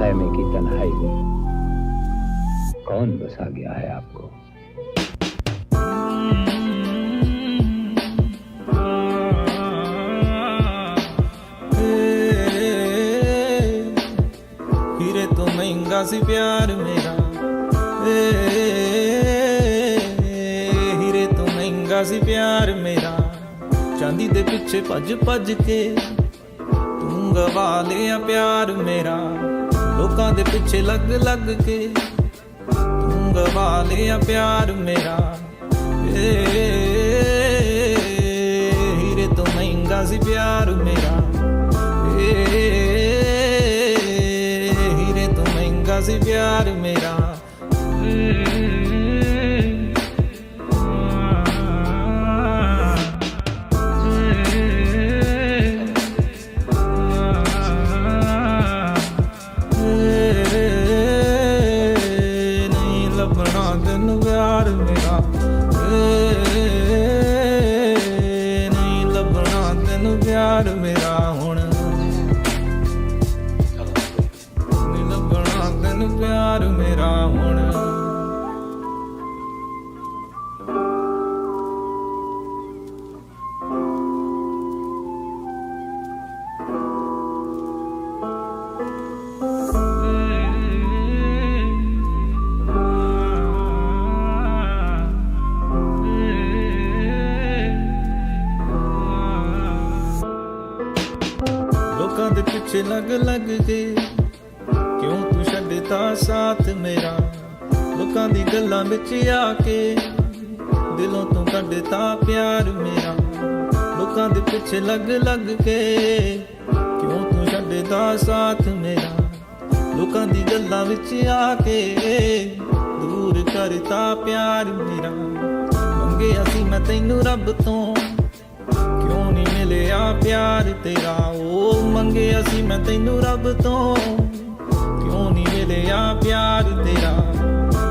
खैमे की तन्हाई में कौन बसा गया है आपको? हीरे तो महंगा सी प्यार मेरा, हीरे तो महंगा सी प्यार मेरा, चांदी दे पिछे भज भज के तू गवा लिया प्यार मेरा, लोकां दे पिछे लग लग के तू गवा लिया प्यार मेरा। हीरे तो महंगा सी प्यार मेरा, हीरे तो महंगा सी प्यार मेरा। प्यार मेरा हुण नहीं लभना तेन प्यार मेरा हुण। लग लग के क्यों तू छड्डता साथ मेरा, लोकां दी गल्लां विच आके दिलों तो कड्डता प्यार मेरा, लोकां दे पिछे लग लग के क्यों तू छड्डता साथ मेरा, लोकां दी गल्लां विच आके दूर करता प्यार मेरा। मंगे असी मैं तैनू रब तो क्यों नहीं मिलिया प्यार तेरा, ओ मंगे असी मैं तैनू रब तो क्यों नहीं मिलिया प्यार तेरा।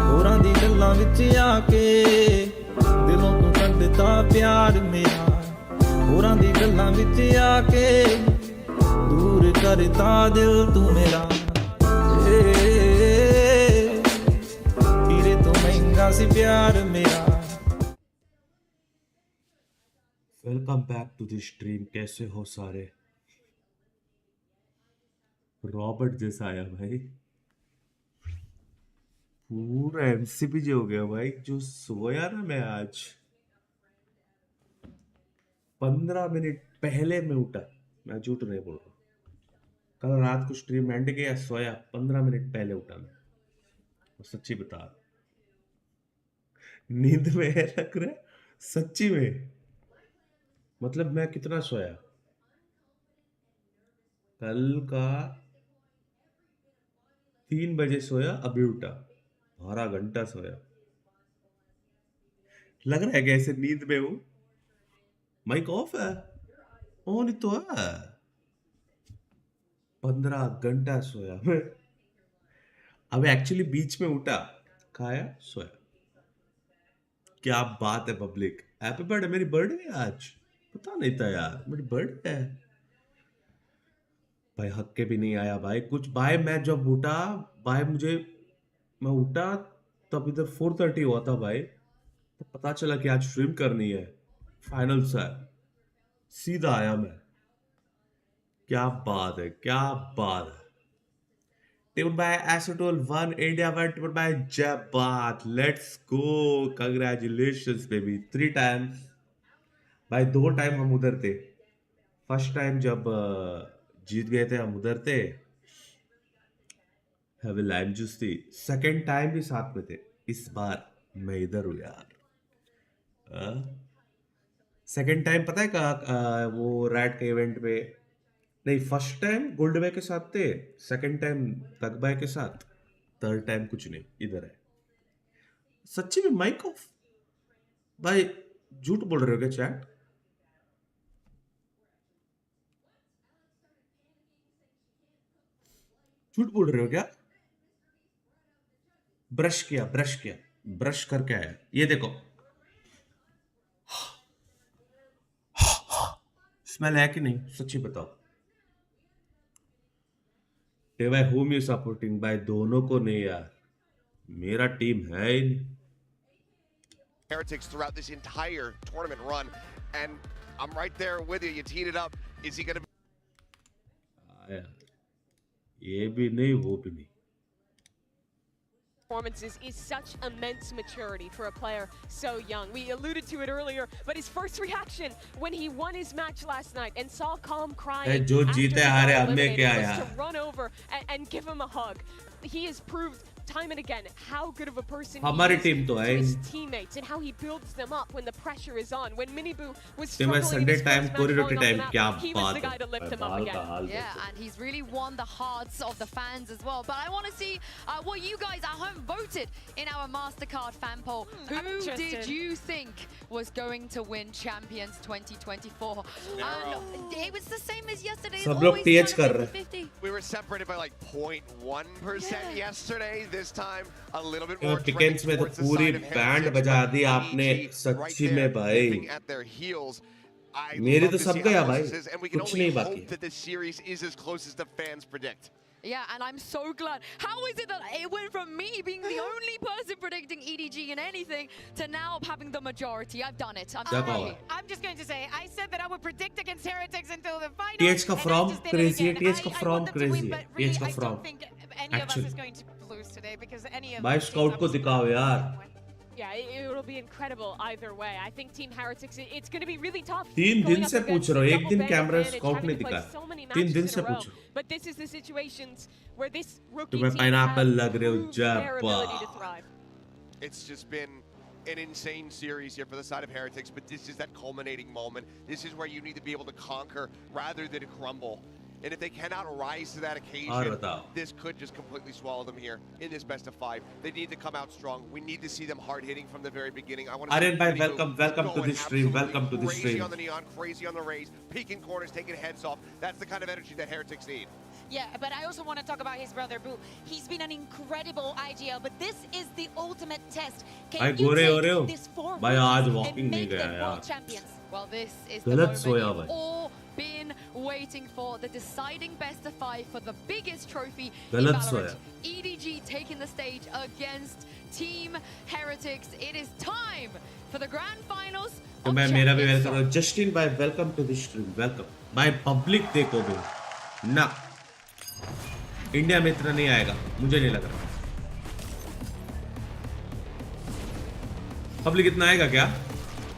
होरां दी गल्लां विच आके दिलों तो कड्डता प्यार मेरा, होरां दी गल्लां विच आके दूर करता दिल तू मेरा। हीरे तो महंगा सी प्यार मेरा। Welcome back to the stream. कैसे हो सारे? रॉबर्ट जैसा आया भाई, पूरा एमसीपीजे हो गया भाई। जो सोया ना मैं आज 15 मिनट पहले मैं उठा, मैं झूठ नहीं बोल रहा। कल रात को स्ट्रीम एंड गया, सोया 15 मिनट पहले उठा मैं, और सच्ची बता नींद में है लग रहा है सच्ची में। मतलब मैं कितना सोया कल का, 3 बजे सोया, अभी उठा, 12 घंटा सोया। लग रहा है कि ऐसे नींद में हूं। माइक ऑफ है, ऑन ही तो है। 15 घंटा सोया मैं। अब एक्चुअली बीच में उठा, खाया, सोया। क्या बात है पब्लिक। Happy birthday. मेरी बर्थडे है आज, पता नहीं था यार मेरी बर्थडे है भाई। हक के भी नहीं आया भाई कुछ भाई। मैं जब उठा भाई, मैं उठा तब इधर 4:30 हुआ था भाई, तो पता चला कि आज स्ट्रीम करनी है फाइनल से, सीधा आया मैं। क्या बात है, क्या बात है। Tipped by ASRock 1 India 1, tipped by जयबात। Let's go, congratulations baby. 3 times भाई, 2 टाइम हम उधर थे। फर्स्ट टाइम जब जीत गए थे हम उधर थे, हैव लाइम जूस थी। सेकंड टाइम भी साथ में थे, इस बार मैं इधर हूं यार। सेकंड टाइम पता है कहा, वो रैट के इवेंट पे नहीं। फर्स्ट टाइम गोल्ड बाय के साथ थे, सेकंड टाइम तक बाय के साथ, थर्ड टाइम कुछ नहीं, इधर है। सच्ची में माइक ऑफ भाई, झूठ बोल रहे हो क्या चैट? झूठ बोल रहे हो क्या? ब्रश किया, ब्रश करके आया, ये देखो स्मेल है कि नहीं, सच्ची बताओ। Hey, by whom you supporting? By दोनों को नहीं यार, मेरा टीम है ही नहीं. Heretics throughout this entire tournament run, and I'm right there with you. You teed it up. Is he going to? ये भी नहीं, वो भी नहीं. Performances is such immense maturity for a player so young. We alluded to it earlier, but his first reaction when he won his match last night and saw Calm crying जो after जीते he got हारे हमने eliminated क्या was यार. to run over and give him a hug. He has proved time and again how good of a person he हमारी is team तो to है. his teammates and how he builds them up when the pressure is on. When Miniboo was तो मैं struggling in Sunday his time first Kori match roti going time off the क्या map, he was the बात guy to lift him up बाल का again. Hall Yeah, and he's really won the hearts of the fans as well. But I want to see what you guys at home voted in our MasterCard fan poll. I'm Who interested. did you think was going to win Champions 2024? It was the same as yesterday. It's सब लोग always TH kind कर of रहे हैं. 50-50. We were separated by like 0.1% Yeah. yesterday. This time, a little bit तो more. Pickens में तो towards the पूरी side of band Heretics, बजा but दी आपने EDG सच्ची right में there, भाई. nipping at their heels. I मेरे love तो to सब see how गया close भाई, this is, and we can कुछ only नहीं बाकी. hope that this series is as close as the fans predict. Yeah, and I'm so glad. How is it that it went from me being the only person predicting EDG in anything to now having the majority? I've done it. I'm That's happy. all. I'm just going to say, I said that I would predict against Heretics until the final. TH का and I from just did it crazy है, again. TH का I from want them to win, crazy है, but really, TH का I from. don't think any of us Actually. is going to lose today because any of भाई us scout को दिखाओ यार. Yeah, it'll be incredible either way. I think Team Heretics, it's going to be really tough. 3 going दिन up से against पूछ रहा हूँ, the एक double दिन bang camera advantage, scout having नहीं to play दिखाया. so many 3 दिन matches से in a row. पूछ रहा हूँ. But this is the situations where this rookie तुम्हें team pineapple has लग रहे हो, proved their ability to Jabba. thrive. It's just been an insane series here for the side of Heretics, but this is that culminating moment. This is where you need to be able to conquer rather than crumble. And if they cannot rise to that occasion, बताओ. this could just completely swallow them here in this best of 5. They need to come out strong. We need to see them hard hitting from the very beginning. I want to Aryan see bhai, Miniboo welcome to going this stream, absolutely welcome to this crazy stream. on the neon, crazy on the rays, peeking corners, taking heads off. That's the kind of energy that Heretics need. Yeah, but I also want to talk about his brother Boo. He's been an incredible IGL, but this is the ultimate test. भाई Can you गोरे हो रहे हो? take this 4 भाई आज wins walking and नहीं make गया them यार. world champions? Well, this is the गलत moment सोया you've भाई. all been waiting for. The deciding best of 5 for the biggest trophy in गलत Valorant. Soya. EDG taking the stage against Team Heretics. It is time for the grand finals तो of मैं मेरा भी Champions. Welcome करूँ. Justin भाई welcome to this stream, welcome. भाई public देखो भी ना, इंडिया में इतना नहीं आएगा, मुझे नहीं लग रहा. पब्लिक इतना आएगा क्या?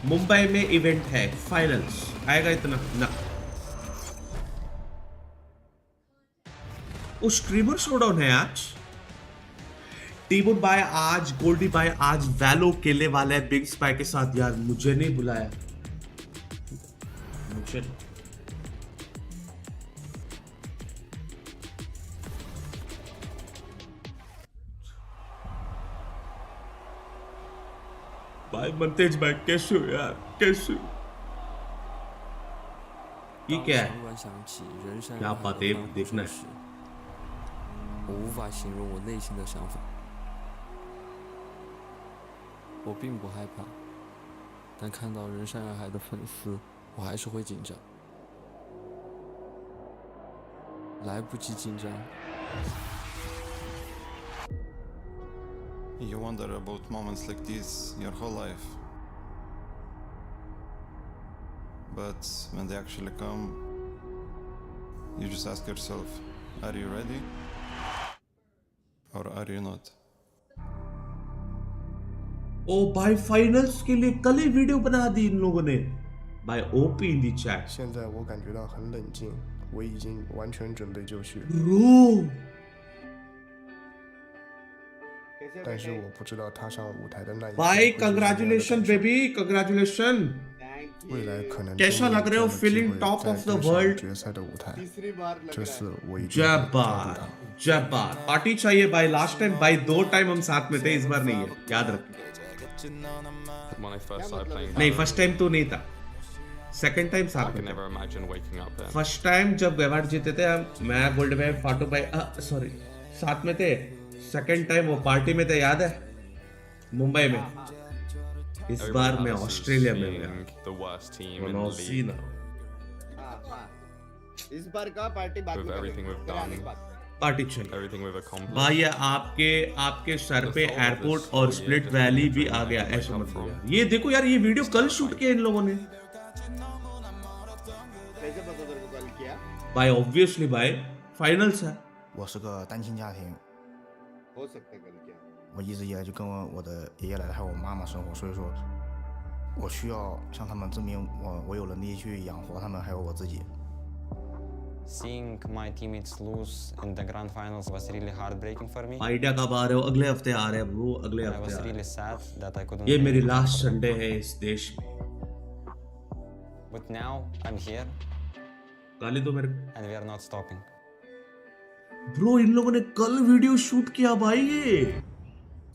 मुंबई में इवेंट है, फाइनल्स आएगा इतना ना. वो स्ट्रीमर शोडाउन है आज. टीबोन भाई आज, गोल्डी भाई आज वैलो खेलने वाला है बिग स्पाई के साथ. यार मुझे नहीं बुलाया, मुझे भाई. मनतेज भाई कैसे हो यार, कैसे हो? ये क्या है? 突然想起人山 क्या 人海 बात 的 है 翻滚 देखना 盛世，我无法形容我内心的想法。我并不害怕，但看到人山人海的粉丝，我还是会紧张。来不及紧张， You wonder about moments like this your whole life. But when they actually come, you just ask yourself, are you ready? Or are you not? ओ भाई फाइनल्स के लिए कल ही वीडियो बना दी इन लोगों ने. भाई OP in the chat. 现在我感觉到很冷静，我已经完全准备就绪， bro 但是我不知道踏上舞台的那一刻 भाई 会是什么样的感受 congratulation baby, congratulation. 未来可能 कैसा 终有 लग रहे हो 这样的机 feeling 会 top 再 of the 登上 world? 决赛的舞台，这次我一定会 जय 抓住 बार 它。 जय बार. पार्टी चाहिए भाई. लास्ट टाइम भाई 2 टाइम हम साथ में थे, इस बार नहीं है, याद रख. When I first started playing नहीं Valorant, फर्स्ट टाइम तो नहीं था, सेकंड टाइम I साथ could में never imagine waking up then. First time जब अवार्ड जीते थे हम, मैं गोल्ड भाई फाटू भाई सॉरी साथ में थे. सेकंड टाइम वो पार्टी में थे, याद है, मुंबई में. इस Everyone बार had मैं us as ऑस्ट्रेलिया में गया. being the worst team in the मनोसी league. ना इस बार का पार्टी बाद With में everything we've करेंगे, done, आने के बाद। पार्टी चाहिए everything we've accomplished. भाई आपके सर पे एयरपोर्ट और स्प्लिट वैली भी आ गया, ऐसा मत बोलो यार। ये देखो यार, ये वीडियो कल शूट किया इन लोगों ने। कैसे पता तेरे को कल किया? भाई ऑब्वियसली भाई फाइनल्स है। 我是个单亲家庭， हो सकता है कल किया। 我一直以来就跟我的爷爷奶奶还有我妈妈生活，所以说我需要向他们证明我有能力去养活他们还有我自己。 Seeing my teammates lose in the grand finals was really heartbreaking for me. Idea कब आ रहे हो? अगले हफ्ते आ रहे हैं ब्रो, अगले I हफ्ते was आ रहे really sad that I couldn't. हैं। ये मेरी लास्ट संडे है इस देश में। But now I'm here. गाली तो मेरे and we are not stopping. Bro in लोगों ने कल वीडियो शूट किया भाई, ये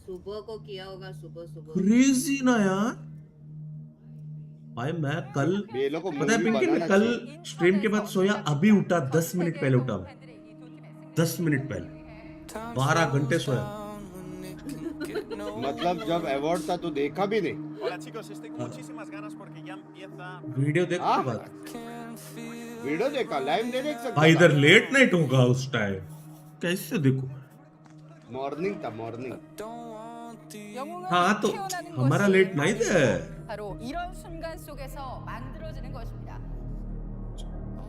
सुबह को किया होगा, सुबह क्रेजी ना यार। भाई मैं कल पता है पिंकी, मैं कल स्ट्रीम के बाद सोया, अभी उठा 10 मिनट पहले उठा, 10 मिनट पहले 12 घंटे सोया। मतलब जब अवार्ड था तो देखा भी नहीं। वीडियो देखा बात, वीडियो देखा, लाइव नहीं देख सकता। भाई इधर लेट नाइट होगा उस टाइम, कैसे देखो? मॉर्निंग था, मॉर्निंग। हाँ तो हमारा लेट नाइट है। 바로 이런 순간 속에서 만들어지는 것입니다.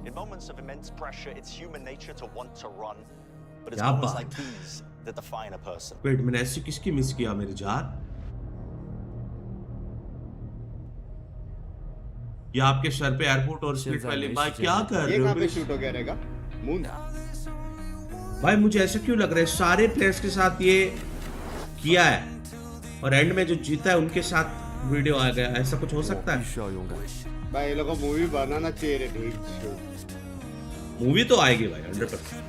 In moments of immense pressure, it's human nature to want to run, but it's क्या moments बात like these that define a person. Wait, मैंने ऐसी किसकी मिस किया मेरी जान? ये आपके सर पे एयरपोर्ट और स्प्लिट वैली, भाई क्या कर रहे हो? ये कहाँ पे शूट हो गया रहेगा? मून। भाई मुझे ऐसा क्यों लग रहा है सारे प्लेयर्स के साथ ये किया है और एंड में जो जीता है उनके साथ वीडियो आ गया, ऐसा कुछ हो सकता है? भाई ये लोगों को मूवी बनाना चाहिए रे। मूवी तो आएगी भाई 100%।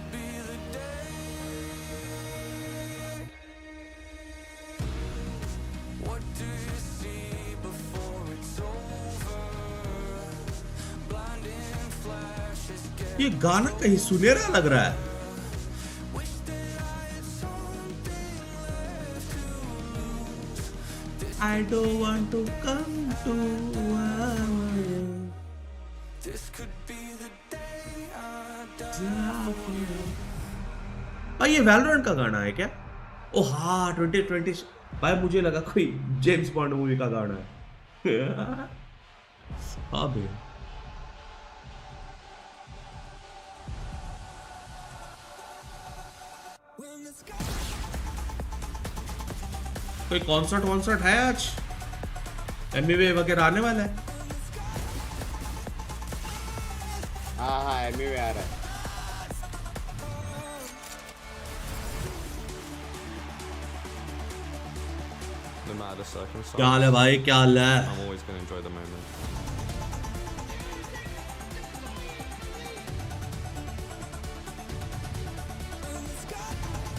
ये गाना कहीं सुनेरा लग रहा है। I don't want to come to this could be the day I die for you। भाई ये वैलोरेंट का गाना है क्या? ओ हाँ 2020। भाई मुझे लगा कोई जेम्स बॉन्ड मूवी का गाना है। हाँ भाई कोई कॉन्सर्ट है आज? एमबीए वगैरह आने वाला है? हाँ एमबीए आ रहा है। No matter circumstance. क्या हाल है भाई, क्या हाल है? I'm always going to enjoy the moment.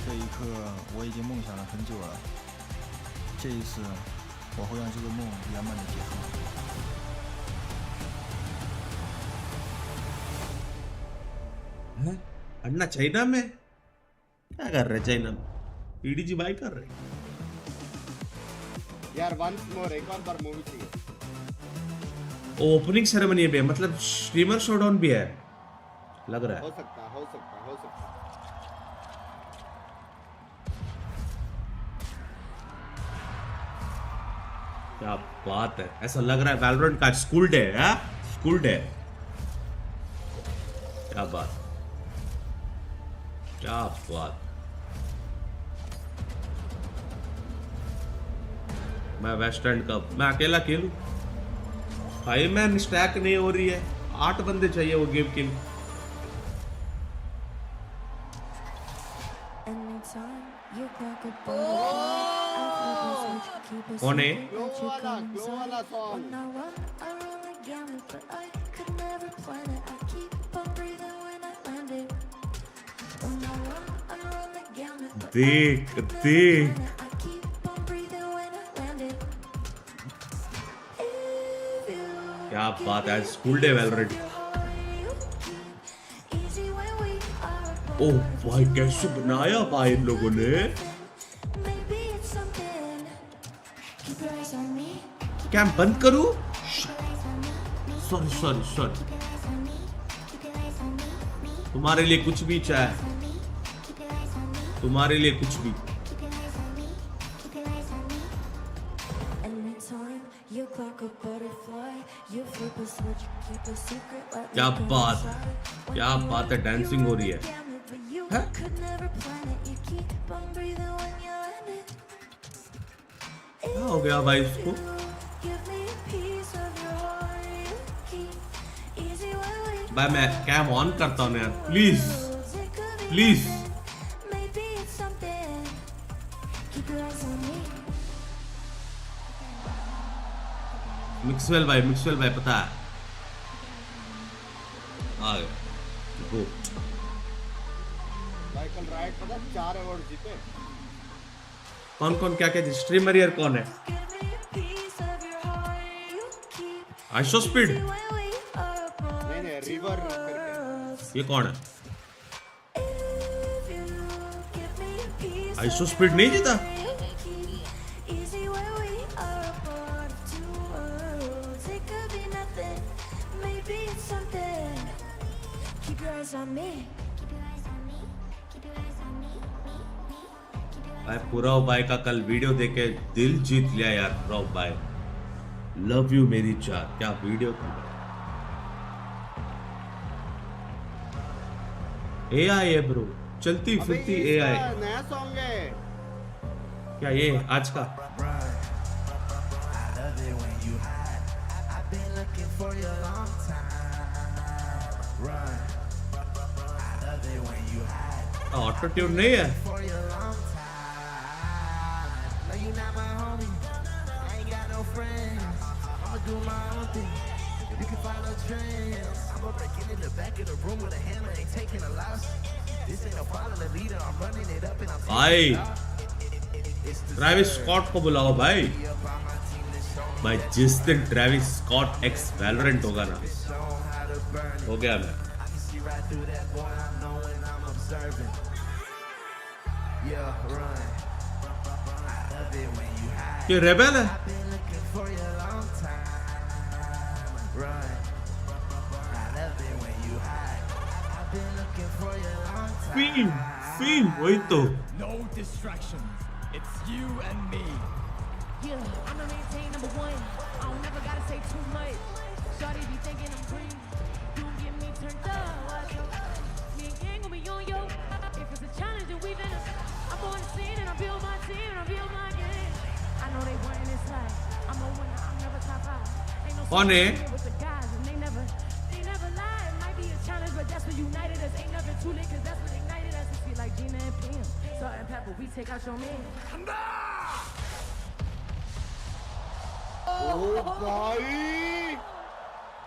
这一刻我已经梦想了很久了，这一次我会让这个梦圆满的结束。अन्ना चाइना में क्या कर रहे? चाइना में EDG भाई कर रहे यार। वंस मोर, एक और बार मूवी चाहिए। ओपनिंग सेरेमनी भी है, मतलब स्ट्रीमर शोडाउन भी है लग रहा है। हो सकता है। क्या बात है, ऐसा लग रहा है वैलोरेंट का स्कूल डे है। स्कूल डे, क्या बात, क्या बात। मैं वेस्ट एंड कप मैं अकेला खेलूं भाई? मैं स्टैक नहीं हो रही है, 8 बंदे चाहिए वो गेम के लिए। कौन है? देख देख क्या बात है, स्कूल डे वैलोरेंट। ओह भाई कैसे बनाया भाई इन लोगों ने। क्या बंद करूं? सॉरी तुम्हारे लिए कुछ भी चाहे। तुम्हारे लिए कुछ भी। क्या बात है, डांसिंग हो रही है। क्या हो गया भाई इसको? भाई मैं कैम ऑन करता हूँ यार, प्लीज प्लीज। मिक्सवेल भाई पता है आ गया। भाई कल राइट पता 4 अवार्ड जीते। कौन कौन क्या क्या स्ट्रीमर यार कौन है? आइसो स्पीड नहीं रिवर करके। ये कौन है? आइसो स्पीड नहीं जीता। भाई पुराव भाई का कल वीडियो देखे दिल जीत लिया यार। पुराव भाई लव यू मेरी चार, क्या वीडियो थी। AI है ब्रो, चलती फिरती AI। नया सॉन्ग है क्या ये आज का? ऑटो ट्यून नहीं है। भाई ट्रैविस स्कॉट को बुलाओ भाई। भाई जिस दिन ट्रैविस स्कॉट एक्स वैलोरेंट होगा ना, हो गया मैं। ये रेबेल है। फील वही तो। No distractions. It's you and me. Yeah, I'ma maintain number one. I don't never gotta say too much. Shawty be thinking I'm green. You get me turned up. Me and gang gonna be on yo. If it's a challenge, then we finna. I'm on the scene and I build my team and I build my game. I know they wanting this life. I'm a winner. I'm never top 5. Ain't no कौन है? with the guys and they never lie. It might be a challenge, but that's what united us. Ain't nothing too late, 'cause that's what ignited us. It's like Gina and PM. Salt and pepper, we take out your man. ओ भाई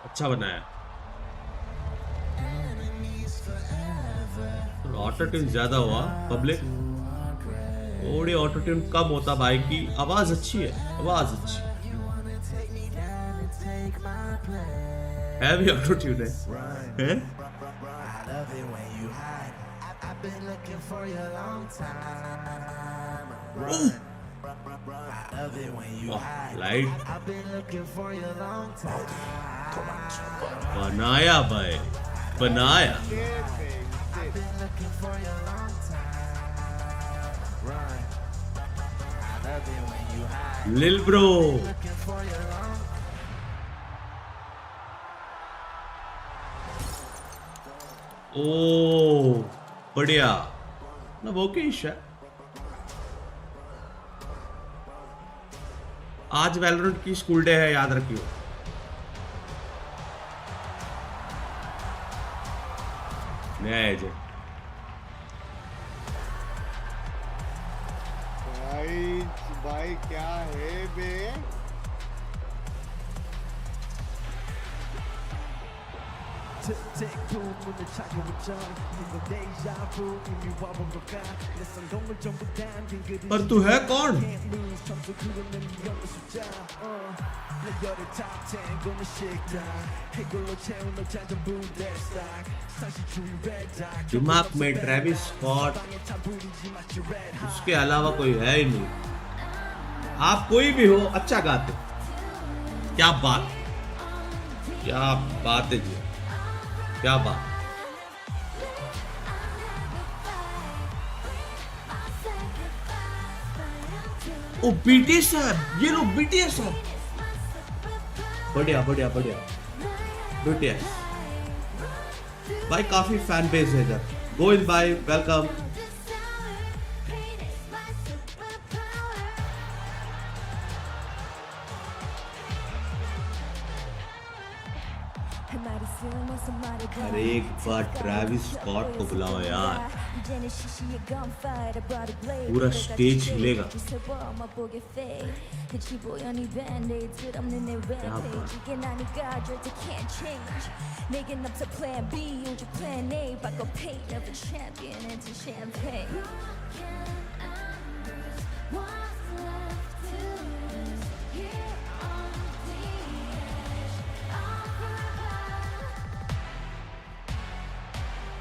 अच्छा बनाया। Auto tune ज्यादा हुआ public. थोड़ी auto tune कम होता भाई की आवाज अच्छी है, आवाज अच्छी है भी ऑटो ट्यून है? लाइट बनाया भाई, बनाया। लिल ब्रो ओ बढ़िया ना, वो की है। आज वैलोरेंट की स्कूल डे है, याद रखियो। नया एज है भाई क्या है बे। पर तू है कौन? दिमाग में ट्रैविस स्कॉट, उसके अलावा कोई है ही नहीं। आप कोई भी हो अच्छा गाते। क्या बात, क्या बात है जी, क्या बात। ओ BTS है, ये लो BTS है। बढ़िया बढ़िया बढ़िया BTS भाई, काफी फैन बेस है इधर। गोविंद भाई वेलकम। अरे एक बार ट्रैविस स्कॉट को बुलाओ यार, पूरा स्टेज हिलेगा।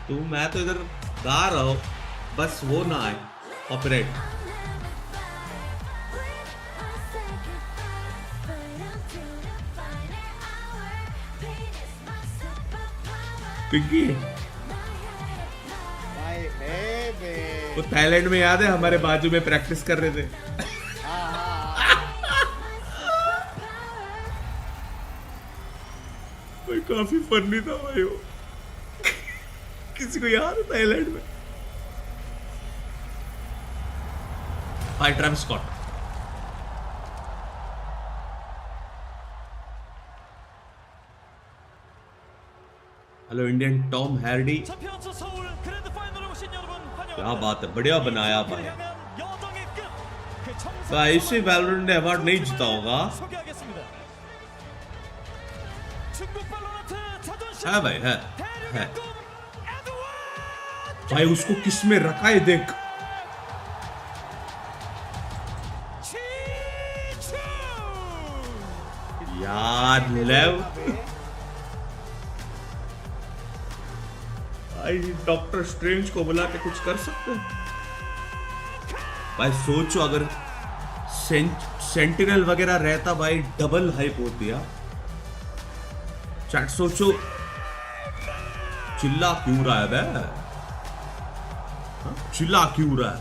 तो मैं तो इधर गा रहा हूँ, बस वो ना आए कॉपीराइट। पिंकी वो थाईलैंड में याद है हमारे बाजू में प्रैक्टिस कर रहे थे। काफी फनी था भाई वो। किसी को याद है थाईलैंड में? भाई Travis Scott. Hello Indian Tom Hardy, क्या बात है, बढ़िया बनाया भाई। भाई इसे वैलोरेंट ने अवार्ड नहीं जीता होगा। है भाई, है भाई, उसको किस में रखा है देख। यार लेव भाई, डॉक्टर स्ट्रेंज को बुला के कुछ कर सकते हैं भाई। सोचो अगर सेंटिनल वगैरह रहता भाई, डबल हाइप होती है। चैट सोचो, चिल्ला क्यों रहा है बे? चिल्ला क्यों रहा है?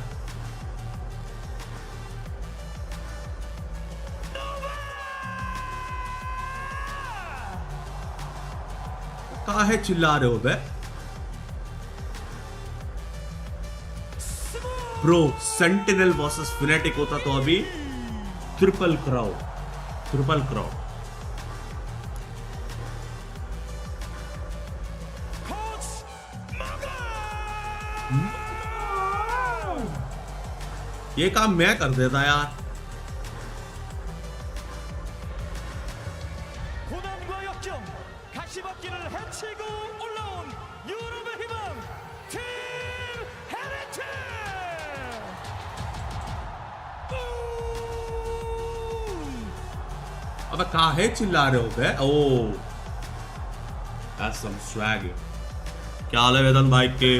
काहे चिल्ला रहे हो बे? ब्रो सेंटिनल वर्सेस फिनेटिक होता तो अभी ट्रिपल क्राउड। ये काम मैं कर देता यार। अब काहे चिल्ला रहे हो बे? ओ that's some swag। क्या हाल है वेदन भाई के?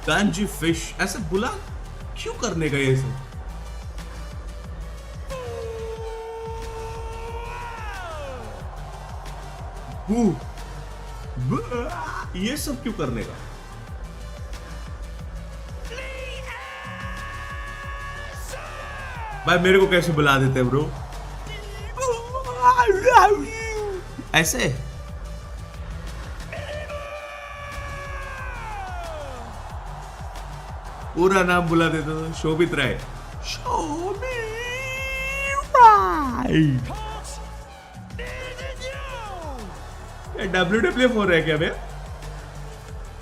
गांजी फिश ऐसे बुला क्यों करने का ये सब? ये सब क्यों करने का? भाई मेरे को कैसे बुला देते हैं ब्रो ऐसे? पूरा नाम बुला देता था, शोभित राय। WWF हो रहा है क्या बे?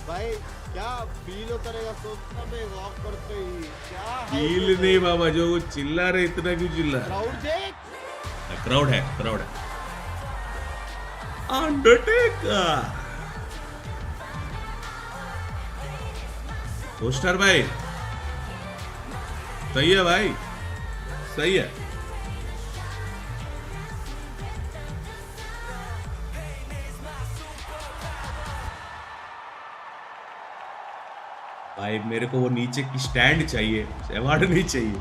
भाई क्या फील होता रहेगा सोचना में वॉक करते ही? क्या फील नहीं बाबा, जो वो चिल्ला रहे इतना क्यों चिल्ला? क्राउड है। अंडरटेकर पोस्टर भाई सही है भाई, सही है। भाई मेरे को वो नीचे की स्टैंड चाहिए, अवार्ड नहीं चाहिए।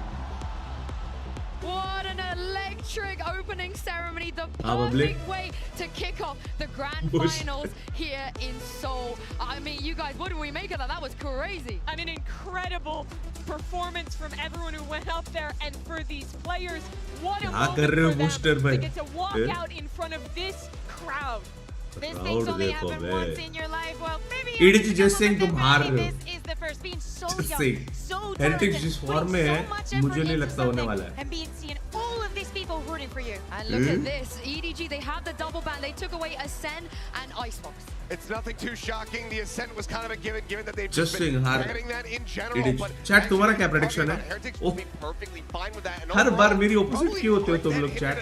What an electric opening ceremony, the हाँ, perfect way to kick off the grand finals here in Seoul. I mean, you guys, what do we make of that? That was crazy. I mean, incredible performance from everyone who went up there, and for these players, what a moment for them to get to walk out in front of this crowd. This thing's only happened once in your life. Well, maybe EDG just saying तुम हार रहे हो. this is the first. Being so Just young, saying. so Heritage जिस form में है, मुझे नहीं लगता होने वाला है. and being seeing all of these people rooting for you. And look at this, EDG, they have the double ban. They took away Ascend and Icebox. It's nothing too shocking. The Ascent was kind of a given that they've Just been saying, getting that in general. EDG. But Chat तुम्हारा क्या prediction है? Heretics will be perfectly fine with that. And हर बार मेरी overall, opposite क्यों होते हो तुम लोग chat?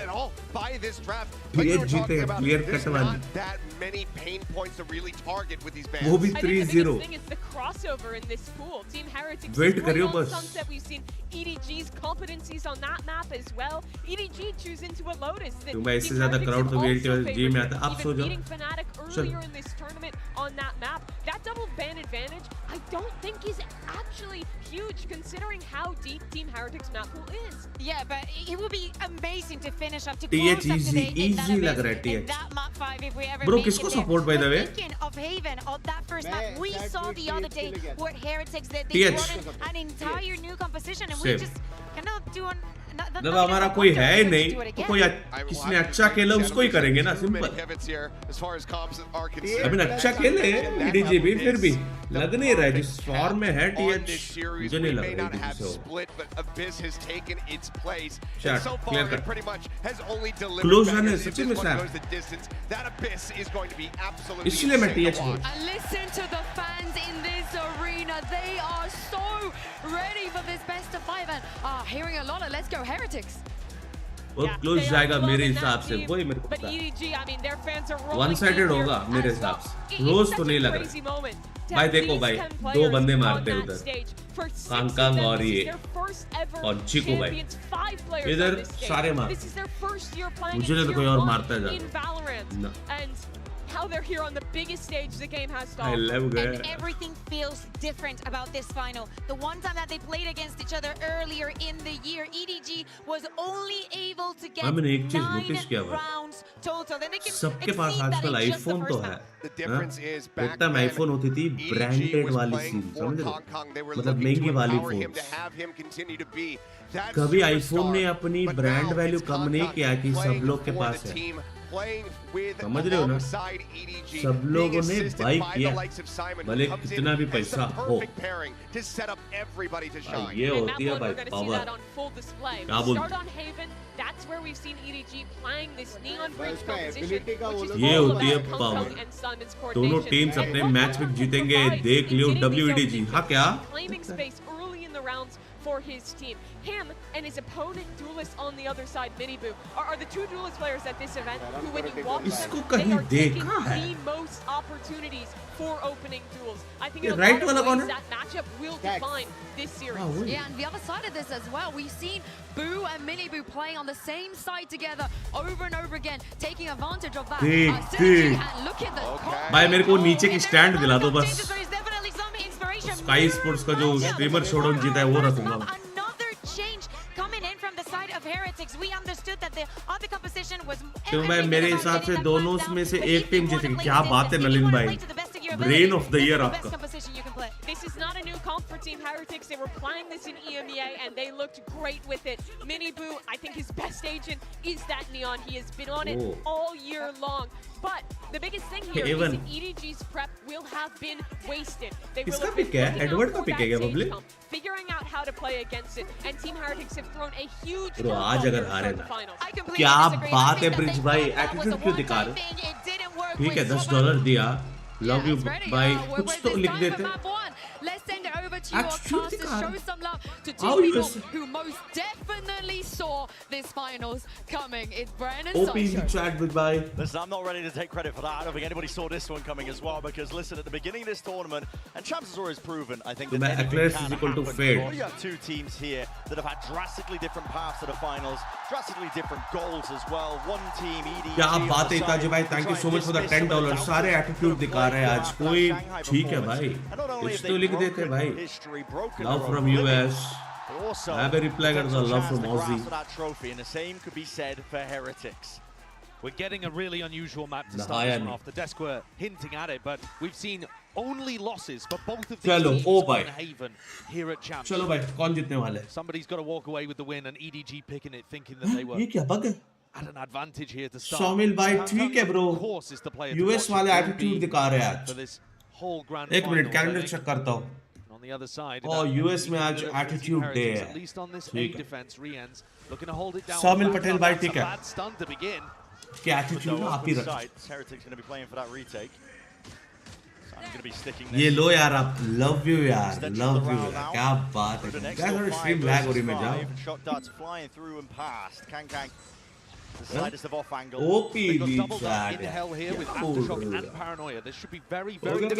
By this draft, ये जीते clear cut there's वाली. not that many pain points to really target with these bands. वो भी I think the 3-0. biggest thing is the crossover in this pool. Team Heretics Wait is करियो right on बस. Sunset. We've seen EDG's competencies on that map as well. EDG choose into a Lotus. तुम्हें इससे ज़्यादा crowd तो VLT में आता. आप सो जाओ. Beating Fnatic earlier in this tournament on that map. That double ban advantage, I don't think is actually huge considering how deep Team Heretics map pool is. Yeah, but it would be amazing to finish up to TH close up to the easy लग रहा है in TH. that map 5 if we ever Bro, make किसको it there. support by the way? Speaking of Haven, on that first map, we saw the other day what Heretics did. TH. They brought in an entire new composition and we Same. just cannot do an जब हमारा कोई है ही नहीं तो कोई किसी ने अच्छा खेला उसको ही करेंगे ना सिंपल. अभी अच्छा खेले EDG भी फिर भी लग नहीं रहा है जिस फॉर्म में है TH मुझे नहीं लग रहा है चैट क्लियर कर क्लोज रन है सच्ची में सैम इसलिए मैं TH हूँ. And listen to the fans in this arena. They are so ready for this best of 5 and hearing a lot of let's go Heretics. वो क्लोज जाएगा मेरे हिसाब से वही मेरे को पता है. वन साइडेड होगा मेरे हिसाब से. रोज तो नहीं लग रहा है. भाई देखो भाई दो बंदे मारते हैं उधर कांग और ये और चिको भाई इधर सारे मार. मुझे नहीं तो कोई और मारता है ज़्यादा. How they're here on the biggest stage the game has to I love offer. that. And everything feels different about this final. The one time that they played against each other earlier in the year, EDG was only able to get 9 rounds total. Then they can सबके पास आजकल iPhone तो है. एक time iPhone होती थी branded वाली series समझ रहे हो मतलब महंगी वाली फोन. कभी आईफोन ने अपनी ब्रांड वैल्यू कम नहीं किया कि सब लोग के पास है. समझ रहे हो ना सब लोगों ने बाई किया भले कितना भी पैसा हो. ये होती है भाई पावर. क्या बोलते ये होती है पावर. दोनों टीम्स अपने मैच में जीतेंगे देख लियो WEDG. हाँ क्या for his team. Him and his opponent duelist on the other side, Miniboo, are the two duelist players at this event who, when you walk them, they are taking the most opportunities for opening duels. I think in a lot of ways that matchup will define this series. Yeah, and the other side of this as well, we've seen Boo and Miniboo playing on the same side together over and over again, taking advantage of that. Synergy, and look at the भाई मेरे को नीचे की stand दिला दो बस. Sky sports का जो स्ट्रीमर शोडाउन जीता है वो रखूंगा. तो भाई मेरे हिसाब से दोनों में से एक टीम जीतेगी. क्या बात है नलिन भाई. Brain of the year आपका. This is not a new comp for Team Heretics. They were playing this in EMEA and they looked great with it. Miniboo, I think his best agent is that Neon. He has been on it all year long. But the biggest thing here is that EDG's prep will have been wasted. They will have been looking out figuring out how to play against it. And Team Heretics have thrown a huge आज अगर हारे ना क्या बात है bridge भाई. Attitude क्यों दिखा रहे. ठीक है $10 दिया. Love you भाई कुछ तो लिख देते. Let's send it over to our cast to show some love to two people who most definitely saw this finals coming. It's Brian and Sancho. Goodbye. Listen, I'm not ready to take credit for that. I don't think anybody saw this one coming as well because listen, at the beginning of this tournament, and Champs has always proven, I think, that Eclairs is equal to fade. You have two teams here that have had drastically different paths to the finals, drastically different goals as well. One team, EDG. क्या बात है ताजी भाई. Thank you so much for the $10. सारे attitude दिखा रहे हैं आज. कोई ठीक है भाई. कुछ तो लिख देते भाई. Love from US. मैं भी रिप्लाई करता हूँ. Love from Aussie. That trophy, and the same could be said for Heretics. We're getting a really unusual map to start this one off. The desk were hinting at it, but we've seen only losses for both of these teams on Haven here at Champs. चलो भाई, कौन जीतने वाले? Somebody's got to walk away with the win, and EDG picking it, thinking that they were ये क्या bug है? at an advantage here to start. शॉमिल भाई ठीक है ब्रो. US वाले एटीट्यूड दिखा रहे हैं आज. एक मिनट कैलेंडर चेक करता हूँ. On the other side, US में आज एटीट्यूड डे है. At least on this A defense, Rian's looking to hold it down. Shomil Patel भाई ठीक है. Bad stun to begin. क्या एटीट्यूड आप ही रख. Heretics going to be playing for that retake. I'm going to be sticking ये लो यार आप. Love you यार. Love you यार. क्या बात है. क्या स्ट्रीम लैग हो रही मैं जाऊँ. Shot darts flying through and past. Kang. The slightest of off angle. They've got double up in hell here with ASRock and Paranoia. This should be very difficult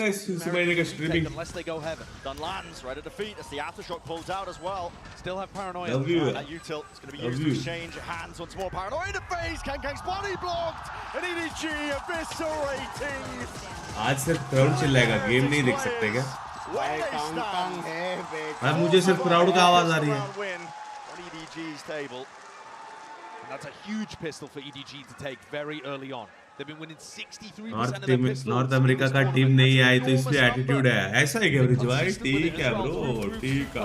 unless they go heaven. Done lands right at the feet as the ASRock pulls out as well. Still have Paranoia. That util is going to be used to exchange hands once more. Paranoia in the face. Kang's body blocked. And EDG eviscerating. आज सिर्फ crowd चिल्लाएगा. Game नहीं देख सकते क्या? अब मुझे सिर्फ crowd का आवाज आ रही है. On EDG's table. And that's a huge pistol for EDG to take very early on. They've been winning 63% of their pistols. North America का टीम नहीं आई तो इसलिए एटीट्यूड है. ऐसा है क्या भाई? ठीक है ब्रो. ठीक है.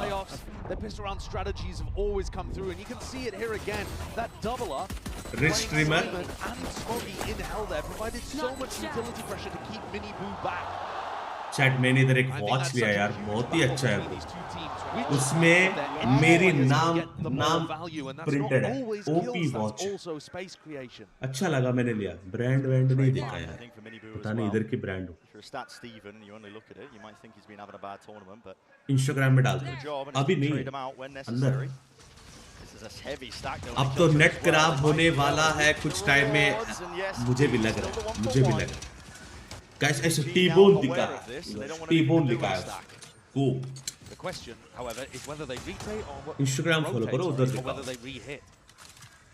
Their pistol round strategies have always come through, and you can see it here again. That double up, Rich streamer and Smoggy in hell there provided so much utility pressure to keep Mini Boo back. Chat मैंने इधर एक watch लिया यार. बहुत ही अच्छा है. उसमें मेरी नाम प्रिंटेड है. OP watch. अच्छा लगा मैंने लिया. ब्रांड नहीं देखा यार. पता नहीं इधर की ब्रांड हो. इंस्टाग्राम में डाल दो. अभी नहीं अंदर. अब तो नेट खराब होने वाला है कुछ टाइम में. मुझे भी लग रहा है. Guys, ऐसे TbOne दिखा. TbOne दिखा है. Go. The question, however, is whether they replay or Instagram follow करो उधर दिखा. whether they re-hit.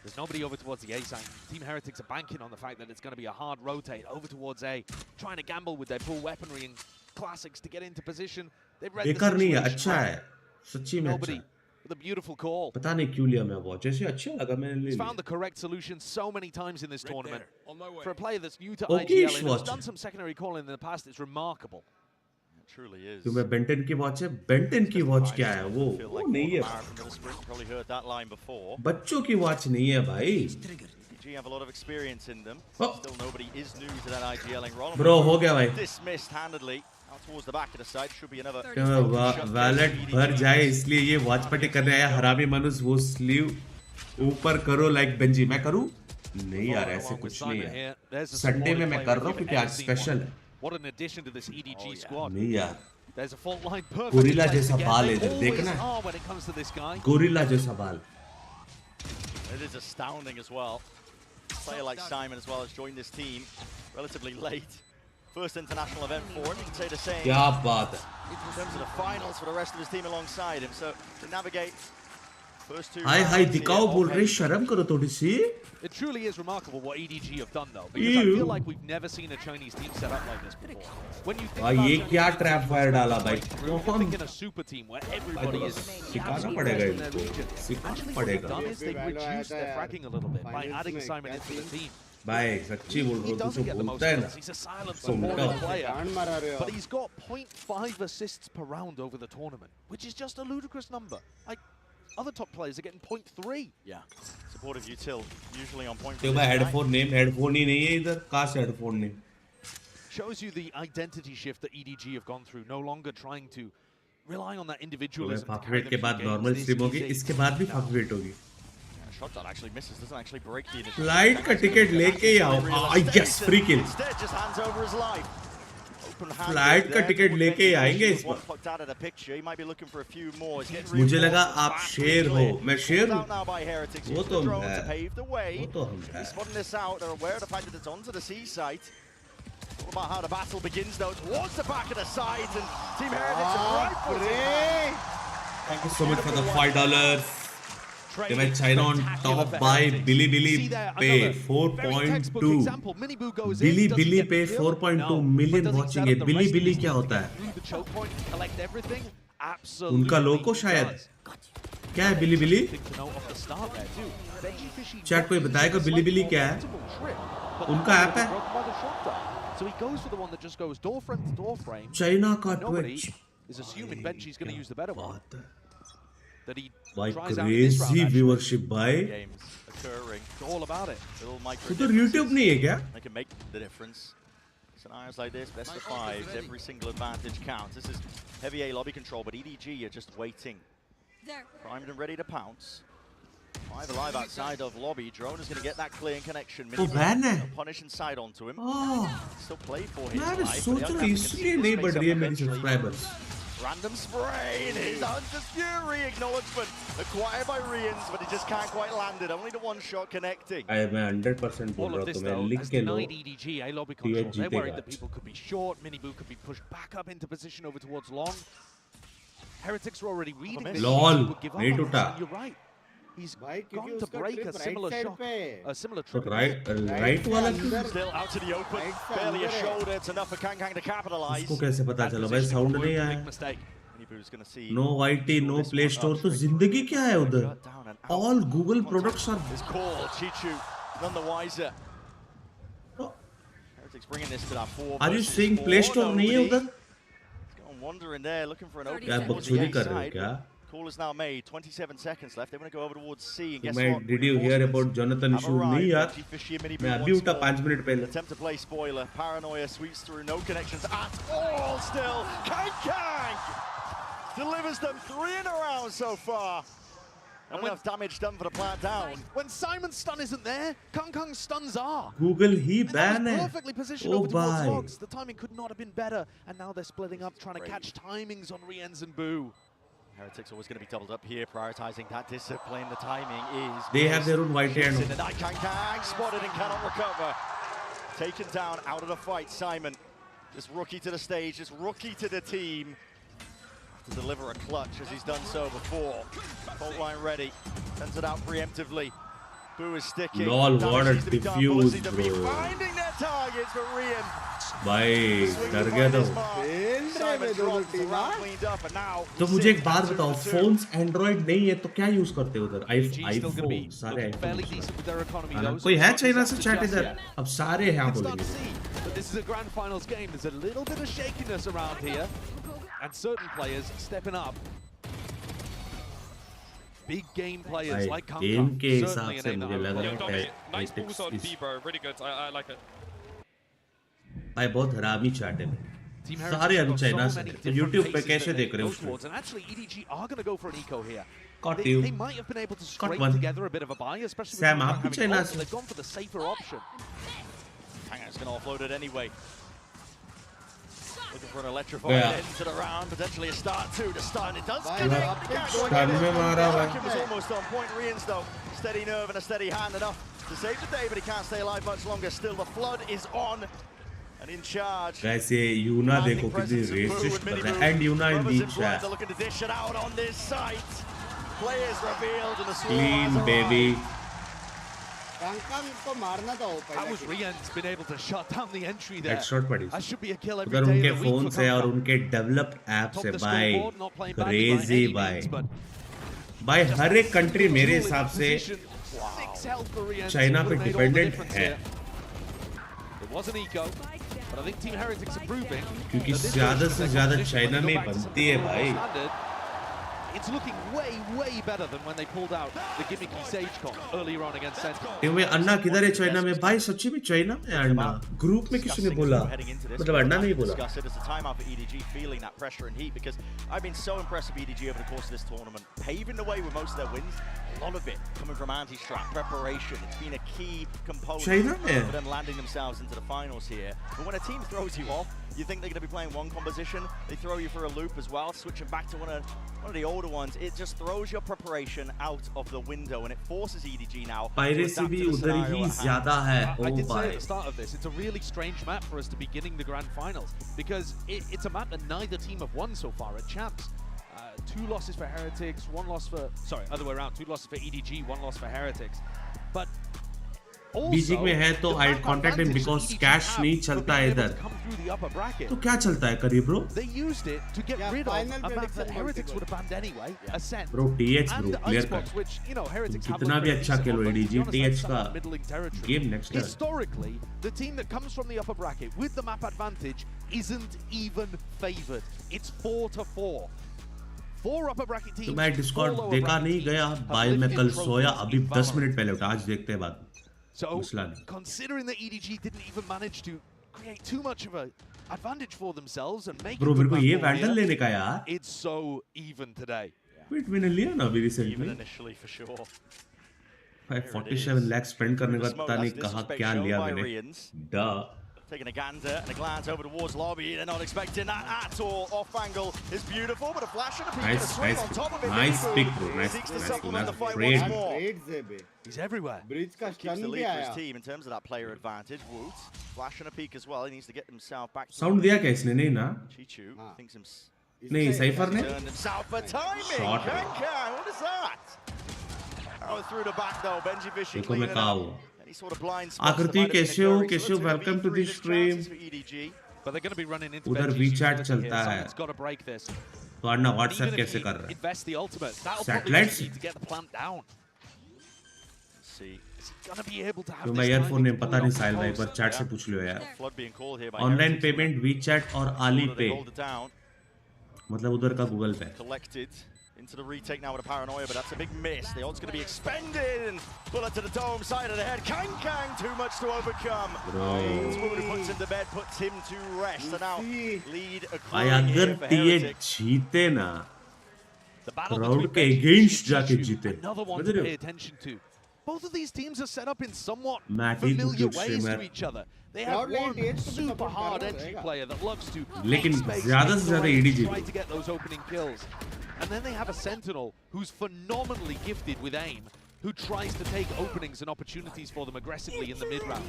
There's nobody over towards the A side. Team Heretics are banking on the fact that it's going to be a hard rotate over towards A, trying to gamble with their pull weaponry and classics to get into position. They've read the situation. अच्छा है. सच्ची में अच्छा. With a beautiful call. पता नहीं क्यों लिया मैं वॉच. ऐसे अच्छा लगा मैंने ले लिया. He's found the correct solution so many times in this tournament. For a player that's new to IGL and has done some secondary calling in the past, it's remarkable. It truly is. तुम्हें Benton की watch है. Benton की watch क्या है वो नहीं है. Probably heard that line before. बच्चों की वॉच नहीं है भाई. EDG have a lot of experience in them. Still nobody is new to that IGLing role. Bro हो गया भाई. Dismissed handedly. Towards the back of the side should be another. Wallet भर जाए इसलिए ये वॉच पार्टी करने आया. हरामी मनुष्य वो स्लीव ऊपर करो लाइक बेंजी. मैं करूं? नहीं यार ऐसे कुछ नहीं है. संडे में मैं कर रहा हूं क्योंकि आज स्पेशल है. What an addition to this EDG squad. नहीं यार. There's a fault line perfect. Gorilla जैसा बाल है इधर देखना. When it comes to this guy. Gorilla जैसा बाल. It is astounding as well. A player like Simon as well has joined this team relatively late. First international event for him, you can say the same. क्या बात है. In terms of the finals for the rest of his team alongside him, so to navigate first two. हाय दिखाओ बोल रहे. शर्म करो थोड़ी सी. It truly is remarkable what EDG have done though, because I feel like we've never seen a Chinese team set up like this before. When you think ये क्या trap fire डाला भाई. you're thinking a super team where everybody is सिखाना पड़ेगा इनको. सिखाना पड़ेगा. They've reduced their fragging a little bit by adding Simon into the team. भाई सच्ची बोल रहा हूँ. तुझे बोलता है ना. He's a silent supportive player, but he's got 0.5 assists per round over the tournament, which is just a ludicrous number. Like other top players are getting 0.3. Yeah, supportive util usually on point. तो भाई headphone name headphone ही नहीं है इधर. कहाँ से headphone name? Shows you the identity shift that EDG have gone through. No longer trying to rely on that individualism. फकवेट के बाद normal stream होगी. इसके बाद भी फकवेट होगी. Shot that actually misses, doesn't actually break the initial. Flight का ticket लेके ही आओ. Yes, free kill. Instead just hands over his life. Flight का टिकट लेके ही आएंगे इस बार. He might be looking for a few more. मुझे लगा आप शेर हो. मैं शेर हूँ. वो तो हम हैं. वो तो हम हैं. Spotting this out, they're aware of the fact that it's onto the C site. What about how the battle begins though? Towards the back of the sides and Team Heretics are right for it. Thank you so much for the $5. They China on top by Billy pay 4.2. Billy pay 4.2 million watching it. Billy क्या होता है? उनका लोगो शायद. क्या है बिली chat कोई बताएगा बिली क्या है उनका ऐप है चाइना का ट्विच भाई क्रेजी व्यूअरशिप भाई उधर YouTube नहीं है क्या Scenarios like this, best of fives, every single advantage counts. This is heavy A lobby control, but EDG are just waiting. Primed and ready to pounce. 5 alive outside of lobby. Drone is going to get that clear connection. Punish inside onto him. Still play for his life. इसलिए नहीं बढ़ रही है मेरी subscribers. Random spray in his Hunter's Fury acknowledgement acquired by Rians, but he just can't quite land it. Only the one shot connecting. मैं 100% बोल रहा हूँ तो मैं लिख के लो EDG A lobby control. They're worried that people could be short. Miniboo could be pushed back up into position over towards long. Heretics are already reading this. LOL नहीं टूटा. You're right. He's gone to break a similar shot, a similar trip. Right वाला still out to the open. Barely a shoulder. It's enough for Kang to capitalize. उसको कैसे पता चला भाई sound नहीं आया No YT no Play Store तो जिंदगी क्या है उधर All Google products are Chichu none the wiser. Heretics bringing this to that 4. Are you saying Play Store नहीं है उधर wandering there looking for an open क्या बकचोदी कर रहे हो क्या Call is now made. 27 seconds left. They want to go over towards C. And guess what? Did you hear about Jonathan issue? नहीं यार. मैं अभी उठा 5 मिनट पहले. Attempt to play spoiler. Paranoia sweeps through. No connections at all. Still, Kang delivers them 3 in a round so far. Not enough damage done for the plant down. When Simon's stun isn't there, Kang's stuns are. Google he ban है. Perfectly positioned over towards Logs. The timing could not have been better. And now they're splitting up, trying to catch timings on Riens and Boo. Heretics always going to be doubled up here, prioritizing that discipline. The timing is... They have their own white hand. Kang spotted and cannot recover. Taken down out of the fight, Simon. Just rookie to the stage, just rookie to the team. To deliver a clutch as he's done so before. Fault line ready, sends it out preemptively. Boo is sticking. Lol, what a diffuse, bro. Finding their targets for Rian. भाई डर गया तो तो मुझे एक बात बताओ phones Android नहीं है तो क्या यूज करते हो उधर आईफोन सारे आईफोन कोई है चाइना से चैट इधर अब सारे हैं आप बोलेंगे This is a grand finals game. There's a little bit of shakiness around here and certain players stepping up. Big game players like Kang certainly in a nice balls on B, bro. Really good. I like it. भाई बहुत हरामी chat है सारे अभी China से तो YouTube पे कैसे देख रहे हो उसको and actually EDG are going to go for an eco here. They might have been able to scrape together a bit of a buy, especially Sam with आप भी चाइना से they've gone for the safer option. Kang's going to offload it anyway. Looking for an electrified end to the round, potentially a start too to stun. It does connect. It was almost on point. Rians though, steady nerve and a steady hand enough to save the day, but he can't stay alive much longer. Still, the flood is on. And in charge. वैसे यूना देखो कितनी resist कर रहा है and यूना in the chat. Looking to dish it out on this site. Players revealed and the clean baby. How was Rian's been able to shut down the entry there? That should be a kill every day. उधर उनके phone से और उनके developed app से भाई crazy भाई हर एक country मेरे हिसाब से चाइना पे डिपेंडेंट है Was an eco, but I think Team Heretics are proving क्योंकि ज़्यादा से ज़्यादा चाइना में बनती है भाई. It's looking way better than when they pulled out the gimmicky Sage comp earlier on against Enthoo. ये अन्ना किधर है चाइना में भाई सच्ची में चाइना में अन्ना ग्रुप में किसी ने बोला मतलब अन्ना नहीं बोला. It's a timeout for EDG feeling that pressure and heat because I've been so impressed with EDG over the course of this tournament, paving the way with most of their wins. A lot of it coming from anti-strat preparation. It's been a key component for them landing themselves into the finals here. But when a team throws you off, you think they're going to be playing one composition, they throw you for a loop as well, switching back to one of the older ones. It just throws your preparation out of the window and it forces EDG now to adapt to the scenario at hand. I did say at the start of this, it's a really strange map for us to be beginning the grand finals because it's a map that neither team have won so far at Champs. 2 losses for Heretics, 1 loss for... Sorry, other way around. 2 losses for EDG, 1 loss for Heretics. But Beijing में है तो eye contact him because cash नहीं चलता है इधर. तो क्या चलता है करिए bro? They used it to get rid of a map that Heretics would have banned anyway, Ascent. Bro, TH bro, clear cut. Which, you know, Heretics have कितना भी अच्छा खेलो EDG, TH का game next level. Historically, the team that comes from the upper bracket with the map advantage isn't even favored. It's 4-4. 4 upper bracket teams. तो मैं Discord देखा नहीं गया, भाई मैं कल सोया, अभी 10 मिनट पहले उठा, आज देखते हैं बाद. So, considering that EDG didn't even manage to create too much of an advantage for themselves and make Bro, मेरे को ये Vandal लेने का यार. It's so even today. Wait, मैंने लिया ना अभी recently. Even initially for sure. भाई 47 लाख स्पेंड करने का पता नहीं कहाँ क्या लिया मैंने. Duh. Taking a gander and a glance over towards lobby. They're not expecting that at all. Off angle is beautiful, but a flash and a peek and a swing on top of it. Nice pick, bro. Nice. Seeks to supplement the fight once more. He's everywhere. Keeps the lead for his team in terms of that player advantage. Woot, flash and a peek as well. He needs to get himself back. Sound दिया क्या इसने नहीं ना? Chichu thinks himself. नहीं cipher ने? Himself for timing. Shot. What is that? Oh, through the back though. Benji Fishy cleaning up. आकृति कैसे हो? कैसे हो? Welcome to the stream. उधर वीचैट चलता है. तो अन्ना व्हाट्सएप कैसे कर रहा है? सैटेलाइट से? तो मैं ईयरफोन ने पता नहीं साहिल भाई, पर चैट से पूछ लियो यार. ऑनलाइन पेमेंट वीचैट और आली पे, मतलब उधर का गूगल पे. Into the retake now with a paranoia, but that's a big miss. The ult's going to be expended, and bullet to the dome, side of the head. Kang, too much to overcome. Tboone puts him to bed, puts him to rest, and now lead accruing here for Heretics. जीते ना, crowd के against जाके जीते. Another one to pay attention to. Both of these teams are set up in somewhat familiar ways to each other. They have one super hard entry player that loves to लेकिन ज़्यादा से ज़्यादा EDG try to get those opening kills. And then they have a Sentinel who's phenomenally gifted with aim, who tries to take openings and opportunities for them aggressively in the mid-round.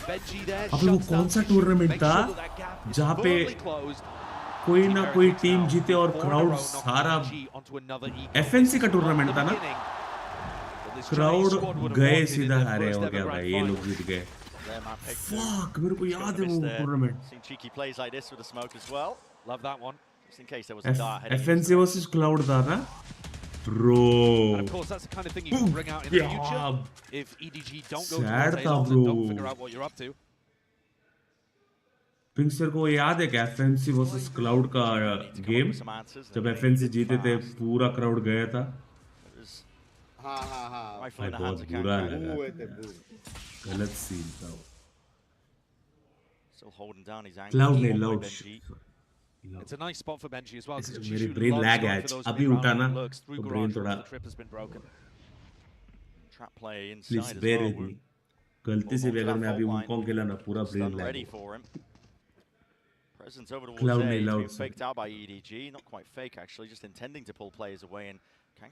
Benji there, अब वो कौन सा tournament था जहाँ पे कोई ना कोई टीम जीते और क्राउड सारा FNC का टूर्नामेंट था ना, क्राउड गए सीधा हारे हो गया भाई, ये लोग जीत गए. Fuck, मेरे को याद है वो tournament. Cheeky plays like this with the smoke as well. Love that one. Just in case there was a dart heading. FNC versus Cloud था ना, bro. And of course, that's the kind of thing you can bring out in the future. If EDG don't go to rotate and don't figure out what you're up to. पिंक्सर को याद है क्या FNC versus Cloud का game? जब FNC जीते थे, पूरा crowd गया था. हाँ. बहुत बुरा लगा. गलत सीन था. Cloud ने loud. It's a nice spot for Benji as well. मेरी brain lag है आज. अभी उठा ना, तो brain थोड़ा. Please bear with me. गलती से भी अगर मैं अभी उनको खेला ना, पूरा brain lag. Cloud ने loud. Faked out by EDG, not quite fake actually, just intending to pull players away, and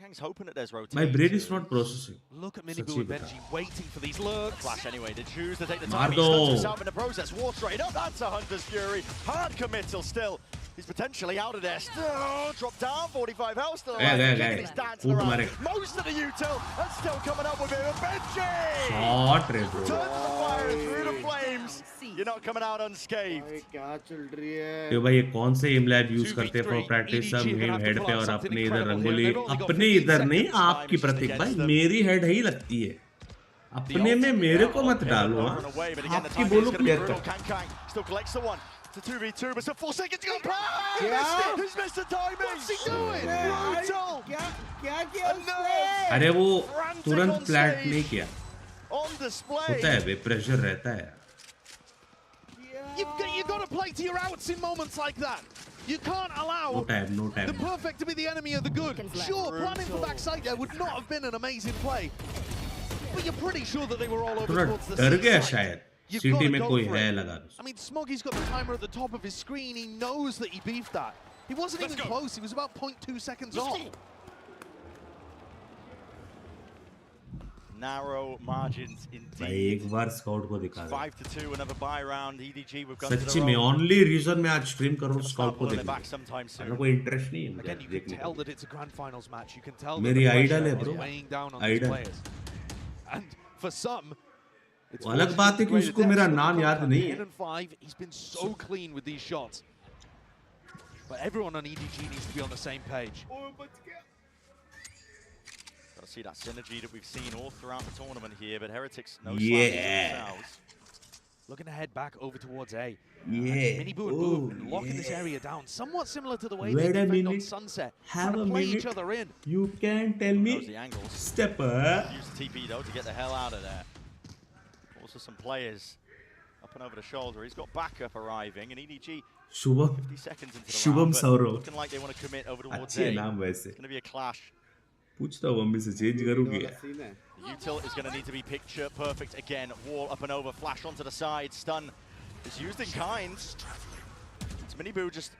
Kang's hoping that there's rotation. My brain is not processing. Look at Miniboo and Benji waiting for these lurks. Flash anyway, they choose to take the time. He stuns himself in the process. War straight up, that's a Hunter's Fury. Hard committal still. He's potentially out of there. Still drop down, 45 health still. He's dancing around. Most of the util and still coming up with it. Benji! Shot रे bro. Turns the fire through the flames. You're not coming out unscathed. क्या चल रही है? तो भाई ये कौन से एम लैब यूज करते हैं फॉर प्रैक्टिस? सब हेड पे और अपने इधर रंगोली, अपने इधर नहीं, आपकी प्रतीक भाई, मेरी हेड ही लगती है. अपने में मेरे को मत डालो. आपकी बोलो क्लियर कर. Still collects the one. It's a 2v2, but still 4 seconds to go. Who's missed the timing? What's he doing? Brutal! क्या अरे वो तुरंत फ्लैट नहीं किया. On display. होता है बे, प्रेशर रहता है. You've got to play to your outs in moments like that. You can't allow no time. the perfect to be the enemy of the good. Sure, planning for backside there would not have been an amazing play, but you're pretty sure that they were all over towards the डर गया शायद. City में कोई है लगा. I mean, Smoggy's got the timer at the top of his screen. He knows that he beefed that. He wasn't even close. He was about 0.2 seconds off. Narrow margins indeed. भाई एक बार scout को दिखा. 5-2, another buy round. EDG we've got. सच्ची में only reason मैं आज stream कर रहा हूँ स्काउट को देखने. मेरा कोई इंटरेस्ट नहीं है मुझे देखने. You can tell that it's a grand finals match. You can tell मेरी आइडल है bro. weighing down on these players. And for some. It's अलग बात है कि उसको मेरा नाम याद नहीं है. 5, he's been so clean with these shots. But everyone on EDG needs to be on the same page. Got to see that synergy that we've seen all throughout the tournament here, but Heretics no themselves. Looking to head back over towards A. Yeah. Mini Boo and Boo and locking this area down, somewhat similar to the way Wait they a defend on minute. Sunset. Have trying to a play minute. each other in. You can tell me. The angles. Step up. Use TP though to get the hell out of there. Also some players up and over the shoulder. He's got backup arriving, and EDG 50 seconds into the round, but looking like they want to commit over towards A. It's going to be a clash. पूछता हूँ mummy से change करूँगी. The util is going to need to be picture perfect again. Wall up and over, flash onto the side, stun is used in kind. It's Mini Boo just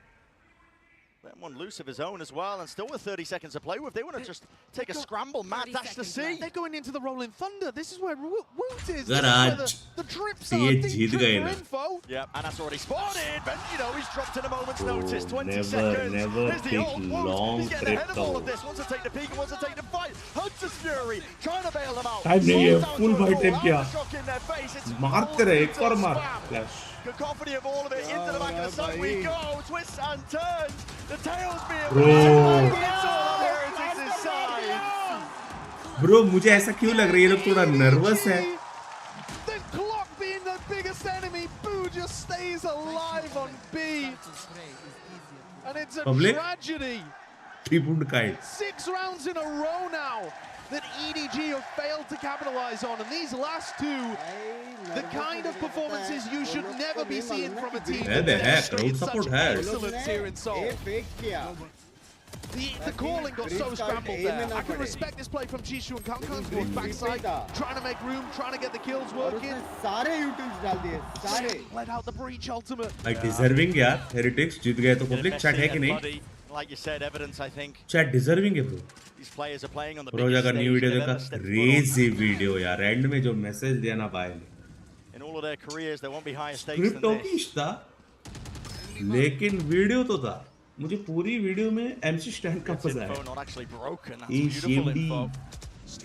letting one loose of his own as well, and still with 30 seconds to play with. They want to just take a scramble, Matt dash to C. They're going into the Rolling Thunder. This is where Woot is. Garage. This is where the trips ये are. Deep Jeet trip गए for ना. info. Yep, and that's already spotted. But you know, he's dropped in a moment's notice. 20 never seconds. There's the take old Woot. long He's getting trip ahead of all of though. this. Wants to take the peak and wants to take the fight. Hunter's Fury trying to bail them out. Time नहीं है. Slows down Full to a fight call. time किया. ASRock in their face. It's मारते रहे. एक और मार. spam. Flash. Cacophony of all of it into the back of the side we go. Twists and turns. The tails being Bro. It's all on Heretics' side. Bro, मुझे ऐसा क्यों लग रहा है ये लोग थोड़ा नर्वस है. The clock being the biggest enemy, Boo just stays alive on B. And it's a Public? tragedy. 3.5. 6 rounds in a row now that EDG have failed to capitalize on, and these last two, the kind of performances you should never be seeing from a team that demonstrates such excellence here in Seoul. The calling got so scrambled there. I can respect this play from Jisoo and Kangkang's going backside, trying to make room, trying to get the kills working. Let out the breach ultimate. Like deserving यार. Heretics जीत गए तो public chat है कि नहीं? Like you said, evidence, I think. Chat deserving है bro. These players are playing on the Bro biggest अगर new stage video they've देखा ever stepped foot on. crazy video यार. End में जो message दिया ना भाई ने. In all of their careers, there won't be higher stakes Script than okay this. था. लेकिन video तो था. मुझे पूरी video में MC stand का मजा Info आया. not actually broken. That's He's beautiful shimmy. info.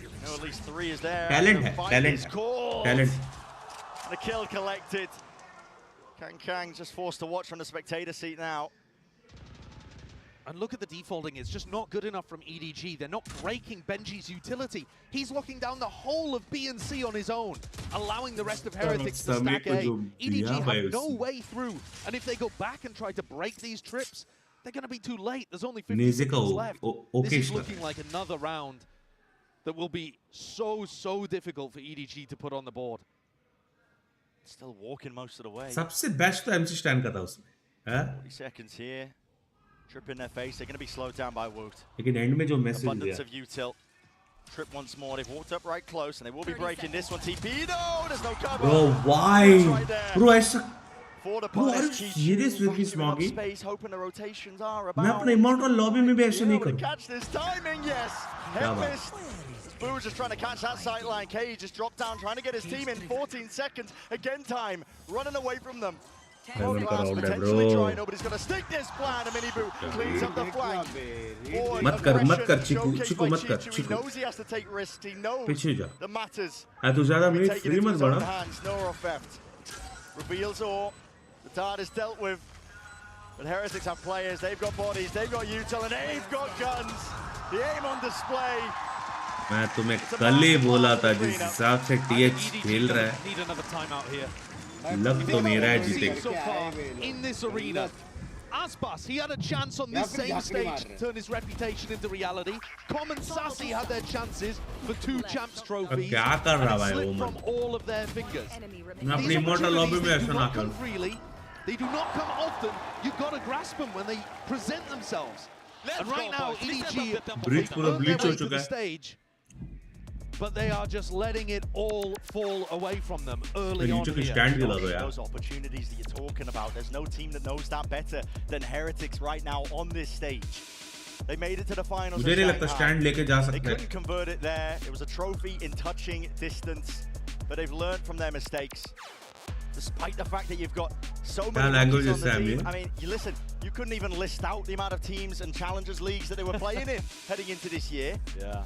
You know, at least 3 is there. Talent The है. fight Talent is है. called. Talent. The kill collected. Kang just forced to watch from the spectator seat now. And look at the defaulting, it's just not good enough from EDG. They're not breaking Benji's utility. He's locking down the whole of B and C on his own, allowing the rest of Heretics to stack A. EDG have no way through, and if they go back and try to break these trips, they're going to be too late. There's only 50 seconds left. This is looking like another round that will be so difficult for EDG to put on the board. Still walking most of the way. सबसे best तो MC stand का था उसमें. हैं? 40 seconds here. Trip in their face. They're going to be slowed down by Woot. लेकिन end में जो message Abundance दिया. of util. Trip once more. They've walked up right close, and they will be breaking this one. TP, no, there's no cover. Bro, why? Bro, ऐसा. For the Bro, are you punish, serious with this, Smoggy? space, hoping the rotations are मैं about. अपने immortal lobby में भी ऐसे नहीं करूँ. Catch this timing, yes. Head missed. Boo just trying to catch that sight line. K just dropped down, trying to get his team in. 14 seconds. Again, time running away from them. Potentially try. Nobody's going to stick this plan. A Mini Boo cleans up the flank. मत कर Chico मत कर He knows he has to take risks. He knows पीछे जा. the matters. हाँ तू ज़्यादा मेरी free मत बढ़ा. No theft. Reveals all. The dart is dealt with. But Heretics have players. They've got bodies. They've got util, and they've got guns. The aim on display. मैं तुम्हें कल ही बोला था जिस हिसाब से TH खेल रहा है. लग तो नहीं रहा है जीतेगा. In this arena, ASUS, he had a chance on this same stage to turn his reputation into reality. Com and Sassy had their chances for 2 champs trophies. क्या कर रहा है वो Slipped मन? from all of their fingers. मैं अपनी immortal lobby में ऐसा ना करूँ. Freely, they do not come often. You've got to grasp them when they present themselves. And right now, EDG Breach पूरा bleach हो चुका है. stage. But they are just letting it all fall away from them early on here. Those opportunities that you're talking about, there's no team that knows that better than Heretics right now on this stage. They made it to the finals. मुझे नहीं लगता stand लेके जा सकते. They couldn't convert it there. It was a trophy in touching distance, but they've learned from their mistakes. Despite the fact that you've got so many language on is the Sam, team. yeah? I mean, you listen, you couldn't even list out the amount of teams and challengers leagues that they were playing in heading into this year. Yeah.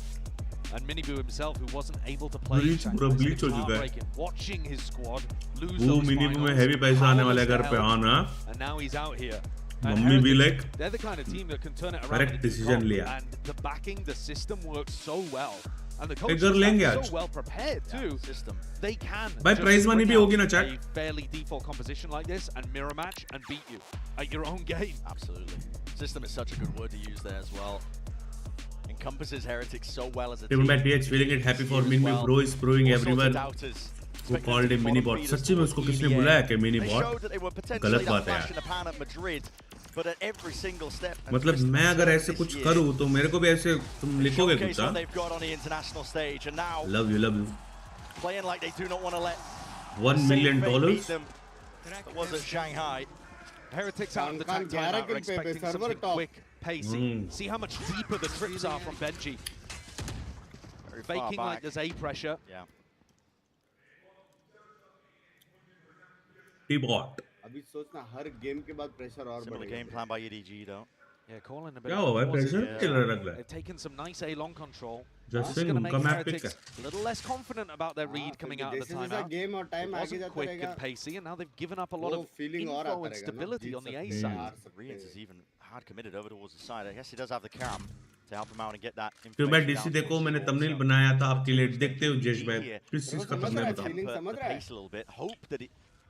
And Miniboo himself, who wasn't able to play, bleach हो चुका है. watching his squad lose वो those Miniboo finals, में heavy पैसा आने वाला है घर पे आना. and now he's out here. Mummy भी like they're the kind of team that can turn it around. correct decision लिया. And the backing, the system works so well. And the coaches कर लेंगे are आज. so well prepared too. System. They can. भाई prize money भी होगी ना a chat. fairly default composition like this and mirror match and beat you at your own game. Absolutely. System is such a good word to use there as well. Encompasses Heretics so well as a team. Even by TH feeling it happy for me, bro is proving everyone who called him mini bot. सच्ची में उसको किसने बुलाया कि mini bot? गलत बात है यार. But at every single step, मतलब मैं अगर ऐसे कुछ करूँ तो मेरे को भी ऐसे तुम लिखोगे कुछ हाँ? Love you. Playing like they do not want to let $1 million. That was at Shanghai. Heretics out of the tank timeout are expecting something quick, pacey. See how much deeper the trips are from Benji. Faking like there's A pressure. Yeah. T-bot. अभी सोचना हर game के बाद pressure और Similar game plan by EDG though. Yeah, calling a bit. क्या हुआ pressure किधर रख रहा है? They've taken some nice A long control. Just This is going to make उनका map pick Heretics a little less confident about their read coming out of the timeout. Game और time it आगे wasn't जाता quick रहेगा. and pacey, and now they've given up a lot of feeling और info आता and रहेगा ना, stability on the A side. Rians is even hard committed over towards the side. I guess he does have the cam to help him out and get that तो मैं information DC down देखो मैंने towards thumbnail also. बनाया था आपके लिए देखते हो जेश भाई किस चीज का thumbnail Temper बताऊं the pace a little bit. Hope that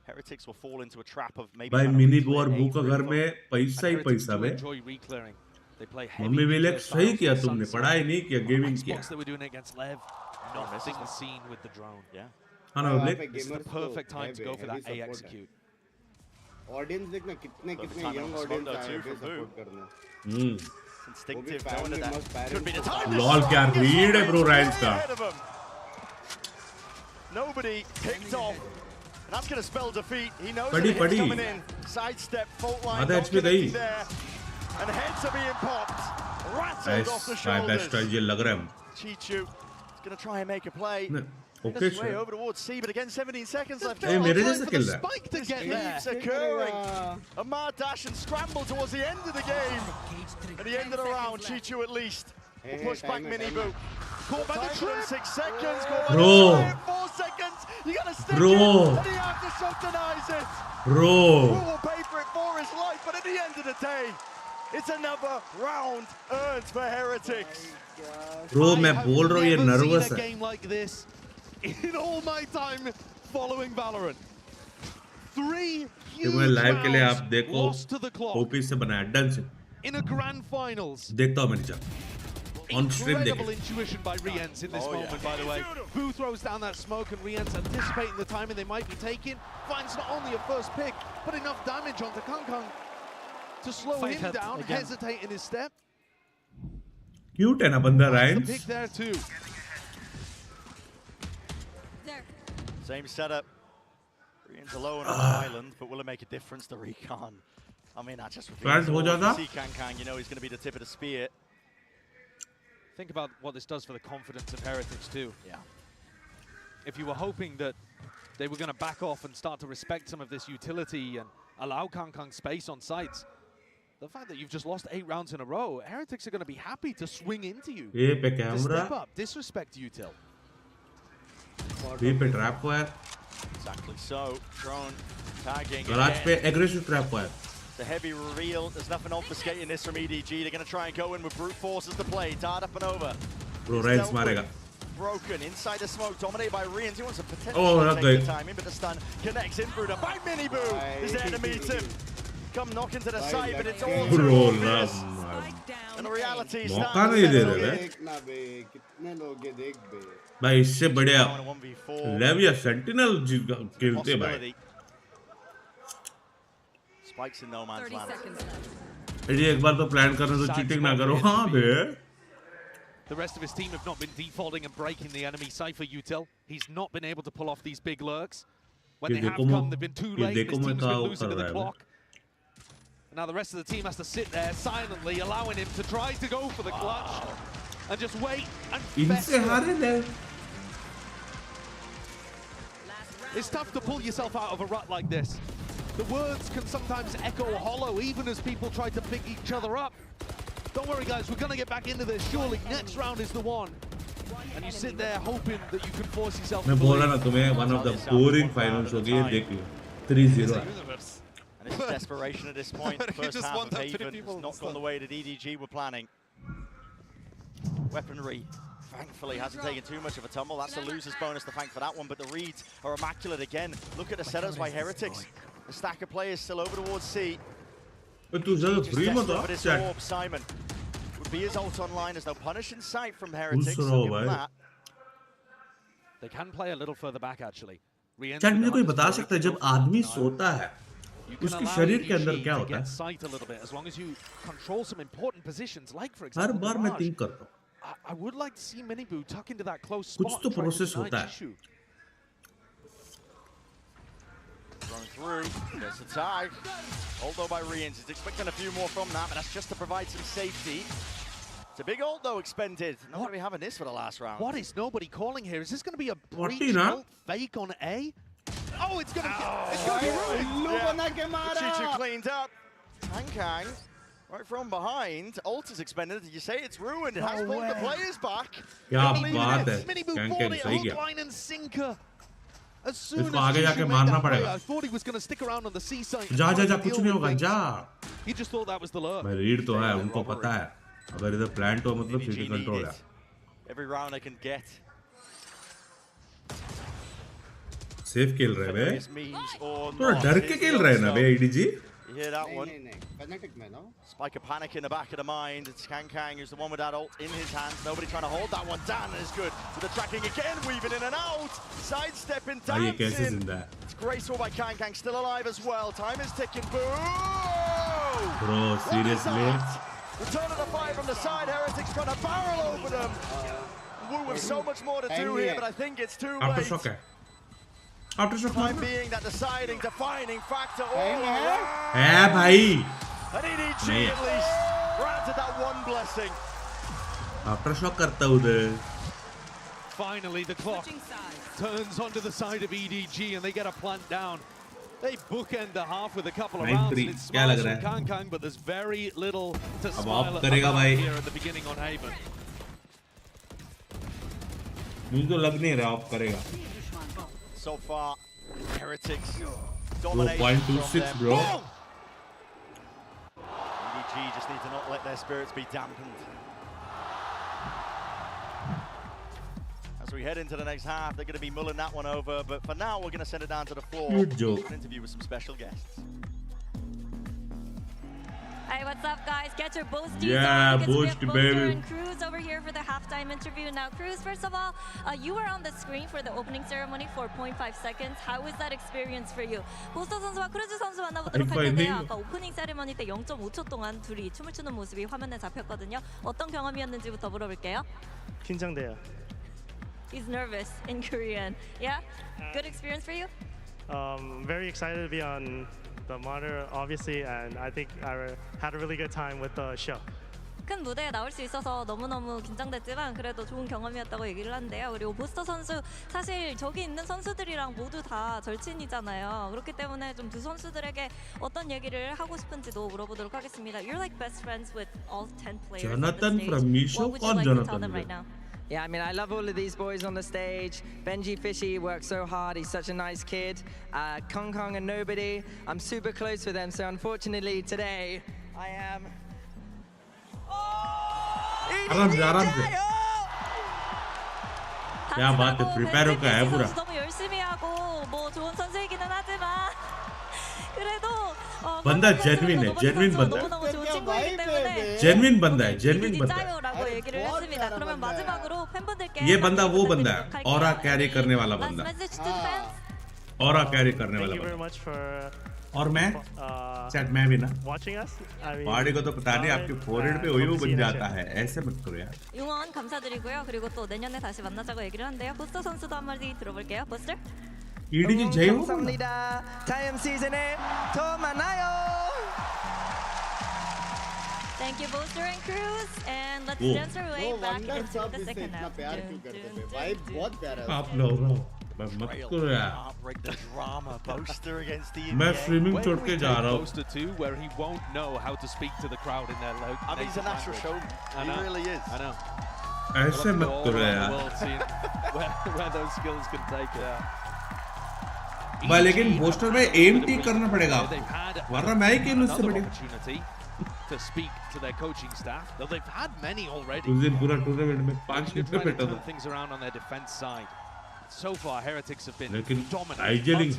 Heretics will fall into a trap of maybe भाई trying to मिनी reclaim बो और A बू का for घर Evolv. में पैसा ही पैसा में Enjoy reclearing. They play heavy mummy भी nuclear लाइक सही styles किया from तुमने Sunset. पढ़ाई नहीं किया गेमिंग किया Xbox that we're doing it against Lev, nothing seen with the drone. Yeah. हाँ ना black This is the perfect time to go for that A execute. Audience देखना कितने young audience आए हैं support करने. Instinctive, knowing that could be the time. Lol क्या read है bro राइंस का. Nobody picked off. And that's going to spell defeat. He knows Padi, that it's padi. coming in. Sidestep, fault line, आधा not HP गई. connected there. And heads are being popped. Rattled off the भाई best shoulders. ये लग रहा है. Chichu is going to try and make a play. Okay, This way over towards C, but again 17 seconds left. Hey, मेरे जैसे खेल रहा है. Spike to get there. Keeps occurring. A mad dash and scramble towards the end of the game. At the end of the round, Chichu at least will push back Miniboo. Caught by the trip. 6 seconds. Caught by the 4 seconds. You got to stick it. And he has to shot denies it. Bro. Who will pay for it for his life? But at the end of the day, it's another round earned for Heretics. Bro, मैं बोल रहा हूँ ये nervous a है. game like this in all my time following Valorant. 3 huge live के लिए आप rounds देखो lost to the clock OP से बनाया डन से in a grand finals. देखता हूँ मेरी जान on stream Incredible देखे intuition by Riens in this moment, by the way. Boo throws down that smoke and Riens anticipating the timing they might be taking. Finds not only a first pick, but enough damage onto Kang to slow him down, hesitate in his step. Cute है ना बंदा The राइंस. pick there too. Same setup. Rien's alone on the island, but will it make a difference to Recon? I mean, that just Plant हो जाता? see Kang, you know he's going to be the tip of the spear. Think about what this does for the confidence of Heretics too. Yeah. If you were hoping that they were going to back off and start to respect some of this utility and allow Kang space on sites, the fact that you've just lost 8 rounds in a row, Heretics are going to be happy to swing into you. ये पे To camera. step up, disrespect util. ये पे trap हुआ है. Exactly so. Drone tagging. Garage पे aggressive trap हुआ है. The heavy reveal. There's nothing obfuscating this from EDG. They're going to try and go in with brute force as the play. Dart up and over. Bro, Rains मारेगा. Broken inside the smoke, dominated by Riens. He wants a potential Oh, take the timing, but the stun connects in. Bruder by Miniboo is there to meet him. Come knock into the side, but it's all too Bro, obvious. And the reality मौका नहीं दे रहे हैं. देखना बे कितने लोग ये देख बे. भाई इससे बढ़िया लेव या सेंटिनल खेलते भाई. Spikes in no man's land. ये एक बार तो प्लान करने तो चीटिंग ना करो हाँ बे. The rest of his team have not been defaulting and breaking the enemy Cypher util. He's not been able to pull off these big lurks. When they have come, they've been too late. His team's been losing to the clock. And now the rest of the team has to sit there silently, allowing him to try to go for the clutch and just wait and fester. It's tough to pull yourself out of a rut like this. The words can sometimes echo hollow, even as people try to pick each other up. Don't worry, guys, we're going to get back into this. Surely next round is the one. and you sit there hoping that you can force yourself. मैं बोल रहा ना तुम्हें one of the boring finals होगी ये देख लो 3-0 And it's desperation at this point. The first half of Haven has not gone the way that EDG were planning. Weaponry, thankfully, hasn't taken too much of a tumble. That's the loser's bonus to thank for that one, but the reads are immaculate again. Look at the setups by Heretics. The stack of players still over towards C. Simon would be his ult online. There's no punish in sight from Heretics. They can play a little further back actually. Chat मुझे कोई बता सकता है जब आदमी सोता है उसके शरीर के अंदर क्या होता है हर बार मैं थिंक करता हूँ I would like to see Miniboo tuck into that close कुछ spot. तो प्रोसेस होता है Going through, there's the tag. Although by Rians, he's expecting a few more from that, but that's just to provide some safety. It's a big ult though expended. Not going to be having this for the last round. What is nobody calling here? Is this going to be a breach ult fake on A? Oh, it's going to be ruined. Chichu cleaned up. Tankang, right from behind. Ult is expended. Did you say it's ruined? It has brought the players back. क्या बात है? Miniboo bought it, hook, line and sinker. As soon as I thought he was going to stick around on the C side. जा कुछ नहीं होगा जा He just thought that was the lure. मैं read तो है उनको पता है अगर इधर प्लान तो मतलब सिटी कंट्रोल है Every round they can get. Safe खेल रहे बे थोड़ा डर के खेल रहे ना बे EDG You hear that one? Spike a panic in the back of the mind. It's Kankang who's the one with that ult in his hands. Nobody trying to hold that one down is good. So the tracking again, weaving in and out. Sidestepping, dancing. It's graceful by Kankang, still alive as well. Time is ticking. Boo! Bro, seriously? Return of the fire from the side. Heretics trying to barrel over them. Woo with so much more to do here, but I think it's too late. Aftershock Time being that deciding, defining factor all around. भाई And EDG at least granted that one blessing. Aftershock करता उधर Finally the clock turns onto the side of EDG and they get a plant down. They bookend the half with a couple of rounds. And it's smiles from Kankang, but there's very little to smile at here at the beginning on Haven. मुझे तो लग नहीं रहा of करेगा So far, Heretics dominate. 0.26, bro. EDG just need to not let their spirits be dampened. As we head into the next half, they're going to be mulling that one over. But for now, we're going to send it down to the floor. Good joke. An interview with some special guests. Hey, what's up, guys? Get your boasties yeah, on. boast, baby. And Cruz over here for the halftime interview. Now, Cruz, first of all, you were on the screen for the opening ceremony for 0.5 seconds. How was that experience for you? 보스터 선수와 크루즈 선수 만나보도록 할 텐데요. 아까 오프닝 세레머니 때 0.5초 동안 둘이 춤을 추는 모습이 화면에 잡혔거든요. 어떤 경험이었는지부터 물어볼게요. 긴장돼요. He's nervous in Korean. Yeah? Good experience for you? Very excited to be on the monitor, obviously, and I think I had a really good time with the show. 큰 무대에 나올 수 있어서 너무너무 긴장됐지만 그래도 좋은 경험이었다고 얘기를 하는데요. 그리고 보스터 선수 사실 저기 있는 선수들이랑 모두 다 절친이잖아요. 그렇기 때문에 좀 두 선수들에게 어떤 얘기를 하고 싶은지도 물어보도록 하겠습니다. You're like best friends with all 10 players on the stage. What would you like to tell them right now? Yeah, I mean, I love all of these boys on the stage. Benji Fishy works so hard. He's such a nice kid. Kong Kong and Nobody. I'm super close with them. So unfortunately today, I am... आराम से क्या बात है prepare होकर है पूरा 너무 열심히 하고 뭐 좋은 선수이기는 하지만 그래도 बंदा genuine है जेन्युइन बंदा 너무너무 좋은 친구이기 때문에 जेन्युइन बंदा है जेन्युइन बंदा है 라고 얘기를 했습니다. 그러면 마지막으로 팬분들께 ये बंदा वो बंदा है ऑरा कैरी करने वाला बंदा ऑरा कैरी करने वाला बंदा और मैं चैट में भी ना बॉडी को तो पता नहीं आपके फोरहेड पे ओयो बन जाता है ऐसे मत करो यार 응원 감사드리고요. 그리고 또 내년에 다시 만나자고 얘기를 하는데요. 보스터 선수도 한마디 들어볼게요. 보스터 EDG जय हो 감사합니다. 다음 시즌에 또 만나요. Thank you, Boaster and Cruz, and let's dance our way back into the second half. आप लोग मैं मत करो यार मैं स्ट्रीमिंग छोड़ के जा रहा हूँ Boaster too, where he won't know how to speak to the crowd in their loud. I mean, he's a natural showman. He really is. I know. ऐसे मत करो यार where those skills can take it. भाई लेकिन poster में M T करना पड़ेगा वरना मैं ही खेलूं इससे बढ़िया to speak to their coaching staff, though they've had many already. उस दिन पूरा टूर्नामेंट में 5 विकेट पे बैठा था things around on their defense side. So far Heretics have been dominant. आइजेलिंग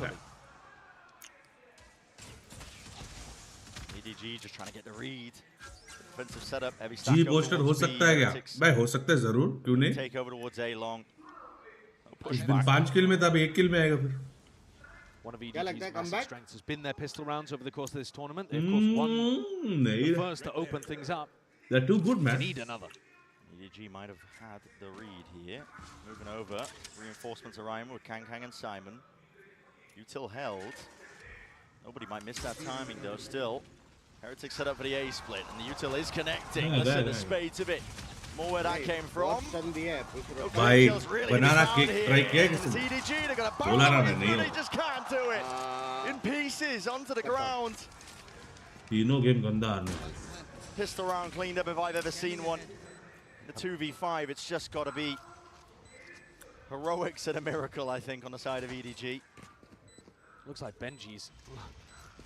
EDG just trying to get the read. Defensive setup, heavy ji poster हो सकता है क्या भाई हो सकता है जरूर क्यों नहीं take over towards A long. उस दिन 5 किल में था अब 1 किल में आएगा फिर One of EDG's massive strengths has been their pistol rounds over the course of this tournament. They of course won the first to open things up. They're too good, man. They need another. EDG might have had the read here. Moving over, reinforcements arriving with Kang and Simon. Util held. Nobody might miss that timing though. Still, Heretic set up for the A split, and the Util is connecting. Listen, the spades of it. More where that came from. भाई बनाना kick try किया किसी ने? EDG, they're gonna बोला ना bang नहीं they just can't do it. In pieces onto the ground. तीनों game गंदा आने Pistol round cleaned up if I've ever seen one. The 2v5, it's just got to be heroics and a miracle, I think, on the side of EDG. Looks like Benji's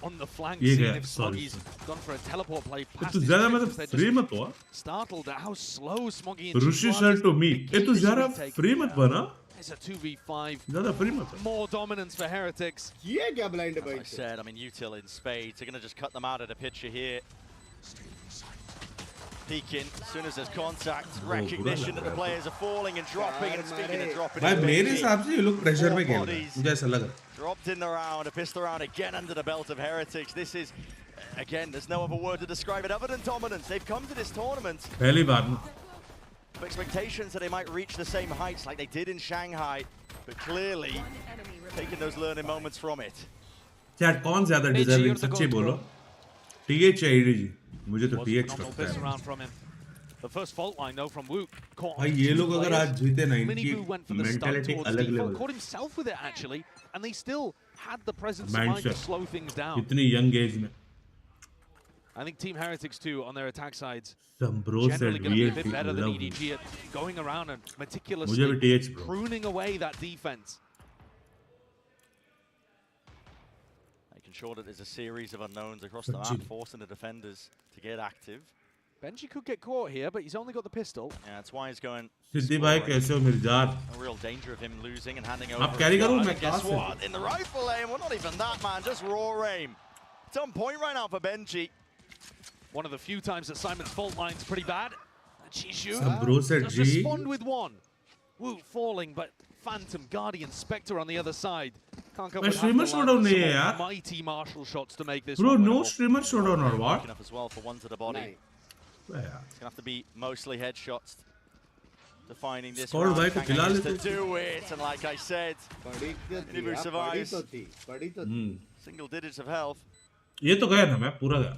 on the flank, seeing if Smoggy's gone for a teleport play past his trip. Startled at how slow Smoggy and Rushi said to me, "ये तो ज़रा free मत बना." It's a 2v5. ज़्यादा free मत. More dominance for Heretics. ये क्या blind है भाई? I said, I mean, Util in spades. They're gonna just cut them out of the picture here. Peeking as soon as there's contact, recognition that the players are falling and dropping, and speaking of dropping. भाई मेरे हिसाब से ये लोग pressure में खेल रहे हैं. मुझे ऐसा लग रहा है. Dropped in the round, a pistol round again under the belt of Heretics. This is, again, there's no other word to describe it other than dominance. They've come to this tournament. पहली बार ना. Expectations that they might reach the same heights like they did in Shanghai, but clearly taking those learning moments from it. Chat कौन ज़्यादा deserving सच्ची बोलो? TH या EDG? मुझे तो TH लगता है. The first fault line though from Wook. भाई ये लोग अगर आज जीते ना इनकी mentality अलग level. Caught himself with it actually, and they still had the presence of mind to slow things down. इतनी young age में. I think Team Heretics too on their attack sides generally going to be a bit better than EDG at going around and meticulously pruning away that defense. Making sure that there's a series of unknowns across the map, forcing the defenders to get active. Benji could get caught here, but he's only got the pistol. Yeah, that's why he's going. सिद्धि भाई कैसे हो मेरी जान? A real danger of him losing and handing over. आप carry करूँ मैं guess what? In the rifle aim, well not even that man, just raw aim. It's on point right now for Benji. One of the few times that Simon's fault line's pretty bad. Chishu just respond with one. Woo falling, but Phantom, Guardian, Spectre on the other side. Can't come with streamer showdown नहीं है यार. Mighty martial shots to make this. Bro, no streamer showdown or what? Enough as well for one to the body. It's gonna have to be mostly headshots. Defining this round. To do it, and like I said, Enthoo survives. Single digits of health. ये तो गया ना मैं पूरा गया.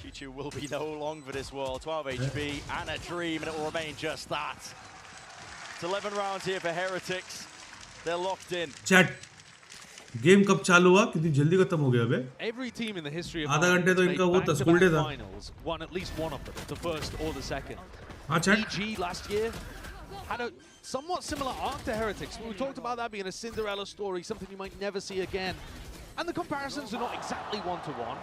Chichu will be no long for this world. 12 HP and a dream, and it will remain just that. It's 11 rounds here for Heretics. They're locked in. Chat. Game कब चालू हुआ? कितनी जल्दी खत्म हो गया बे? Every team in the history of आधा घंटे तो इनका वो स्कूल डे था. Finals won at least one of them, the first or the second. हाँ chat. EG last year had a somewhat similar arc to Heretics. We talked about that being a Cinderella story, something you might never see again. And the comparisons are not exactly one-to-one,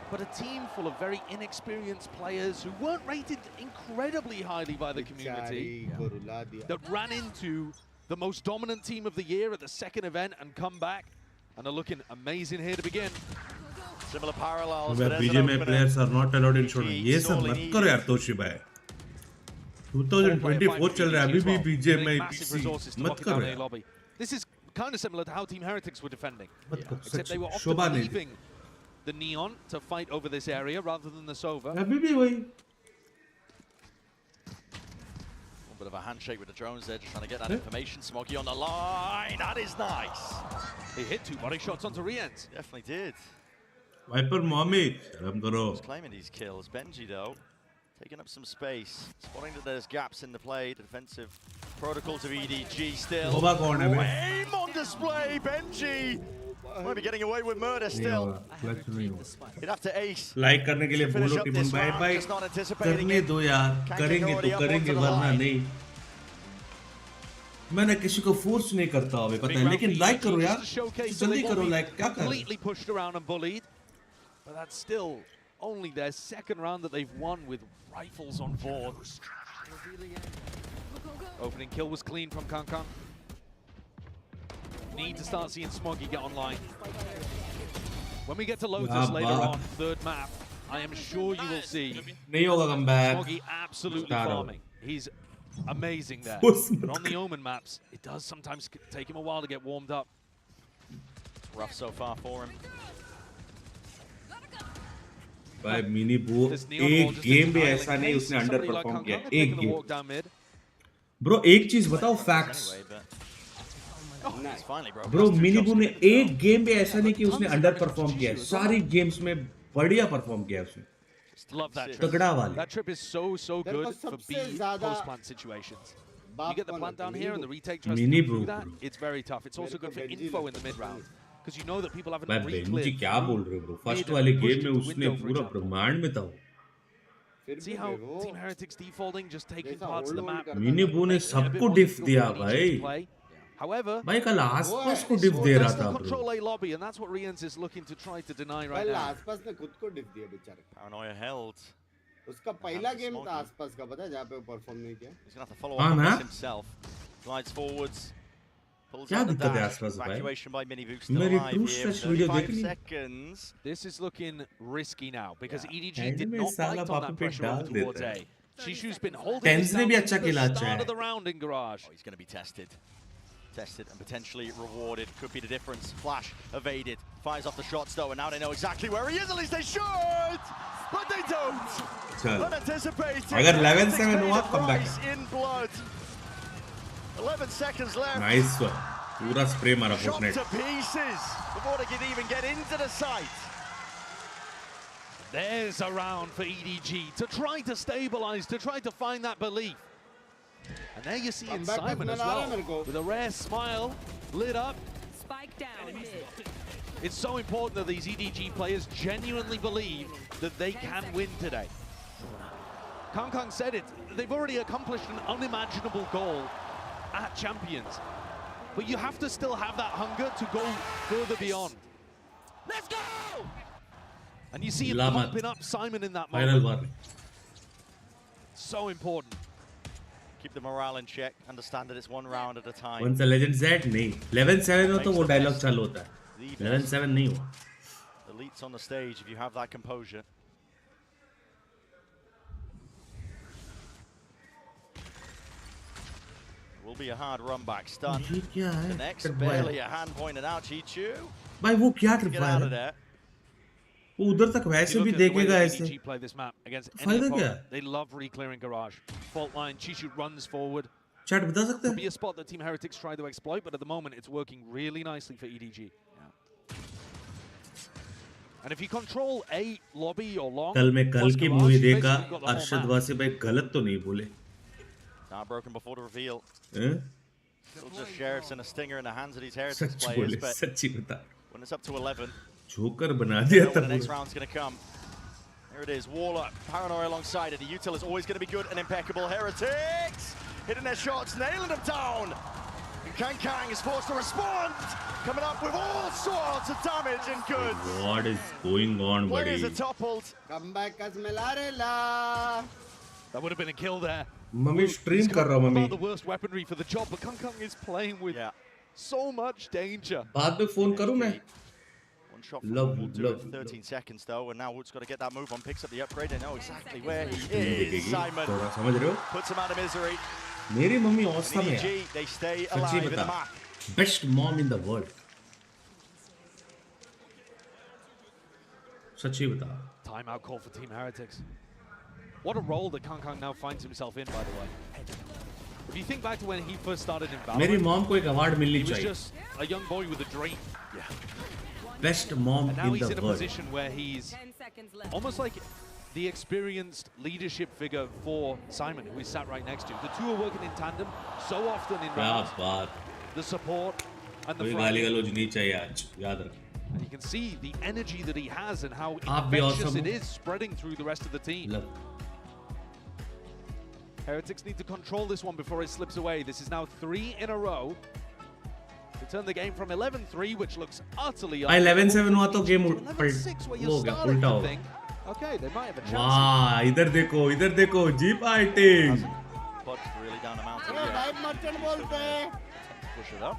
but a team full of very inexperienced players who weren't rated incredibly highly by the community, that ran into the most dominant team of the year at the second event and come back, and are looking amazing here to begin. Similar parallels. BGMI players are not allowed in showdown. ये सब मत करो यार तोशी भाई. 2024 चल रहा है अभी भी BGMI PC मत करो यार. This is kind of similar to how Team Heretics were defending, except they were often leaving the Neon to fight over this area rather than the Sova. अभी भी वही. A bit of a handshake with the drones there, just trying to get that information. Smoggy on the line, that is nice. They hit 2 body shots onto Riens. Definitely did. Viper mommy, शर्म करो. He's claiming these kills. Benji though, taking up some space, spotting that there's gaps in the play. The defensive protocols of EDG still. Aim on display, Benji. Might be getting away with murder still. You'd have to ace. Like करने के लिए बोलो Timon bye bye करने दो यार करेंगे तो करेंगे वरना नहीं मैंने किसी को फोर्स नहीं करता अभी पता है लेकिन लाइक करो यार जल्दी करो लाइक क्या कर completely pushed around and bullied but that's still only their second round that they've won with rifles on board. Opening kill was clean from Kankang. Need to start seeing Smoggy get online. When we get to Lotus later on, third map, I am sure you will see Smoggy absolutely farming. He's amazing there. But on the Omen maps, it does sometimes take him a while to get warmed up. Rough so far for him. भाई mini बो एक game भी ऐसा नहीं उसने under perform किया एक game bro एक चीज बताओ फैक्ट्स ब्रो मिनी बो ने एक गेम भी ऐसा नहीं कि उसने अंडर परफॉर्म किया सारी गेम्स में बढ़िया परफॉर्म किया उसने Love that trip. तगड़ा वाली That trip is so good for B post-plant situations. You get the plant down here and the retake tries to do that, it's very tough. It's also good for info in the mid-round. Because you know that people haven't re-cleared. क्या बोल रहे हो bro first वाले game में उसने पूरा ब्रह्मांड में था See how Team Heretics defaulting, just taking parts of the map. Mini बो ने सबको डिफ दिया भाई However, भाई कल आसपास को डिफ दे रहा था control A lobby and that's what Rians is looking to try to deny right now. आसपास ने खुद को डिफ दिया बेचारे Paranoia held. उसका पहला गेम था आसपास का पता है जहाँ पे वो परफॉर्म नहीं किया He's going to have to follow up on this himself. Glides forwards. Pulls out the dash. Evacuation by Minibu still alive here. 35 seconds. This is looking risky now because EDG did not bite on that pressure over towards A. Shishu's been holding this down since the start of the round in Garage. Oh, he's going to be tested. Tested and potentially rewarded. Could be the difference. Flash evaded. Fires off the shots though, and now they know exactly where he is. At least they should, but they don't. Unanticipated. अगर 11-7 हुआ come back. In blood. 11 seconds left. Nice one. पूरा spray मारा Shot Fortnite. to pieces before they could even get into the site. There's a round for EDG to try to stabilize, to try to find that belief. And there you see Simon as well, with a rare smile, lit up. Spike down. It's so important that these EDG players genuinely believe that they can win today. Kang said it, they've already accomplished an unimaginable goal at Champions. But you have to still have that hunger to go further beyond. Let's go! And you see him pumping up Simon in that moment. So important. Keep the morale in check. Understand that it's one round at a time. Once a legend set नहीं 11-7 हो तो वो dialogue चालू होता है 11-7 नहीं हुआ Elites on the stage if you have that composure. Will be a hard run back stun. The next barely a hand pointed out Chichu. भाई वो क्या tripwire है वो उधर तक वैसे भी देखेगा ऐसे फायदा क्या They love re-clearing garage. Fault line, Chishu runs forward. Chat बता सकते हैं? Could be a spot that Team Heretics try to exploit, but at the moment it's working really nicely for EDG. And if you control A lobby or long, कल मैं कल की movie देखा अरशद वासी भाई गलत तो नहीं बोले. Now broken before the reveal. Still just sheriffs and a stinger in the hands of these Heretics players, but सच्ची बता. When it's up to 11. Joker बना दिया था. The next round's going to come. Here it is, Waller, Paranoia alongside it. The util is always going to be good and impeccable. Heretics hitting their shots, nailing them down. And Kang is forced to respond, coming up with all sorts of damage and goods. What is going on, buddy? Players are toppled. Come back, Kasmelarela. That would have been a kill there. Mummy stream कर रहा mummy. The worst weaponry for the job, but Kang is playing with so much danger. बाद में phone करूँ मैं. One shot from love. 13 seconds though, and now Wood's got to get that move on. Picks up the upgrade. They know exactly where he is. Simon समझ रहे हो? Puts him out of misery. मेरी mummy awesome है. They stay alive in the map. Best mom in the world. सच्ची बता. Timeout call for Team Heretics. What a role that Kang now finds himself in, by the way. If you think back to when he first started in Bangalore, मेरी mom को एक award मिलनी चाहिए. He was just a young boy with a dream. Best mom and now in he's the in a world. position where he's almost like the experienced leadership figure for Simon, who is sat right next to him. The two are working in tandem so often in rounds. The support and the कोई गाली गलौज नहीं चाहिए आज, याद रख. And you can see the energy that he has and how Aap bhi infectious awesome it ho. is spreading through the rest of the team. Look. Heretics need to control this one before it slips away. This is now 3 in a row to turn the game from 11-3, which looks utterly 11-7 हुआ तो game वो 11-6 where हो you're गया starting उल्टा to हो गया. think, okay, they might have a chance. वाह इधर देखो जी fighting. But really down the mountain. अरे लाइव मर्चेंट बोलते हैं. Push it up.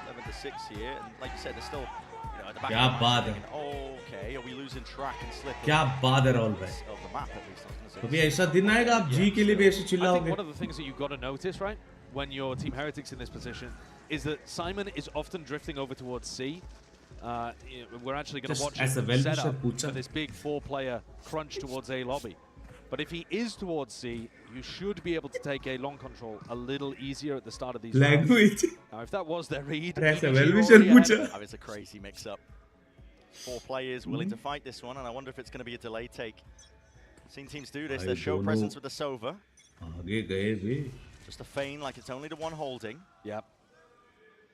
11-6 here, and like you said, they're still, you know, at the back. क्या बात है. Okay, are we losing track and slipping? क्या बात है राहुल भाई. Of the map, at least. I was gonna say. तो भी ऐसा दिन आएगा आप जी के लिए भी ऐसे I think चिल्लाओगे. one of the things that you've got to notice, right, when your Team Heretics in this position, is that Simon is often drifting over towards C. We're actually going to watch as a him well-wisher set up पूछा. for this big 4-player crunch towards A lobby. But if he is towards C, you should be able to take A long control a little easier at the start of these rounds. Language. Now, if that was their read, As a EDG well-wisher already ahead पूछा. of it. Oh, it's a crazy mix-up. 4 players willing to fight this one, and I wonder if it's going to be a delay take. Seen teams do this. They show presence with the Sova. आगे गए भी. Just a feign like it's only the one holding. Yep.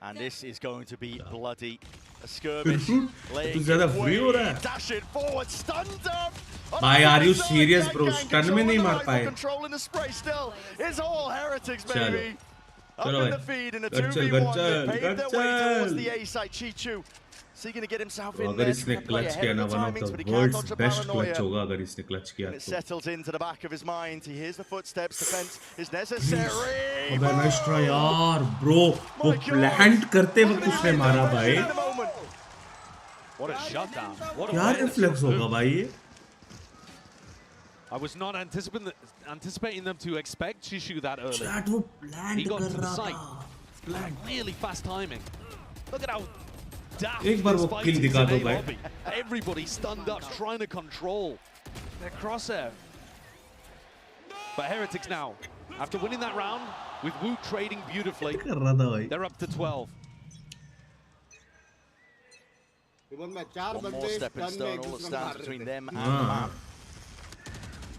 And this is going to be bloody. A skirmish. तू ज़्यादा free हो रहा है. Dash it forward, stunned up. भाई are you serious bro? Stun में नहीं मार पाए. Controlling the spray still. It's all Heretics, चलो. baby. Up चलो in the भाई. feed in a कर चल, 2v1. कर They paved their way चल. towards the A site. Chichu. Seeking to get himself in अगर there. इसने trying to play clutch ahead किया of ना the one of timings, the but he can't world's dodge the best paranoia. clutch होगा अगर इसने clutch किया And it तो. settles into the back of his mind. He hears the footsteps. Defense is necessary. अबे nice try यार bro. वो plant करते वक्त उसने मारा भाई. What a shutdown. What a क्या way to रिफ्लेक्स move. होगा भाई ये? I was not anticipating them to expect Shishu that early. Chat वो प्लांट He got कर to the रहा site. था. Really fast timing. Look at how daft एक बार this वो fight kill is दिखा in दो A भाई. lobby. Everybody stunned up, trying to control their crosshair. But Heretics now, after winning that round, with Wu trading beautifully, कर रहा था भाई. they're up to 12. Even में 4 One more बंदे stepping stun में stone. All that एक stands दूसरे between को मार them and रहे the थे. map.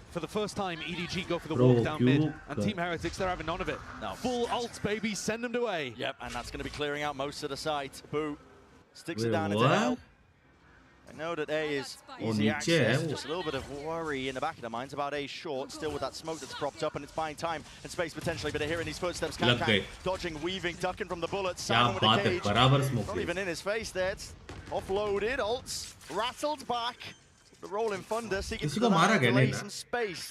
For the first time, EDG go for the Bro, walk down mid, cute. and Team Heretics, they're having none of it. No. Full ults, baby, send them away. Yep, and that's going to be clearing out most of the site. Boo sticks Wait, it down into what? hell. I know that A is Oh, easy Nietzsche, access, eh? just a little bit of worry in the back of their minds about A's short, still with that smoke that's propped up, and it's buying time and space potentially, but they're hearing these footsteps. लग गए. Dodging, weaving, ducking from the bullets, क्या Simon with बात a है cage. बराबर smoke Not even in his face there, it's offloaded, ults, rattled back. The rolling thunder, seeking किसी to को मारा delay क्या नहीं ना? some space.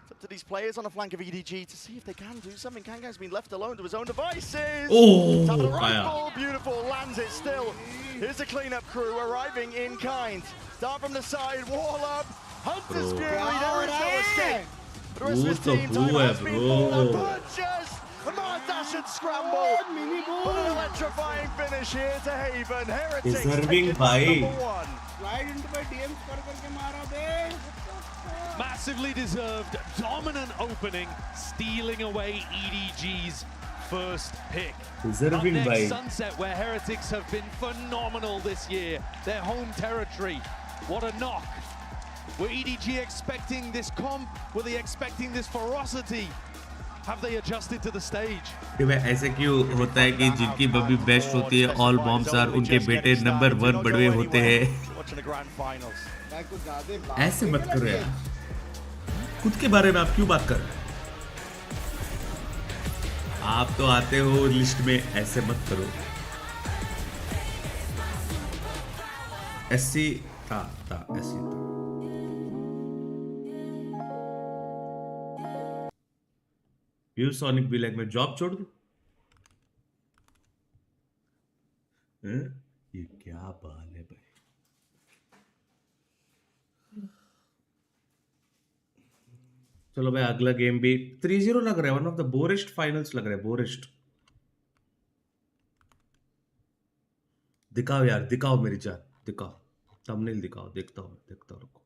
It's up to these players on the flank of EDG to see if they can do something. Kanga's been left alone to his own devices. Oh, Top of the fire. rifle, beautiful, lands it still. Here's the cleanup crew arriving in kind. Start from the side, wall up, Hunter's Bro. Fury, there is no escape. The rest of his Bro, team, bro, time has been bro. pulled up, punches, a mad dash and scramble. But an electrifying finish here to Haven. Heretics Deserving taking भाई. number 1. Slide into my DMs करके मारा बे. Massively deserved, dominant opening, stealing away EDG's first pick. Deserving Up next, भाई. Sunset, where Heretics have been phenomenal this year. Their home territory. What a knock. Were EDG expecting this comp? Were they expecting this ferocity? Have they adjusted to the stage? कि भाई ऐसे क्यों होता है कि जिनकी बबी बेस्ट होती है ऑल बॉम्ब्स आर उनके बेटे नंबर 1 बड़वे होते हैं. Watching the grand finals. मैं कुछ ज़्यादा ऐसे मत करो यार. खुद के बारे में आप क्यों बात कर रहे हो? आप तो आते हो लिस्ट में, ऐसे मत करो. एससी था एससी था. यू सोनिक भी लाइक मैं जॉब छोड़ दूं? ये क्या बाल है भाई. चलो भाई अगला गेम भी 3-0 लग रहा है. वन ऑफ द बोरेस्ट फाइनल्स लग रहा है. बोरेस्ट. दिखाओ यार, दिखाओ मेरी जान, दिखाओ थंबनेल दिखाओ. देखता हूँ रुको.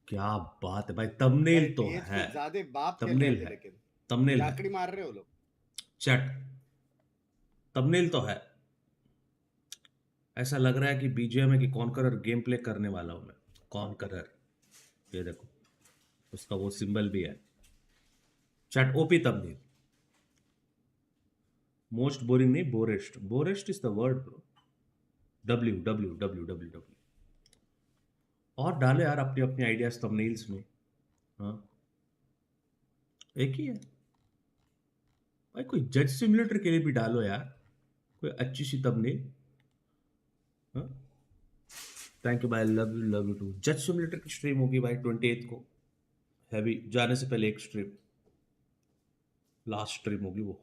क्या बात है भाई. थंबनेल तो है, ज़्यादा बाप थंबनेल है, थंबनेल है. लाकड़ी मार रहे हो लोग. चैट थंबनेल तो है. ऐसा लग रहा है कि बीजीएम है कि कॉन्करर गेम प्ले करने वाला हूं मैं. कॉन्करर, ये देखो उसका वो सिंबल भी है. Chat OP thumbnail. Most boring नहीं, borest. Borest is the word bro. www और डालो यार अपनी अपनी आइडियाज थंबनेल्स में। हाँ एक ही है भाई, कोई जज सिमुलेटर के लिए भी डालो यार कोई अच्छी सी थंबनेल। हाँ थैंक यू भाई, लव यू टू। जज सिमुलेटर की स्ट्रीम होगी भाई 28 को, हैवी जाने से पहले एक स्ट्रीम, लास्ट स्ट्रीम होगी वो।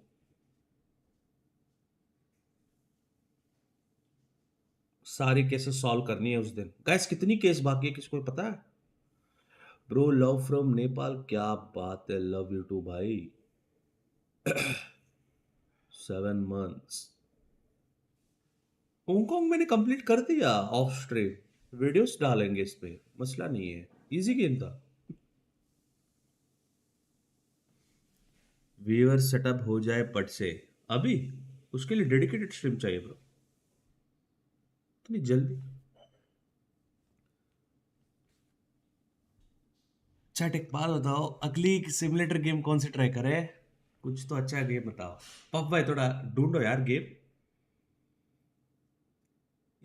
सारी केसेस सॉल्व करनी है उस दिन। गाइस कितनी केस बाकी है किसको पता है? ब्रो लव फ्रॉम नेपाल, क्या बात है, लव यू टू भाई। 7 months हांगकांग मैंने कंप्लीट कर दिया ऑफ स्ट्रीम, वीडियोस डालेंगे इस पे, मसला नहीं है, इजी गेम था। व्यूअर सेटअप हो जाए पट से अभी, उसके लिए डेडिकेटेड स्ट्रीम चाहिए ब्रो, इतनी जल्दी। चैट एक बात बताओ, अगली सिमुलेटर गेम कौन सी ट्राई करें? कुछ तो अच्छा गेम बताओ। पप भाई थोड़ा ढूंढो यार गेम।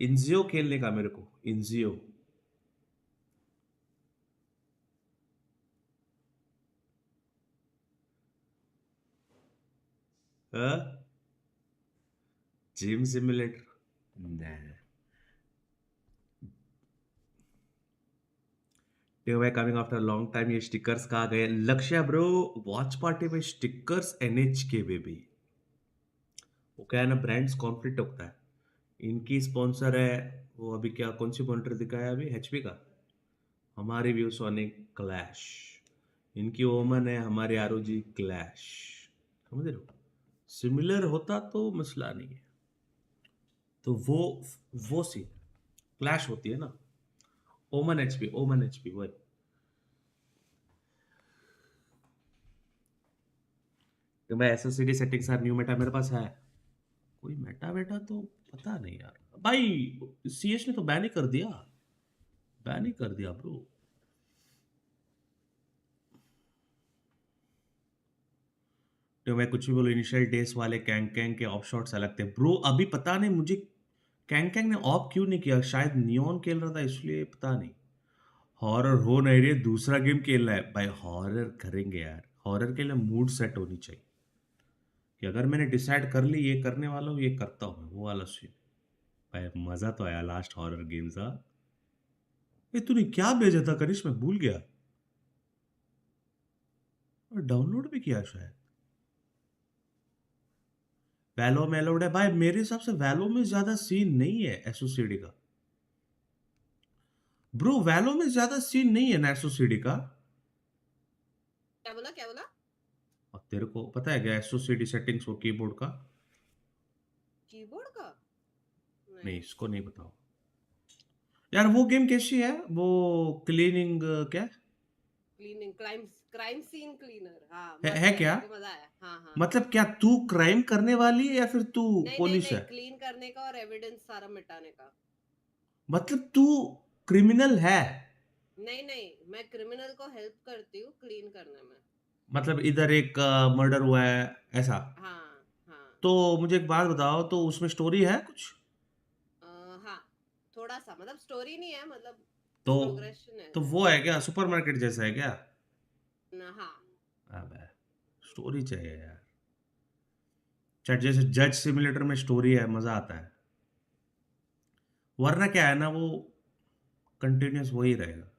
इंजियो खेलने का मेरे को, इंजियो। Gym simulator coming after long time. ये स्टिकर्स कहाँ गए? लक्ष्य ब्रो वॉच पार्टी में स्टिकर्स NHK बेबी। वो क्या है ना, ब्रांड्स कॉन्फ्लिक्ट होता है। इनकी स्पॉन्सर है वो, अभी क्या कौन सी मॉनिटर दिखाया अभी, HP का, हमारी व्यू सोनिक क्लैश। इनकी ओमन है, हमारे ROG क्लैश। समझ रहे हो? सिमिलर होता तो मसला नहीं है, तो वो सी क्लैश होती है ना। ओमन HP वही। तो मैं SSD settings are new meta मेरे पास है, कोई मेटा बेटा तो पता नहीं यार भाई। CS ने तो बैन ही कर दिया, बैन ही कर दिया ब्रो। तो मैं कुछ भी बोलूं, इनिशियल डेज वाले कैंग के ऑफ शॉट्स अलग थे ब्रो। अभी पता नहीं मुझे कैंग ने ऑफ क्यों नहीं किया, शायद नियॉन खेल रहा था इसलिए, पता नहीं। हॉरर हो नहीं रही, दूसरा गेम खेलना है भाई। हॉरर करेंगे यार, हॉरर के लिए मूड सेट होनी चाहिए कि अगर मैंने डिसाइड कर ली ये करने वाला हूँ, ये करता हूँ, वो वाला सीन भाई। मजा तो आया लास्ट हॉरर गेम सा। ये तूने क्या भेजा था करिश, मैं भूल गया, और डाउनलोड भी किया शायद। वैलो में अलाउड है भाई, मेरे हिसाब से वैलो में ज्यादा सीन नहीं है एसओसीडी का ब्रो। वैलो में ज्यादा सीन नहीं है ना एसओसीडी का। क्या बोला क्या बोला? और तेरे को पता है क्या एसओसीडी सेटिंग्स हो कीबोर्ड का? कीबोर्ड का नहीं, इसको नहीं बताओ यार। वो गेम कैसी है वो, क्लीनिंग क्या, क्लीनिंग क्राइम सीन क्लीनर। हाँ है क्या? मजा आया। हाँ मतलब क्या तू क्राइम करने वाली है या फिर तू पुलिस है? क्लीन करने का और एविडेंस सारा मिटाने का। मतलब तू क्रिमिनल है? नहीं, मैं क्रिमिनल को हेल्प करती हूँ क्लीन करने में। मतलब इधर एक मर्डर हुआ है ऐसा? हाँ। तो मुझे एक बात बताओ, तो उसमें स्टोरी है कुछ? हाँ थोड़ा सा, मतलब स्टोरी नहीं है, मतलब तो प्रोग्रेशन है। तो वो है क्या, सुपरमार्केट जैसा है क्या? हाँ। अबे स्टोरी चाहिए यार। चैट जैसे जज सिमुलेटर में स्टोरी है, मजा आता है। वरना क्या है ना, वो कंटिन्यूस वही रहेगा।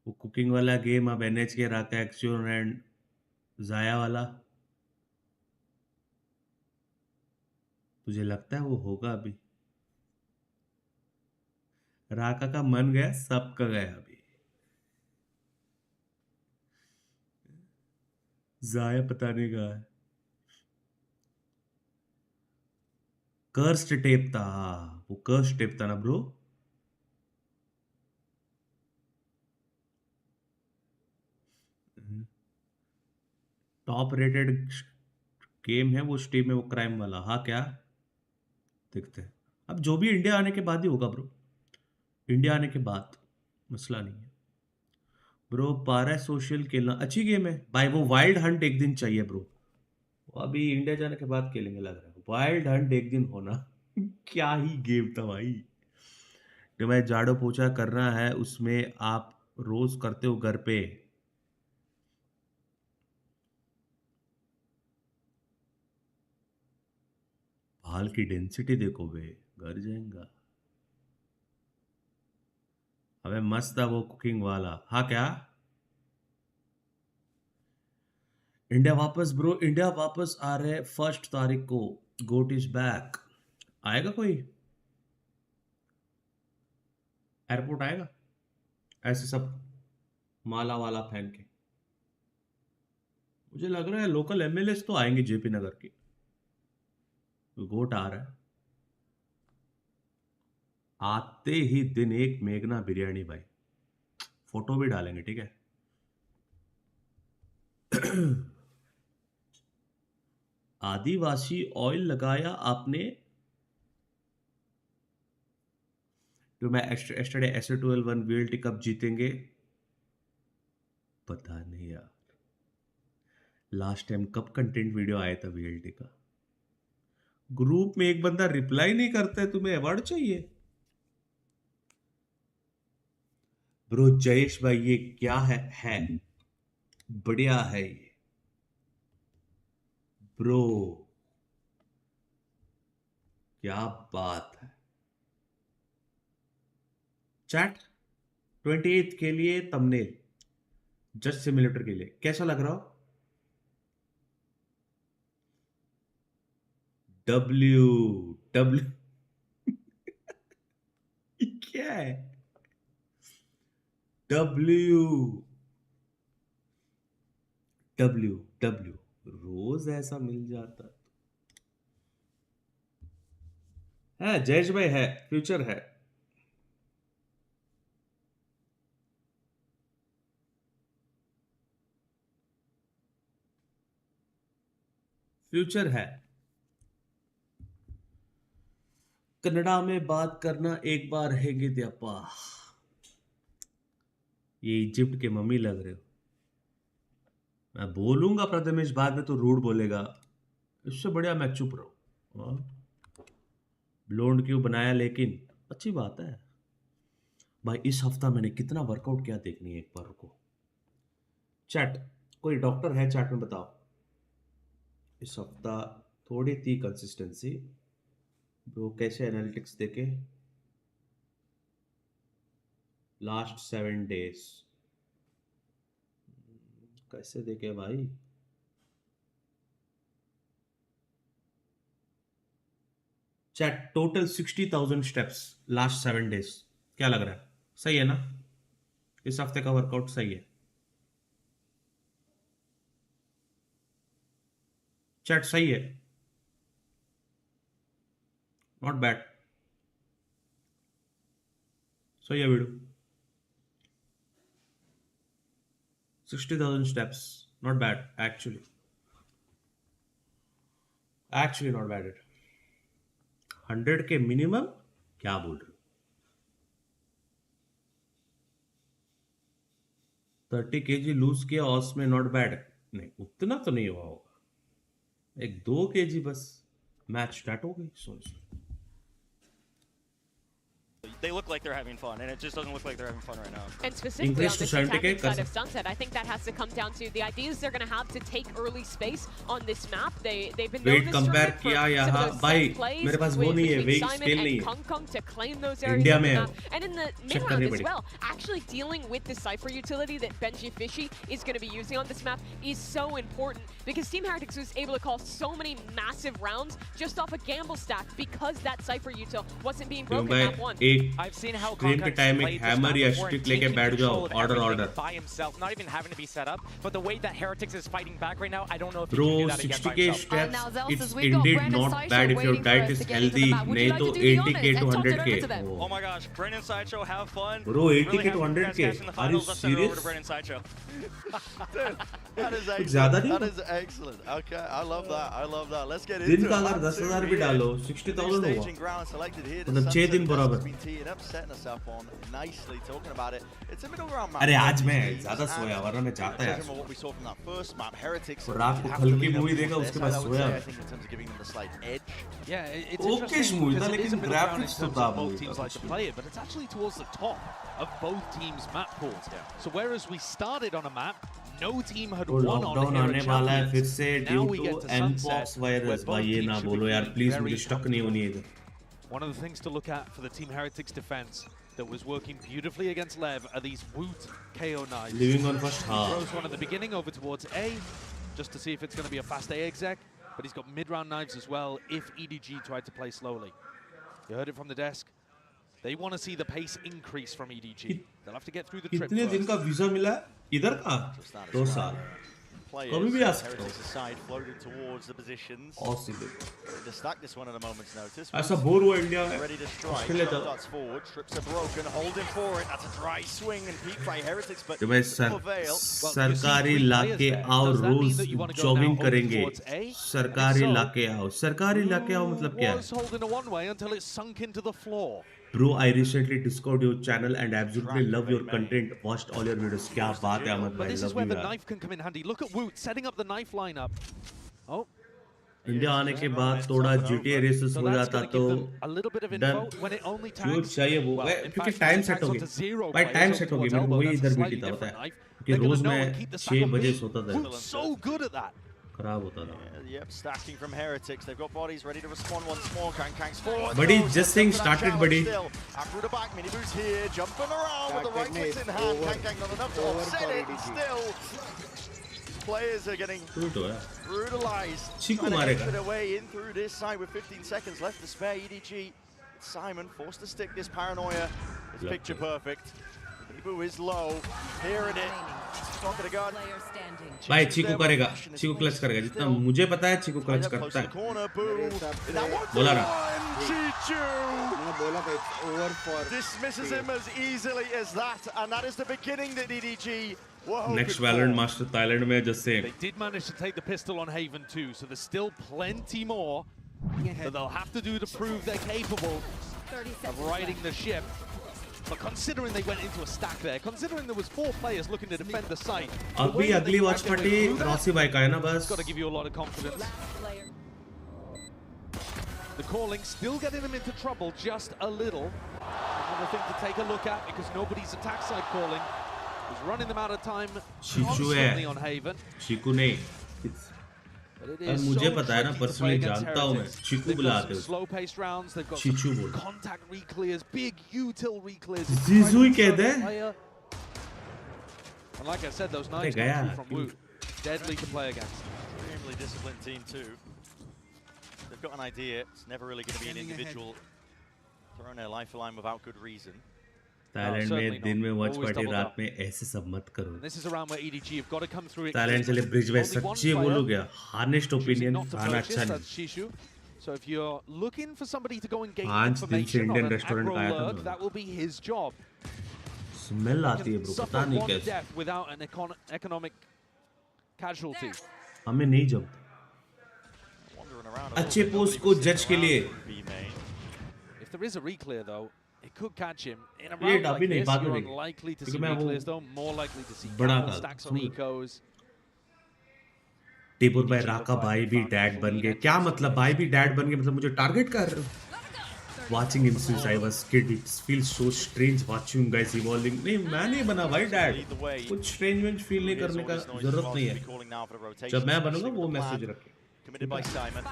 वो कुकिंग वाला गेम अब NHK रखा है, एक्चुअल एंड जाया वाला, तुझे लगता है वो होगा अभी? राका का मन गया, सबका गया अभी। जाया पता नहीं कहा है। कर्स्ट टेप था, वो कर्स्ट टेप था ना ब्रो। टॉप रेटेड गेम है वो स्टीम में, वो क्राइम वाला। हाँ क्या देखते हैं, अब जो भी इंडिया आने के बाद ही होगा ब्रो, इंडिया आने के बाद मसला नहीं है ब्रो। पारा सोशल खेलना अच्छी गेम है भाई, वो वाइल्ड हंट एक दिन चाहिए ब्रो, अभी इंडिया जाने के बाद खेलेंगे लग रहा है। वाइल्ड हंट एक दिन होना क्या ही गेम था भाई। जो मैं झाड़ू पोछा करना है उसमें आप रोज करते हो घर पे। बाल की डेंसिटी देखो बे, घर जाएगा। अबे मस्त था वो कुकिंग वाला। हाँ क्या इंडिया वापस ब्रो, इंडिया वापस आ रहे 1 तारीख को। गोट इज बैक। आएगा कोई एयरपोर्ट आएगा ऐसे सब माला वाला पहन के? मुझे लग रहा है लोकल एमएलएस तो आएंगे जेपी नगर के। गोट आ रहा है। आते ही दिन एक मेघना बिरयानी भाई, फोटो भी डालेंगे ठीक है। आदिवासी ऑयल लगाया आपने? तो मैं एस्टरडे SA12 VLT कब जीतेंगे पता नहीं यार। लास्ट टाइम कब कंटेंट वीडियो आया था VLT का? ग्रुप में एक बंदा रिप्लाई नहीं करता है, तुम्हें अवार्ड चाहिए? ब्रो जयेश भाई ये क्या है बढ़िया है ये ब्रो, क्या बात है। चैट 28 के लिए थंबनेल जस्ट सिमुलेटर के लिए कैसा लग रहा हो? W क्या है W रोज ऐसा मिल जाता है। जयेश भाई है, फ्यूचर है। फ्यूचर है। कन्नड़ा में बात करना एक बार रहेंगे द्यापा। ये इजिप्ट के मम्मी लग रहे हो। मैं बोलूंगा प्रथमेश बाद में तो रूड बोलेगा, इससे बढ़िया मैं चुप रहूं। ब्लोंड क्यों बनाया? लेकिन अच्छी बात है भाई। इस हफ्ता मैंने कितना वर्कआउट किया देखनी है एक बार को। चैट कोई डॉक्टर है चैट में बताओ। इस हफ्ता थोड़ी थी कंसिस्टेंसी ब्रो। कैसे एनालिटिक्स देखे लास्ट 7 डेज? कैसे देखे भाई? Chat total 60,000 steps last 7 days. क्या लग रहा है? सही है ना? इस हफ्ते का वर्कआउट सही है? चैट सही है? Not bad. सही है video. 60,000 steps, not bad actually not bad it। 100 के मिनिमम क्या बोल रहे हो? 30 kg लूज किया ऑस में, नॉट बैड। नहीं उतना तो नहीं हुआ होगा, 1-2 kg बस। मैच स्टार्ट हो गई। Sorry They look like they're having fun, and it just doesn't look like they're having fun right now. And specifically on the attacking side of Sunset, I think that has to come down to the ideas they're going to have to take early space on this map. They've been known this tournament for some of those set plays between Simon and Kong to claim those areas of the map. And in the mid round as well, actually dealing with the Cypher utility that Benji Fishy is going to be using on this map is so important, because Team Heretics was able to call so many massive rounds just off a gamble stack because that Cypher util wasn't being broken map 1. I've seen how screen के time एक hammer या stick लेके बैठ जाओ, order by himself, not even having to be set up. But the way that Heretics is fighting back right now, I don't know if he Bro, can do that again by 60k himself. steps, it's indeed not bad if your diet is healthy. नहीं तो 80k to 100k. Oh my gosh, Brennan Sideshow, have fun. Bro, 80k to 100k. Are you serious? Brennan Sideshow. That is excellent. That is excellent. Okay, I love that. I love that. Let's get into दिन it. का अगर 10,000 भी डालो 60,000 होगा मतलब 6 दिन बराबर अरे आज मैं ज़्यादा सोया वरना मैं जाता यार रात को हल्की मूवी देखा उसके बाद सोया ओके मूवी था लेकिन ग्राफिक्स तो था but it's actually towards the top of both teams' map pools. So whereas we started on a map, no team had won on lockdown आने वाला है फिर से ड्यू टू एमपॉक्स वायरस भाई ये ना बोलो यार प्लीज मुझे स्टक नहीं होनी है इधर One of the things to look at for the Team Heretics defense that was working beautifully against Lev are these Woot KO knives. Living on first half. Throws one at the beginning over towards A, just to see if it's going to be a fast A exec, but he's got mid-round knives as well if EDG tried to play slowly. You heard it from the desk. They want to see the pace increase from EDG. They'll have to get through the trip कितने दिन का visa मिला इधर का 2 साल कभी भी आ सकता हूँ ऐसा बोर हुआ इंडिया में ऑस्ट्रेलिया चला जब मैं सरकारी इलाके आओ रोज जॉगिंग करेंगे सरकारी इलाके आओ मतलब क्या है Bro, I recently discovered your channel and absolutely love your content. Watched all your videos. क्या बात है अहमद भाई. But this is where the knife can come in handy. Look at Woot setting up the knife lineup. Oh. India आने के बाद थोड़ा GTA races हो जाता तो डन जो चाहिए वो क्योंकि टाइम सेट हो गया भाई टाइम सेट हो गया मेरे को वही इधर भी था पता है कि रोज मैं 6 बजे सोता था खराब होता था Yep, stacking from Heretics. They've got bodies ready to respond once more. Kang's forward. Buddy, just saying started, buddy. After the back, mini boost here, jumping around with the right clicks in hand. Kang not enough to offset it. Still, players are getting brutalized. Chiku marega. Away in through this side with 15 seconds left to spare. EDG, Simon forced to stick this paranoia. It's picture perfect. Ibu is low. Hearing it. Top of the gun. भाई चीकू करेगा चीकू clutch करेगा जितना मुझे पता है चीकू clutch करता है बोला ना dismisses him as easily as that and that is the beginning that EDG next Valorant Master Thailand में just saying they did manage to take the pistol on Haven too so there's still plenty more that they'll have to do to prove they're capable of riding the ship. But considering they went into a stack there, considering there was 4 players looking to defend the site, अभी अगली watch party Rossi भाई का है ना बस. Got to give you a lot of confidence. The calling still getting them into trouble just a little. Another thing to take a look at because nobody's attack side calling is running them out of time constantly on Haven. Chiku नहीं. मुझे पता है ना personally जानता हूँ मैं चीकू बुलाते हैं चीचू बोल जीजू ही कहते हैं गया deadly to play against. Extremely disciplined team too. They've got an idea. It's never really going to be an individual throwing their life line without good reason. Thailand में दिन में watch party रात में ऐसे सब मत करो. This is around where EDG have got to come through. Thailand चले bridge में सच्ची बोलो क्या? Honest opinion खाना अच्छा नहीं. So if you're looking for somebody to go and gain information on an restaurant aggro lurk, that will be his job. Smell आती है bro. पता नहीं कैसे. Without an economic casualty. हमें नहीं जमता. अच्छे पोस्ट को जज के लिए. If there is a reclear though. It could catch him in a round like this. You're unlikely to see reclears though. More likely to see double stacks on ecos. टिपुर भाई राका भाई भी डैड बन गए. क्या मतलब भाई भी डैड बन गए मतलब मुझे टारगेट कर रहे हो? Watching him since I was kid, it feels so strange watching you guys evolving. नहीं मैं नहीं बना भाई डैड. कुछ strange फील नहीं करने का जरूरत नहीं है. जब मैं बनूंगा वो मैसेज रखें. Committed by Simon.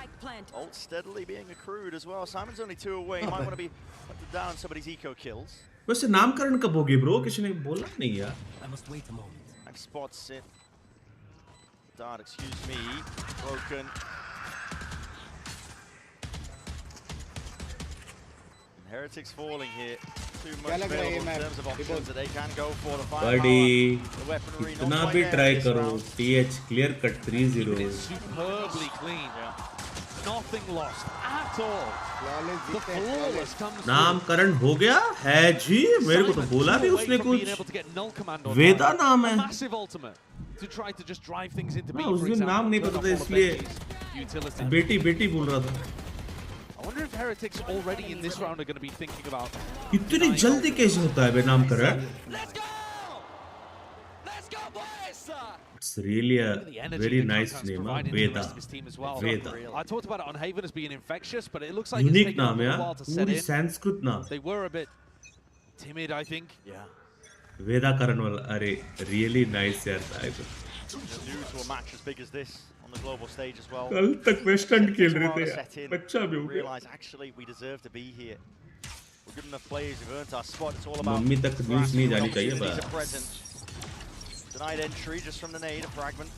Ult steadily being accrued as well. Simon's only 2 away. He might want to be hunted down somebody's eco kills. वैसे नामकरण कब होगी ब्रो? किसी ने बोला नहीं यार. I must wait a moment. And spots it. Dart, excuse me. Broken. And Heretics falling here. Too much available in terms of options that they can go for the firepower. Buddy, the weaponry कितना भी try करो. TH clear cut 3-0. Superbly clean. Yeah. Nothing lost at all. The flawless comes. नामकरण हो गया है जी. मेरे को तो बोला नहीं उसने कुछ. वेदा नाम है. Massive ultimate. to try to just drive things into B. उस दिन नाम नहीं पता था इसलिए बेटी बोल रहा था. I wonder if Heretics already in this round are going to be thinking about. इतनी जल्दी कैसे होता है बे नाम कर रहा है? It's really a very nice name, Veda. Veda. I talked about it on Haven as being infectious, but it looks like Unique it's taken name, a yeah. while to set in. Sanskrit name. They were a bit timid, I think. Yeah. Veda Karanwal, are really nice yaar. New to a match as big as this on the global stage as well. कल तक waste and खेल रहे थे. बच्चा भी हो गया. Realize actually we deserve to be here. We're good enough players. We've earned our spot. It's all about. Mummy तक न्यूज़ नहीं जानी चाहिए बस. Denied entry just from the nade, a fragment.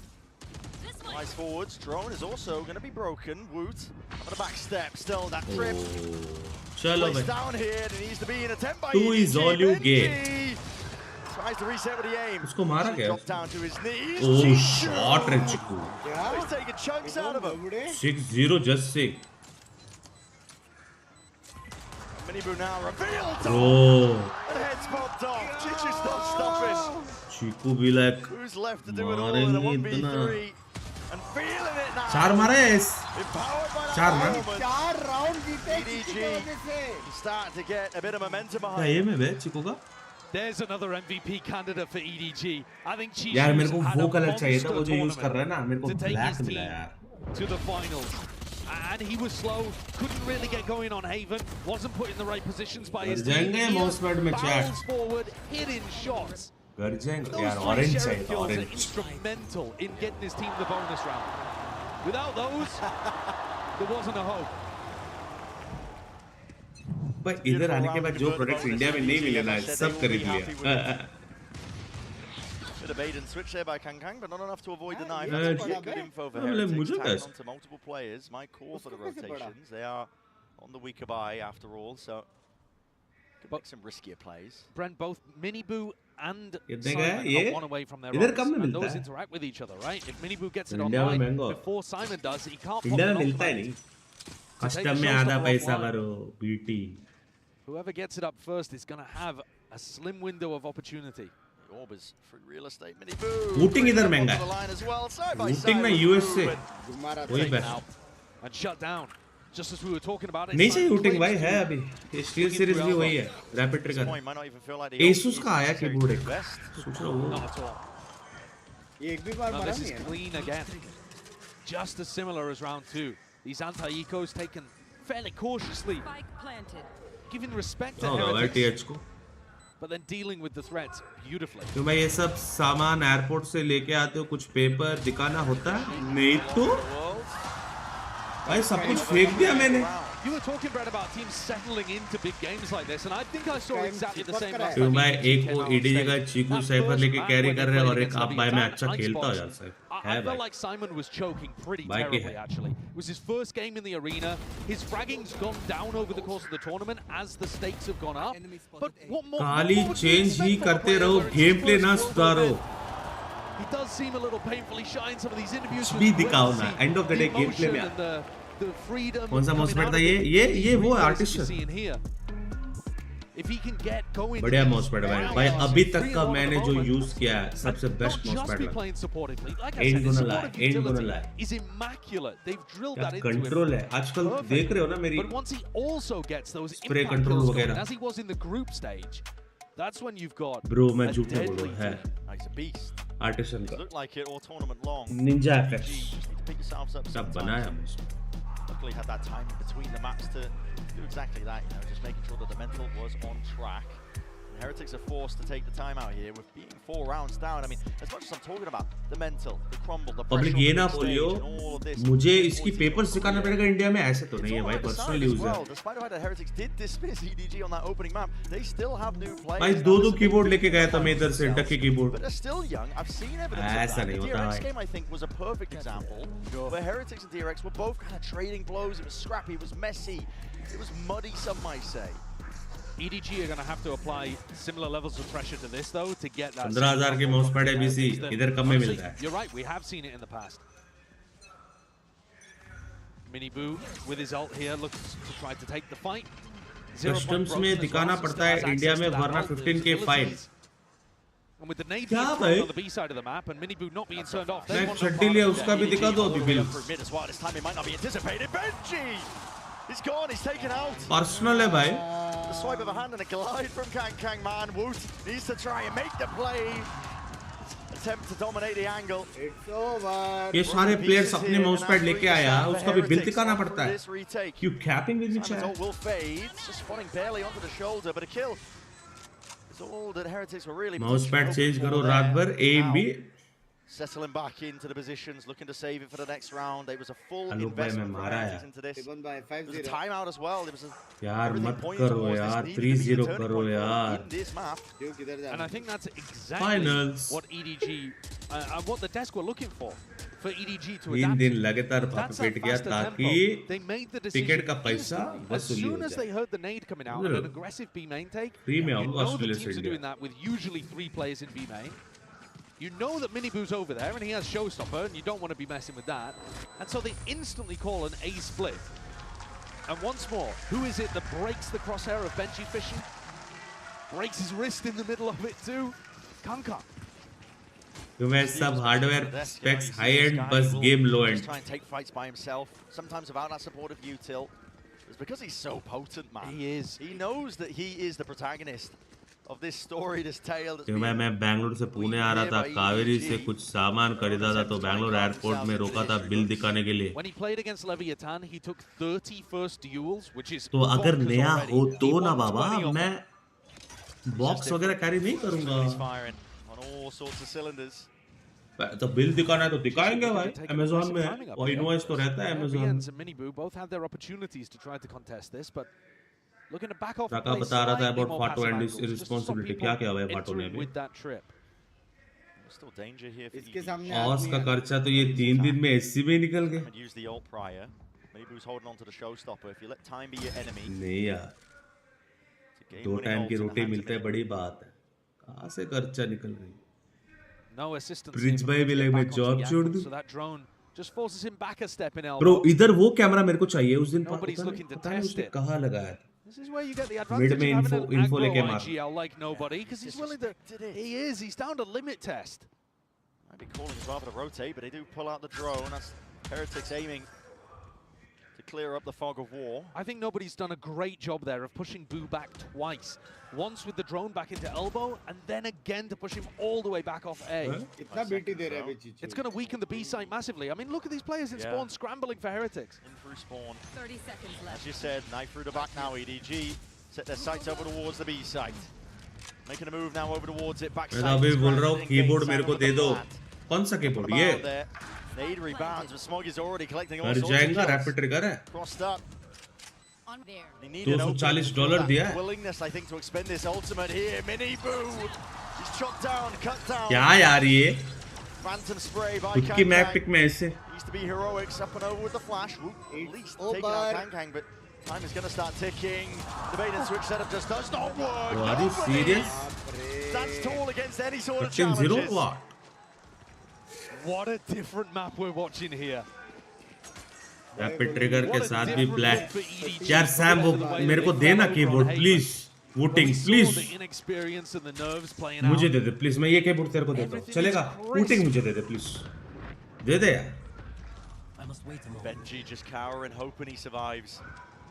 Nice forwards. Drone is also going to be broken. Woot on the back step. Still that trip. चलो भाई. Down here. It needs to be an attempt by 2 is all you get. Tries to reset with the aim. उसको मारा क्या? Dropped down to his knees. Oh, shot रे chikoo. He's taking chunks out of him. 6-0 just 6. Minibu now revealed. Oh. And head's popped off. Chichu's not stopping. Chiku भी like. Who's left to do it all in a 1v3? And feeling it now. 4 मारे इस. 4 ना? 4 round जीते EDG start to get a bit of momentum behind. क्या ये में बे चिकू का? There's another MVP candidate for EDG. I think Chichu's यार मेरे को had वो a कलर चाहिए था monster वो जो यूज कर रहा है ना मेरे को to take ब्लैक his मिला team यार. to the finals. And he was slow, couldn't really get going on Haven, wasn't put in the right positions by his team. Mousepad में barrels forward, hitting shots. कर जाएंगे यार. Those Orange sheriff चाहिए kills are orange. instrumental in getting his team the bonus round. Without those, there wasn't a hope. पर इधर आने के बाद जो प्रोडक्ट्स इंडिया में नहीं मिले ना सब खरीद लिया. Bit of bait and switch there by Kangkang, but not enough to avoid the knife. That's That's good info for मतलब Heretics. मुझे Tagging कैसे? onto multiple players. My call for the rotations. They are on the weaker buy after all, so could make some riskier plays. Brent, both Minibu and कितने Simon का है ये? are one away from their इधर roles, कम में and मिलता those है. interact with each other, right? If Minibu gets it India में online महंगा. before Simon does, he can't pop India में it मिलता ही offline. नहीं. To take कस्टम the में showstopper आधा पैसा offline. करो BT. Whoever gets it up first is going to have a slim window of opportunity. The orb is free real estate. Minibu. Wooting इधर महंगा onto the line as well. Side by Wooting side में with US से Boo, but वही Taken best. out and shut down. Just as we were talking about it. नहीं चाहिए Simon wooting claims भाई to है अभी. स्टील सीरीज भी वही है. Rapid this trigger. point might not even feel like the ASUS का आया कीबोर्ड एक. best. सोच रहा हूँ. Not at all. ये एक भी बार No, मारा this नहीं is है. clean again. Just as similar as round 2. These anti-ecos taken fairly cautiously. Giving respect to Heretics, TH को. but then dealing with the threats beautifully. तो भाई ये सब सामान एयरपोर्ट से लेके आते हो कुछ पेपर दिखाना होता है नहीं तो भाई सब कुछ फेंक दिया मैंने. You were talking, Brad, about teams settling into big games like this, and I think I saw exactly the same last तो time. भाई EDG एक came वो out on EDG का stage. चीकू That साइफर first लेके round carry when कर they रहे हैं played और एक against आप भाई में Icebox, अच्छा खेलता हो यार साहब. I felt like Simon was choking pretty Baiki terribly, hai. actually. It was his first game in the arena. His fragging's gone down over the course of the tournament as the stakes have gone up. But what more? खाली what more would you change he expect from a करते player रहो where it's his game play first ना global सुधारो. event? He does seem a little painfully shy in some of these interviews. कुछ भी दिखाओ ना end of the day game play में. The freedom कौन सा माउसपैड था ये वो artist If he can get going, बढ़िया माउसपैड है भाई अभी तक का मैंने जो यूज किया है सबसे बेस्ट माउसपैड be लगा. playing supportively. Like I Ain't said, his gonna lie, supportive ain't gonna utility lie. is immaculate. They've drilled क्या that into him. कंट्रोल है आजकल देख रहे हो ना मेरी But once he also gets those Spray impact control kills going, वगैरह. as he was in the group stage, that's when you've got bro मैं a झूठ नहीं बोल deadly रहा है team. He's a beast. Artisan का Looked like it all tournament long. Ninja FX Pick yourselves up सब sometimes. बनाया मुझे. Luckily had that time in between the maps to do exactly that, you know, just making sure that the mental was on track. And Heretics are forced to take the time out here with being 4 rounds down. I mean, as much as I'm talking about the mental, the crumble, the pressure public ये on ना the big बोलियो stage and all of this. मुझे इसकी paper सिखाना पड़ेगा India में ऐसे तो नहीं है भाई पर्सनल यूज है. Despite the fact that Heretics did dismiss EDG on that opening map, they still have new players. भाई दो कीबोर्ड लेके गया था मैं इधर से टक्की keyboard. But they're still young. I've seen evidence of ऐसा that. नहीं The होता DRX भाई. game, I think, was a perfect example where Heretics and DRX were both kind of trading blows. It was scrappy, it was messy, it was muddy, some might say. EDG are going to have to apply similar levels of pressure to this, though, to get that. 15,000 के mousepad है BC इधर कम में मिलता है. You're right, we have seen it in the past. Minibu with his ult here looks to try to take the fight. Customs में दिखाना पड़ता है इंडिया में वरना 15K fine. And with the nade being thrown on the B side of the map and Miniboo not being turned off, they want छट्टी लिया उसका भी दिखा दो अभी bill This time it might not be anticipated. Benji! He's gone, he's taken out. Personal है भाई The swipe of a hand and a glide from Kang man. Woot needs to try and make the play. Attempt to dominate the angle. It's over. ये सारे players अपने mousepad लेके आया उसका भी bill दिखाना पड़ता है You capping with me chat will fade, just spotting barely onto the shoulder, but a kill is all that Heretics were really mousepad change करो रात भर AMD settling back into the positions, looking to save it for the next round. It was a full investment into this. There was a timeout as well. There was a यार मत करो यार 3-0 करो यार in this map. And I think that's exactly what EDG what the desk were looking for EDG to adapt. 3 दिन लगातार पेट गया ताकि टिकट का पैसा वसूली हो जाए. As soon as they heard the nade coming out and an aggressive B main take, you know the teams are doing that with usually 3 players in B main. You know that Miniboo's over there and he has Showstopper and you don't want to be messing with that. And so they instantly call an A split. And once more, who is it that breaks the crosshair of Benji Fishy? Breaks his wrist in the middle of it too? Kanka. तुम्हें सब hardware specs high and बस game low and try and take fights by himself, sometimes without that support of util. It's because he's so potent, man. He is. He knows that he is the protagonist of this story, this tale. मैं बैंगलोर से पुणे आ रहा था कावेरी से कुछ सामान खरीदा था तो बैंगलोर एयरपोर्ट में रोका था बिल दिखाने के लिए. When he played against Leviathan, he took 30 first duels, which is तो अगर नया हो तो ना बाबा मैं बॉक्स वगैरह कैरी नहीं करूंगा. All sorts of cylinders. तो बिल दिखाना है तो दिखाएंगे भाई Amazon में और इनवॉइस तो रहता है Amazon. Miniboo both had their opportunities to try to contest this, but looking to back off. काका बता रहा था about Fato and his irresponsibility. क्या क्या हुआ है Fato ने अभी? Still danger here for इसके सामने ऑस का खर्चा तो ये 3 दिन में SC में निकल गए. Use the ult prior. Miniboo's holding on to the showstopper. If you let time be your enemy. नहीं यार. 2 टाइम की रोटी मिलते है बड़ी बात है. कहाँ से खर्चा निकल रही? No assistance. Bridge by भी लग मैं जॉब छोड़ दूँ. So that drone just forces him back a step in elbow. Bro इधर वो कैमरा मेरे को चाहिए उस दिन Nobody's looking to test it. कहाँ लगाया था? This is where you get the advantage of having an info लेके मार. IGL like nobody because he's willing to. He is. He's down to limit test. Might be calling as well for the rotate, but they do pull out the drone. That's Heretics aiming to clear up the fog of war. I think nobody's done a great job there of pushing Boo back twice. Once with the drone back into elbow, and then again to push him all the way back off A. It's going to weaken the B site massively. I mean, look at these players in spawn scrambling for Heretics. In through spawn. 30 seconds left. As you said, knife through the back now, EDG. Set their sights over towards the B site. Making a move now over towards it. Back मैं अभी बोल रहा हूँ keyboard मेरे को दे दो. कौन सा कीबोर्ड ये? Nade rebounds, but Smog is already collecting all कर sorts of जाएगा kills. रैपिड ट्रिगर है. Crossed up. $240 दिया है. Willingness, I think, to expend this ultimate here. Miniboo. He's chopped down, cut down. क्या यार ये? Phantom spray by खुद की मैप पिक में ऐसे. Used to be heroics up and over with the flash. At least taking out Kang, but time is going to start ticking. The bait and switch setup just does not work. Are you serious? Stands tall against any sort of 15-0 challenges. what? What a different map we're watching here. Rapid trigger के साथ भी black. यार Sam वो मेरे को देना keyboard please. Voting please. मुझे दे दे please. मैं ये कीबोर्ड तेरे को देता हूँ. चलेगा? वोटिंग मुझे दे दे प्लीज. दे दे यार. Benji just cowering, hoping he survives.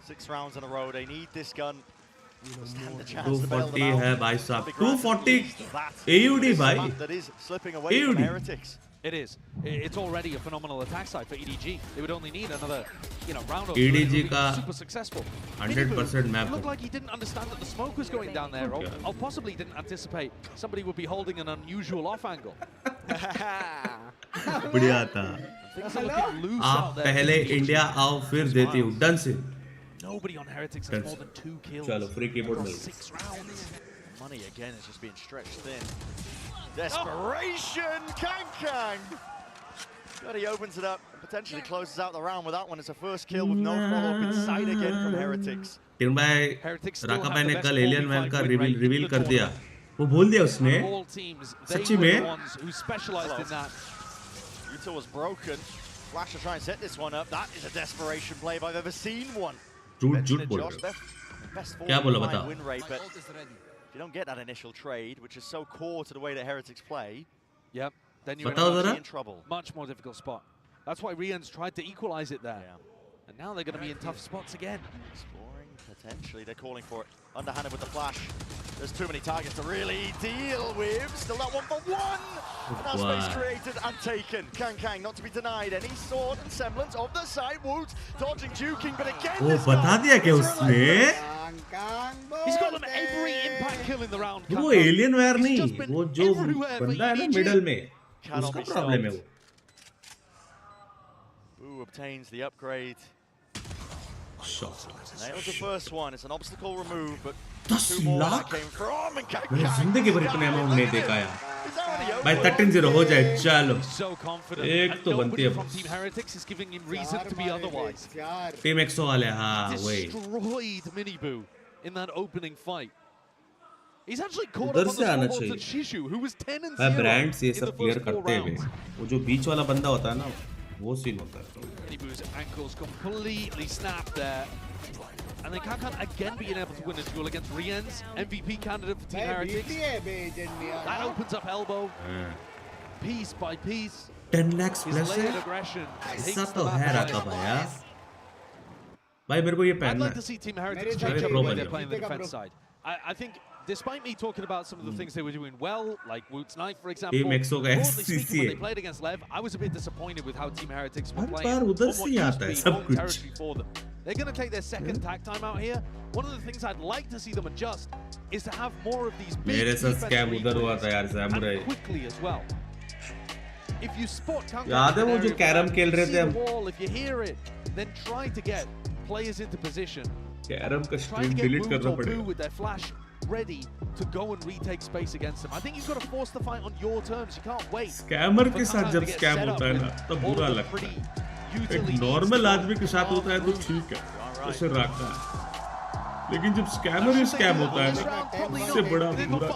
6 rounds in a row. They need this gun. 240 है भाई साहब. 240 AUD भाई. That is slipping away from Heretics. It is. It's already a phenomenal attack side for EDG. They would only need another, round or EDG two. का Super successful. 100% map. It looked like he didn't understand that the smoke was going down there, or possibly didn't anticipate somebody would be holding an unusual off angle. बढ़िया था. आप पहले India आओ फिर देती हूँ. Done से. Nobody on Heretics has more than 2 kills. चलो free keyboard mill. 6 rounds. Money again is just being stretched thin. Desperation, Kang. But he opens it up and potentially closes out the round with that one. It's a first kill with no follow-up inside again from Heretics. Team भाई राका भाई ने कल alien man का reveal कर दिया. वो बोल दिया उसने. सच्ची में. Util was broken. Flash to try and set this one up. That is a desperation play if I've ever seen one. झूठ बोल रहा. क्या बोला बता. you don't get that initial trade, which is so core to the way that Heretics play, yep, then you're in trouble. Much more difficult spot. That's why Rian's tried to equalize it there. Yeah. And now they're going to be in tough spots again. Exploring, potentially. They're calling for it. Underhanded with the flash. There's too many targets to really deal with. Still that 1 for 1. And now space created and taken. Kang, not to be denied any sort and semblance of the side. Woot dodging, juking, but again. Oh, बता दिया क्या उसने? He's got them every impact kill in the round. वो Alienware नहीं, वो जो बंदा है ना middle में, उसका problem है वो. Boo obtains the upgrade. Shot. Nails the first one. It's an obstacle removed, but 10 2 more that lakh? came from. And मैंने जिंदगी भर इतने अमाउंट नहीं देखा यार. भाई 13-0 हो जाए चलो. एक तो बनती है. Team Heretics is giving him reason to be otherwise. Team EXO वाले हाँ वही. Destroyed Miniboo in that opening fight. He's actually caught up on the scoreboards at Shishu, who was 10-0. भाई ब्रांड्स ये सब क्लियर करते हुए, वो जो बीच वाला बंदा होता है ना, वो सीन होता है. Miniboo's ankles completely snapped there. And then Kankan again being able to win this duel against Rian's MVP candidate for Team Heretics. That opens up elbow. Piece by piece. 10 lakhs plus है. ऐसा तो है रखा भाई. भाई मेरे को ये पहनना है. I'd like to see Team Heretics change up the way they're playing the defense side. I think, despite me talking about some of the things they were doing well, like Woot's knife, for example, Team EXO का broadly speaking, when they SCC played against Lev, I was a bit disappointed with how Team Heretics were her playing bar on उधर what से used आता to है be सब home कुछ. territory for them. They're going to take their second tag time out here. One of the things I'd like to see them adjust is to have more of these big मेरे साथ scam उधर हुआ था यार samurai. and quickly as well. If you spot याद है वो जो कैरम खेल रहे थे हम? if you hear it, then try to get players into position. Carrom का Try to stream get delete Woot करना or Boo पड़ेगा. with their flash ready to go and retake space against them. I think you've got to force the fight on your terms. You can't wait. Scammer for के साथ Kankan जब to get scam set up होता है ना, with तब all बुरा of the लगता pretty है. utility एक नॉर्मल आदमी के साथ होता है तो ठीक है, उसे रखना है. लेकिन जब स्कैमर ही स्कैम होता है ना, उससे बड़ा बुरा.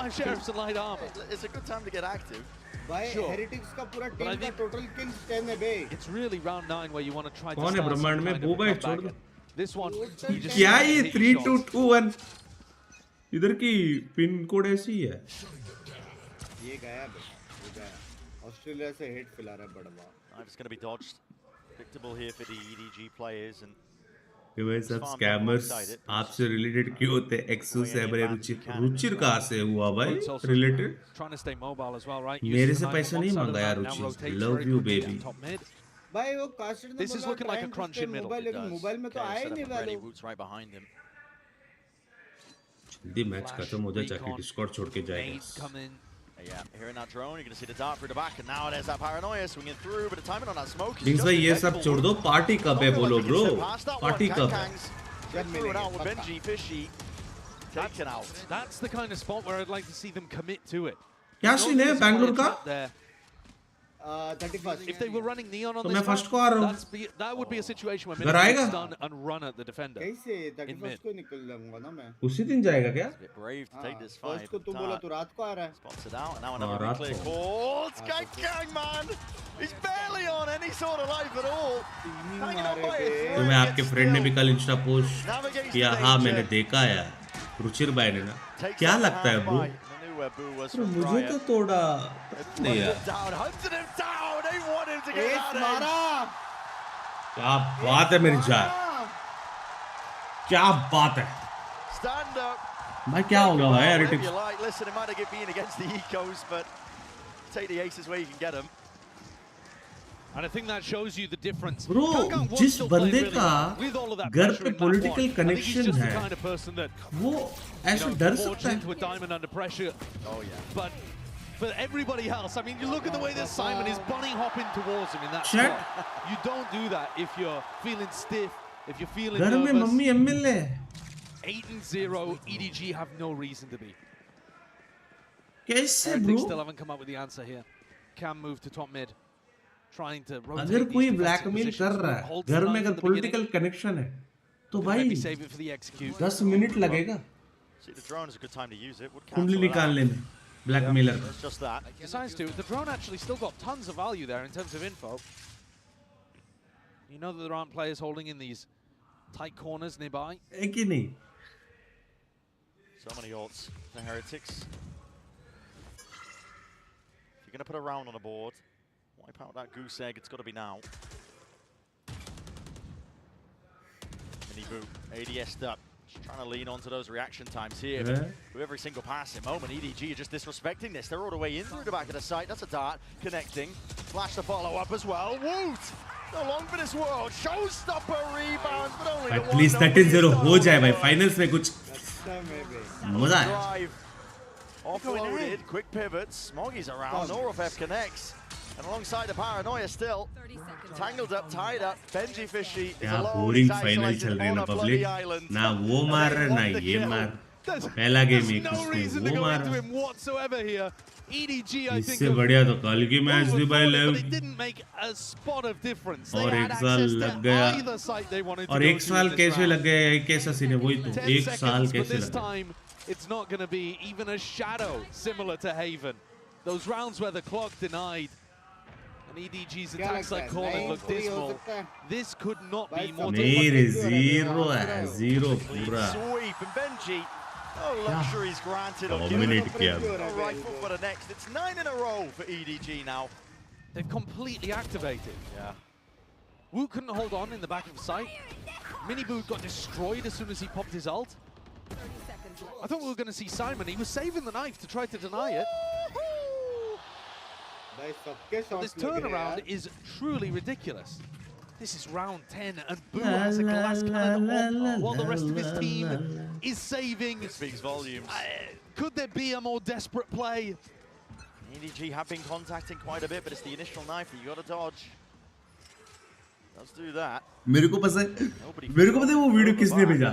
It's a good time to get active. भाई Heretics का पूरा टीम का टोटल किल्स 10 है बे. It's really round 9 where you want to try to कौन है ब्रह्मांड में? वो भाई छोड़ दो. This one, क्या ये 3-2-2-1? इधर की पिन कोड ऐसी ही है. ये गया बे, ये गया. ऑस्ट्रेलिया से हेट फैला रहा है बड़वा. It's going to be dodged. Predictable here for the EDG players and. ये भाई सब स्कैमर्स आपसे रिलेटेड क्यों होते हैं? एक्सूस है भाई. रुचिर कहाँ से हुआ भाई रिलेटेड? मेरे से पैसा नहीं मांगा यार रुचि. Love you baby. भाई वो casted This is looking like a crunch in middle. लेकिन मोबाइल में तो आया ही नहीं वैल्यू. जल्दी मैच खत्म हो जाए ताकि डिस्कॉर्ड छोड़ के जाएगा. Yeah, here in that drone, you're going to see the dart through the back, and now there's that paranoia swinging through, but the timing on that smoke is Dings भाई ये सब छोड़ दो. पार्टी कब है बोलो ब्रो? पार्टी कब है? Threw it out with Benji Fishy taken out. That's the kind of spot where I'd like to see them commit to it. क्या सीन है बैंगलोर का? 31st. If they were running Neon on तो this मैं first को आ रहा हूँ. that would be a situation where घर आएगा? stun and run at the defender. कैसे 31st को निकल जाऊंगा ना मैं. उसी दिन जाएगा क्या? Brave to take this fight. First को तू बोला तू रात को आ रहा है. Spots it out, and now another clear call. Gang man, he's barely on any sort of life at all. Hanging on by a thread. तो मैं आपके फ्रेंड ने भी कल इंस्टा पोस्ट किया. हाँ मैंने देखा यार. रुचिर भाई ने ना. क्या लगता है ब्रो? मुझे तो थोड़ा नहीं यार. क्या बात है मेरी जान. क्या बात है. भाई क्या होगा भाई Heretics? Listen, it might have been against the ecos, but take the aces where you can get them. And I think that shows you the difference. Bro, जिस बंदे का घर पे पॉलिटिकल कनेक्शन है, वो ऐसे डर सकता है. Diamond under pressure. Oh yeah. But for everybody else, I mean, you look at the way that Simon is bunny hopping towards him in that spot. You don't do that if you're feeling stiff, if you're feeling घर में nervous. Mummy ML है. 8-0, EDG have no reason to be. कैसे They bro? still haven't come up with the answer here. Cam move to top mid. Trying to rotate अगर कोई these blackmail कर रहा है घर में अगर पॉलिटिकल कनेक्शन है तो भाई 10 मिनट लगेगा कुंडली निकालने में ब्लैकमेलर का. Besides too, the drone actually still got tons of value there in terms of info. You know that there aren't players holding in these tight corners nearby. है कि नहीं? So many ults for Heretics. If you're going to put a round on a board, wipe out that goose egg, it's got to be now. Mini boot, ADS'd up. Just trying to lean onto those reaction times here. But with every single passing moment, EDG are just disrespecting this. They're all the way in through the back of the site. That's a dart connecting. Flash the follow-up as well. Woot! No long for this world. Showstopper rebounds, but only at least 13-0 हो जाए भाई finals में कुछ मजा है. Offloaded, quick pivots. Smoggy's around. Norofef connects. And alongside the paranoia still. Tangled up, tied up. Benji Fishy is alone. Boring final चल रही है ना पब्लिक. ना वो मार रहा ना ये मार. पहला गेम एक उसने वो मार. इससे बढ़िया तो कल की मैच थी भाई लाइव. और एक साल लग गया. और एक साल कैसे लग गया ये कैसा सीन है वही तो. एक साल कैसे लग गया. It's not going to be even a shadow similar to Haven. Those rounds where the clock denied and EDG's attacks like calling look dismal. This could not be more difficult. Zero pura. Sweep and Benji. No luxuries granted. Dominate kiya. Rifle for the next. It's 9 in a row for EDG now. They've completely activated. Yeah. Wu couldn't hold on in the back of the site. Miniboo got destroyed as soon as he popped his ult. I thought we were going to see Simon. He was saving the knife to try to deny it. But this turnaround is truly ridiculous. This is round 10 and Boo has a glass cannon on while the rest of his team is saving. It speaks volumes. Could there be a more desperate play? EDG have been contacting quite a bit, but it's the initial knife that you got to dodge. Let's do that. मेरे को पता है वो video किसने भेजा?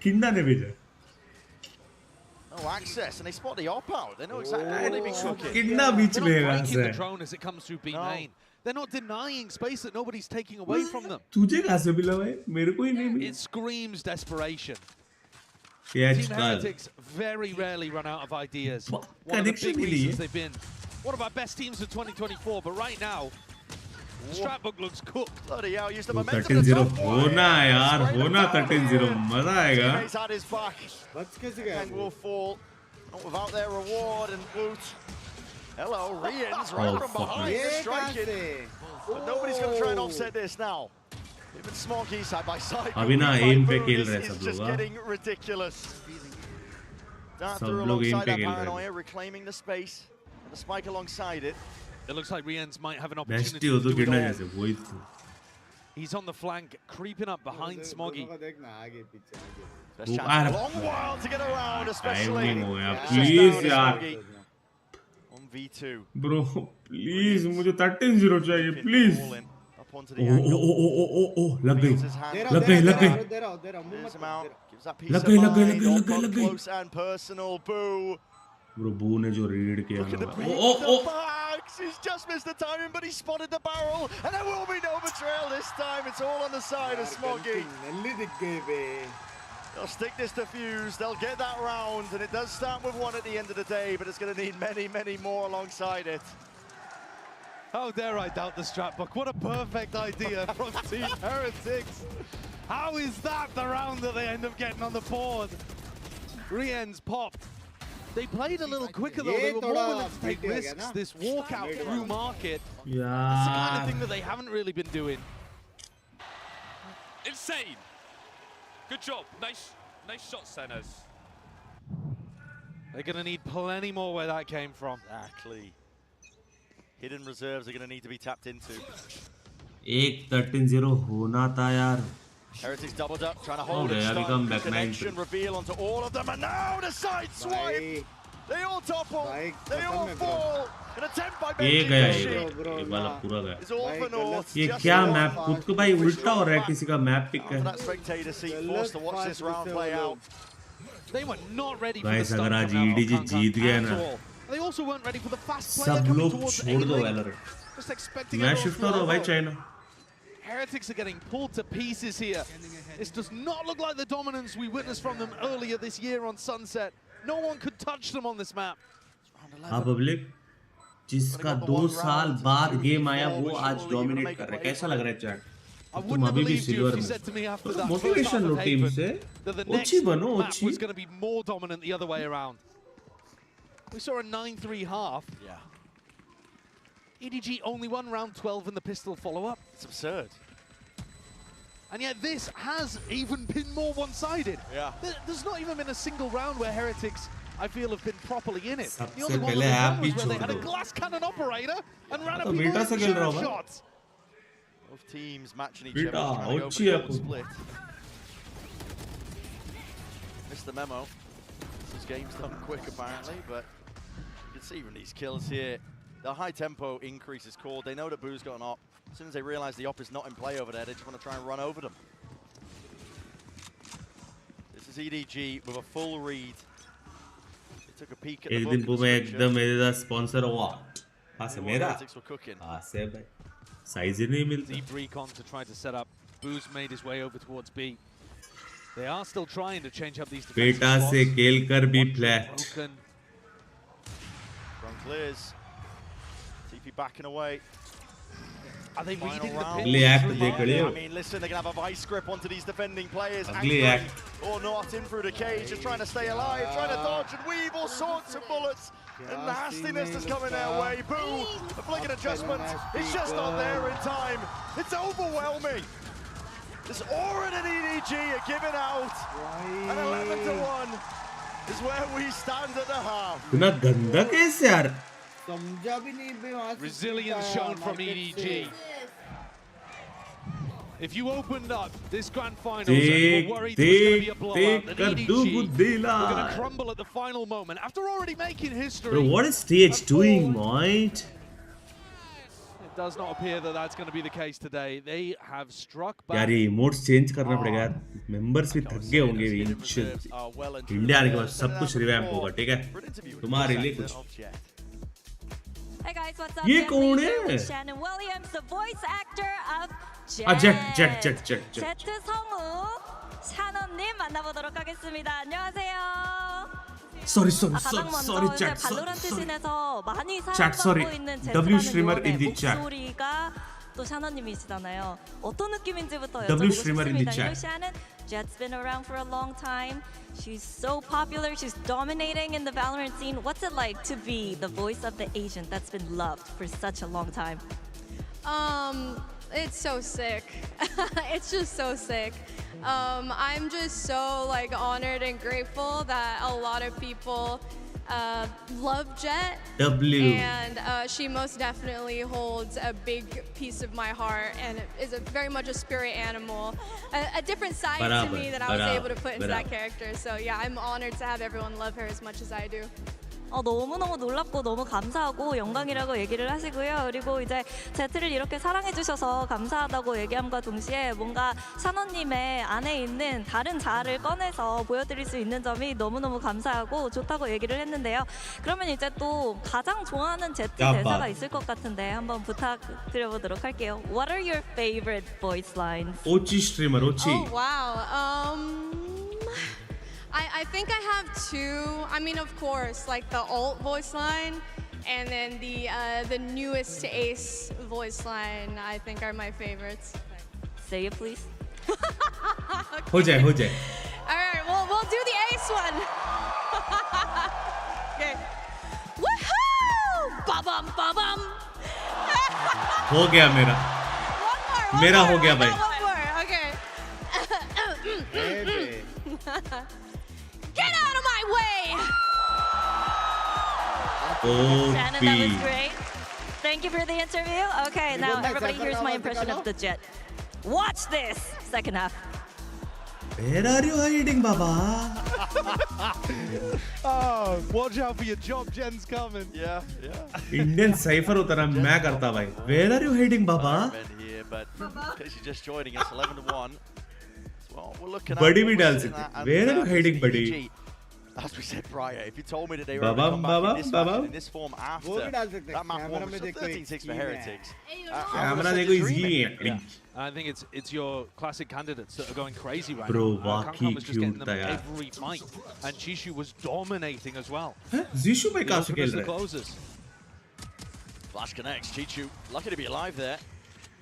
किन्ना ने भेजा? No access, and they spot the op out. They know exactly what they've been cooking. किन्ना बीच में है breaking the drone as it comes through B main. They're not denying space that nobody's taking away from them. तुझे कहाँ से मिला भाई? मेरे को ही नहीं मिला. It screams desperation. Yeah, Team Heretics very rarely run out of ideas. One of the big reasons they've been one of our best teams of 2024, but right now, Stratbook looks cooked. Bloody hell, use the momentum. 13-0 होना यार, होना 13-0 मजा आएगा. He's had his back. And will fall. Not without their reward and loot. Hello, Rian's right from behind. Striking. But nobody's going to try and offset this now. Even Smoggy side by side. अभी ना aim पे खेल रहे सब लोग. Just getting ridiculous. Dart through alongside that paranoia, reclaiming the space. And the spike alongside it. It looks like Rian's might have an opportunity to do it all. He's on the flank, creeping up behind Smoggy. Best chance a long while to get around, especially. Please, yaar. 1v2. Bro, please, मुझे 13-0 चाहिए, please. Oh, लग गई. Close and personal, Boo. Bro, Boo ने जो read किया ना. He's just missed the timing, but he spotted the barrel, and there will be no betrayal this time. It's all on the side of Smoggy. They'll stick this to fuse, they'll get that round, and it does start with one at the end of the day, but it's going to need many, many more alongside it. How dare I doubt the Stratbook? What a perfect idea from Team Heretics. How is that the round that they end up getting on the board? Rian's popped. They played a little quicker though, they were more willing to take risks. This walkout through market, that's the kind of thing that they haven't really been doing. Insane! Good job, nice shot, Seners. They're gonna need plenty more where that came from. Exactly. Hidden reserves are gonna need to be tapped into. एक 13-0 होना था यार. Heretics doubled up, trying to hold it. Connection reveal onto all of them, and now the side swipe. They all topple, they all fall. An attempt by Benji. ये वाला पूरा गया. It's all for North. ये क्या map खुद को भाई उल्टा हो रहा है किसी का मैप पिक है. That spectator seat forced to watch this round play out. They were not ready for guys, the अगर आज EDG जीत गया ना, they also weren't ready for the fast player सब coming लोग towards छोड़ दो Valorant. Just expecting मैं shift हो रहा हूँ भाई China. Heretics are getting pulled to pieces here. This does not look like the dominance we witnessed from them earlier this year on Sunset. No one could touch them on this map. हाँ public, जिसका 2 साल बाद game आया वो आज dominate कर रहा है. कैसा लग रहा है chat? I wouldn't have believed you if you said to me after that first half of Haven that the next map was going to be more dominant the other way around. We saw a 9-3 half. Yeah. EDG only won round 12 in the pistol follow-up. It's absurd. And yet this has even been more one-sided. Yeah. There's not even been a single round where Heretics, I feel, have been properly in it. The only सबसे one पहले आप ही where they छोड़ had a दो glass cannon operator and ran a तो बेटा से खेल रहा हूँ shots. Both teams matching each बेटा other, trying to go for अच्छी the है goal split. Missed the memo. This game's done quick apparently, but you can see from these kills here, the high tempo increase is called. They know that Boo's got an op. As soon as they realize the op is not in play over there, they just want to try and run over them. This is EDG with a full read. They took a peek at the एक book दिन वो मैं एकदम मेरे sponsor हुआ हाँ से मेरा हाँ से भाई साइज ही नहीं मिलता Deep recon to try to set up. Boo's made his way over towards B. They are still trying to change up these defensive बेटा से खेल कर भी flat Front clears. TP backing away. Are they reading the अगली act देख रही हो I mean, listen, they're going to have a vice grip onto these defending players. अगली act Or not, in through the cage, just trying to stay alive, trying to dodge and weave all sorts of bullets. The nastiness that's coming their way. Boo, a flick and adjustment. It's just not there in time. It's overwhelming. This aura and EDG are giving out. And 11-1 is where we stand at the half. इतना गंदा कैसे यार समझा भी नहीं बे वहां से Resilience shown from EDG. If you opened up this grand finals and you were worried there was going to be a blowout, then EDG were going to crumble at the final moment after already making history. Bro, what is stage doing, mate? It does not appear that that's going to be the case today. They have struck back. यार ये emotes change करना पड़ेगा यार members भी थक गए होंगे India आने के बाद सब कुछ revamp होगा ठीक है तुम्हारे लिए कुछ Hey guys, what's up? ये कौन है? Shannon Williams, the voice actor of Jet. 아 Jet. 제트 성우 샤넌님 만나보도록 하겠습니다. 안녕하세요. Sorry, 가장 먼저 chat. 발로란트 씬에서 많이 Chat, sorry. 사용하고 있는 W 제트라는 streamer in the 요원의 chat. 목소리가 또 샤넌님이시잖아요. 어떤 느낌인지부터 W 여쭤보고 streamer in the 싶습니다. You know, chat. Shannon, Jet's been around for a long time. She's so popular. She's dominating in the Valorant scene. What's it like to be the voice of the agent that's been loved for such a long time? It's so sick. It's just so sick. I'm just so honored and grateful that a lot of people love Jet. W. And she most definitely holds a big piece of my heart and is very much a spirit animal. A different side to me that I was able to put into that character. So yeah, I'm honored to have everyone love her as much as I do. 너무너무 놀랍고 너무 감사하고 영광이라고 얘기를 하시고요. 그리고 이제 제트를 이렇게 사랑해주셔서 감사하다고 얘기함과 동시에 뭔가 샤너님의 안에 있는 다른 자아를 꺼내서 보여드릴 수 있는 점이 너무너무 감사하고 좋다고 얘기를 했는데요. 그러면 이제 또 가장 좋아하는 제트 대사가 있을 것 같은데 한번 부탁드려보도록 할게요. What are your favorite voice lines? 오치 스트리머 오치. Oh wow. I think I have two. I mean, of course, the alt voice line, and then the newest Ace voice line. I think are my favorites. Say it, please. हो जाए. All right, we'll do the Ace one. Okay. Woohoo! Ba-bum, ba-bum. हो गया मेरा. मेरा हो गया भाई. One more. Okay. Get out of my way! Shannon, that was great. Thank you for the interview. Okay, now everybody here's my impression of the Jet. Watch this second half. Where are you hiding, Baba? Oh, watch out for your job, Jen's coming. Yeah. Indian cipher होता ना मैं करता भाई. Where are you hiding, Baba? Here, but she's just joining us, 11-1. Well, we're looking buddy at भी डाल सकते. Where are you hiding, buddy? As we said prior, if you told me that they were going to come back in this fashion, in this form after that map won, so 13-6 for Heretics. Camera देखो easy. I think it's your classic candidates that are going crazy right Bro, now. वाकई was just getting them cute every fight, and Chishu was dominating as well. Zishu भाई कहाँ से खेल रहा है? Flash connects, Chichu lucky to be alive there.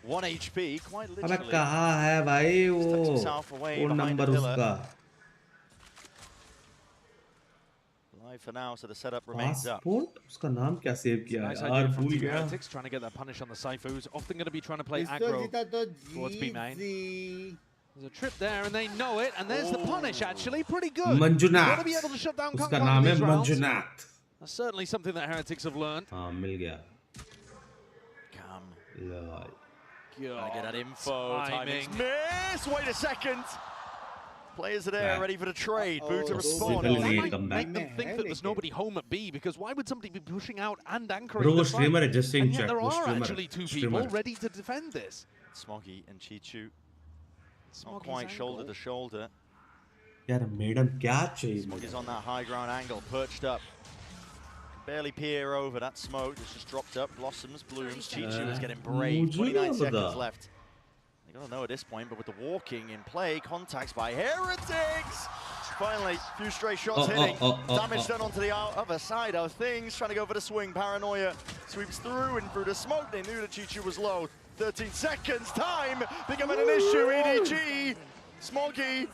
1 HP, quite अबे literally. कहाँ है भाई वो नंबर उसका? Live for now, so the setup remains up. Passport? उसका नाम क्या सेव किया है? यार भूल गया. Trying to get that punish on the Saifu's. Often going to be trying to play aggro towards B main. There's a trip there, and they know it. And there's the punish, actually. Pretty good. Manjunat. Got to be able to shut down उसका नाम है Manjunat. That's certainly something that Heretics have learned. हाँ मिल गया. Gotta get that info. Timing. Miss! Wait a second. Players are there, ready for the trade. Boo to respond. That might make them think that there's nobody home at B, because why would somebody be pushing out and anchoring Bro, the streamer site? adjusting And yet check. there are Streamer, actually two people ready to defend this. Smoggy and Chichu. Not quite shoulder to shoulder. यार madam क्या चाहिए? Smoggy's on that high ground angle, perched up. Barely peer over that smoke. It's just dropped up. Blossoms, blooms. Chichu is getting brave. 29 seconds left. You don't know at this point, but with the walking in play, contacts by Heretics. Finally, a few stray shots hitting. Damage done onto the other side of things. Trying to go for the swing. Paranoia sweeps through and through the smoke. They knew that Chichu was low. 13 seconds. Time becoming an issue. EDG. Smoggy.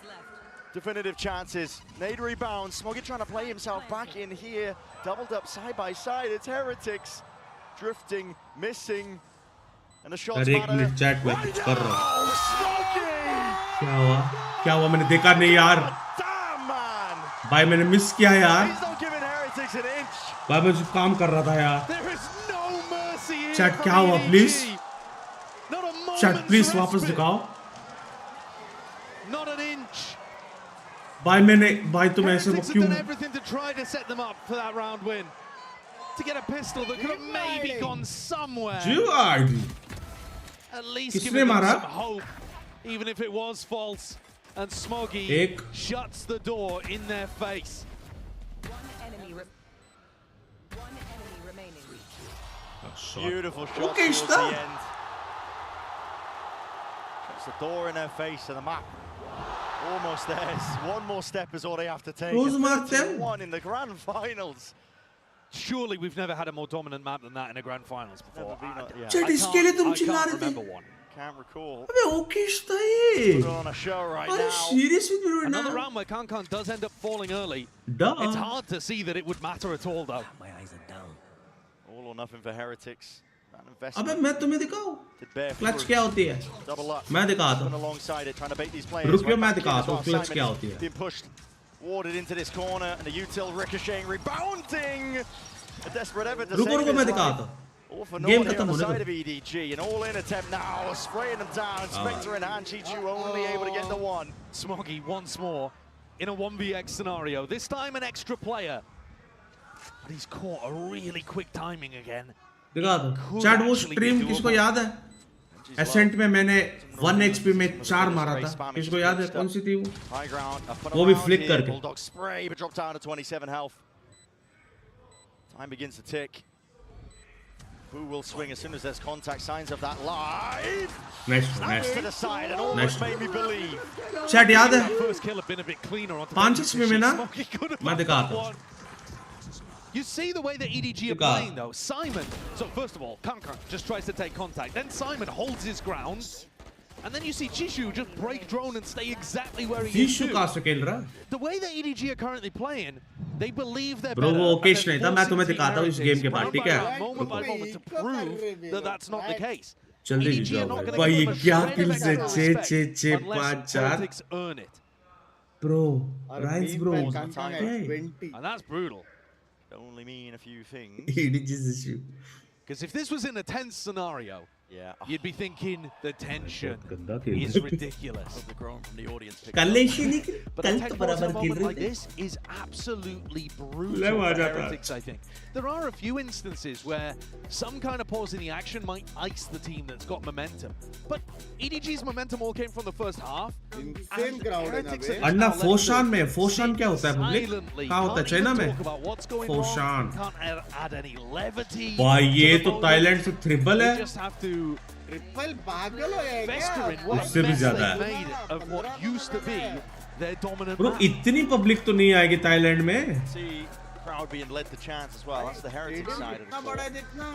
Definitive chances. Nade rebound. Smoggy trying to play himself back in here. Doubled up side by side. It's Heretics. Drifting, missing. And the shots matter. Chat में कुछ कर रहा हूँ. क्या हुआ? क्या हुआ? मैंने देखा नहीं यार. भाई मैंने मिस किया यार. भाई मैं सिर्फ काम कर रहा था यार. Chat क्या हुआ please? Chat please वापस दिखाओ. Not an inch. भाई तुम ऐसे Heretics have क्यों? done everything to try to set them up for that round win. To get a pistol that could have maybe gone somewhere. At least giving them some hope, even if it was false. And Smoggy shuts the door in their face. One enemy remaining. Beautiful shot towards the end. Shuts the door in their face and the map. Almost there. One more step is all they have to take. 1 in the grand finals. Surely we've never had a more dominant map than that in a grand finals before. I can't remember one. Can't recall. Okay, Put on a show right now. Serious with you right now? Another round where Kankan does end up falling early. It's hard to see that it would matter at all, though. My eyes are down. All or nothing for Heretics. अबे मैं तुम्हें दिखाऊं. Clutch क्या होती है? मैं दिखाता हूँ. रुकियो मैं दिखाता हूँ क्लच क्या होती है. Warded into this corner and the util ricocheting, rebounding. A desperate effort to रुको save मैं this दिखाता line. हूँ. All for naught on the side of EDG. An all-in attempt now, spraying them down. Spectre in hand, Chichu only able to get the one. Smoggy once more in a 1vx scenario. This time an extra player. But he's caught a really quick timing again. दिखा दो. Chat वो stream किसको याद है? Accent में मैंने 1 HP में 4 मारा था. किसको याद है कौन सी थी वो? वो भी फ्लिक करके. Bulldog spray, but dropped down to 27 health. Time begins to tick. Who will swing as soon as there's contact? Signs of that live. Nice. To the side and almost made me believe. Chat याद है? First kill had been a bit cleaner on 5 HP में ना? मैं दिखाता हूँ. You see the way that EDG are playing, though. Simon, so first of all, Kankan just tries to take contact. Then Simon holds his ground. And then you see Chishu just break drone and stay exactly where he is. The way that EDG are currently playing, they believe they're better. Bro, okay नहीं था. मैं तुम्हें दिखाता हूँ इस game के बाद, ठीक है? Moment by moment to prove that that's not the case. जल्दी जाओ भाई. ये क्या किल से 6 5 4. Earn it. Bro, Ryan's bro. And that's brutal. Only mean a few things. EDG's issue. Because if this was in a tense scenario, you'd be thinking the tension is ridiculous. But a technical moment like this is absolutely brutal for Heretics, I think. There are a few instances where some kind of pause in the action might ice the team that's got momentum. But EDG's momentum all came from the first half. Anna Foshan में Foshan क्या होता है public? कहाँ होता है China में? Foshan. भाई ये तो थाईलैंड से ट्रिपल है. ट्रिपल पागल हो उससे भी ज्यादा है. ब्रो इतनी पब्लिक तो नहीं आएगी थाईलैंड में. crowd being led the chance as well. That's the Heretics side of the ball.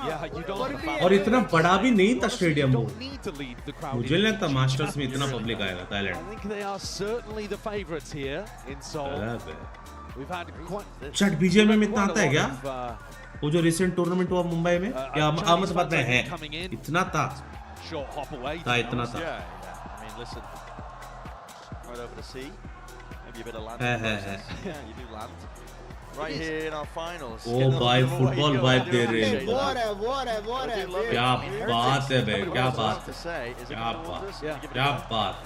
Yeah, you don't. और इतना बड़ा भी नहीं था स्टेडियम वो. Need to lead the crowd. मुझे नहीं लगता मास्टर्स में इतना पब्लिक आएगा I Thailand. think they are certainly the favorites here in Seoul. We've had quite. चट बीजेएम में इतना आता है क्या? वो जो रिसेंट टूर्नामेंट हुआ मुंबई में क्या अहमदाबाद में है? इतना था. था इतना था. I mean, listen. Right over the sea. Maybe a bit of land. Yeah, you do land. Right here in our finals. Oh, भाई फुटबॉल वाइब दे रहे हैं. क्या बात है भाई, क्या बात है, क्या बात, क्या बात.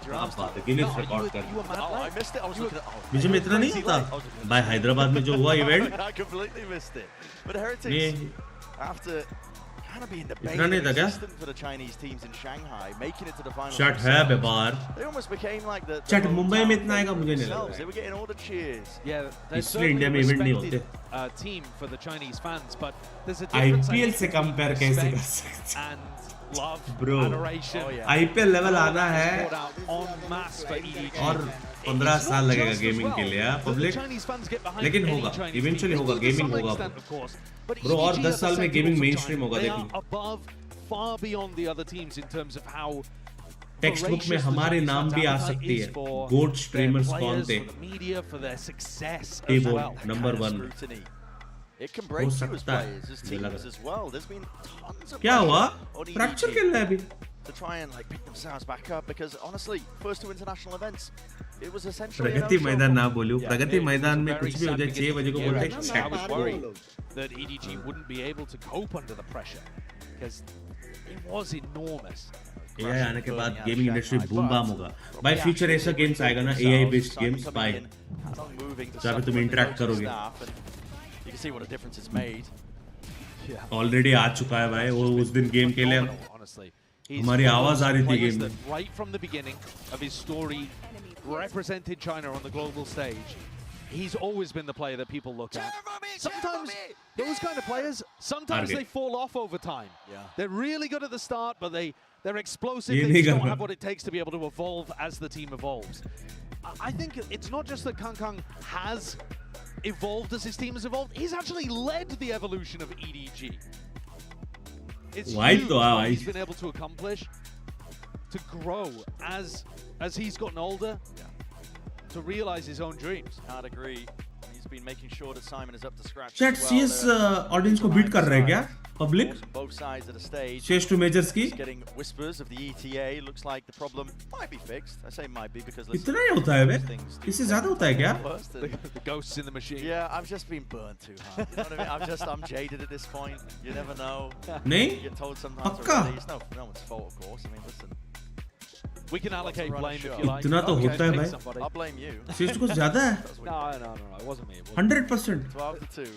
क्या बात है, गिनीज रिकॉर्ड कर. मुझे में इतना नहीं था भाई हैदराबाद में जो हुआ इवेंट. ये इतना नहीं था क्या? शट है बेबार. शट मुंबई में इतना आएगा मुझे नहीं लगा. इसलिए इंडिया में इवेंट नहीं होते. आईपीएल से कंपेयर कैसे कर सकते ब्रो? आईपीएल लेवल आना है और 15 साल लगेगा गेमिंग के लिए पब्लिक, लेकिन होगा, इवेंचुअली होगा, गेमिंग होगा ब्रो. और 10 साल में गेमिंग मेन स्ट्रीम होगा. देखो टेक्स्ट बुक में हमारे नाम भी आ सकती है. गोट स्ट्रीमर्स कौन थे? TbOne नंबर 1 हो सकता है. क्या हुआ? फ्रैक्चर खेल रहा है अभी. To try and like pick themselves back up because honestly, first 2 international events, it was essentially. Pragati Maidan ना बोलूं. प्रगति मैदान में कुछ भी हो जाए 6 बजे को बोलते हैं. That EDG wouldn't be able to cope under the pressure because it was enormous. AI आने के बाद गेमिंग इंडस्ट्री बूम बाम होगा. भाई फ्यूचर ऐसा गेम्स आएगा ना, AI बेस्ड गेम्स भाई, जहाँ पे तुम इंटरेक्ट करोगे. You can see what a difference it's made. Already आ चुका है भाई. वो उस दिन गेम के लिए हमारी आवाज आ रही थी गेम में. Right from the beginning of his story, represented China on the global stage. He's always been the player that people look at. Sometimes those kind of players, sometimes they fall off over time. They're really good at the start, but they're explosive. They just don't have what it takes to be able to evolve as the team evolves. I think it's not just that Kang has evolved as his team has evolved. He's actually led the evolution of EDG. It's huge what he's been able to accomplish, to grow as he's gotten older, to realize his own dreams. I'd agree. He's been making sure that Simon is up to scratch. Chat CS audience को beat कर रहे हैं क्या public? Both sides of the stage. CS to majors की. Getting whispers of the ETA. Looks like the problem might be fixed. I say might be because इतना ही होता है बे? इससे ज़्यादा होता है क्या? The ghosts in the machine. Yeah, I've just been burnt too hard. You know what I mean? I'm jaded at this point. You never know. नहीं? You get told sometimes already. It's no one's fault, of course. I mean, listen. We can allocate blame if you like. इतना तो होता है भाई. I'll blame you. CS कुछ ज़्यादा है? No, it wasn't me. 100%. 12-2.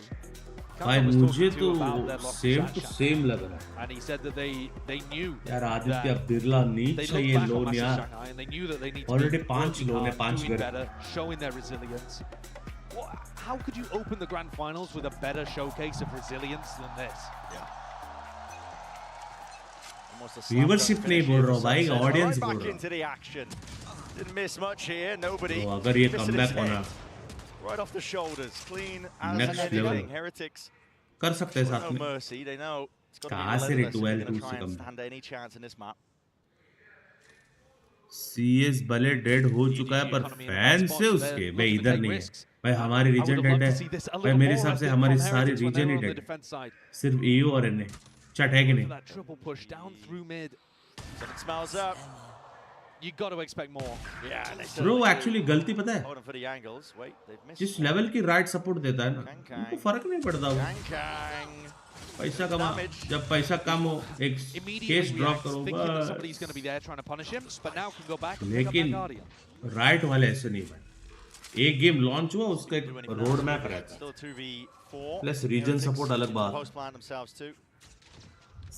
भाई मुझे तो सेम टू सेम लग रहा है. And he said that they knew. यार आदित्य बिरला नहीं चाहिए लोन यार. ऑलरेडी 5 लोन है, 5 घर. Showing their resilience. How could you open the grand finals with a better showcase of resilience than this? Viewership नहीं बोल रहा हूँ भाई, ऑडियंस बोल रहा हूँ. Didn't miss much here. Nobody. तो अगर ये कमबैक होना right off the shoulders, clean as next level. Heretics कर सकते हैं साथ में. mercy. They know it's got to कहाँ से be रे 12-2 से कम? stand any chance in this map. CS भले डेड हो चुका है पर फैंस से उसके भाई इधर नहीं है. भाई हमारी रीजन डेड है. भाई मेरे हिसाब से हमारी सारी रीजन ही डेड. सिर्फ EU और NA. चट है कि नहीं? Smells up. You got to expect more. Yeah, bro actually गलती पता है? जिस लेवल की राइट सपोर्ट देता है ना, उनको फर्क नहीं पड़ता वो. पैसा कमा, जब पैसा कम हो एक केस ड्रॉप करो बस. लेकिन राइट वाले ऐसे नहीं भाई. एक गेम लॉन्च हुआ उसका एक रोड मैप रहता है. प्लस रीजन सपोर्ट अलग बात.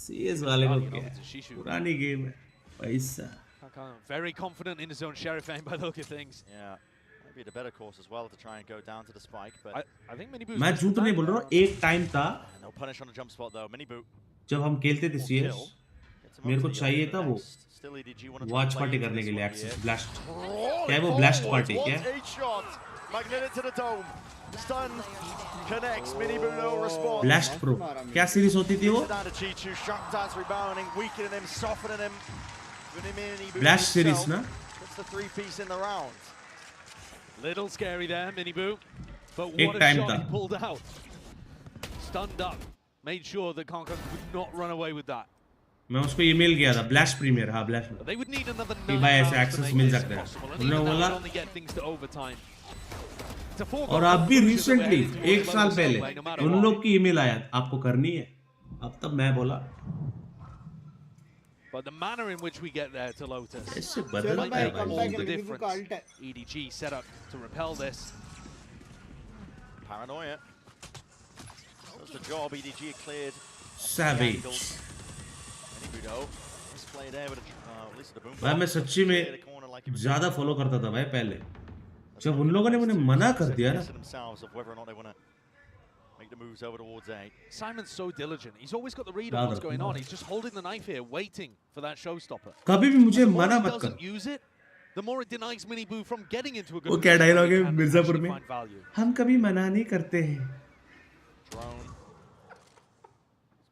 CS वाले को क्या? पुरानी गेम है. पैसा. Very confident in his own Sheriff aim by the look of things. Yeah, maybe the better course as well to try and go down to the spike. But I think Minibu. मैं झूठ नहीं बोल रहा हूँ. एक time था. No punish on the jump spot though. Minibu. जब हम खेलते थे CS, मेरे को चाहिए था वो वॉच पार्टी करने के लिए एक्सेस ब्लास्ट. क्या है वो ब्लास्ट पार्टी क्या? Magnetic to the dome. Stun connects. Miniboo no response. Blast Pro. क्या सीरीज होती थी वो? Chichu, sharp dance rebounding, weakening him, softening him. Blast series ना? That's the 3-piece in the round. Little scary there, Miniboo. But एक what a time shot था. he pulled out. Stunned up. Made sure that Kong Kong could not run away with that. मैं उसको email किया था Blast Premier हाँ Blast. They would need another कि 9 भाई ऐसे rounds to access make mill this सकता है. possible. And उन्होंने even that बोला would only get things to overtime. और अब भी रिसेंटली एक साल पहले उन लोग की ईमेल आया आपको करनी है. अब तब मैं बोला But the manner in which we get there to Lotus इससे might बदल make गया all भाई. the difference. EDG set up to repel this. Paranoia. That's the job. EDG cleared. Savage. भाई मैं सच्ची में ज़्यादा फॉलो करता था भाई पहले. जब उन लोगों ने मुझे मना कर दिया ना. Make the moves over towards A. Simon's so diligent. He's always got the read on what's going on. He's just holding the knife here, waiting for that showstopper. कभी भी मुझे मना मत कर. Doesn't use it, the more it denies Miniboo from getting into a good. वो क्या dialogue है मिर्जापुर में? हम कभी मना नहीं करते हैं. Drone.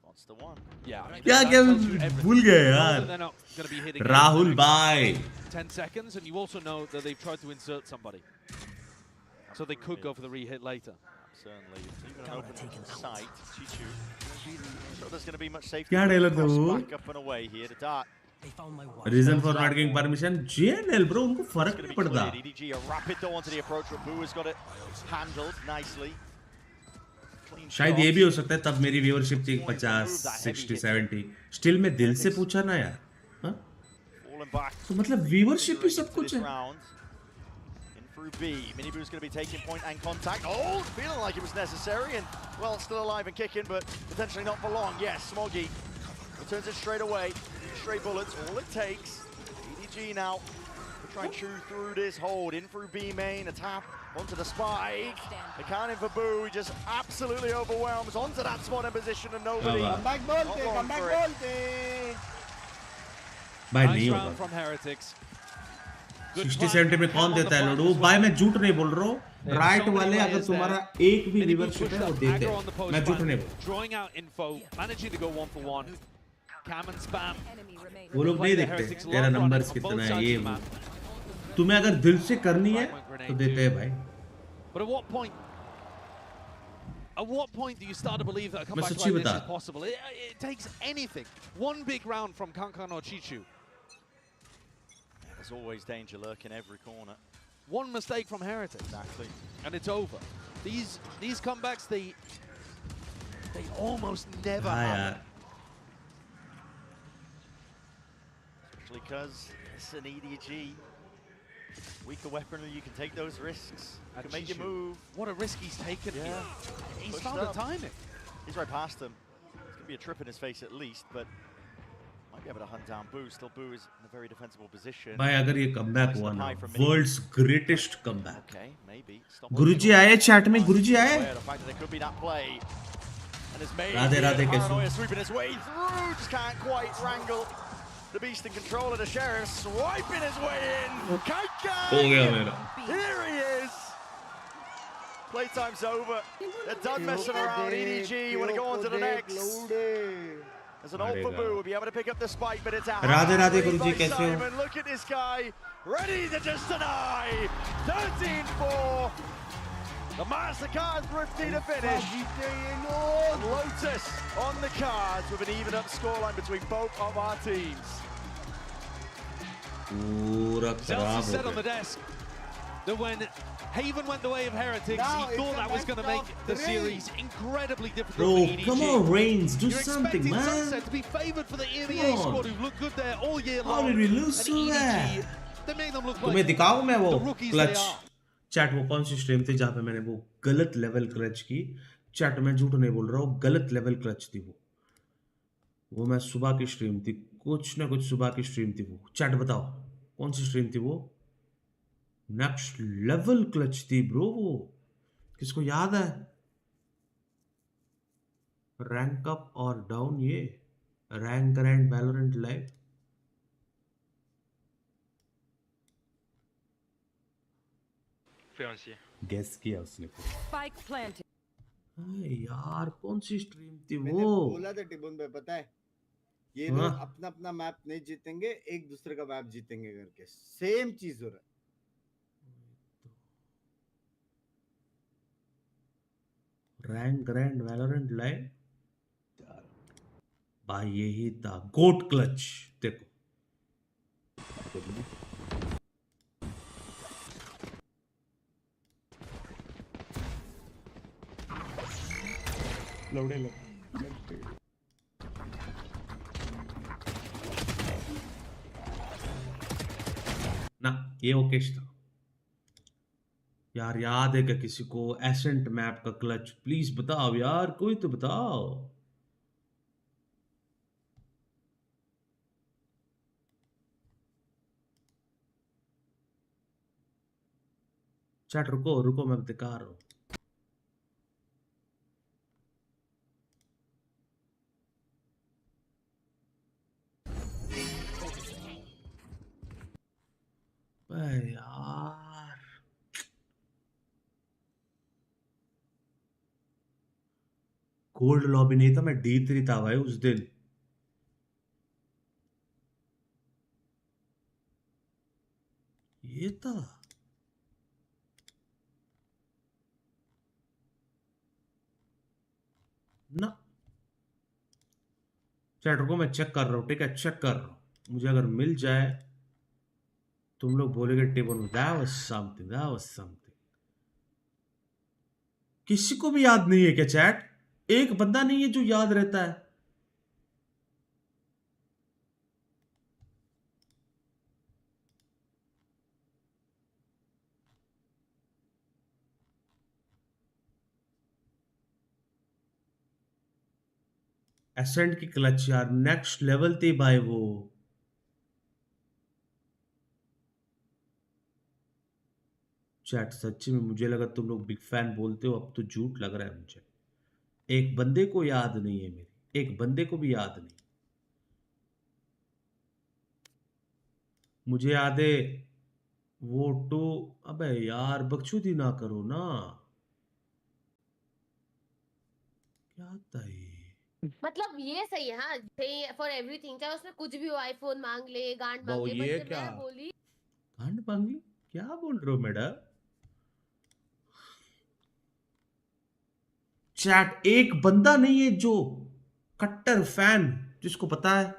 Spots the one. Yeah. क्या भूल गए यार. राहुल भाई. 10 seconds, and you also know that they've tried to insert somebody, so they could go for the re-hit later. Certainly, even an open sight. Chichu. So there's going to be much safety. क्या dialogue था वो? Back up and away here to dart. Reason for not getting permission. GNL bro उनको फर्क नहीं पड़ता. EDG a rapid though onto the approach, but Boo has got it handled nicely. शायद ये भी हो सकता है तब मेरी व्यूअरशिप थी 50, 60, 70. स्टिल मैं दिल से पूछा ना यार. हाँ? तो मतलब व्यूअरशिप भी सब कुछ है. Through B, Miniboo's going to be taking point and contact. Oh, feeling like it was necessary, and well, still alive and kicking, but potentially not for long. Yes, Smoggy returns it straight away. Straight bullets, all it takes. EDG now to try and chew through this hold. In through B main, a tap onto the spike. They can't in for Boo, he just absolutely overwhelms onto that spot and position, and nobody. Come back, Bolte. Nice round from Heretics. 60-70 में कौन देता है लड़ू? भाई मैं झूठ नहीं बोल रहा हूँ. राइट वाले अगर तुम्हारा एक भी व्यूअरशिप है वो देते हैं. मैं झूठ नहीं बोल. Drawing out info, managing to go 1-for-1. Cam and spam. वो लोग नहीं देखते तेरा नंबर्स कितना है ये वो. तुम्हें अगर दिल से करनी है तो देते हैं भाई. But at what point do you start to believe that a comeback like this is possible? It takes anything. One big round from Kankan or Chichu. There's always danger lurking every corner. One mistake from Heretic, exactly, and it's over. These comebacks, they almost never happen. Especially because it's an EDG. Weaker weaponry, you can take those risks. You can make your move. What a risk he's taken here. He's found the timing. He's right past him. There's going to be a trip in his face at least, but might be able to hunt down Boo. Still, Boo is in a very defensible position. भाई अगर ये comeback हुआ ना, world's greatest comeback. Okay, maybe. गुरुजी आए chat में, गुरुजी आए. The fact that there could be that play. And it's made. Radhe Paranoia sweeping his way through. Just can't quite wrangle the beast in control of the sheriff. Swiping his way in. हो गया मेरा. Here he is. Playtime's over. They're done messing around. EDG, you want to go on to the next. As an ult for Boo, will be able to pick up the spike, but it's out. Radhe गुरुजी कैसे हो? Simon, look at this guy, ready to just deny. 13-4. The MasterCard thrifty to finish. And Lotus on the cards with an even up scoreline between both of our teams. Zelsi said on the desk that when Haven went the way of Heretics, he thought that was going to make the series incredibly difficult for EDG. Come on, Reigns, do You're something, expecting man. Sunset to be favoured for the EMEA squad who looked good there all year long. How did we lose to that? They made them look तुम्हें like दिखाऊं मैं वो the rookies clutch. they are. Chat वो कौन सी stream थी जहाँ पे मैंने वो गलत लेवल क्लच की. चैट में झूठ नहीं बोल रहा हूँ, गलत लेवल क्लच थी वो मैं सुबह की स्ट्रीम थी, कुछ ना कुछ सुबह की स्ट्रीम थी वो. चैट बताओ कौन सी स्ट्रीम थी वो? नेक्स्ट लेवल क्लच थी ब्रो वो. किसको याद है? रैंक अप और डाउन, ये rank and Valorant live. Guess किया उसने। Spike planted. यार कौन सी स्ट्रीम थी मैंने वो? बोला था टिबोन पे, पता है ये लोग अपना अपना मैप नहीं जीतेंगे, एक दूसरे का मैप जीतेंगे करके। सेम चीज हो रहा है। रैंक ग्रैंड वैलोरेंट लाइन भाई, यही था गोट क्लच। देखो लौड़े ना, ये ओकेश था यार। याद है क्या किसी को एसेंट मैप का क्लच? प्लीज बताओ यार, कोई तो बताओ। चैट रुको रुको, मैं दिखा रहा हूं। यार गोल्ड लॉबी नहीं था, मैं D3 था भाई उस दिन। ये था ना। चैट रुको, मैं चेक कर रहा हूँ, ठीक है? चेक कर रहा हूँ, मुझे अगर मिल जाए तुम लोग बोलेगे table that was something, that was something। किसी को भी याद नहीं है क्या चैट? एक बंदा नहीं है जो याद रहता है? एसेंट की क्लच यार नेक्स्ट लेवल थी भाई वो। चैट सच्ची में मुझे लगा तुम लोग बिग फैन बोलते हो, अब तो झूठ लग रहा है मुझे। एक बंदे को याद नहीं है मेरी, एक बंदे को भी याद नहीं। मुझे याद है वो तो। अबे यार बकचोदी ना करो ना, क्या था ये? मतलब ये सही है, हाँ सही फॉर एवरीथिंग, चाहे उसमें कुछ भी हो, आईफोन मांग ले, गांड मांग वो ले, ये बट क्या मैं बोली गांड मांग ली? क्या बोल रहे हो मैडम? चैट एक बंदा नहीं है जो कट्टर फैन जिसको पता है।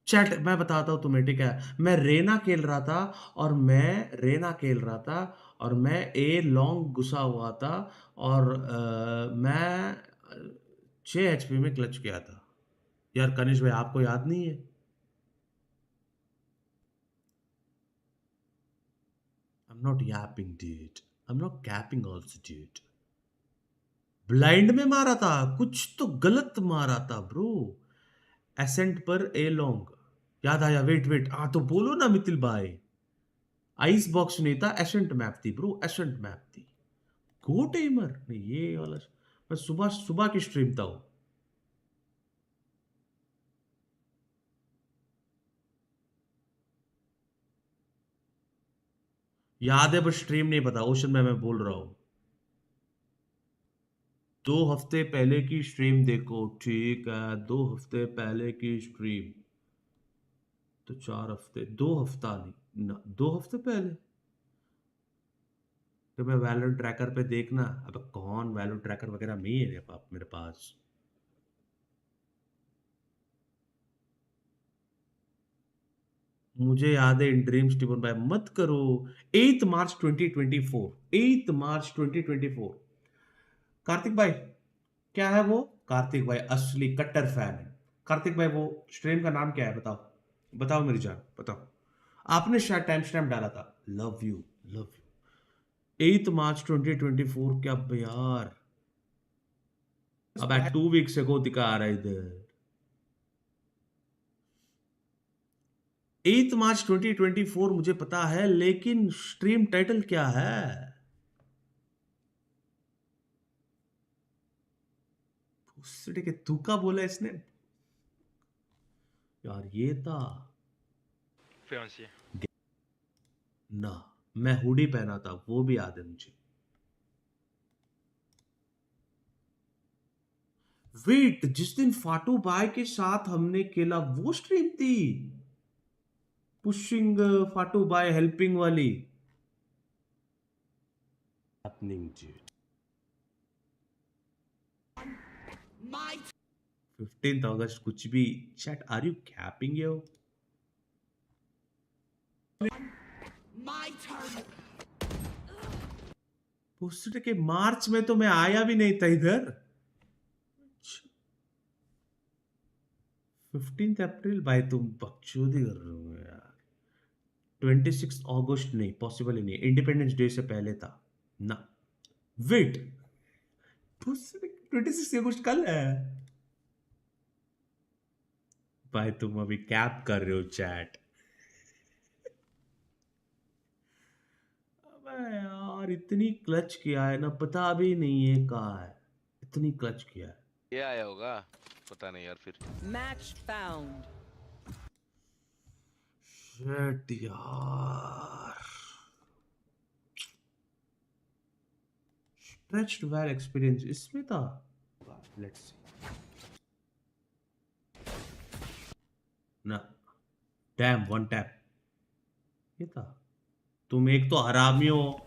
चैट मैं बताता हूं तुम्हें, ठीक है? मैं रेना खेल रहा था और मैं ए लॉन्ग घुसा हुआ था और मैं 6 HP में क्लच किया था। यार कनिष्क भाई आपको याद नहीं है? I'm not yapping dude, I'm not capping also dude। Blind में मारा था, कुछ तो गलत मारा था ब्रो। एसेंट पर ए लॉन्ग याद आया। वेट हाँ तो बोलो ना मिथिल भाई। आइस बॉक्स नहीं था, एसेंट मैप थी ब्रो, एसेंट मैप थी। गो टाइमर नहीं, ये वाला मैं सुबह सुबह की स्ट्रीम था वो। याद है पर स्ट्रीम नहीं पता। ओशन में मैं बोल रहा हूं 2 हफ्ते पहले की स्ट्रीम देखो, ठीक है? 2 हफ्ते पहले की स्ट्रीम तो 4 हफ्ते, 2 हफ्ता नहीं ना, 2 हफ्ते पहले। तो मैं वैल्यू ट्रैकर पे देखना। अब कौन वैल्यू ट्रैकर वगैरह नहीं है मेरे पास। मुझे याद है इन ड्रीम्स टिबन भाई मत करो। 8 मार्च 2024, 8 मार्च 2024। कार्तिक भाई क्या है वो? कार्तिक भाई असली कट्टर फैन है। कार्तिक भाई वो स्ट्रीम का नाम क्या है? बताओ बताओ मेरी जान, बताओ। आपने शायद टाइम स्टैम्प डाला था। Love you love you. 8 मार्च 2024 क्या यार? अब 2 वीक्स से को दिखा आ रहा है इधर। 8 मार्च 2024 मुझे पता है, लेकिन स्ट्रीम टाइटल क्या है? के तुका बोला इसने यार। ये था ना, मैं हुडी पहना था, वो भी याद है मुझे। वेट, जिस दिन फाटू भाई के साथ हमने खेला वो स्ट्रीम थी, पुशिंग फाटू भाई हेल्पिंग वाली। हैपनिंग जी। 15th अगस्त कुछ भी। चैट, आर यू कैपिंग यो? पूछते कि मार्च में तो मैं आया भी नहीं था इधर। 15th अप्रैल भाई, तुम बकचोदी कर रहे हो यार। 26 अगस्त नहीं, पॉसिबल ही नहीं, इंडिपेंडेंस डे से पहले था ना। वेट, 26 अगस्त कल है भाई, तुम अभी कैप कर रहे हो चैट। अबे यार, इतनी क्लच किया है ना, पता भी नहीं है कहाँ है, इतनी क्लच किया है। ये आया होगा, पता नहीं यार। फिर मैच फाउंड। शिट यार, स्ट्रेच्ड वेल एक्सपीरियंस इसमें था। लेट्स सी ना। डैम, वन टैप ये था। तुम एक तो हरामी हो,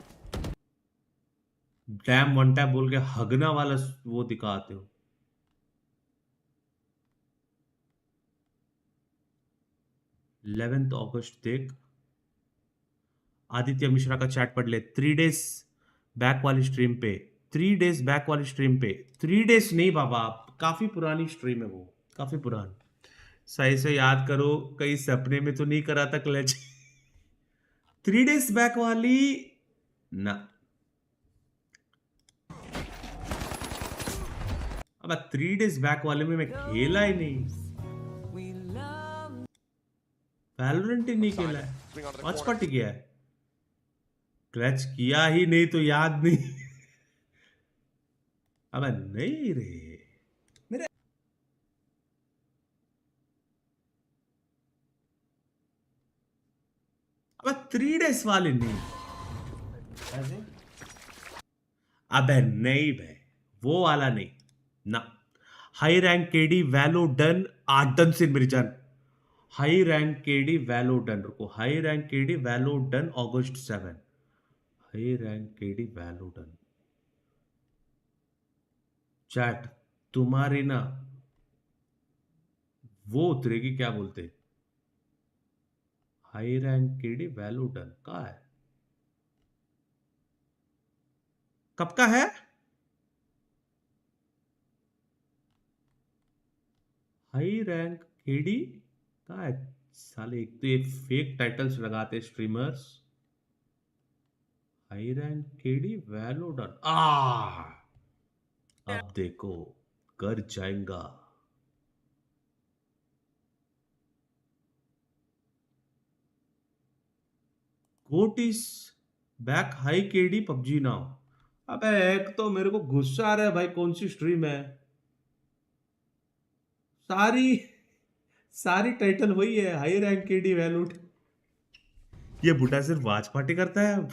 डैम वन टैप बोल के हगना वाला वो दिखाते हो। अगस्त देख, आदित्य मिश्रा का चैट पढ़ ले। 3 डेज बैक वाली स्ट्रीम पे, 3 डेज बैक वाली स्ट्रीम पे, 3 डेज नहीं बाबा, काफी पुरानी स्ट्रीम है वो, काफी पुरानी। सही से याद करो, कहीं सपने में तो नहीं करा था क्लच। 3 डेज बैक वाली ना। अब 3 डेज बैक वाले में मैं खेला ही नहीं, वैलोरेंट ही नहीं खेला है, वॉचपार्टी किया है, क्लच किया ही नहीं तो याद नहीं। अब नहीं रे मेरे। अब 3 डेज वाले नहीं, अबे नहीं भाई, वो वाला नहीं ना। High rank KD Valo done 8 दिन से मेरी जान। High rank KD Valo done, रुको, high rank KD Valo done अगस्त 7। High rank KD Valo done. Chat, तुम्हारी ना वो उतरेगी, क्या बोलते, high rank KD Valo done कहाँ है, कब का है? हाई रैंक केडी कहाँ है साले? एक तो ये फेक टाइटल्स लगाते streamers. High rank KD Valo done, अब देखो कर जाएगा। GOAT is back high KD PUBG now. अबे एक तो मेरे को गुस्सा आ रहा है भाई, कौन सी स्ट्रीम है, सारी टाइटल वही है, हाई रैंक केडी वैल्यूड। ये बुढ़ा सिर्फ वॉच पार्टी करता है अब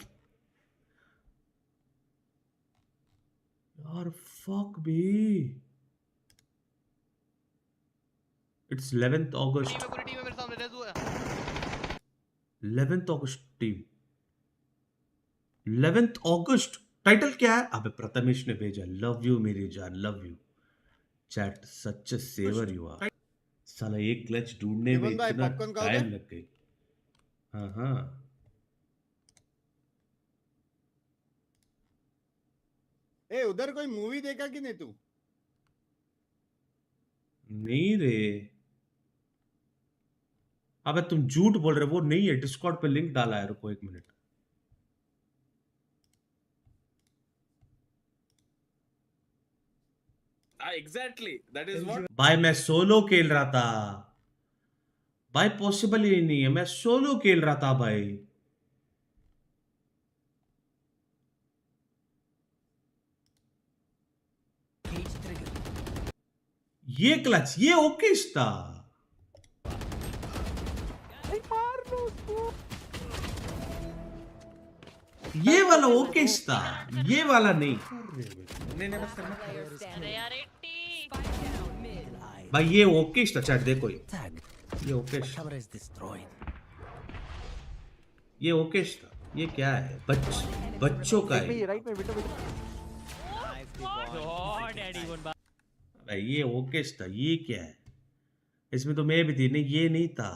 यार, फक भी। It's 11th August, 11th August team, 11th August. Title क्या है? अबे प्रथमेश ने भेजा, लव यू मेरी जान, love you. Chat, such saver you are. साला एक क्लच ढूंढने में इतना टाइम लग गई। हाँ हाँ, ए उधर कोई मूवी देखा कि नहीं तू? नहीं रे, अबे तुम झूठ बोल रहे, वो नहीं है। डिस्कॉर्ड पे लिंक डाला है, रुको 1 minute. Exactly, that is what. भाई मैं सोलो खेल रहा था भाई, पॉसिबल ही नहीं है, मैं सोलो खेल रहा था भाई। ये क्लच, ये ओके था। ये वाला ओके था, ये वाला नहीं। भाई ये ओके था चैट देखो ये ओके ये ओके था। ये क्या है बच्चों का है भाई। ये ओके था। ये क्या है इसमें तो मैं भी थी नहीं, ये नहीं था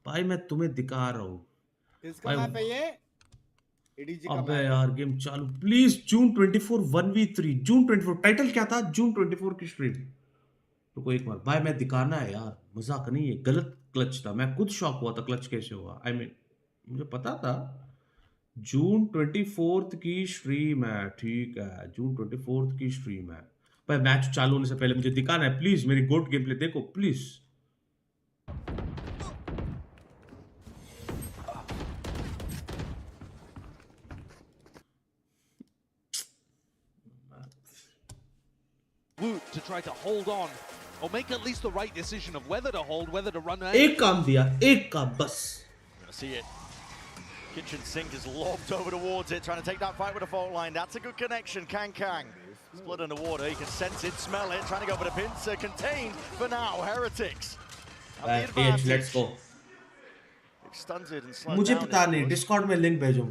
भाई। मैं तुम्हें दिखा रहा हूँ अबे यार गेम चालू please. June 24 1v3 June 24 title क्या था? जून 24 की स्ट्रीम। तो कोई एक बार भाई मैं दिखाना है यार, मजाक नहीं है। गलत क्लच था, मैं खुद शॉक हुआ था क्लच कैसे हुआ। आई मीन मुझे पता था जून 24 की स्ट्रीम है, ठीक है जून 24 की स्ट्रीम है भाई। मैच चालू होने से पहले मुझे दिखाना है प्लीज। मेरी गोट गेम प्ले देखो please. To try to hold on or make at least the right decision of whether to hold, whether to run. एक काम दिया, एक काम बस. See it. Kitchen sink is lobbed over towards it, trying to take that fight with a fault line. That's a good connection. Kang. Split underwater. You can sense it, smell it. Trying to go for the pincer. Contained for now. Heretics. Let's go. Stunted and slowed मुझे down. पता नहीं. Discord में link भेजो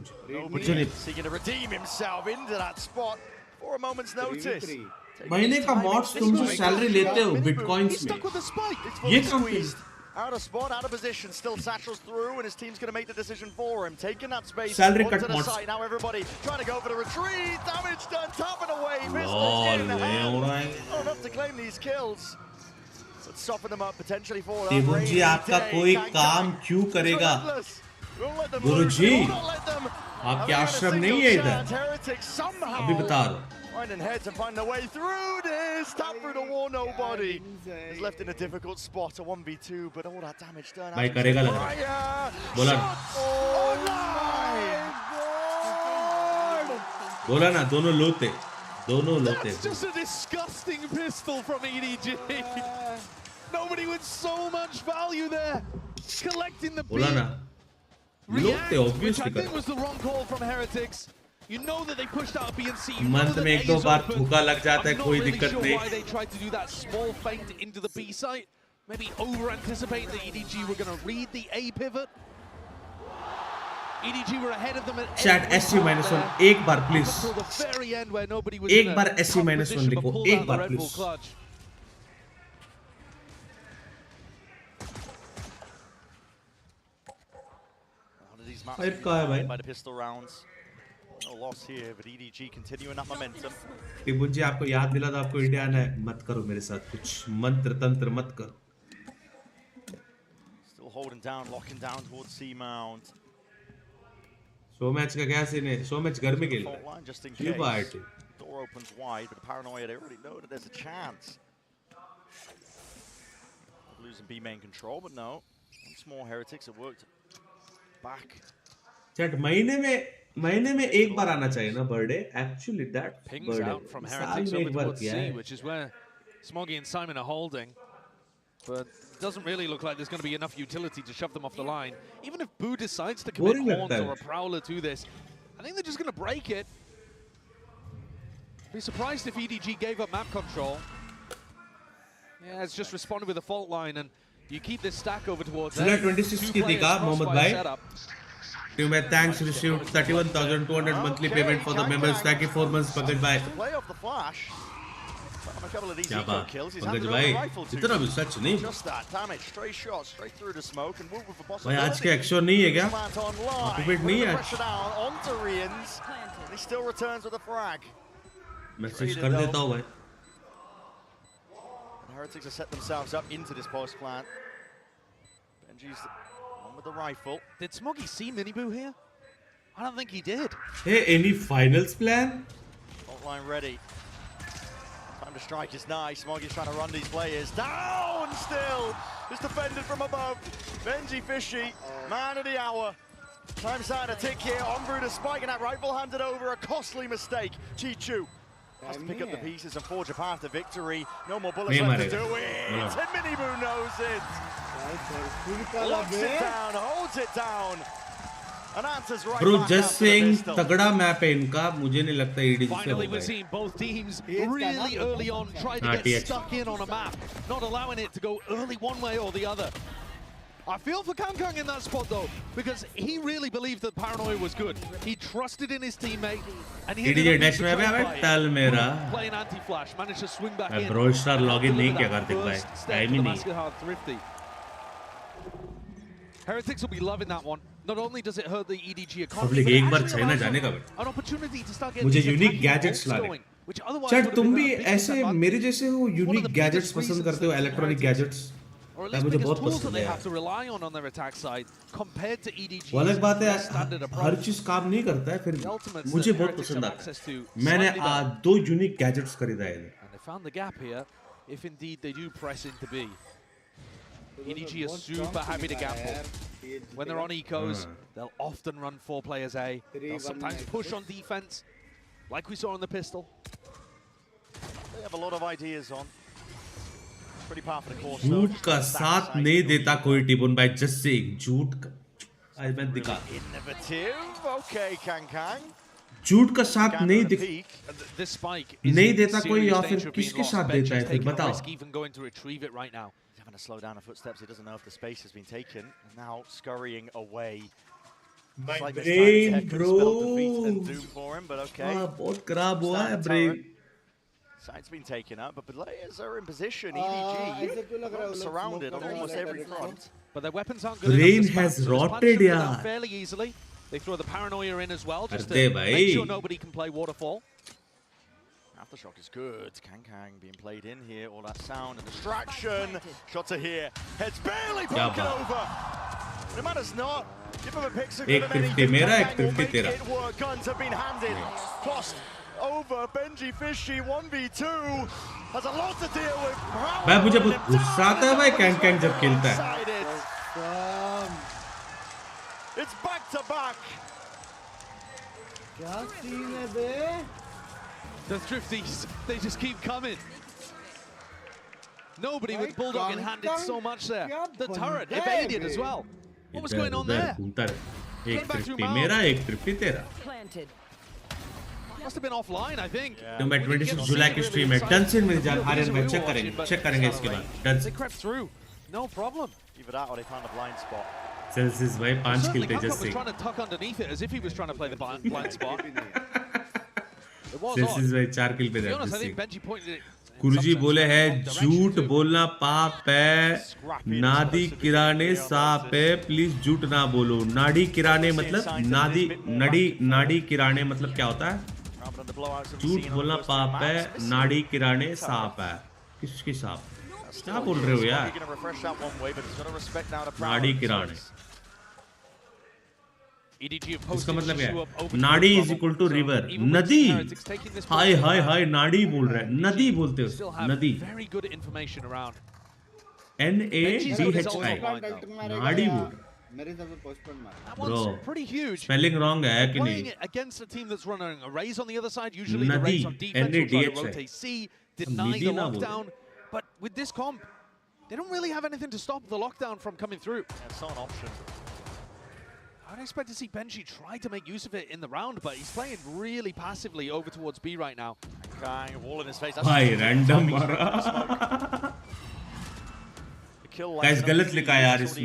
मुझे. Seeking to redeem himself into that spot for a moment's notice. महीने का mods तुमसे salary लेते हो बिटकॉइंस में. ये काम out of spot, out of position, still satchels through, and his team's going to make the decision for him. Taking that space salary onto cut the mods. site. Now everybody trying to go for the retreat. Damage done, tapping away. Pistols in the hand. Not enough to claim these kills. Let's soften them up potentially for that. TbOne आपका कोई काम क्यों करेगा? गुरुजी, आपके आश्रम नहीं है इधर. अभी बता रहा हूँ. Finding heads and finding a way through this. Tap through the wall, nobody is left in a difficult spot. A 1v2, but all that damage done. भाई करेगा लग रहा है. बोला ना दोनों Lotay. That's just a disgusting pistol from EDG. Nobody with so much value there. Collecting the बोला ना. Lotay obviously. Which I think was the wrong call from Heretics. You know that they pushed out a BNC. Month में एक दो बार धोखा लग जाता है, कोई दिक्कत नहीं. Why they tried to do that small feint into the B site? Maybe over-anticipating that EDG were going to read the A pivot. EDG were ahead of them at Chat SC-1 एक बार please. Until the very end where nobody was एक बार SC-1 लिखो, एक बार please. Fight कहाँ है भाई? By the pistol rounds. No loss here, but EDG continuing that momentum. TbOne जी आपको याद दिला था आपको इंडिया आना है. मत करो मेरे साथ कुछ मंत्र तंत्र मत करो. Still holding down, locking down towards C mount. Show match का क्या सीन है? शो मैच घर में खेल रहा है. क्यों बाहर थे? Door opens wide, but paranoia they already know that there's a chance. Losing B main control, but no. Once more Heretics have worked back. Chat महीने में एक बार आना चाहिए ना birthday. Actually that pings out from Heretics over towards C, which is where Smoggy and Simon are holding. But it doesn't really look like there's going to be enough utility to shove them off the line. Even if Boo decides to commit horns or a prowler to this, I think they're just going to break it. Be surprised if EDG gave up map control. Yeah, it's just responded with a fault line, and you keep this stack over towards July 26 की दिखा मोहम्मद भाई. Team thanks received 31,200 monthly payment for the members. Thank you 4 months Pankaj bhai. क्या बात पंकज भाई इतना भी सच नहीं भाई. आज के एक्शन नहीं है क्या? ऑक्यूपेट नहीं है आज. मैसेज कर देता हूँ भाई. Heretics have set themselves up into this post plant. Benji's on with the rifle. Did Smoggy see Miniboo here? I don't think he did. Hey, any finals plan? Fault line ready. Time to strike is nice. Smoggy's trying to run these players down still. It's defended from above. Benji Fishy, man of the hour. Time starting to tick here. On through the spike and that rifle handed over. A costly mistake. Chichu has to pick up the pieces and forge a path to victory. No more bullets left to do it. And Miniboo knows it. Locks it down, holds it down. Bro, just saying तगड़ा map है इनका, मुझे नहीं लगता EDG से Finally, we're होगा। seeing both teams really early on trying to get stuck in on a map, not allowing it to go early one way or the other. I feel for Kangkang in that spot though, because he really believed that Paranoia was good. He trusted in his teammate, and he EDG dash में है टल मेरा। playing anti-flash, managed to swing back in. Bro Star login नहीं किया कार्तिक भाई, time ही नहीं। Heretics will be loving that one. Not only does it hurt the EDG economy, public एक बार China जाने का an opportunity to start getting मुझे these unique attacking gadgets bolts लाने। going, which otherwise chat would have तुम been भी a big ऐसे disadvantage. मेरे जैसे हो, यूनिक गैजेट्स पसंद करते हो, इलेक्ट्रॉनिक गैजेट्स। Or at यार least मुझे biggest बहुत tools that पसंद they है have यार। to rely on their attack side compared to EDG. वो अलग बात है, standard approach. हर चीज काम नहीं करता है, फिर ultimates मुझे that बहुत Heretics पसंद have आता access है। to मैंने slightly better. 2 यूनिक गैजेट्स खरीदा है इधर। And they found the gap here, if indeed they do press into B. EDG is super happy to gamble. When they're on ecos, they'll often run 4 players A. They'll sometimes push on defense, like we saw on the pistol. They have a lot of ideas on. Pretty par for the course. झूठ का साथ नहीं देता कोई टिबोन भाई, just say झूठ का आज मैं दिखा। Innovative. Okay, Kangkang. झूठ का साथ नहीं This spike नहीं देता कोई, या फिर किसके साथ देता है फिर बताओ। Even going to retrieve it right now. He's having to slow down the footsteps. He doesn't know if the space has been taken. And now scurrying away. My like brain, bro. And doom for him, but okay. बहुत खराब हुआ है brain. Side's been taken up, but players are in position. EDG surrounded on almost every front. But their weapons aren't good Brain enough. has rotted, yeah. Fairly easily. They throw the paranoia in as well, just to Arde make sure nobody can play waterfall. Aftershock is good. Kangkang being played in here. All that sound and distraction. Shots are here. Heads barely broken over. No matters not. Give him a pixel. एक 50 मेरा, एक 50 तेरा। Guns have been handed. Crossed over. Benji Fishy 1v2 has a lot to deal with. भाई मुझे बहुत गुस्सा आता है भाई कैंग जब खेलता है। It's back to back. क्या सीन है बे? The Thrifties, they just keep coming. Nobody with Bulldog in hand did so much there. The turret evaded as well. What was going on there? एक 50 मेरा, एक 50 तेरा। Must have been offline, I think. तो मैं 26 जुलाई की stream है, डंसिन में जा आर्यन भाई चेक करेंगे इसके बाद। They crept through, no problem. Either that or they found a blind spot. Celsius भाई 5 किल थे just say. was trying to tuck underneath it as if he was trying to play the blind spot. Celsius भाई 4 किल पे थे I just think से। Benji pointed it. गुरुजी बोले हैं झूठ बोलना पाप है, नादी किराने साप है, प्लीज झूठ ना बोलो। नाड़ी किराने मतलब नाड़ी किराने मतलब क्या होता है? झूठ बोलना पाप है, नाड़ी किराने साप है। किसकी साप? क्या बोल रहे हो यार? नाड़ी किराने इसका मतलब क्या है? नाड़ी इज इक्वल टू रिवर, नदी। हाय हाय हाय नाड़ी बोल रहा है, नदी बोलते हो, नदी। NADHI नाड़ी बोल। Bro, spelling wrong है कि नहीं? Against a team that's running arrays on the other side, usually the rays on defense will try to rotate C, deny the lockdown. But with this comp, they don't really have anything to stop the lockdown from coming through. It's not an option. I'd expect to see Benji try to make use of it in the round, but he's playing really passively over towards B right now. Bang, wall in his face. भाई random मारा। Guys गलत लिखा है यार इसमें,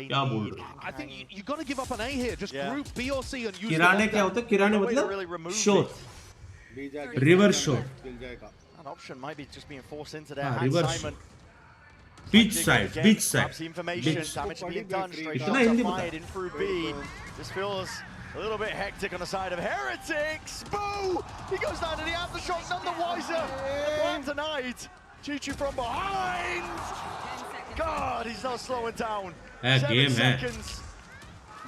क्या बोल रहे हो? I think you got to give up an A here. Just group B or C and use. किराने क्या होता है? किराने मतलब short, river short. An option might be just being forced into there. River short. Beach side. Beach. Damage being done. Straight shots are fired in through B. This feels a little bit hectic on the side of Heretics. Boo! He goes down to the aftershock, none the wiser. One tonight. Taichi from behind. God, he's not slowing down. 7 seconds.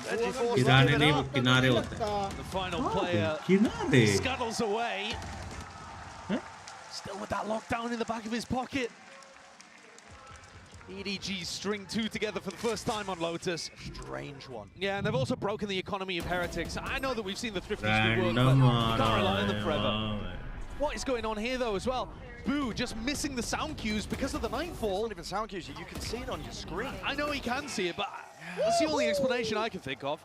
किराने नहीं वो किनारे होते हैं। The final player किनारे scuttles away. Still with that lockdown in the back of his pocket. EDG string 2 together for the first time on Lotus. Strange one. Yeah, and they've also broken the economy of Heretics. I know that we've seen the Thrifties do work, but you can't rely on them forever. What is going on here, though, as well? Boo just missing the sound cues because of the nightfall. It's not even sound cues, you can see it on your screen. I know he can see it, but that's the only explanation I can think of.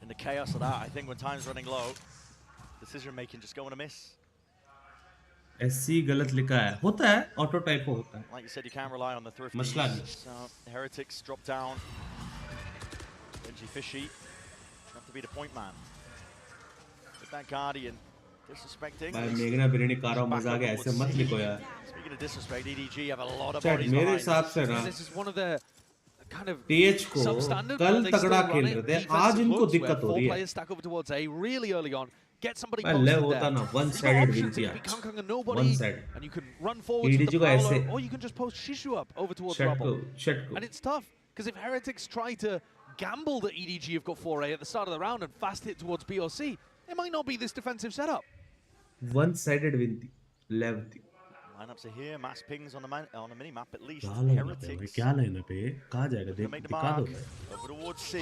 In the chaos of that, I think when time's running low, decision making just going to miss. SC गलत लिखा है, होता है, auto typo होता है. Like you said, you can't rely on the thrifties. मसला नहीं. So Heretics drop down. Benji Fishy have to be the point man. With that Guardian disrespecting. भाई मेघना बिरयानी कारो मजा आ गया, ऐसे मत लिखो यार. Speaking of disrespect, EDG have a lot of Chat, bodies मेरे behind. हिसाब से ना This is one of the kind of TH को कल तगड़ा खेल रहे थे, आज इनको दिक्कत हो रही है. Stack over towards A really early on. Get somebody पहले posted होता there. ना one-sided win थी आज. One-sided. And you can run forward to EDG the को ऐसे. Bangalore, or you can just post Shishu up over towards Rubble. Shut And it's tough, because if Heretics try to gamble that EDG have got 4A at the start of the round and fast hit towards BOC, it might not be this defensive setup. One-sided win थी, left थी. Lineups are here, mass pings on the mini map at least. क्या line Heretics. है? क्या line है? कहाँ जाएगा? दिखा दो. Over towards C.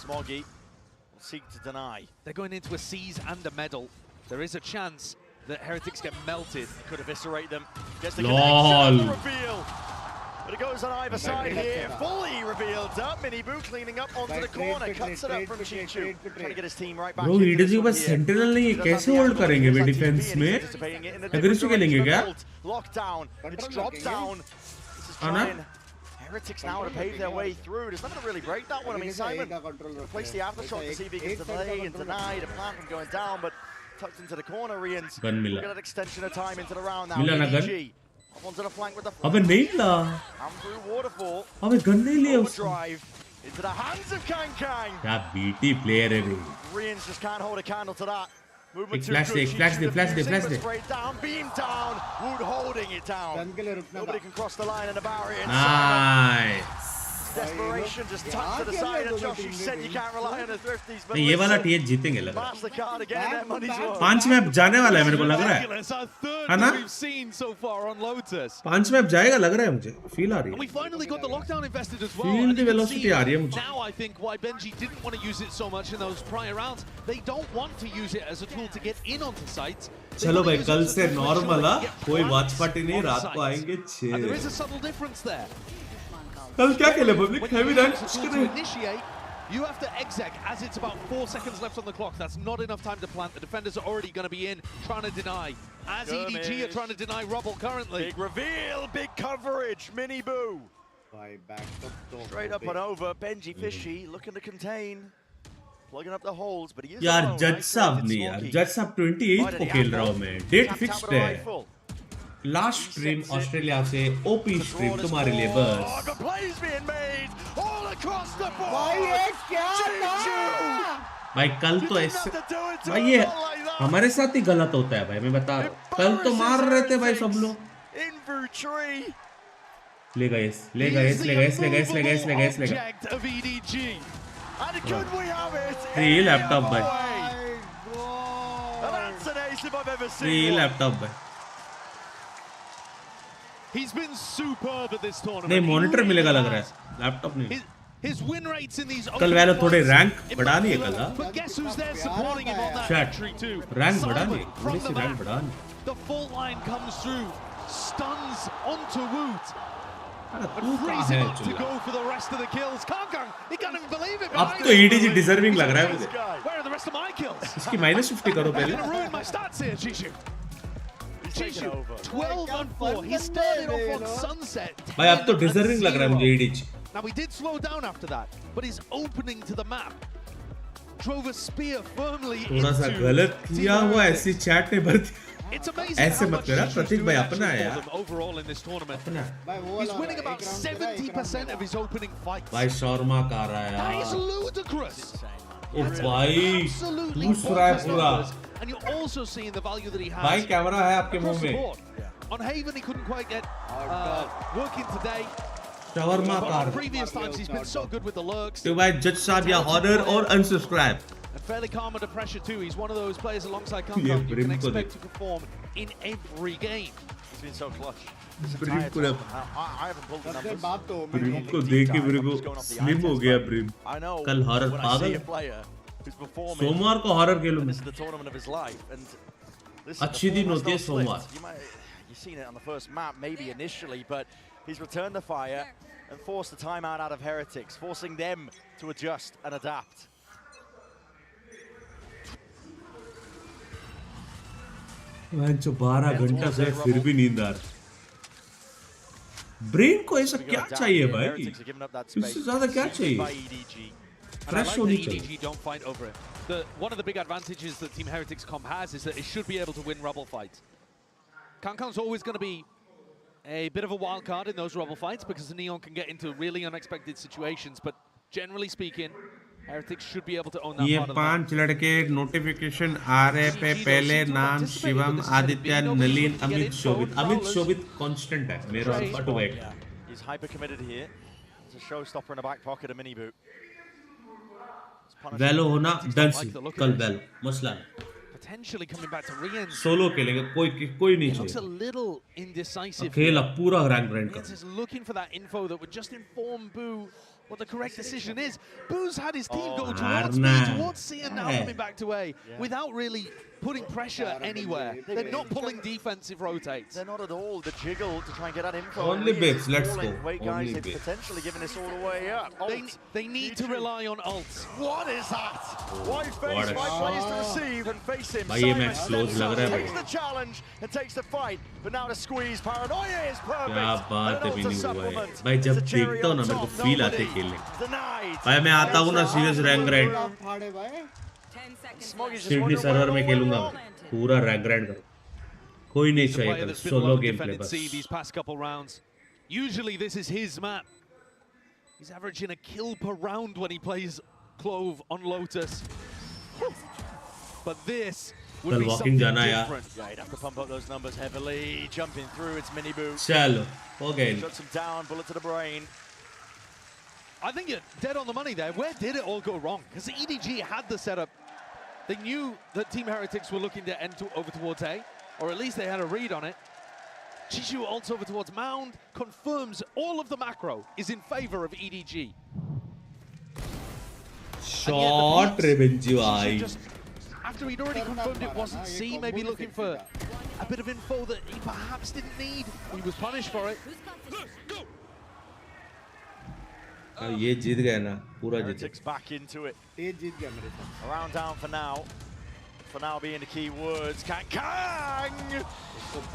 Smoggy will seek to deny. They're going into a C's and a medal. There is a chance that Heretics get melted. Could eviscerate them. Gets the LOL. connection, the reveal. But it goes on either side here. Fully revealed up. Mini-Boo cleaning up onto the corner. Cuts it up from Chichu. Trying to get his team right back. Bro, EDG के पास sentinel नहीं है, कैसे hold करेंगे वे defense में? Aggressive खेलेंगे क्या? Lockdown. It's dropped down. This is trying. Heretics now to pave their way through. There's nothing to really break that one. I mean, Simon replaced the AFTERSHOCK to see if he can delay and deny the plan from going down, but tucked into the corner. Rians Gun मिला. get an extension of time into the round now. मिला ना gun? EDG up onto the flank with the अबे नहीं ला. and through waterfall. अबे gun नहीं लिया उसको. Overdrive into the hands of Kang. क्या BT player है वे. Rians just can't hold a candle to that. Movement एक too flash good. They, flash they, Chichu flash they, defusing, flash but they. straight down, beam down. Wood holding it down. Nobody can cross the line in the barrier. Nice. Desperation just tucked to the side of Josh. You said you can't rely on the thrifties, but नहीं ये वाला TH जीतेंगे लग रहा है. MasterCard again, their money's worth. 5 map जाने वाला है मेरे को लग रहा है. है ना? We've seen so far on Lotus. 5 map जाएगा लग रहा है मुझे. Feel आ रही And we है. finally got the lockdown invested as well. Feel And the you can velocity see आ रही है मुझे. now I think why Benji didn't want to use it so much in those prior rounds. They don't want to use it as a tool to get in onto sites. चलो भाई कल से normal आ, कोई watch party नहीं, रात को आएंगे 6. And there is a subtle difference there. कल क्या खेले public? Heavy rank To initiate, you have to exec as it's about 4 seconds left on the clock. That's not enough time to plant. The defenders are already going to be in, trying to deny. As EDG are trying to deny Rubble currently. Big reveal, big coverage, Mini-Boo. Straight up and over, Benji Fishy looking to contain. Plugging up the holes, but he is यार alone. जज साहब नहीं यार, जज साहब 28 को खेल रहा हूँ मैं. डेट फिक्स्ड है. लास्ट स्ट्रीम ऑस्ट्रेलिया से ओपी स्ट्रीम तुम्हारे लिए बस. The plays being made all across the board. भाई कल तो ऐसे भाई ये हमारे साथ ही गलत होता है भाई, मैं बता रहा हूँ. कल तो मार रहे थे भाई सब लोग. ले गए ले गए ले गए ले गए ले गए ले गए ले गए. ये लैपटॉप भाई, ये लैपटॉप भाई. He's been superb at this tournament. नहीं मॉनिटर मिलेगा लग रहा है, लैपटॉप नहीं. His win rates in these कल वाले थोड़े रैंक बढ़ा लिए कल. But guess who's there supporting him on that Chat, entry too? Rank बढ़ा लिए, Simon थोड़ी from C the rank back. बढ़ा लिए. The fault line comes through, stuns onto Woot. अरे And तू frees कहाँ him है up to चुला? go for the rest of the kills. Kangkang, he can't even believe it. अब तो EDG deserving लग रहा है मुझे. Where are the rest of my kills? इसकी -50 करो You're पहले. gonna ruin my stats here, Chishu. Chishu, 12 and 4. He started off on Sunset. भाई अब तो डिजर्विंग लग रहा है मुझे EDG. Now we did slow down after that, but his opening to the map drove a spear firmly थोड़ा सा into गलत किया हुआ ऐसी चैट ने भर दिया. It's amazing ऐसे how मत much करा Chishu's प्रतीक doing भाई, actually अपना है for यार. them overall in this tournament. अपना. He's winning about 70% of his opening fights. भाई शॉर्मा का रहा है That is यार. ludicrous. ओ भाई Absolutely दूसरा है पूरा. And you're also seeing the value that he has. भाई कैमरा है आपके across मुंह the में. board. On Haven, he couldn't quite get working today. Shawarma But का. on previous times, he's been so good with the lurks. तो भाई जज साहब या हॉनर और unsubscribe. And fairly calm under pressure too. He's one of those players alongside Kangkang you can expect to perform in every game. He's been so clutch. Brim को I haven't pulled the numbers. Brim को देख के मेरे को slim हो गया brim. I know कल horror when I see पागल. a player who's performing. सोमवार को हॉरर खेलूं This मैं. is the tournament of his life, and listen, अच्छी the दिन form has होती है not split. सोमवार. You've seen it on the first map, maybe initially, but he's returned the fire and forced the timeout out of Heretics, forcing them to adjust and adapt. जो 12 घंटा से फिर भी नींद आ रहा। ब्रेन को ऐसा क्या चाहिए भाई? इससे ज़्यादा क्या चाहिए? Fresh होनी चाहिए। EDG don't fight over it. One of the big advantages that Team Heretics comp has is that it should be able to win rubble fights. Kangkang's always going to be a bit of a wild card in those rubble fights because Neon can get into really unexpected situations, but generally speaking, Heretics should be able to own that ये part of the map. 5 लड़के notification आ रहे पे पहले नाम Shivam, Aditya, Nalin, Amit Shobhit constant है मेरा alpha two wait. He's hyper committed here. It's a showstopper in the back pocket of Mini Boot. वेलो होना डन सी कल वेलो मसला नहीं. Potentially coming back to Rian. Solo खेलेंगे कोई नहीं Looks a चाहिए. little indecisive. अकेला पूरा rank rank Rian is looking for that info that would just inform Boo what the correct decision is. Boo's had his team go towards B, towards C, and now coming back to A without really putting pressure anywhere. They're not pulling defensive rotates. They're not at all. The jiggle to try and get that info. Only bits, let's go. Wait, guys, they've potentially given this all the way up. They need to rely on ults. What is that? Why face, why plays to receive and face him? भाई ये match close लग रहा है Takes the challenge and takes the fight, but now the squeeze. Paranoia is perfect. क्या बात है बिनी हुआ है भाई. जब देखता हूँ ना मेरे को फील आते है खेलने. भाई मैं आता हूँ ना serious rank rank Sydney server में खेलूंगा पूरा रैंक रैंक कर. कोई नहीं चाहिए कल सोलो गेम प्ले बस. These past couple rounds. Usually this is his map. He's averaging a kill per round when he plays Clove on Lotus. But this would be something different. Yeah, he'd have to pump up those numbers heavily. Jumping through, it's Mini Boo. चलो okay. Shuts him down, bullet to the brain. I think you're dead on the money there. Where did it all go wrong? Because the EDG had the setup. They knew that Team Heretics were looking to end over towards A, or at least they had a read on it. Chishu ults over towards Mound, confirms all of the macro is in favor of EDG. Short revenge After he'd already confirmed it wasn't C, maybe looking for a bit of info that he perhaps didn't need. He was punished for it. ये जीत गए ना पूरा जीत. Heretics back into it. Around down for now. For now being the key words. Kang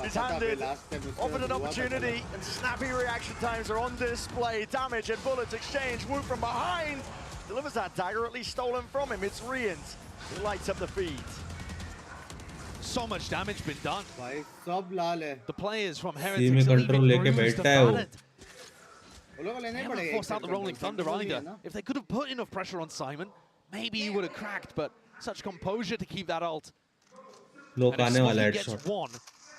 is handed, offered an opportunity, and snappy reaction times are on display. Damage and bullets exchange. Whoop from behind delivers that dagger, at least stolen from him. It's Rians who lights up the feed. So much damage been done. The players from में Heretics control लेके बैठता है वो. They haven't forced out the Rolling Thunder either. If they could have put enough pressure on Simon, maybe he would have cracked, but such composure to keep that ult. लोग आने वाला है gets headshot. one.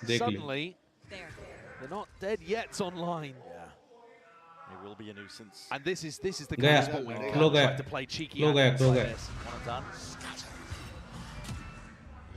देख Suddenly, they're not dead yet. It's online. Yeah, it will be a nuisance. And this is the kind गया of spot where you खलो try गया to play cheeky. खलो गया angles like this. One and done.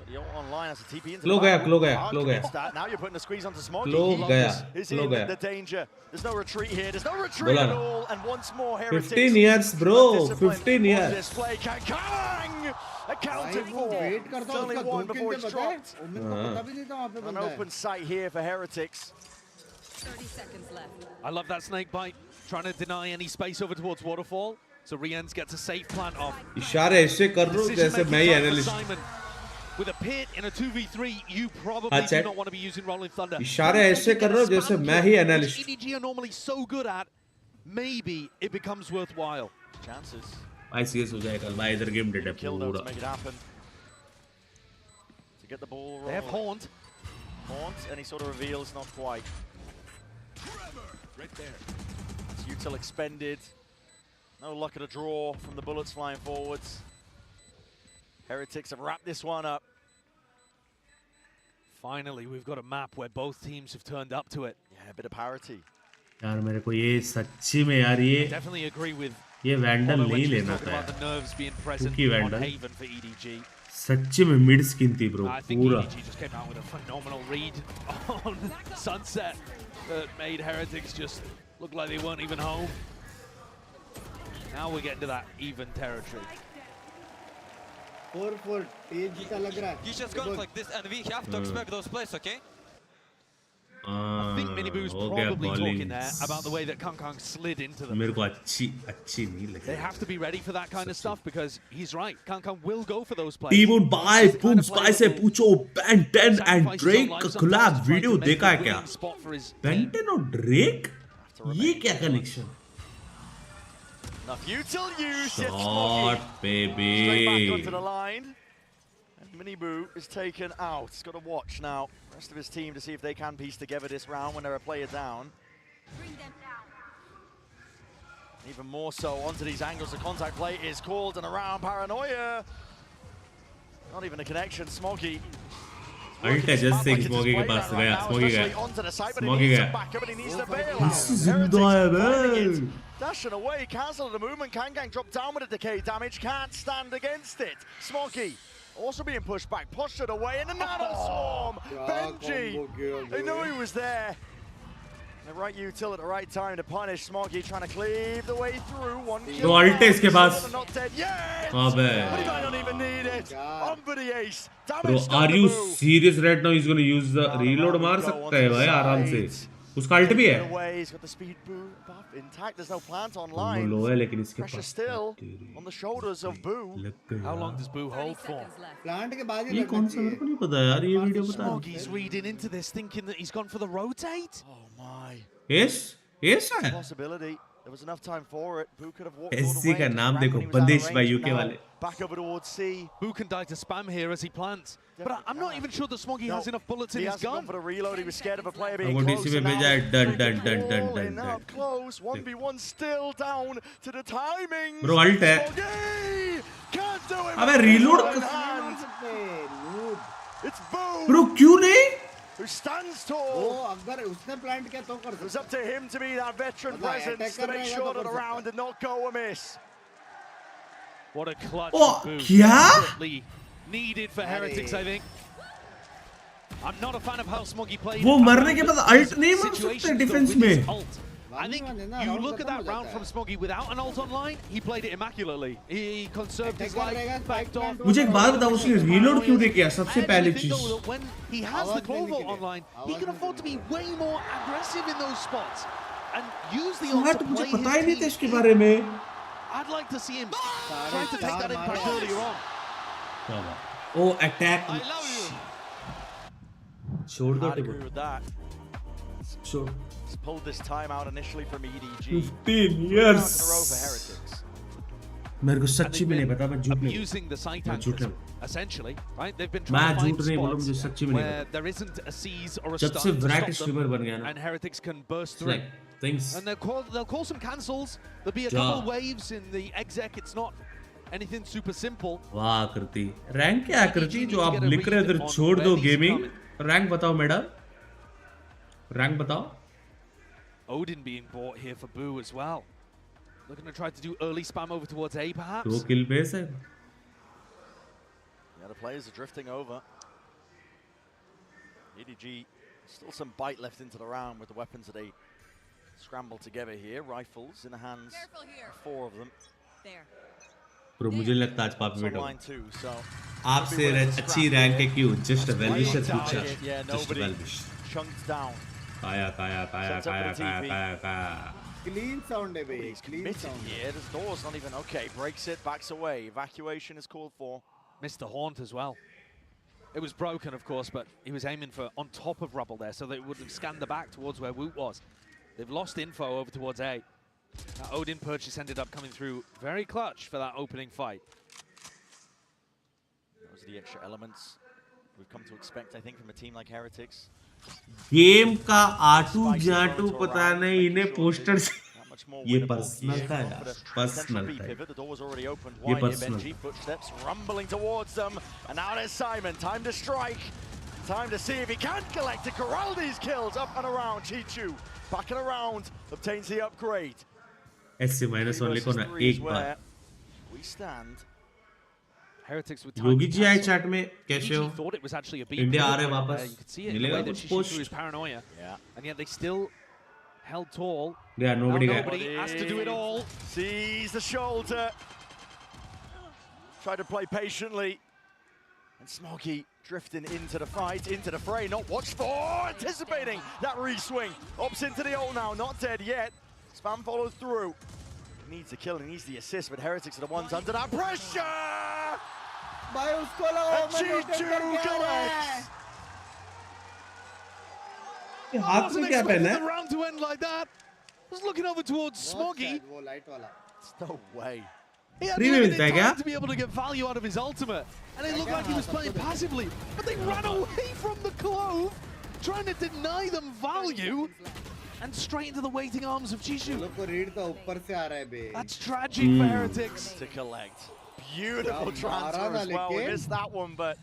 The ult online has a TP into खलो the गया back. खलो गया Hard खलो commits गया. that. Now you're putting the squeeze onto Smoggy. खलो गया Is खलो in गया. the danger. There's no retreat here. There's no retreat बोला at ना. all. And once more, Heretics. 15 years bro, 15 on years. display. Kang accounted for. It's only one before it's dropped. An open sight here for Heretics. 30 seconds left. I love that snake bite, trying to deny any space over towards Waterfall. So Rienz gets a safe plant off. इशारे ऐसे कर रहा हूँ जैसे मैं ही analyst. With a pit in a 2v3, you probably do not want to be using Rolling Thunder. इशारे ऐसे कर रहा हूँ जैसे मैं ही analyst. EDG are normally so good at, maybe it becomes worthwhile. Chances. ICS हो जाएगा. भाई इधर गेम डेड है पूरा. To make it happen. To get the ball rolling. They have Haunt. Haunt, any sort of reveals, not quite. Right there. It's util expended. No luck at a draw from the bullets flying forwards. Heretics have wrapped this one up. Finally, we've got a map where both teams have turned up to it. Yeah, a bit of parity. यार मेरे को ये सच्ची में यार ये Definitely agree with ये vandal नहीं लेना था क्योंकि वैंडल सच्ची में मिड स्किन थी ब्रो पूरा. EDG just came out with a phenomenal read on Sunset that made Heretics just look like they weren't even home. Now we're getting to that even territory. 4-4 तेज जीता लग रहा है. You just got like this and we have to expect those plays, okay? I think Miniboo's probably talking there about the way that Kong slid into them. मेरे को अच्छी नहीं लगी. They have to be ready for that kind of stuff because he's right. Kong will go for those plays. TbOne भाई Mousepad से पूछो Ben 10 and Drake का collab video देखा है क्या? Ben 10 और Drake? ये क्या connection? Enough util use. Shot, baby. Straight back onto the line. And Miniboo is taken out. He's got to watch now. The rest of his team to see if they can piece together this round when they're a player down. Even more so onto these angles. The contact play is called and around Paranoia. Not even a connection. Smoggy. Ult है just think Smoggy के पास गया. Smoggy गया. Smoggy गया. जिंदा है भाई. Dashing away, cancel the movement. Kangang dropped down with a decay damage. Can't stand against it. Smoggy also being pushed back, pushed it away, and another swarm. Benji, they knew he was there. The right util at the right time to punish Smoggy, trying to cleave the way through. One kill. तो ult है इसके पास. Not dead yet. अबे. But he might not even need it. On for the ace. Bro, are you serious right now? He's going to use the reload. मार सकता है भाई आराम से. उसका ult भी है. He's got the speed boo buff intact. There's no plant online. लो है लेकिन इसके Pressure pass. still on the shoulders of Boo. How long does Boo hold for? Plant के बाद ही ये कौन सा मेरे को नहीं पता यार ये वीडियो बता. Smoggy's reading into this, thinking that he's gone for the rotate. Oh my. Yes है. Possibility. There was enough time for it. Boo could have walked all the SC way. का नाम देखो बंदिश भाई UK वाले. Back over towards C. Boo can die to spam here as he plants. But I'm not even sure that Smoggy has enough bullets in his gun. He hasn't gone for the reload. He was scared of a player being वो close. DC में भेजा है done. Up close. 1v1 still down to the timing. Bro ult है. Can't do it. अबे reload. It's Boo. Bro क्यों नहीं? Who stands tall. वो अगर उसने plant किया तो कर सकता. It was up to him to be that veteran presence to make sure that the round did not go amiss. What a clutch Boo. क्या? Needed for Heretics, I think. I'm not a fan of how Smoggy played. वो मरने के बाद ult नहीं मार सकते defense में. I think you look at that round from Smoggy without an ult online, he played it immaculately. He conserved his life, backed off. मुझे एक बात बताओ उसने reload क्यों नहीं किया सबसे पहले चीज. When he has the Clover online, he can afford to be way more aggressive in those spots and use the ult to मुझे play पता ही his नहीं था team. इसके बारे में. I'd like to see him try to take that impact earlier on. Oh, attack. I love you. छोड़ दो I'd agree with that. छोड़. He's pulled this time out initially from EDG. 15 years. In a row for Heretics. मेरे को सच्ची में नहीं पता मैं झूठ नहीं. Using the site essentially, right? They've been मैं trying to झूठ find नहीं बोलूँ मुझे spots सच्ची में नहीं where पता. there isn't a seize or a जब stun से to Virat stop streamer them, बन गया ना. and Heretics can burst through. Like things. And they'll call some cancels. There'll be a couple waves in the exec. It's not anything super simple. वाह कृति. Rank क्या कृति जो आप लिख रहे इधर छोड़ दो गेमिंग. रैंक बताओ मैडम. रैंक बताओ. Odin being bought here for Boo as well. Looking to try to do early spam over towards A perhaps. 2 kill base है. Yeah, the players are drifting over. EDG, still some bite left into the round with the weapons that they scramble together here. Rifles in the hands of 4 of them. There. Bro, मुझे लगता है आज पापी बेटा. Online too, so आपसे अच्छी rank है क्यों? Just a well-wisher पूछा. Yeah, Just a nobody well-wish. chunked down. काया. Clean sound है भाई. Clean sound. Yeah, the door's not even okay. Breaks it, backs away. Evacuation is called for. Missed the haunt as well. It was broken, of course, but he was aiming for on top of rubble there, so they would have scanned the back towards where Woot was. They've lost info over towards A. That Odin purchase ended up coming through very clutch for that opening fight. Those are the extra elements we've come to expect, I think, from a team like Heretics. Game का आटू जाटू पता नहीं इन्हें poster से. ये personal था यार. Personal था. ये personal. Footsteps rumbling towards them, and now there's Simon. Time to strike. Time to see if he can collect to corral these kills. Up and around. Chichu backing around, obtains the upgrade. SC minus only को ना एक बार. We stand. Heretics with Yogi ji आए chat में कैसे हो? Thought it was actually a beat. India आ रहे वापस. You could see it मिलेगा the way that कुछ she post. his paranoia. Yeah. And yet they still held tall. Yeah, nobody has to do it all. Sees the shoulder. Tried to play patiently. And Smoggy drifting into the fight, into the fray, not watched for, anticipating that re-swing. Opts into the ult now, not dead yet. Spam follows through. He needs the kill, he needs the assist, but Heretics are the ones under that pressure! And G2 collects! हाथ में क्या पहना है? The round to end like that. Was looking over towards Smoggy. No way. He had limited time to be able to get value out of his ultimate, and it looked like he was playing passively. But they ran away from the Clove, trying to deny them value, and straight into the waiting arms of Chishu. That's tragic for Heretics. To collect. Beautiful transfer as well. We missed that one, but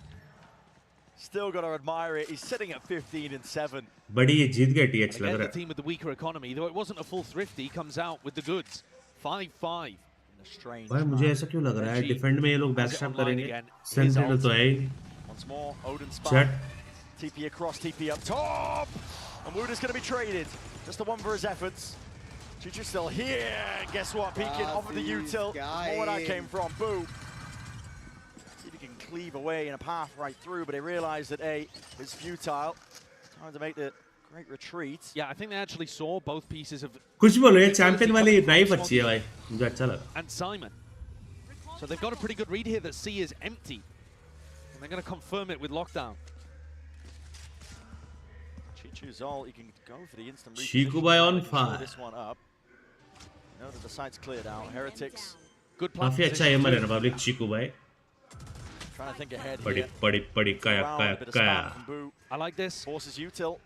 still got to admire it. He's sitting at 15-7. बड़ी ये जीत गया TH लग Again, रहा the है. team with the weaker economy, though it wasn't a full thrifty, comes out with the goods. 5-5. भाई मुझे ऐसा क्यों लग रहा है डिफेंड में ये लोग बैकस्टैप करेंगे. सेंट्रल तो है ही. Once more, Odin Chat. TP across, TP up top. And Wooder's going to be traded. Just the one for his efforts. Chichu's still here. Guess what? Peeking off of the util. More where I came from. Boo. See if he can cleave away in a path right through, but he realized that A is futile. Time to make the great retreat. Yeah, I think they actually saw both pieces of. कुछ बोलो ये champion वाली knife अच्छी है भाई. मुझे अच्छा लगा. And Simon. So they've got a pretty good read here that C is empty. And they're going to confirm it with lockdown. Chichu's all, you can go for the instant Chikubai on fire. This one up. You know that the site's cleared out. Heretics. Good plan. काफी अच्छा एमर है ना public Chikubai. Trying to think ahead here. Padi kaya. I like this. Forces util.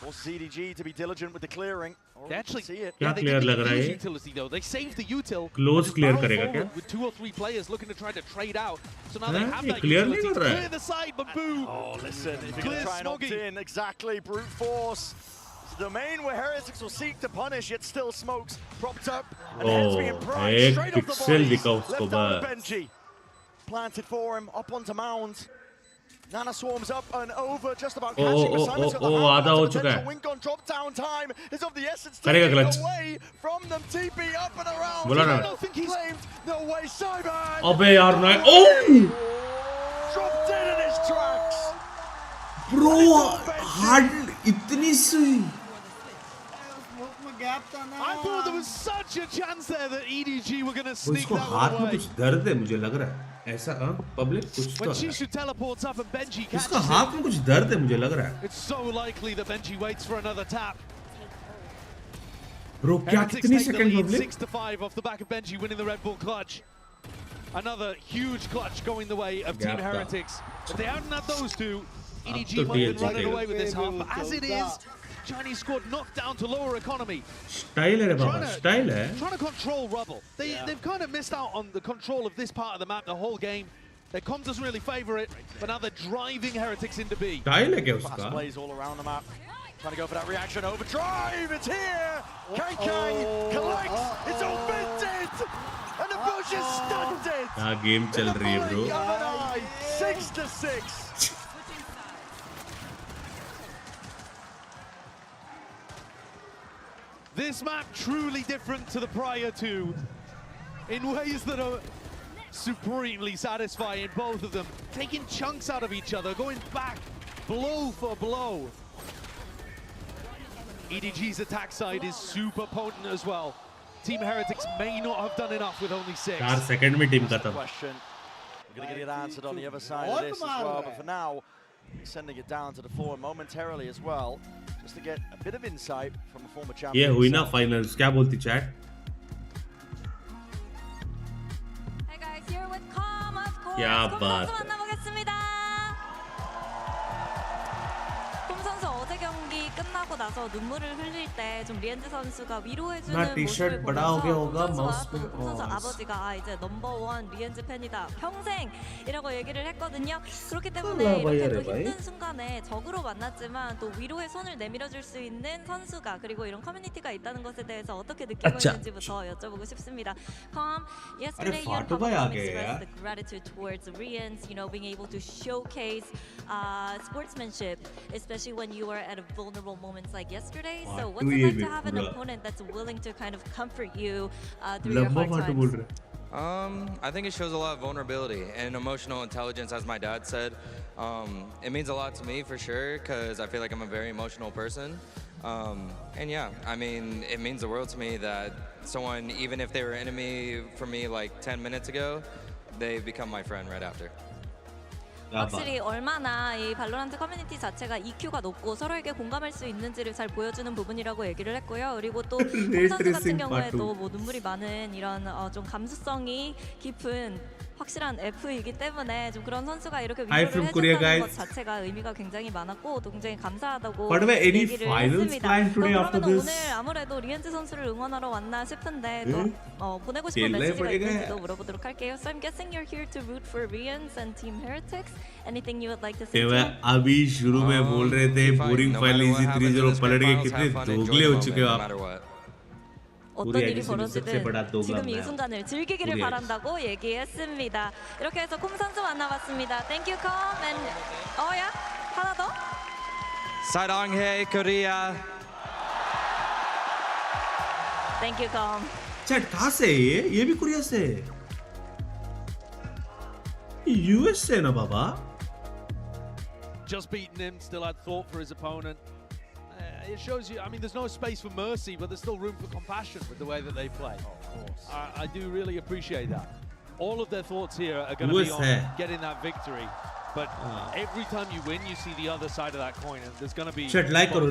Forces EDG to be diligent with the clearing. They actually see it. क्या clear लग रहा है? Utility though. They saved the util. Close clear करेगा क्या? With 2 or 3 players looking to try to trade out. So now they have that clear utility नहीं to कर रहा है. clear the side, but boo. Oh, listen, if you're going to try and opt in, exactly, brute force. It's the domain where Heretics will seek to punish, yet still smokes propped up. And heads being primed straight off the bodies. Left down to Benji. Planted for him, up onto Mound. Nana swarms up and over, just about catching Simon's got the आधा हो चुका है. Wink on drop down time is of the essence. करेगा clutch. Away from them, TP up and around. बोला ना. I don't think he's claimed. No way, Simon. अबे यार ना. Oh! Dropped dead in his tracks. Bro, hard इतनी सी. I thought there was such a chance there that EDG were going to sneak उसको that हाथ one में away. कुछ दर्द है मुझे लग रहा है. ऐसा पब्लिक कुछ When तो है. Chishu teleports up and Benji उसका catches हाथ में कुछ दर्द है मुझे लग रहा है. it's so likely that Benji waits for another tap. Bro, क्या Heretics कितनी take the second lead public? 6-5 off the back of Benji winning the Red Bull clutch. Another huge clutch going the way of Team Heretics. If they hadn't had those two, EDG might have been running away with this half. But as it is, Chinese squad knocked down to lower economy. Style है बाबा, style है. Trying to control Rubble. They've kind of missed out on the control of this part of the map the whole game. Their comp doesn't really favour it, but now they're driving Heretics into B. Style है क्या Fast उसका? plays all around the map. Trying to go for that reaction. Overdrive, it's here! Kang collects, it's all vented! And the bush is stunted! हाँ game चल रही है bro. 6-6. This map truly different to the prior two in ways that are supremely satisfying, both of them. Taking chunks out of each other, going back blow for blow. EDG's attack side is super potent as well. Team Heretics may not have done enough with only 6. 4 second में team खत्म. Question. We're going to get it answered on the other side of this as well, but for now, sending it down to the floor momentarily as well, just to get a bit of insight from a former champion. ये हुई ना finals. क्या बोलती chat? Hey guys, here with Com, of course. क्या बात है. 만나보겠습니다. 콤 선수 어제 경기 끝나고 나서 눈물을 흘릴 때 좀 리엔즈 선수가 위로해주는 나 티셔츠 모습을 बड़ा हो गया 보면서 होगा 콤 माउस 선수와 पे. 또 콤 선수 아버지가 이제 넘버1 리엔즈 팬이다 평생이라고 얘기를 했거든요. 그렇기 때문에 이렇게 또 힘든 순간에 적으로 만났지만 또 위로의 손을 내밀어줄 수 있는 선수가 그리고 이런 커뮤니티가 있다는 것에 대해서 어떻게 느끼고 있는지부터 여쭤보고 싶습니다. Com, yesterday you had publicly expressed the gratitude towards the Rians, you know, being able to showcase sportsmanship, especially when you were at a vulnerable moments like yesterday. So what's it like to have an opponent that's willing to kind of comfort you through your hard times? I think it shows a lot of vulnerability and emotional intelligence, as my dad said. It means a lot to me for sure because I feel like I'm a very emotional person. And yeah, I mean, it means the world to me that someone, even if they were an enemy for me like 10 minutes ago, they've become my friend right after. 확실히 얼마나 이 발로란트 커뮤니티 자체가 EQ가 높고 서로에게 공감할 수 있는지를 잘 보여주는 부분이라고 얘기를 했고요. 그리고 또 홈 선수 같은 경우에도 뭐 눈물이 많은 이런 좀 감수성이 깊은 확실한 F이기 때문에 좀 그런 선수가 이렇게 위로를 해준다는 것 자체가 의미가 굉장히 많았고 또 굉장히 감사하다고 얘기를 했습니다. 그러면 오늘 아무래도 리엔즈 선수를 응원하러 왔나 싶은데 또 보내고 싶은 메시지가 있는지도 물어보도록 할게요. So I'm guessing you're here to root for Rians and Team Heretics. Anything you would like to say? अभी शुरू में बोल रहे थे boring file easy 3-0 पलट के कितने दोगले हो चुके हो आप. 어떤 일이 벌어지든 지금 이 순간을 즐기기를 바란다고 얘기했습니다. 이렇게 해서 콤 선수 만나봤습니다. Thank you, 콤. And 야 하나 더. 사랑해 코리아. Thank you, 콤. Chat कहाँ से है ये भी कोरिया से है. यूएस से ना बाबा. Just beaten him, still had thought for his opponent. It shows you, I mean, there's no space for mercy, but there's still room for compassion with the way that they play. Oh, of course. I do really appreciate that. All of their thoughts here are going to be on getting that victory. But every time you win, you see the other side of that coin, and there's going to be. Chat like करो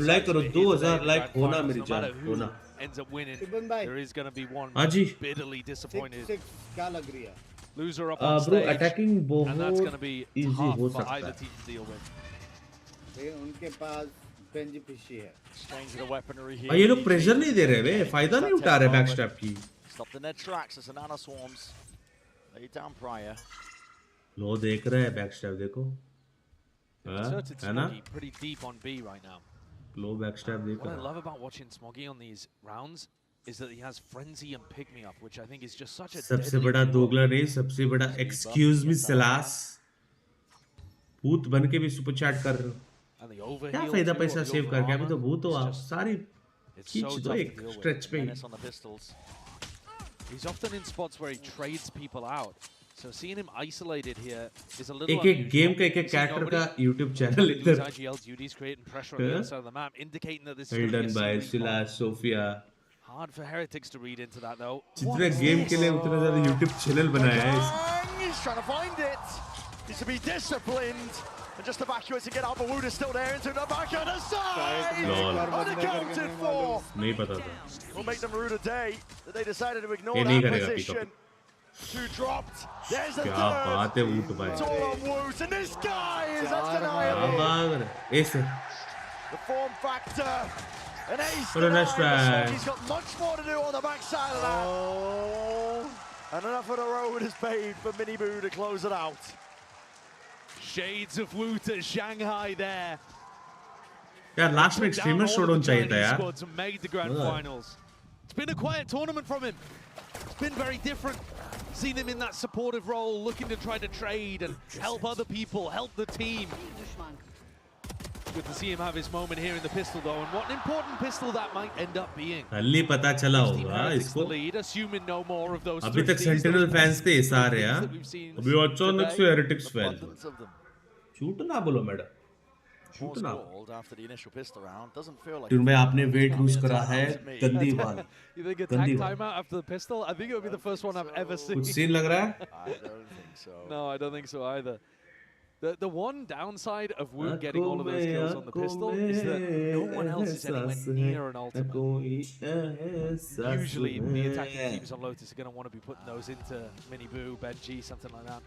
2000 like होना मेरी जान होना. Ends up winning. There is going to be one bitterly disappointed. क्या लग रही है? Loser up on stage, attacking and that's going to be tough for either team to deal with. उनके पास बेंजी फिशी है. Changing the weaponry here. ये लोग pressure नहीं दे रहे वे फायदा नहीं उठा रहे बैकस्टैप की. Stop the net tracks as Nana swarms. Lay down prior. लो देख रहे हैं बैकस्टैप देखो. है ना? Pretty deep on B right now. Low backstab देखो. What I love about watching Smoggy on these rounds is that he has frenzy and pick me up, which I think is just such a. सबसे बड़ा दोगला नहीं सबसे बड़ा excuse me सलास. भूत बन के भी सुपर चैट कर रहे हो. क्या फायदा पैसा सेव करके अभी तो भूत हो आप सारी खींच दो एक स्ट्रेच पे. He's often in spots where he trades people out. So seeing him isolated here is a little एक गेम का एक कैरेक्टर का YouTube चैनल इधर. Duties creating pressure on the other side of the map, indicating that this is well done by Silas Sophia. Hard for Heretics to read into that though. जितने game के लिए उतना ज़्यादा YouTube channel बनाया है. He's trying to find it. Needs to be disciplined. And just evacuate to get out, but Wooder's still there into the back of the side! Unaccounted for! नहीं पता था. Will make them rue the day that they decided to ignore that position. Two dropped. There's a क्या बात है Woot भाई. It's all on Woot, and this guy is undeniable. Ace. The form factor. An ace. What a nice try. He's got much more to do on the backside of that. And enough of the road is paid for Mini Boo to close it out. Shades of Woot at Shanghai there. यार last में एक्सट्रीमर showdown चाहिए था यार. To make the grand finals. It's been a quiet tournament from him. It's been very different. Seen him in that supportive role, looking to try to trade and help other people, help the team. Good to see him have his moment here in the pistol though, and what an important pistol that might end up being. कल पता चला होगा इसको. Assuming no more of those. अभी तक sentinel fans थे सारे यार. अभी अचानक से हेरिटिक्स फैन. झूठ ना बोलो मैडम. झूठ ना. तुम भाई आपने वेट लूज करा है गंदी वाली. You think a tag timeout after the pistol? I think it would be the first one I've ever seen. कुछ सीन लग रहा है? I don't think so. No, I don't think so either. The one downside of Woot getting all of those kills on the pistol is that no one else is anywhere near an ultimate. Usually the attacking teams on Lotus are going to want to be putting those into Mini Boo, Benji, something like that.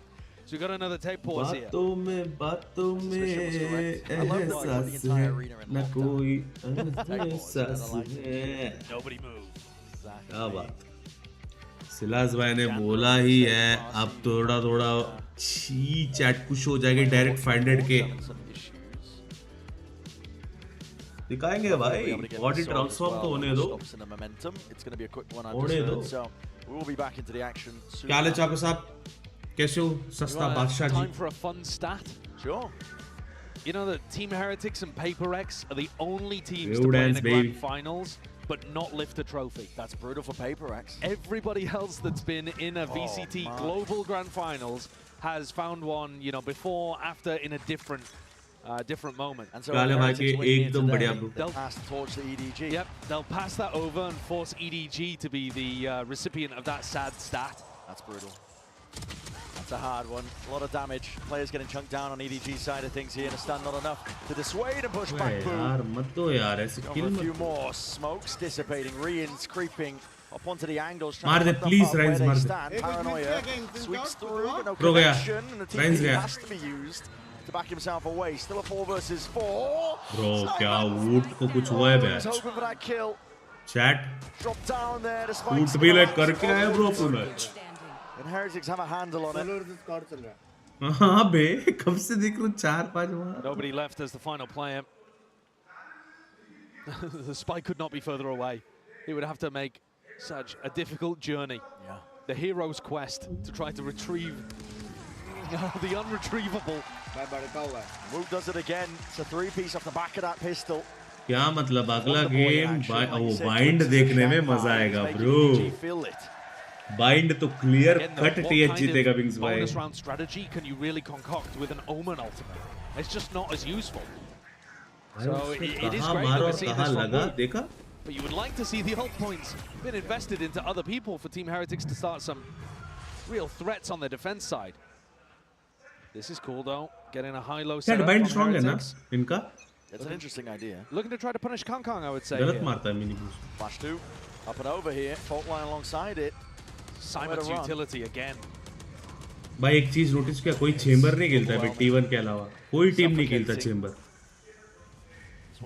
So we've got another tape pause here. बातों में एहसास है न कोई एहसास है. Nobody move. क्या बात. सिलास भाई ने बोला ही है अब थोड़ा छी चैट पुश हो जाएगी डायरेक्ट 500 के. दिखाएंगे भाई बॉडी ट्रांसफॉर्म तो होने दो. होने दो. क्या हाल है चाको साहब? कैसे हो सस्ता Badshah ji? Time for a fun stat. Sure. You know that Team Heretics and Paper X are the only teams to play in the grand finals but not lift a trophy. That's brutal for Paper X. Everybody else that's been in a VCT Global Grand Finals has found one, you know, before, after, in a different moment. And so they'll pass the torch to EDG. Yep, they'll pass that over and force EDG to be the recipient of that sad stat. That's brutal. That's a hard one. A lot of damage. Players getting chunked down on EDG's side of things here, and a stun not enough to dissuade and push back. Over a few more. Smokes dissipating. Rian's creeping up onto the angles. Mar de, please, Ryans, mar de. Paranoia sweeps through, but no connection, and the TP has to be used to back himself away. Still a 4 versus 4. Bro, क्या would को कुछ हुआ है batch? Hoping for that kill. Chat. Drop down there despite. Would भी like करके आया bro पूरा. And Heretics have a handle on it. हाँ बे, कब से देख रहा हूँ 4-5 बार. Nobody left as the final player. The spike could not be further away. He would have to make such a difficult journey. Yeah. The hero's quest to try to retrieve the unretrievable. Moog does it again. It's a 3-piece off the back of that pistol. क्या मतलब अगला game bind देखने में मजा आएगा bro. Bind to clear cut TH जीतेगा Wings भाई. Bonus round strategy can you really concoct with an Omen ultimate? It's just not as useful. So it is great that we're seeing this from Moog. But you would like to see the ult points been invested into other people for Team Heretics to start some real threats on the defense side. This is cool though, getting a high-low setup bind from strong Heretics. है ना इनका? It's an interesting idea. Looking to try to punish Kong Kong, I would say. गलत मारता है mini boost. Flash 2, up and over here, fault line alongside it. Simon's utility again. भाई एक चीज notice किया, कोई चेंबर नहीं खेलता है T1 के अलावा. कोई टीम नहीं खेलता चेंबर.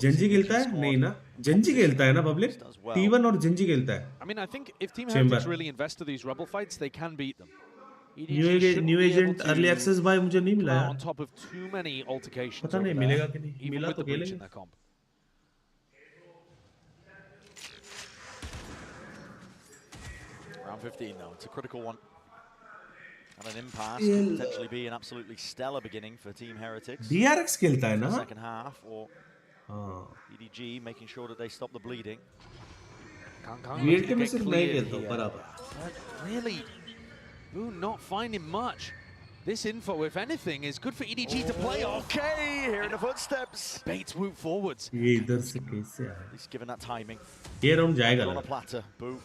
Genji खेलता है? नहीं ना. Genji खेलता है ना पब्लिक? T1 और Genji खेलता है. I mean, I think if Team Heretics really invest to these rebel fights, they can beat them. New agent early access भाई मुझे नहीं मिला यार. On top of too many altercations. पता नहीं मिलेगा कि नहीं. मिला तो खेलेंगे. Round 15 though, it's a critical one. And an impasse could potentially be an absolutely stellar beginning for Team Heretics. DRX खेलता है ना? Second half, or EDG making sure that they stop the bleeding. में सिर्फ नहीं खेलता हूँ बराबर. Really, Boo not finding much. This info, if anything, is good for EDG to play off. Okay, here in the footsteps. Bates Woot forwards. ये इधर से कैसे आया? He's given that timing. ये राउंड जाएगा on a platter. Boo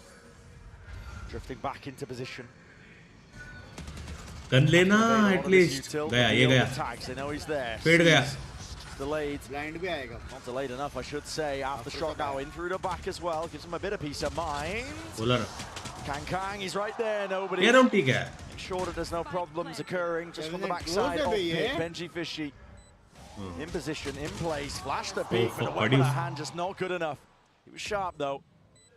drifting back into position. Gun लेना at least. गया ये गया. They know he's there. Fade गया. Delayed. Blind भी आएगा. Not delayed enough, I should say. ASRock now in through the back as well. Gives him a bit of peace of mind. बोला ना. Kang, he's right there. Nobody. ये round ठीक है. Make sure that there's no problems occurring just from the backside. Benji Fishy in position, in place. Flash the peak, but the weapon at hand just not good enough. He was sharp though.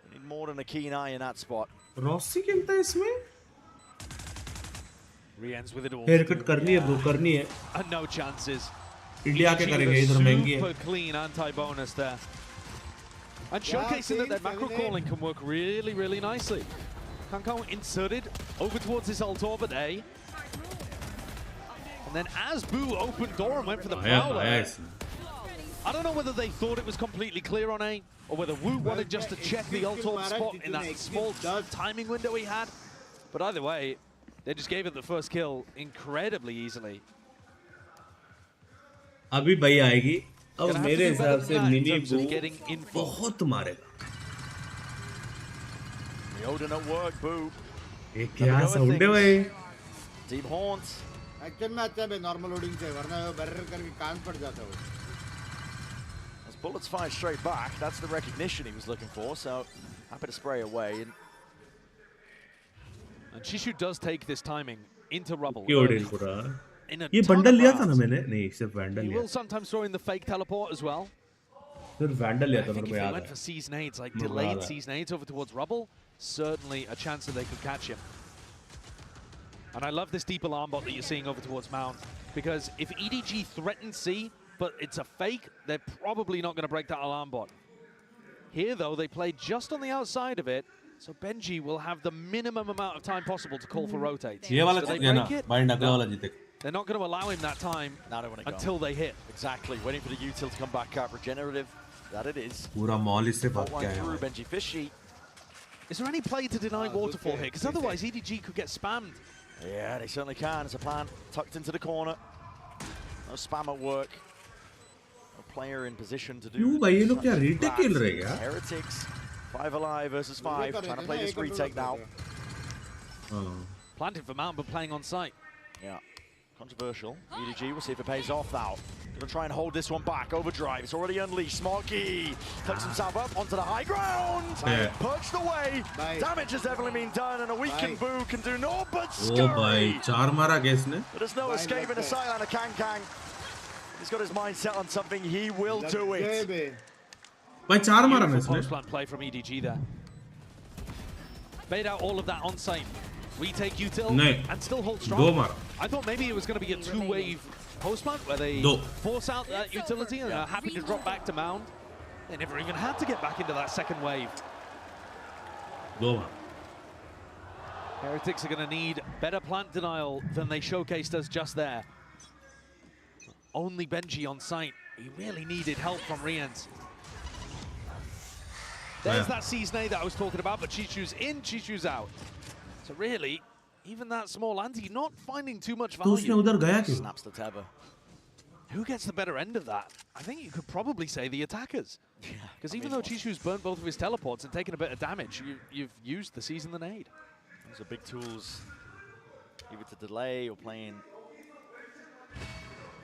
We need more than a keen eye in that spot. Rossi खेलता है इसमें? Re-ends with it all. Haircut करनी है bro, करनी है. And no chances. India के करेंगे इधर महंगी है. Super clean anti-bonus there. And showcasing that that macro calling can work really, really nicely. Kanko inserted over towards this ult over day. And then as Boo opened door and went for the prowler, I don't know whether they thought it was completely clear on A, or whether Wu wanted just to check the ult spot in that small timing window he had. But either way, they just gave it the first kill incredibly easily. अभी भाई आएगी. अब मेरे हिसाब से mini बू बहुत मारेगा. Yoden at work, Boo. ये क्या साउंड है भाई? Deep haunts. Actually में अच्छा है normal loading से वरना वो barrier करके कान पड़ जाता है. As bullets fire straight back, that's the recognition he was looking for. So happy to spray away. And Shishu does take this timing into rubble. ये बंडल लिया था ना मैंने? नहीं, सिर्फ वैंडल लिया. He will sometimes throw in the fake teleport as well. सिर्फ vandal लिया था मेरे को याद है. I think if they went for C's nades, like delayed C's nades over towards rubble, certainly a chance that they could catch him. And I love this deep alarm bot that you're seeing over towards Mount, because if EDG threatens C, but it's a fake, they're probably not going to break that alarm bot. Here, though, they play just on the outside of it, so Benji will have the minimum amount of time possible to call for rotates. ये वाला जीतना, bind अगला वाला जीतेगा. They're not going to allow him that time until they hit. Exactly, waiting for the util to come back up. Regenerative, that it is. पूरा mall इससे भाग के आया. Benji Fishy. Is there any play to deny waterfall here? Because otherwise EDG could get spammed. Yeah, they certainly can. It's a plant tucked into the corner. No spam at work. No player in position to do. क्यों भाई ये लोग क्या retake खेल रहे हैं क्या? Heretics, 5 alive versus 5. Trying to play this retake now. Planting for Mountain, but playing on site. Yeah, controversial. EDG, we'll see if it pays off now. Gonna try and hold this one back. Overdrive, it's already unleashed. Smarky tucks himself up onto the high ground. Perched away. Damage has definitely been done, and a weakened Boo can do no but scurry. Oh भाई, 4 मारा किसने? But there's no escaping the sideline of Kang. He's got his mind set on something. He will do it. भाई 4 मारा ना इसने? Post-plant play from EDG there. Bait out all of that on site. Retake util and still hold strong. I thought maybe it was going to be a 2-wave post-plant where they force out that utility and are happy to drop back to Mound. They never even had to get back into that second wave. Heretics are going to need better plant denial than they showcased us just there. Only Benji on site. He really needed help from Rians. There's that Seasonay that I was talking about, but Chichu's in, Chichu's out. So really, even that small anti not finding too much value. Snaps the tether. Who gets the better end of that? I think you could probably say the attackers. Because even though Chichu's burnt both of his teleports and taken a bit of damage, you've used the Season the Nade. Those are big tools, either to delay or playing,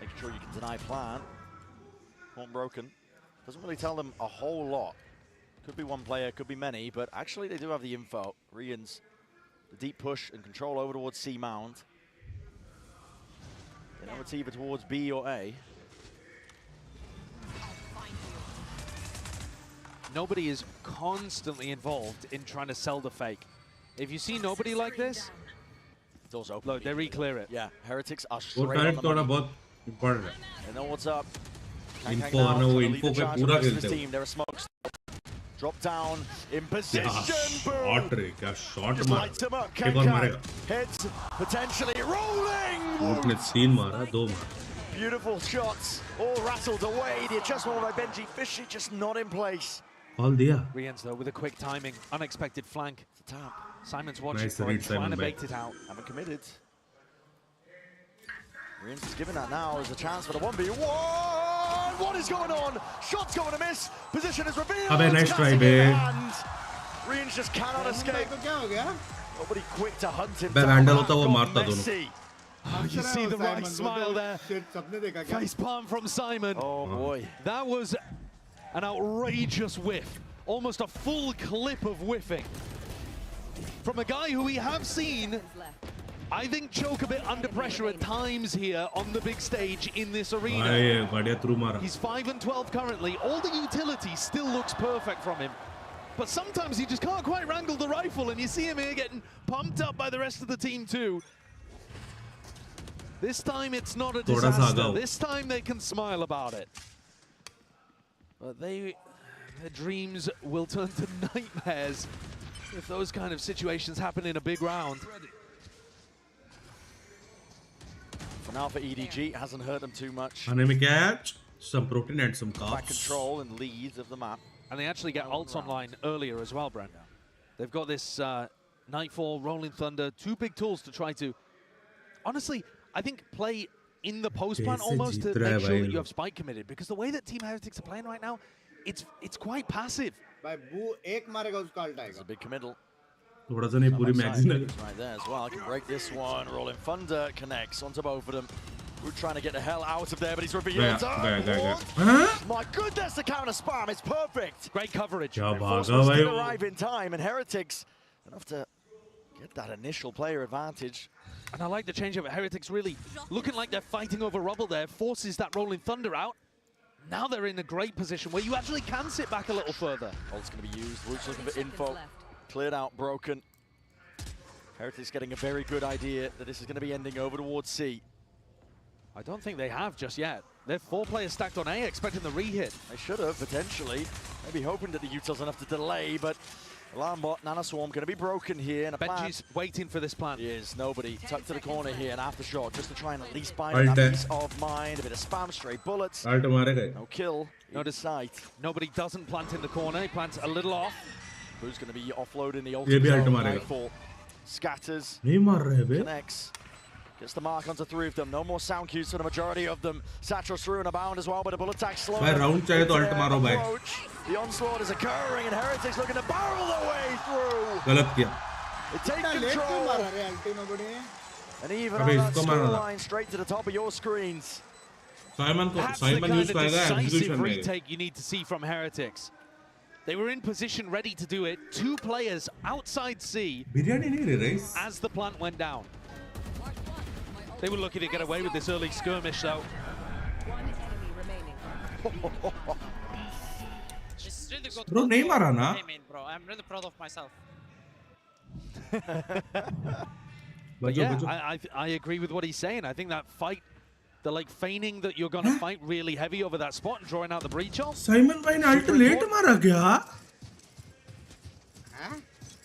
making sure you can deny plant. Horn broken. Doesn't really tell them a whole lot. Could be one player, could be many, but actually they do have the info. Rians, the deep push and control over towards C Mound. They know it's either towards B or A. Nobody is constantly involved in trying to sell the fake. If you see nobody like this, doors open. Look, they re-clear it. Yeah, Heretics are straight on the money. They know what's up. Info आना वो info पे पूरा खेलते हैं. There are smokes. Drop down in position. Shot रे क्या shot Just मारा. lights him up. एक और मारेगा. Heads potentially rolling. उसने 3 मारा, 2 मारा. Beautiful shots, all rattled away. The adjustment by Benji Fishy just not in place. All दिया. Rians though with a quick timing, unexpected flank. It's a tap. Simon's watching Nice for it, read, trying Simon to back. bait it out. Haven't committed. Rians is giving that now as a chance for the 1v1. What is going on? Shot's going to miss. Position is revealed. अबे nice try बे. Rians just cannot escape. Nobody quick to hunt him बे down. Vandal होता वो मारता दोनों. Oh, you see the right smile there. Face palm from Simon. Oh boy. That was an outrageous whiff. Almost a full clip of whiffing. From a guy who we have seen, I think, choke a bit under pressure at times here on the big stage in this arena. He's 5 and 12 currently. All the utility still looks perfect from him. But sometimes he just can't quite wrangle the rifle, and you see him here getting pumped up by the rest of the team too. This time it's not a disaster. This time they can smile about it. But their dreams will turn to nightmares if those kind of situations happen in a big round. For now for EDG, hasn't hurt them too much. खाने में क्या है? Some protein and some Back carbs. control and leads of the map. And they actually get ults online earlier as well, Brand. They've got this Nightfall, Rolling Thunder, 2 big tools to try to, honestly, I think play in the post plan almost to make sure that you have spike committed. Because the way that Team Heretics are playing right now, it's quite passive. It's a big committal. थोड़ा सा नहीं पूरी magazine Right there as well. I can break this one. Rolling Thunder connects onto both of them. We're trying to get the hell out of there, but he's revealed. My goodness, the counter spam is perfect. Great coverage. Reinforcements did arrive in time, and Heretics enough to get that initial player advantage. And I like the change of it. Heretics really looking like they're fighting over rubble there. Forces that Rolling Thunder out. Now they're in a great position where you actually can sit back a little further. Ult's going to be used. Luke's looking for info. Cleared out, broken. Heretics getting a very good idea that this is going to be ending over towards C. I don't think they have just yet. They're 4 players stacked on A, expecting the re-hit. They should have, potentially. Maybe hoping that the util's enough to delay, but alarm bot, Nana Swarm going to be broken here. And Benji's waiting for this plant. He is. Nobody tucked to the corner here, and aftershock just to try and at least buy that peace of mind. A bit of spam, straight bullets. No kill. Notice sight. Nobody doesn't plant in the corner. He plants a little off. Who's going to be offloading the ultimate zone? Scatters. Connects. Gets the mark onto 3 of them. No more sound cues for the majority of them. Satchel through and abound as well, but a bullet attack slow. By round chahe to ult maro bhai. The onslaught is occurring and Heretics looking to barrel their way through. Galat kiya. They take control. And even on that scoreline straight to the top of your screens. That's the kind of decisive retake you need to see from Heretics. They were in position ready to do it. 2 players outside C as the plant went down. They were lucky to get away with this early skirmish though. One enemy remaining. It's really good. Bro, nahi mara na? Bro, I'm really proud of myself. But yeah, I agree with what he's saying. I think that fight, the like feigning that you're gonna fight really heavy over that spot and drawing out the breach off. Simon bhai ne ult late mara kya?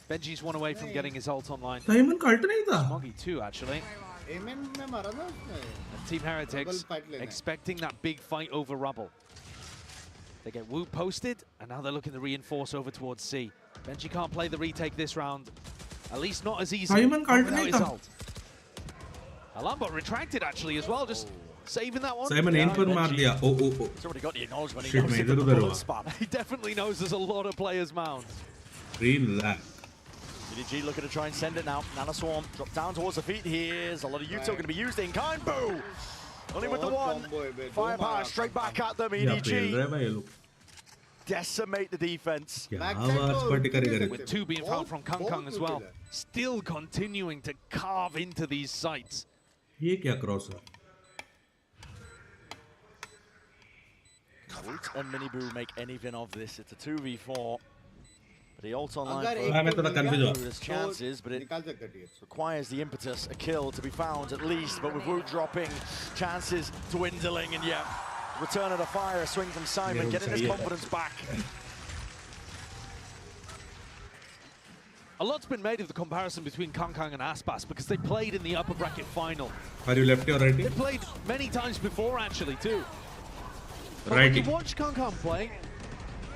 Benji's one away from getting his ult online. Simon ka ult nahi tha. Smoggy too, actually. Team Heretics expecting that big fight over rubble. They get Wu posted, and now they're looking to reinforce over towards C. Benji can't play the retake this round. At least not as easily. Simon ka ult without nahi his tha. ult. Alambot retracted actually as well, just saving that one. Simon aim par maar diya. Oh. He's already got the acknowledgement. Shit, main idhar udhar hua. He definitely knows there's a lot of players mounts. Relax. EDG looking to try and send it now. Nana Swarm drop down towards the feet. Here's a lot of Util going to be used in kind. Boo! Only with the one. Firepower straight back at them. EDG decimate the defense. With 2 being found from Kang as well. Still continuing to carve into these sites. Ye kya cross hai? Woot and Miniboo make anything of this. It's a 2v4. The ult online there's chances, but it requires the impetus, a kill to be found at least. But with Woot dropping, chances dwindling, and yeah, return of the fire, swing from Simon, getting his confidence back. A lot's been made of the comparison between Kang and Aspas because they played in the upper bracket final. Are you lefty or righty? They played many times before actually too. But Righty. when you watch Kang play,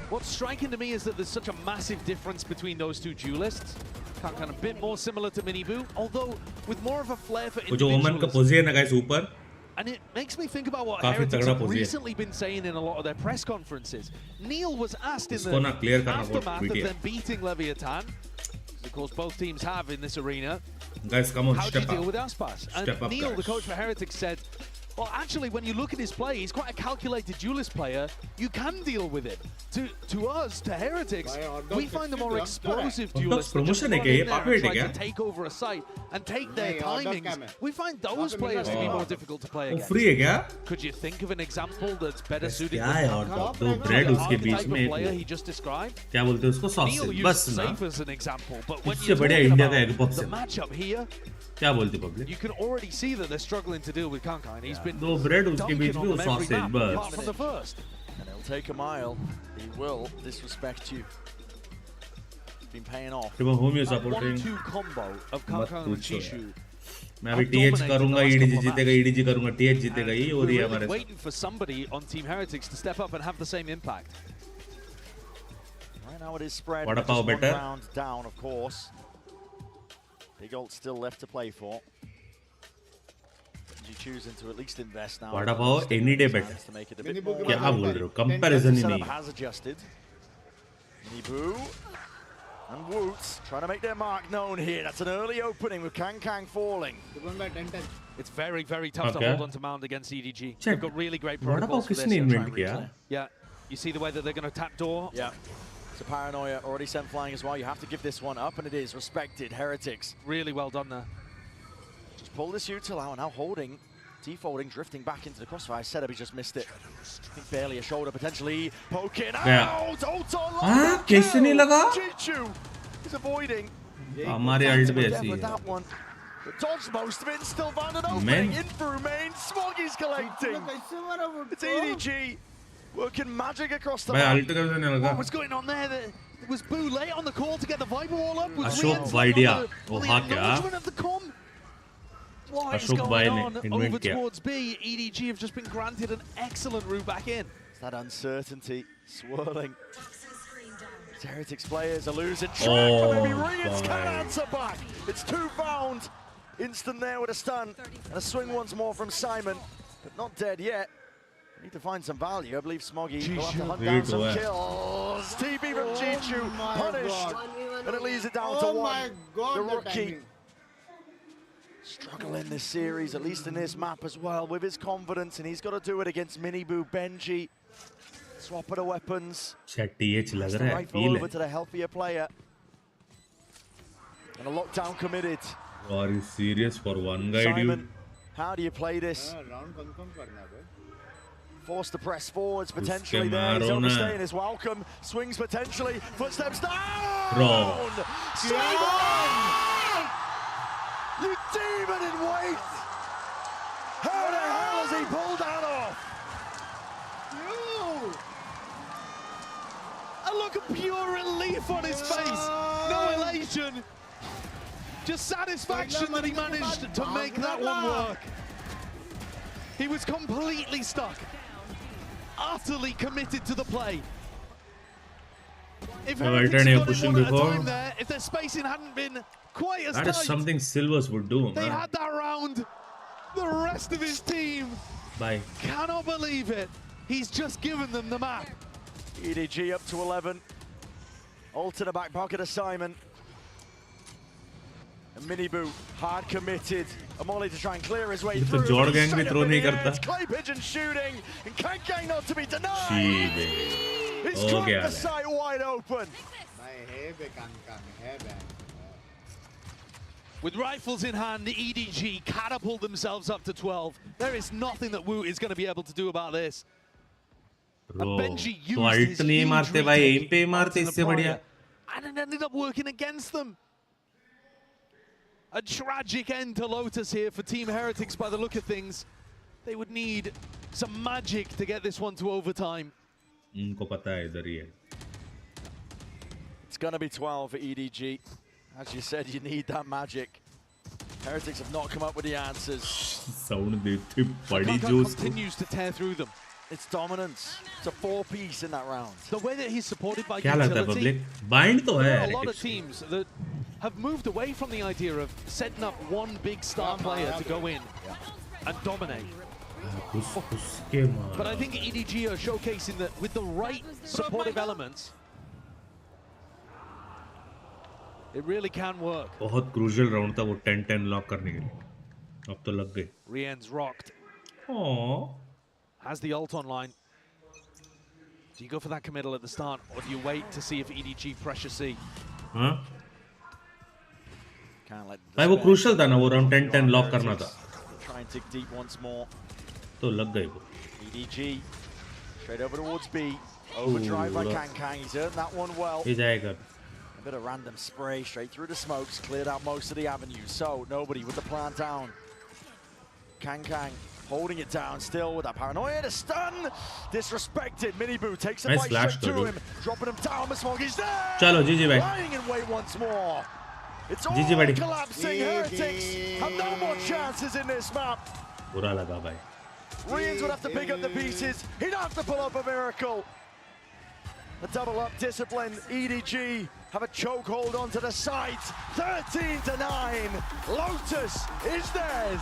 what's striking to me is that there's such a massive difference between those 2 duelists. Kang a bit more similar to Miniboo, although with more of a flair for individualism. And it makes me think about what Heretics have recently been saying in a lot of their press conferences. Neil was asked in the aftermath of them beating Leviathan, of course both teams have in this arena, guys, come on, how do you step deal up. with Aspas? And Neil, the coach for Heretics, said, well, actually, when you look at his play, he's quite a calculated duelist player. You can deal with it. To us, to Heretics, we find the more explosive duelists that just run in there and try to take over a site and take their timings. We find those players to be more difficult to play against. Could you think of an example that's better suited to the type of player he just described? Neil used Safe as an example, but when you're talking about the matchup here, you can already see that they're struggling to deal with Kang. He's been dunking on them every map, apart from the first. And he'll take a mile. He will disrespect you. It's been paying off. That 1-2 combo of Kang and Chishu. मैं अभी TH करूँगा, EDG जीतेगा, EDG करूँगा, TH जीतेगा, ये हो रही है हमारे साथ. Waiting for somebody on Team Heretics to step up and have the same impact. Right now it is spread. What about better? Round down, of course. Big ult still left to play for. You choosing to at least invest now. What about any day better? क्या बोल रहे हो? Comparison ही नहीं. Has adjusted. Miniboo and Woots trying to make their mark known here. That's an early opening with Kang falling. It's very, very tough to hold on to Mound against EDG. They've got really great protocols for this. Yeah, you see the way that they're going to tap door. Yeah. So Paranoia already sent flying as well. You have to give this one up, and it is respected. Heretics. Really well done there. Just pull this util out, now holding, defolding, drifting back into the crossfire. Setup, he just missed it. I think barely a shoulder, potentially poking out. Ult on कैसे नहीं लगा? Chichu is avoiding. हमारे ult भी ऐसी है. That one. Dodged most of it, still found an opening. Enthoo main, Smoggy's collecting. It's EDG. Working magic across the map. What was going on there? Was Boo late on the call to get the Viper wall up? Was ASRock on the acknowledgement of the com? What is going on over towards B? EDG have just been granted an excellent route back in. It's that uncertainty swirling Heretics players are losing track, but maybe Rians can answer back. It's 2 found. Instant there with a stun. And a swing once more from Simon, but not dead yet. Need to find some value. I believe Smoggy will have to hunt down some kills. TB from Jichu punished. And it leaves it down to 1. The rookie struggling this series, at least in this map as well, with his confidence, and he's got to do it against Miniboo, Benji. Swap of the weapons. Rifle over to the healthier player. And a lockdown committed. Are you serious for one guy, Simon, dude? how do you play this? Forced to press forwards, potentially there. He's overstaying his welcome. Swings potentially. Footsteps down! Bro. Simon! You demon in wait! How the hell has he pulled that off? A look of pure relief on his face. No elation. Just satisfaction that he managed to make that one work. He was completely stuck. Utterly committed to the play. If if their spacing hadn't been quite as tight, that is something Silvers would do, they had that round. The rest of his team cannot believe it. He's just given them the map. EDG up to 11. Ult in the back pocket of Simon. And Miniboo hard committed. Amoli to try and clear his way through. It's Clay Pigeon shooting, and KangKang not to be denied. He's cracked the sight wide open. With rifles in hand, the EDG catapult themselves up to 12. There is nothing that Wu is going to be able to do about this. Bro, Benji used तो alt नहीं मारते भाई, M पे मारते इससे बढ़िया. And it ended up working against them. A tragic end to Lotus here for Team Heretics by the look of things. They would need some magic to get this one to overtime. उनको पता है इधर ही है. It's gonna be 12 for EDG. As you said, you need that magic. Heretics have not come up with the answers. Sound देते बड़ी जोश. Continues to tear through them. It's dominance. It's a 4-piece in that round. The way that he's supported by क्या लगता है utility. public? Bind तो है. There are a lot of teams that have moved away from the idea of setting up one big star player to go in and dominate. But I think EDG are showcasing that with the right supportive elements, it really can work. बहुत crucial round था वो 10-10 lock करने के लिए. अब तो लग गए. Rien's rocked. Aww. Has the ult online. Do you go for that committal at the start, or do you wait to see if EDG pressure C? हाँ? भाई वो crucial था ना, वो round 10-10 lock करना था. Try and dig deep once more. तो लग गए वो. EDG straight over towards B. Overdrive by KangKang. He's earned that one well. ये जाएगा. A bit of random spray straight through the smokes, cleared out most of the avenues. So nobody with the plant down. KangKang holding it down still with that paranoia. The stun disrespected. Miniboo takes a bite straight to him, dropping him down. Smoggy's there. चलो GG भाई. Lying in wait once more. It's all GG buddy. collapsing. Heretics have no more chances in this map. बुरा लगा भाई. Rians would have to pick up the pieces. He'd have to pull up a miracle. The double up discipline. EDG have a chokehold onto the site. 13-9. Lotus is theirs.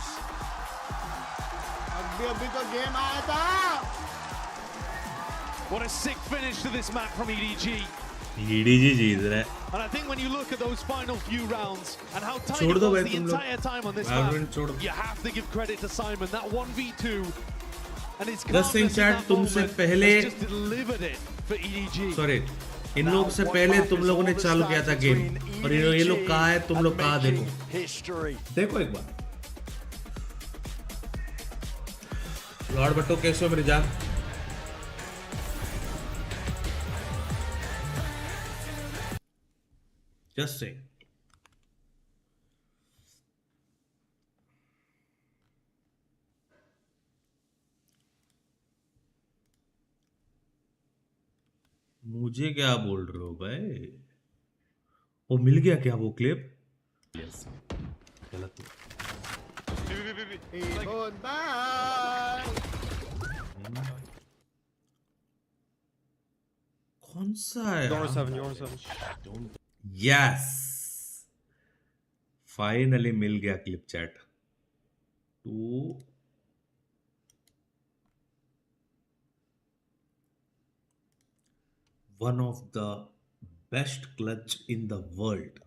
What a sick finish to this map from EDG. EDG जीत रहा है. And I think when you look at those final few rounds and how tight it was the entire time on this map, you have to give credit to Simon. That 1v2 and his calmness in that moment has just delivered it for EDG. Sorry, इन लोग से पहले तुम लोगों ने चालू किया था game और ये लोग कहाँ है, तुम लोग कहाँ देखो. देखो एक बार. लॉर्ड बट्टो कैसे हो मेरी जान? Just say. मुझे क्या बोल रहे हो भाई? वो मिल गया क्या वो क्लिप? Yes. गलत. कौन सा है? You're on 7, you're on 7. Yes. Finally मिल गया clip chat to one of the best clutch in the world.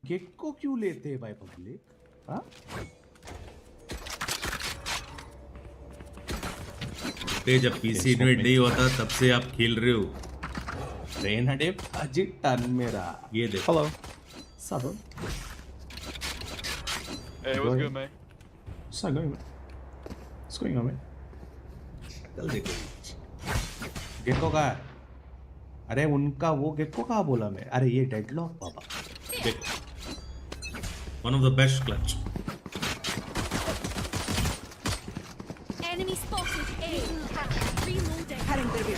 Gate को क्यों लेते हैं भाई पब्लिक? हाँ? जब पीसी इन्वेट नहीं होता तब से आप खेल रहे हो। ट्रेन हटे अजी टन मेरा। ये देखो। Hello. Sabo. Hey, what's good, man? What's going on? What's going on, man? कल देखो। गेको का है? अरे उनका वो गेको कहाँ बोला मैं? अरे ये डेडलॉक बाबा। देखो। One of the best clutch. Enemy spotted. A. Reloading. Heading baby.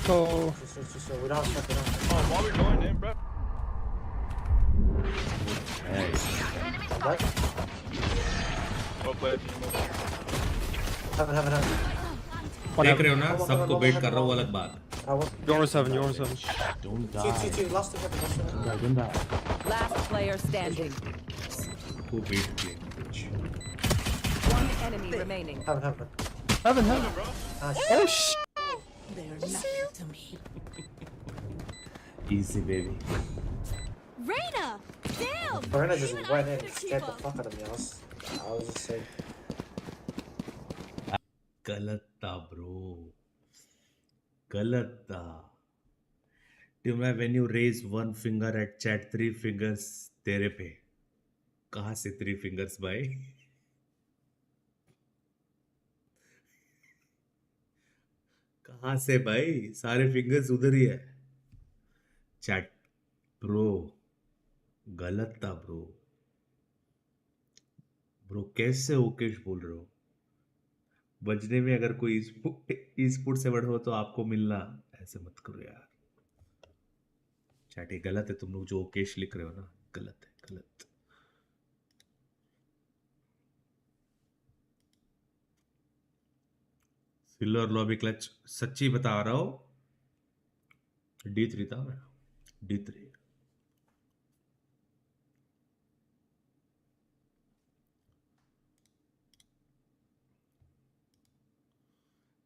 So. Oh, why are we going in, bro? Hey. Well played. देख रहे हो ना, सबको बेट कर रहा हूँ, अलग बात। You're on 7, you're on 7. Don't die. Don't die. Last player standing. Who beat me? One enemy remaining. Heaven. Oh shit. They're nothing to me. Easy, baby. Reyna! Damn! Reyna just went in and scared the fuck out of me. I was just saying. गलत था bro, गलत था। when you raise one finger at chat, 3 fingers तेरे पे। कहाँ से 3 fingers भाई? कहाँ से भाई? सारे फिंगर्स उधर ही है। चैट ब्रो, गलत था ब्रो। ब्रो कैसे ओकेश बोल रहे हो? बजने में अगर कोई ई-स्पोर्ट से वर्ड हो तो आपको मिलना, ऐसे मत करो यार। चैट ये गलत है, तुम लोग जो ओकेश लिख रहे हो ना, गलत है, गलत। सिल्वर लॉबी क्लच सच्ची बता रहा हूं, D3 था मैं, D3।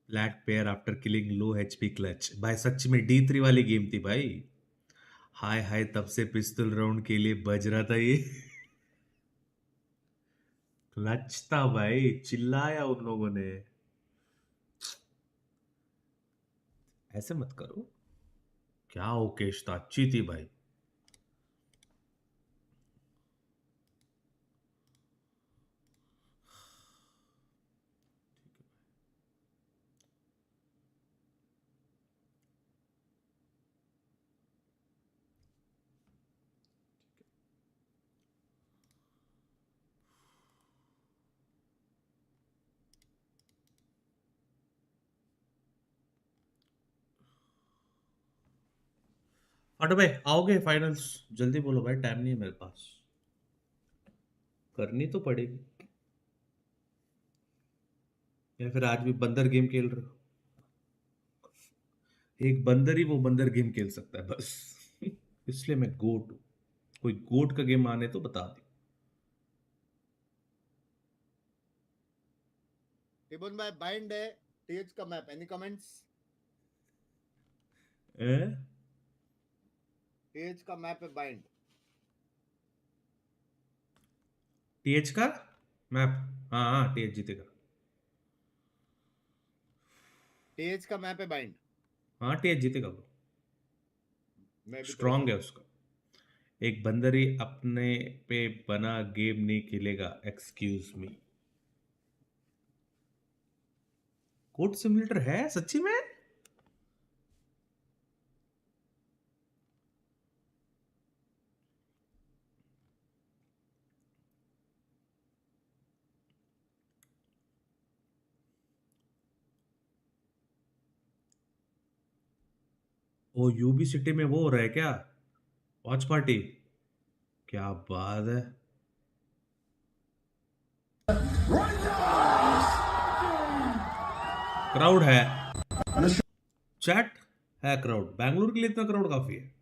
Flat pair after killing low HP clutch. भाई सच में D3 वाली गेम थी भाई। हाय हाय, तब से पिस्तौल राउंड के लिए बज रहा था ये। क्लच था भाई, चिल्लाया उन लोगों ने। ऐसे मत करो। क्या ओकेश था, अच्छी थी भाई। ऑटो भाई आओगे फाइनल्स? जल्दी बोलो भाई, टाइम नहीं है मेरे पास। करनी तो पड़ेगी। या फिर आज भी बंदर गेम खेल रहे हो? एक बंदर ही वो बंदर गेम खेल सकता है बस। इसलिए मैं गोट हूं। कोई गोट का गेम आने तो बता दे। टिबोन भाई बाइंड है टीएच का मैप, एनी कमेंट्स? टीएच का मैप है बाइंड। टीएच का मैप? हाँ टीएच जीतेगा। टीएच का मैप है बाइंड। हाँ टीएच जीतेगा ब्रो, स्ट्रॉन्ग है उसका। एक बंदर ही अपने पे बना गेम नहीं खेलेगा, एक्सक्यूज मी। कोड सिमुलेटर है सच्ची में? ओ यूबी सिटी में वो हो रहा है क्या, वॉच पार्टी? क्या बात है। क्राउड है। चैट है क्राउड, बैंगलोर के लिए इतना क्राउड काफी है।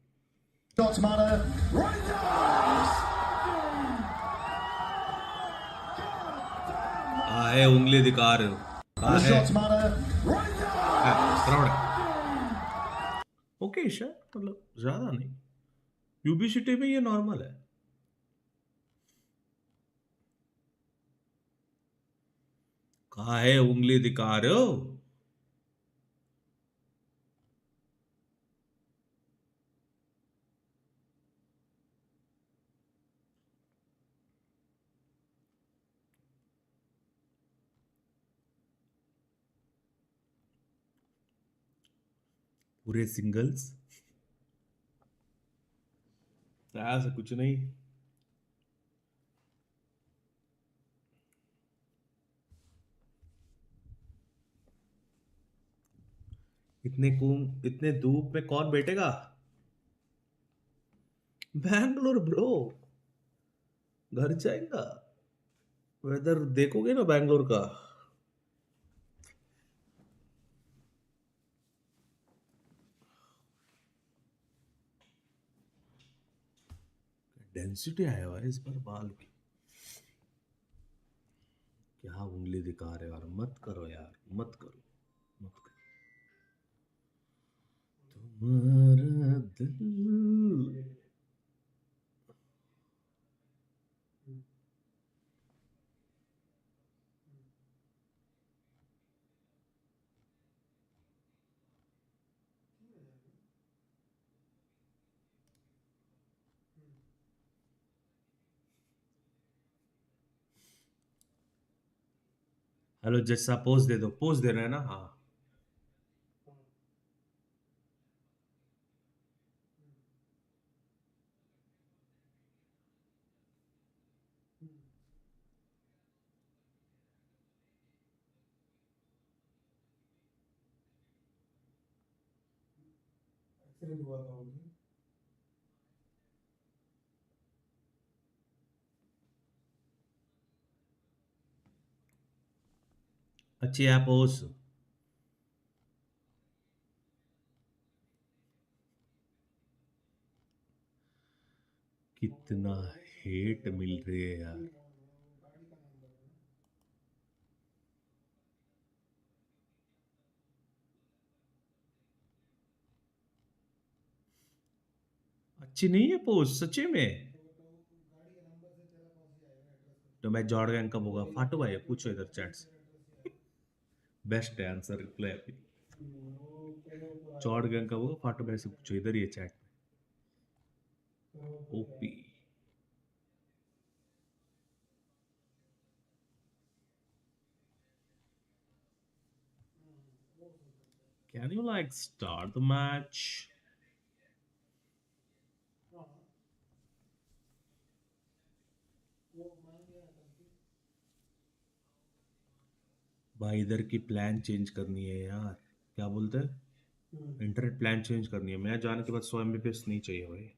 आए उंगली दिखा रहे हो, क्राउड है। ओके सर, मतलब ज्यादा नहीं, यूबी सिटी में ये नॉर्मल है। कहाँ है उंगली दिखा रहे हो? पूरे सिंगल्स, ऐसा कुछ नहीं। इतने धूप में कौन बैठेगा? बैंगलोर ब्रो, घर जाएगा। वेदर देखोगे ना बैंगलोर का। डेंसिटी आया हुआ है इस बार बाल की। क्या उंगली दिखा रहे हो यार, मत करो यार, मत करो, मत करो। तुम्हारा दिल। हेलो जैसा पोज दे दो, पोज दे रहे हैं ना? हाँ अच्छी है पोज। कितना हेट मिल रही है यार। अच्छी नहीं है पोज सच्ची में। तो मैं जॉर्ड गैंग कब होगा? फाटू भाई पूछो इधर चैट से। बेस्ट है आंसर, रिप्लाई अभी। जॉर्ड गैंग कब होगा? फाटू भाई से पूछो इधर, ये चैट में। OP. Can you like start the match? भाई इधर की प्लान चेंज करनी है यार। क्या बोलते हैं? इंटरनेट प्लान चेंज करनी है। मैं जाने के बाद 100 MBPS नहीं चाहिए भाई।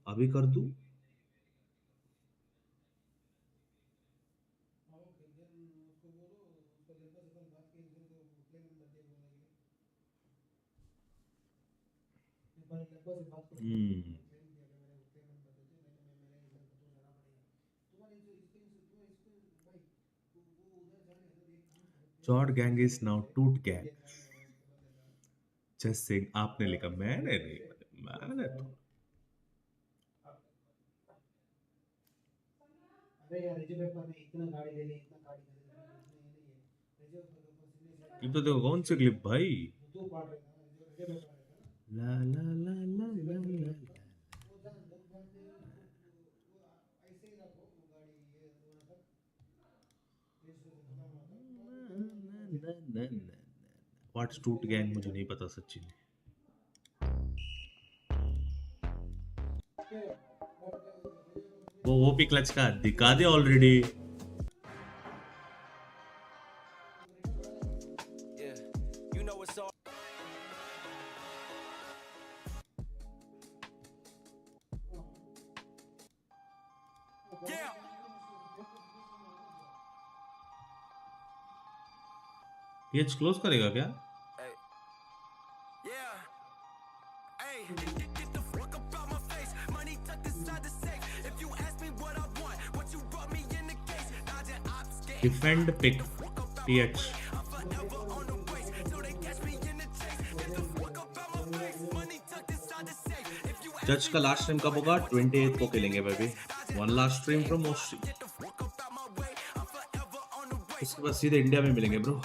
अभी कर दूं? जॉर्ड गैंग इज नाउ टूट गैंग। जस्ट सिंह आपने लिखा, मैंने नहीं, मैंने तो। ये तो देखो कौन सी क्लिप भाई। ला ला ला ला ला ला व्हाट्स टूट गैंग मुझे नहीं पता सच्ची में। वो ओपी क्लच का दिखा दे ऑलरेडी। ये क्लोज करेगा क्या? Defend pick TH. जज का लास्ट स्ट्रीम कब होगा? 28 को खेलेंगे baby. One last stream from मोस्टी. इसके बाद सीधे इंडिया में मिलेंगे ब्रो.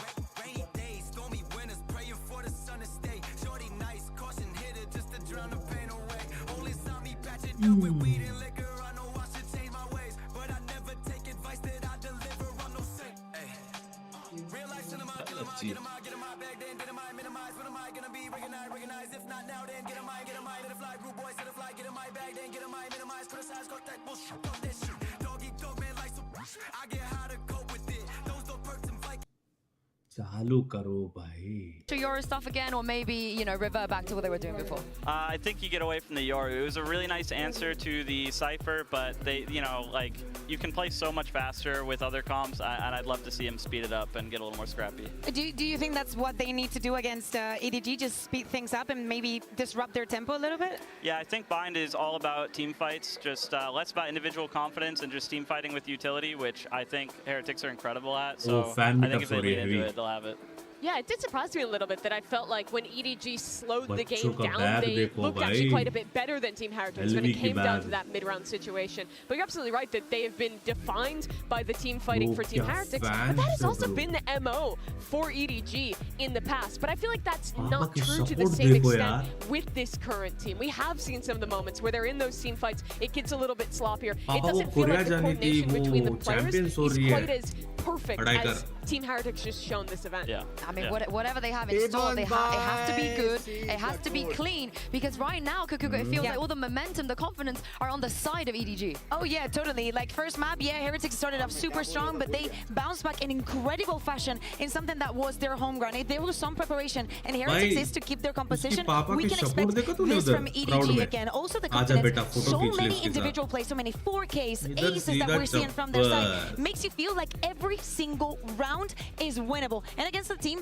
चालू करो भाई. To Yoru stuff again, or maybe, you know, revert back to what they were doing before? I think you get away from the Yoru. It was a really nice answer to the Cypher, but they, you know, like, you can play so much faster with other comps, and I'd love to see him speed it up and get a little more scrappy. Do you think that's what they need to do against EDG, just speed things up and maybe disrupt their tempo a little bit? Yeah, I think Bind is all about team fights, just less about individual confidence and just team fighting with utility, which I think Heretics are incredible at, so I think if they lead into it, they'll have it. Yeah, it did surprise me a little bit that I felt like when EDG slowed the game down, they looked actually quite a bit better than Team Heretics when it came down to that mid-round situation. But you're absolutely right that they have been defined by the team fighting for Team Heretics. But that has also been the MO for EDG in the past. But I feel like that's not true to the same extent with this current team. We have seen some of the moments where they're in those team fights, it gets a little bit sloppier. It doesn't feel like the coordination between the players is quite as perfect as Team Heretics just shown this event. Yeah. I mean, whatever they have in store, it has to be good, it has to be clean, because right now, Kukuko, it feels like all the momentum, the confidence are on the side of EDG. Oh yeah, totally. Like first map, yeah, Heretics started off super strong, but they bounced back in incredible fashion in something that was their home ground. If there was some preparation, and Heretics is to keep their composition, we can expect this from EDG again. Also the confidence, so many individual plays, so many 4Ks, aces that we're seeing from their side, makes you feel like every single round is winnable. And against the team,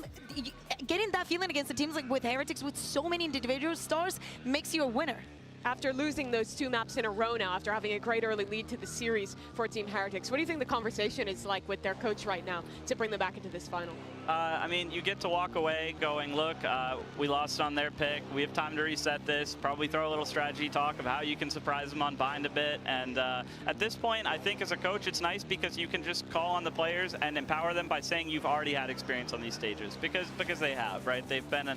getting that feeling against the teams like with Heretics with so many individual stars makes you a winner. After losing those 2 maps in a row now, after having a great early lead to the series for Team Heretics, what do you think the conversation is like with their coach right now to bring them back into this final? I mean, you get to walk away going, look, we lost on their pick. We have time to reset this. Probably throw a little strategy talk of how you can surprise them on Bind a bit. And at this point, I think as a coach, it's nice because you can just call on the players and empower them by saying you've already had experience on these stages because they have, right? They've been,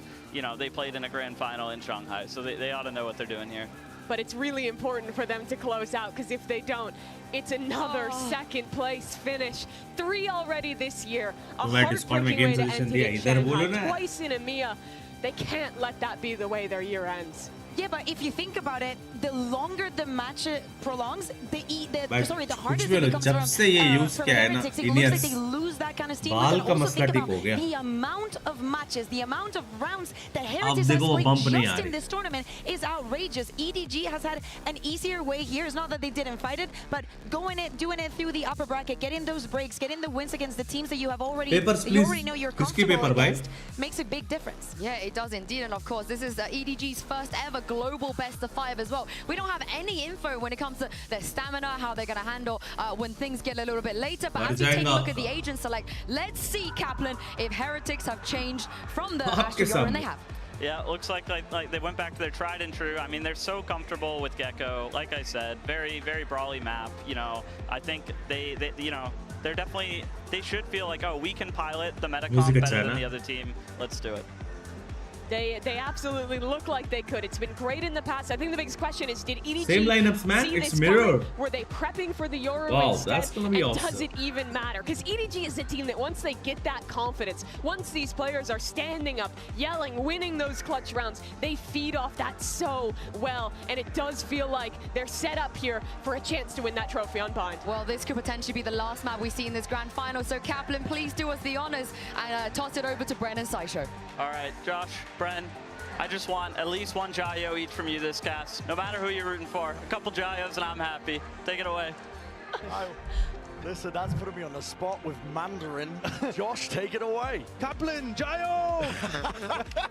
they played in a grand final in Shanghai, so they ought to know what they're doing here. But it's really important for them to close out, because if they don't, it's another second place finish. 3 already this year. A heartbreaking way to end it in Shanghai. Twice in EMEA. They can't let that be the way their year ends. Yeah, but if you think about it, the longer the match prolongs, the harder it becomes for Heretics. It looks like they lose that kind of steam. But also think about the amount of matches, the amount of rounds that Heretics has played just in this tournament is outrageous. EDG has had an easier way here. It's not that they didn't fight it, but doing it through the upper bracket, getting those breaks, getting the wins against the teams that you have already, you already know you're comfortable against, makes a big difference. Yeah, it does indeed. And of course, this is EDG's first ever global best of 5 as well. We don't have any info when it comes to their stamina, how they're going to handle when things get a little bit later. But as you take a look at the agent select, let's see, Kaplan, if Heretics have changed from the Astro, and they have. Yeah, it looks like they went back to their tried and true. I mean, they're so comfortable with Gecko. Like I said, very, very brawly map. I think they're definitely, they should feel like, oh, we can pilot the meta comp better than the other team. Let's do it. They absolutely look like they could. It's been great in the past. I think the biggest question is, did EDG same lineups, man? It's mirror. Were they prepping for the Yoru instead? That's gonna be awesome. Does it even matter? Because EDG is a team that once they get that confidence, once these players are standing up, yelling, winning those clutch rounds, they feed off that so well. And it does feel like they're set up here for a chance to win that trophy on Bind. Well, this could potentially be the last map we see in this grand final. So Kaplan, please do us the honors and toss it over to Bren and Saisho. All right, Josh, Bren, I just want at least 1 Jayo each from you this cast. No matter who you're rooting for. A couple Jayos and I'm happy. Take it away. Listen, that's putting me on the spot with Mandarin. Josh, take it away. Kaplan, Jayo!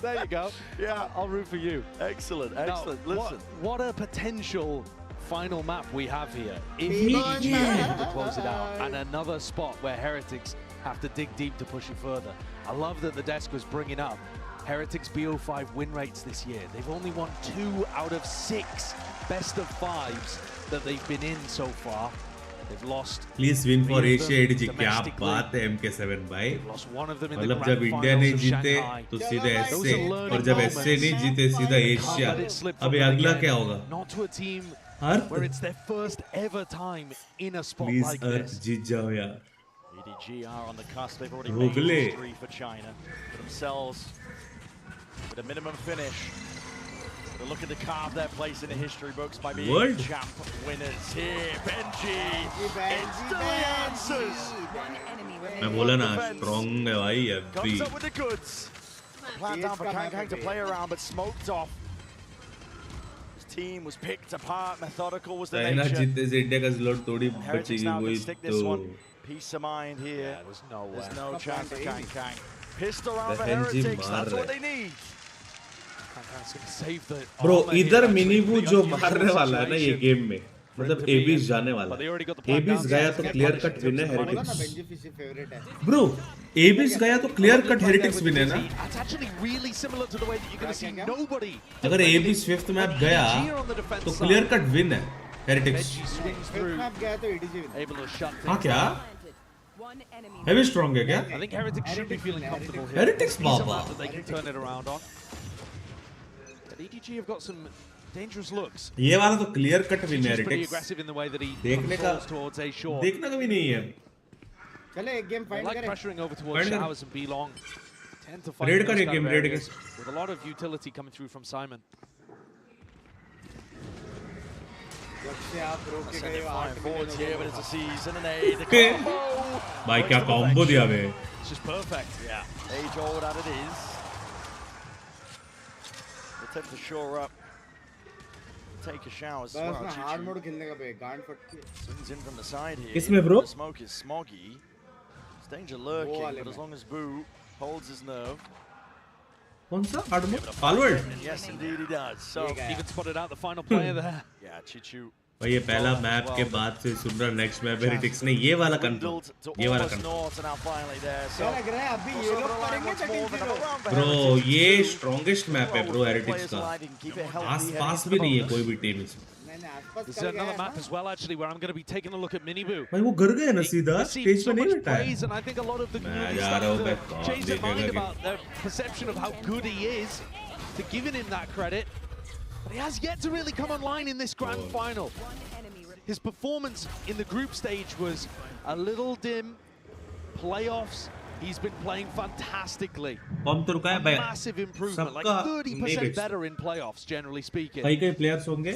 There you go. Yeah, I'll root for you. Excellent, excellent. Now, Listen. what a potential final map we have here. If EDG are able to close it out, and another spot where Heretics have to dig deep to push it further. I love that the desk was bringing up Heretics BO5 win rates this year. They've only won 2 out of 6 best of 5s that they've been in so far. They've lost. Please win for Asia ADG. क्या बात है MK7 भाई. मतलब जब India नहीं जीते तो सीधे ऐसे, और जब ऐसे नहीं जीते सीधा एशिया. अभी अगला क्या होगा? Where it's their first ever time in a spot Please like this. जीत जाओ यार. EDG are on the cusp. They've already made history for China, for themselves, with a minimum finish. They're looking to carve their place in the history books by being World champ winners here. Benji instantly answers. मैं बोला ना strong है भाई अभी. Comes up with the goods. Plan down for Kang to play around, but smoked off. His team was picked apart. Methodical was the China nature. जीतने से India का slot थोड़ी बचेगी वही तो. Peace of mind here. Yeah, there's no way. There's no chance for Kang. Pissed around The for Henji Heretics. That's मार what they need. Bro, इधर मिनीबू जो मारने वाला है ना ये गेम में, मतलब एबीस जाने वाला है. एबीस गया तो क्लियर कट विन है हेरिटिक्स. Bro, एबीस गया तो क्लियर कट हेरिटिक्स विन है ना. That's actually really similar to the way that you're going to see nobody. अगर एबीस 5th मैप गया तो क्लियर कट विन है हेरिटिक्स. हाँ क्या? Heavy strong है क्या? I think Heretics should be feeling comfortable here. Heretics Decent Baba. map that they can turn it around on. But EDG have got some dangerous looks. ये वाला तो clear cut win है He's pretty heretics. aggressive in the way that he देखने का controls towards A short. देखना कभी नहीं है. चले एक गेम They फाइंड like करें. pressuring over towards Find Showers and B-Long. Tend to find Raid those करें kind of game, raid areas with a lot of utility coming through from Simon. Forwards here, but it's a season and A. The combo. भाई क्या combo दिया बे. It's just perfect. Yeah. Age old as it is. Attempt to shore up. Take a shower as well. बस ना hard mode खेलने का बे गांड फट. Swings in from the side here. किसमें bro? The smoke is smoggy. There's danger lurking, but as long as Boo holds his nerve. कौन सा hard mode? Palworld. Yes, indeed he does. So Even spotted out the final player there. Yeah, Chichu. भाई ये पहला map के बाद से सुन रहा next map heretics ने ये वाला कंफर्म. ये वाला कंफर्म. ब्रो ये स्ट्रॉन्गेस्ट मैप है ब्रो हेरिटिक्स का. आस-पास भी नहीं है कोई भी टीम इसमें. This is another map as well, actually, where I'm going to be taking a look at Miniboo. भाई वो गिर गए ना सीधा स्टेज पे नहीं बैठा है. And I think a lot of the मैं community जा रहा हूँ starting मैं to change their mind about their perception of how good he is, to giving him that credit. But he has yet to really come online in this grand final. His performance in the group stage was a little dim. Playoffs, he's been playing fantastically. कौन तो रुका है भाई. Massive improvement, like सबका 30% better in playoffs, generally speaking. कई players होंगे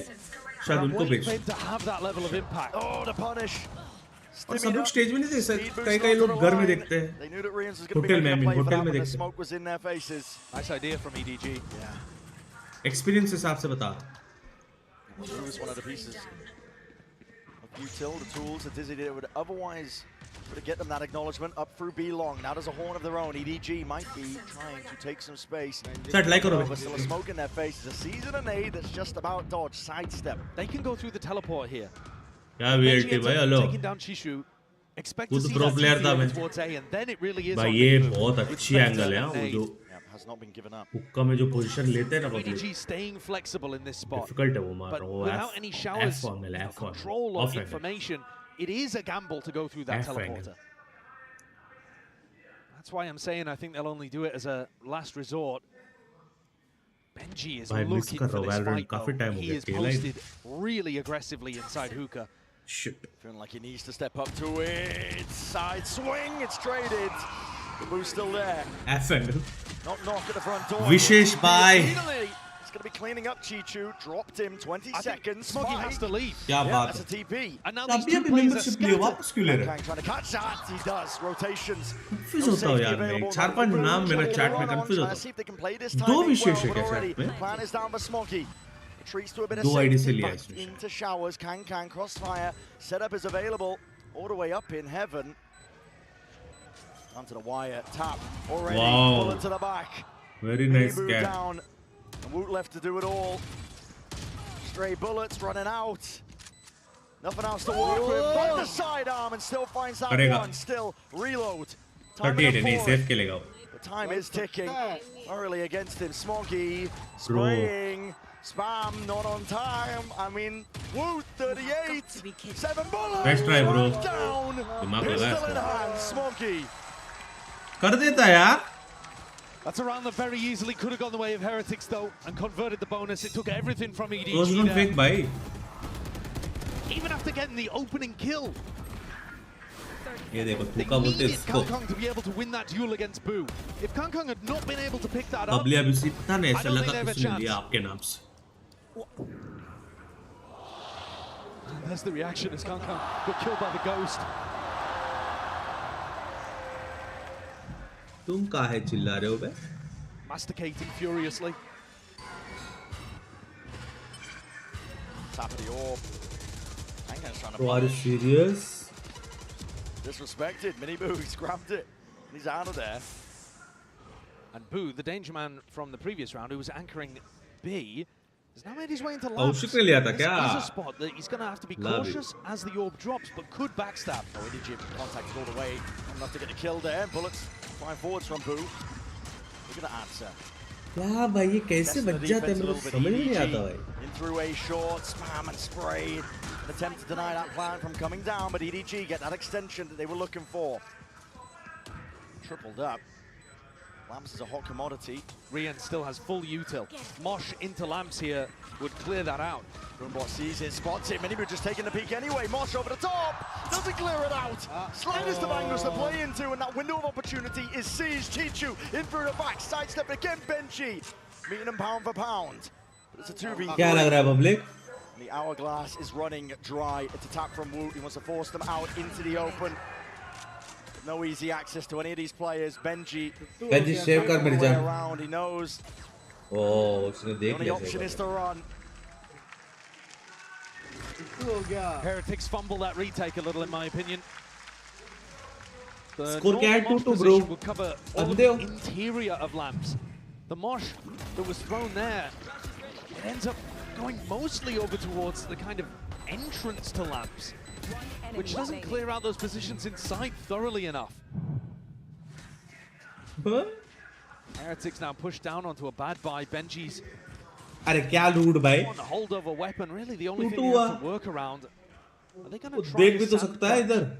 शायद उनको Waiting बेच. for him to have that level of impact. Oh, the punish. और सब लोग स्टेज में नहीं देख सकते. कई लोग घर में देखते हैं. They knew that Rians was going to be hotel में making a play for hotel that में when the देखते हैं. smoke was in their faces. Nice idea from EDG. Yeah. Experience हिसाब से बता. It was one of the pieces of util, the tools that Dizzy did would otherwise to get them that acknowledgement up through B-Long. Now there's a horn of their own. EDG might be trying to take some space. Set like but still a smoke in their face. It's a season and A that's just about dodge, sidestep. They can go through the teleport here. क्या VLT भाई hello. Taking down Chishu. Expect to खुद see pro that player था मैं. towards A, and then it really is भाई on ये Miniboo. बहुत अच्छी angle है वो जो has not been given up. हुक्का में जो पोजीशन लेते हैं ना EDG staying flexible in this spot. Difficult है वो मार But रहा वो without any showers, F1 control of information, it is a gamble to go through that teleporter. That's why I'm saying I think they'll only do it as a last resort. Benji is looking for this fight though. He is posted really aggressively inside hookah. Shit. Feeling like he needs to step up to it. Side swing, it's traded. The boo's still there. FN. Not knock at the front door. Vishesh bye. It's going to be cleaning up Chichu. Dropped him 20 seconds. Smoggy has to leave. क्या बात That's a TP. And now these two players are scattered. वापस क्यों ले रहे Kang trying to catch that. He does. Rotations. Confuse होता हूँ यार मैं. 4-5 नाम मेरा चैट में कंफ्यूज होता See if they can play this हूँ. 2 विशेष है well, क्या but already चैट में? plan is down for Smoggy. Retreats to a bit of 2 ID से safety लिया back इसमें. into showers. Kang Crossfire. Setup is available. all the way up in heaven. Onto the wire, tap already, Wow. bullet to the back. Very nice Minibu cat. down, and Woot left to do it all. Stray bullets running out. Nothing else to work with, but the sidearm and still finds that Karega. one, still reload. Time 38 in the नहीं fourth. Safe खेलेगा वो. The time is ticking. Early against him, Smoggy, spraying, spam, not on time. I mean, Woot, 38, 7 bullets, Nice try, bro. one down, दिमाग लगा pistol in इसको. hand, Smoggy. कर देता यार. That's a round that very easily could have gone the way of Heretics though, and converted the bonus. It took everything from EDG Close one there. fake भाई. Even after getting the opening kill. ये देखो They थूका बोलते needed इसको. Kangkong to be able to win that duel against Boo. If Kangkong had not been able to pick that up, अबली अभी सी पता नहीं I ऐसा don't think लगा they have a किसने chance. लिया आपके नाम से. There's the reaction as Kangkong got killed by the ghost. तुम काहे चिल्ला रहे हो बे? Masticating furiously. Top of the orb. Hangman's trying to Bro, are you punish. serious? Disrespected. Minibu, he's grabbed it. He's out of there. And Boo, the danger man from the previous round, who was anchoring B, has now made his way into labs. औशिक ने लिया था This क्या? is a spot that he's going to have to be Love cautious as the orb drops, but could backstab. Oh, EDG contacted all the way. Enough to get the kill there. Bullets flying forwards from Boo. Look at the answer. क्या भाई ये कैसे बच जाते हैं मेरे को समझ में नहीं आता भाई. In through a short, spam and sprayed. An attempt to deny that plan from coming down, but EDG get that extension that they were looking for. Tripled up. Lamps is a hot commodity. Rian still has full util. Mosh into Lamps here would clear that out. Rumbot sees it, spots it. Minibu just taking the peek anyway. Mosh over the top. Doesn't clear it out. Sliders to Bangles to play into, and that window of opportunity is seized. Chichu in through the back. Sidestep again, Benji. Meeting him pound for pound. But it's a 2v3. क्या लग रहा है public? The hourglass is running dry. It's a tap from Woot. He wants to force them out into the open. No easy access to any of these players. Benji shave कर मेरी जान. around. He knows ओह उसने the देख only लिया option is save. to run. Heretics fumble that retake a little, in my opinion. The Score क्या है? normal 2-2 position bro. would cover all of बंदे the हो. interior of Lamps. The mosh that was thrown there, it ends up going mostly over towards the kind of entrance to Lamps, which doesn't clear out those positions inside thoroughly enough. Heretics now pushed down onto a bad buy. Benji's अरे क्या लूट भाई? on the holdover weapon. Really, the only thing Tutu he has हुआ. to work around. Are they going to try देख भी this तो sand सकता है punch? इधर.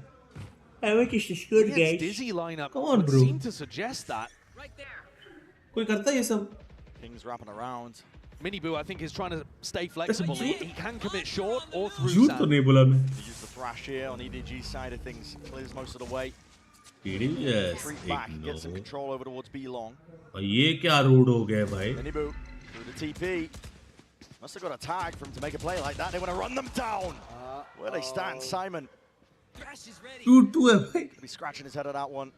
I wish it's good Rian's guys. dizzy lineup Come on, would bro. seem to suggest that. कोई करता है ये सब? King's wrapping around. Minibu, I think, is trying to stay flexible. He can commit short or through झूठ तो sand. नहीं बोला मैं. They use the thrash here on EDG's side of things. Clears most of the way. Yes, Retreat back, get some control over towards B long. और ये क्या rude हो गया भाई? Minibu through the TP. Must have got a tag for him to make a play like that. They want to run them down. Where they stand, Simon. 2-2 है भाई. Could be scratching his head at that one.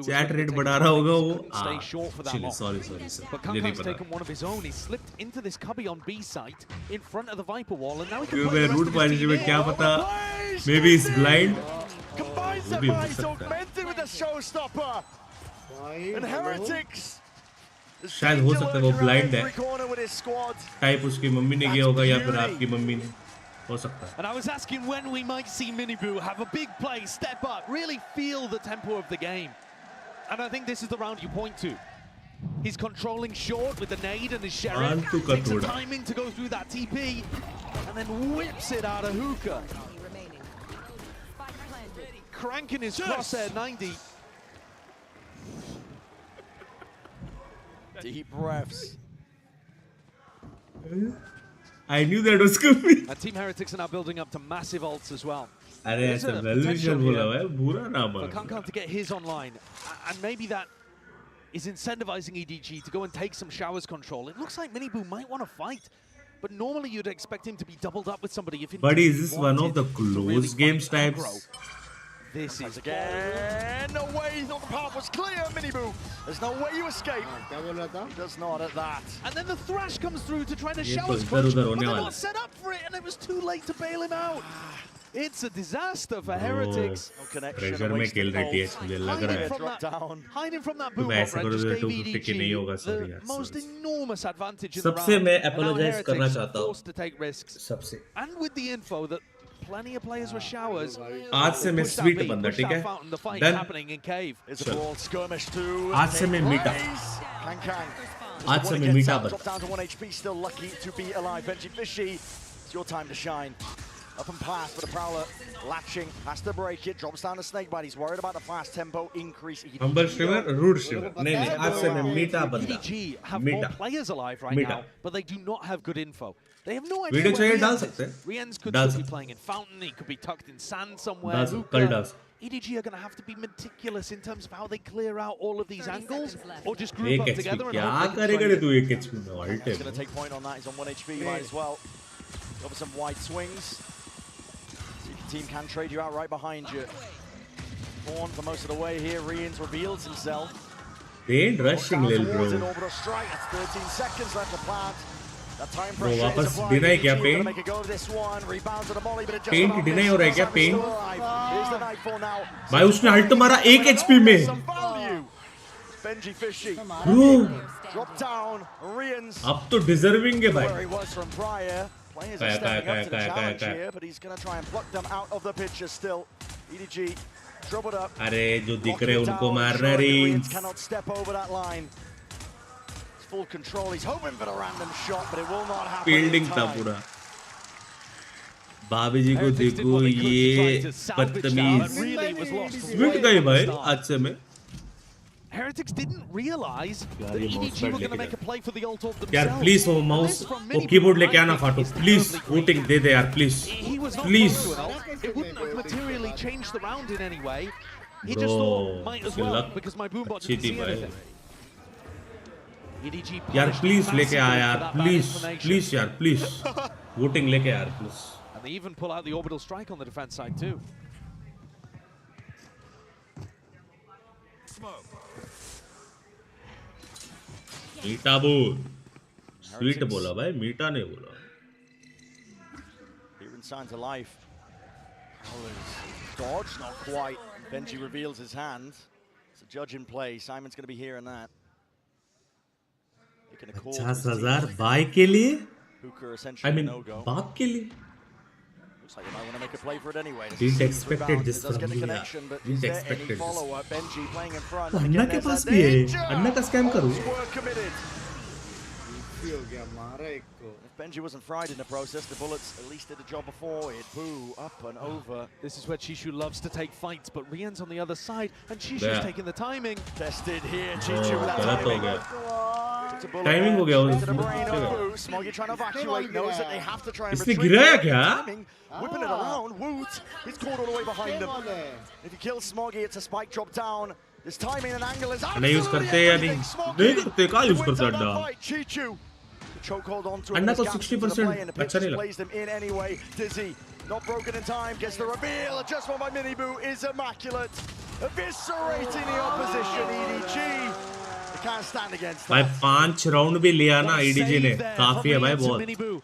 Chat rate बढ़ा रहा होगा वो. Stay short for that Chile, long. sorry sir. But मुझे नहीं Kankan's पता. taken one of his own. He slipped into this cubby on B site in front of the Viper wall, and now he can क्यों play मैं the rest route of his point team में in. क्या पता? Maybe he's blind. Combines वो the भी हो might, सकता है. augmented with the showstopper. And Heretics. शायद हो सकता है वो blind है. Every corner with his squad. Type उसकी मम्मी ने किया होगा या फिर आपकी मम्मी ने. हो सकता है. And I was asking when we might see Minibu have a big play, step up, really feel the tempo of the game. And I think this is the round you point to. He's controlling short with the nade and his sheriff. Takes the timing to go through that TP, and then whips it out of hookah. Cranking his crosshair 90. Deep breaths. I knew that was coming. And Team Heretics are now building up to massive ults as well. अरे There's ऐसा a valuation potential बोला here है बुरा ना for मानो. Kankan to get his online, and maybe that is incentivizing EDG to go and take some showers control. It looks like Minibu might want to fight, but normally you'd expect him to be doubled up with somebody. If But is this one wanted of the to really close games fight types? aggro. This is Again, no way, he thought the path was clear, Minibu. There's no way you escape. He does not at that. And then the thrash comes through to try to ये तो showers इधर punch, उधर but होने they're वाला not set up for it, and it was too late to bail him out. It's a disaster for Heretics. Pressure में किल रही है मुझे लग रहा है Hiding from that तो boom ऐसा offer करो just तो gave 250 के नहीं होगा EDG सॉरी the यार most enormous advantage in the round. सबसे मैं And now apologize करना Heretics चाहता हूँ forced to take risks. सबसे And with the info that plenty of players were showers. आज से मैं स्वीट बंदा ठीक है डन आज से मैं मीठा आज से मैं मीठा बंदा Drop down to 1 HP, still lucky to be alive. Benji Fishy, it's your time to shine. Up and past, but the Prowler latching, has to break it, drops down the Snakebite. He's worried about the fast tempo increase. humble streamer rude streamer नहीं आज से मैं मीठा बंदा EDG have more players alive right now, but they do not have good info. They have no idea video where चाहिए डाल Riens सकते is. हैं Riens could डाल still be सकते playing in Fountain, he could be tucked in sand somewhere. डाल सकते कल डाल सकते EDG are going to have to be meticulous in terms of how they clear out all of these angles, or just एक group up HP together and क्या hope they can करेगा trade रे it. तू एक HP में He's going to take point on that. He's on 1 HP, might as well. Go for some wide swings. See if your team can trade you out right behind you. Horn for most of the way here. Riens reveals himself. they ain't rushing lil bro An orbital strike. That's 13 seconds left to plant. That time bro pressure वापस is applied. deny क्या EDG paint gonna make a go of this one. Rebounds to the volley, but it just paint about deny missed. हो रहा है क्या Sam's paint still alive. Here's the nightfall now. भाई उसने हल्ट मारा 1 HP में Some value. Benji Fishy. bro Drop down. Riens. अब तो डिजर्विंग है भाई Where he was from prior. Players are stepping up to the challenge here, but he's going to try and pluck them out of the picture still. EDG troubled up. अरे जो दिख रहे उनको मार रहा है Riens cannot step over that line. It's full control. He's hoping for the random shot, but it will not happen. Fielding था पूरा भाभी जी को देखो ये बदतमीज स्वीट गई भाई आज से मैं Heretics didn't realize that EDG were going to make a play for the ult of themselves. यार प्लीज वो माउस वो कीबोर्ड लेके आना फाटो प्लीज वोटिंग दे दे यार please He was not please close to an ult. It wouldn't have materially changed the round in any way. He just thought, might as well, because my boombot didn't see anything. EDG यार please punished लेके आ massively यार for that bad please information. Please यार please voting लेके यार please And they even pull out the orbital strike on the defense side too. मीठा बोल sweet बोला भाई मीठा नहीं बोला Here in signs of life. Prowler's dodge, not quite. Benji reveals his hand. It's a judge in play. Simon's going to be hearing that. Making a call to his 50,000 team. Bye के लिए Hooker I essentially mean no-go. बाप के लिए Looks like they might want to make a play for it anyway. This Didn't is a expect rebound. this It does from get the you, connection, yeah. but Didn't is there expect any this. follow-up? Benji playing in front. तो And Anna again, के there's pass that भी है danger. अन्ना का scam करूं Were committed. हो गया मारा एक को If Benji wasn't fried in the process, the bullets at least did the job before it. Boo, up and over. This is where Chishu loves to take fights, but Rien's on the other side, and Chishu's Yeah. taking the timing. Tested here, Chichu with that गलत हो timing. गया It's a bullet timing हो there, गया straight to the उसमें brain of Boo. Smoggy trying to evacuate, knows that they have to try and इसने retreat. गिराया क्या Timing, whipping it around, Woot, he's caught all the way behind him. If he kills Smoggy, it's a spike drop down. This timing and angle is Anna use absolutely करते हैं या नहीं everything. Smoggy नहीं करते कहाँ use wins करते on that Anna fight. Chichu. The chokehold onto him. Anna and को his gap 60% into the play, and the pitch अच्छा नहीं just लगा plays them in anyway. Dizzy, not broken in time, gets the reveal. Adjustment by Mini Boo is immaculate. Eviscerating the opposition, EDG. They can't stand against भाई that. 5 round भी लिया ना EDG ने काफी है भाई बहुत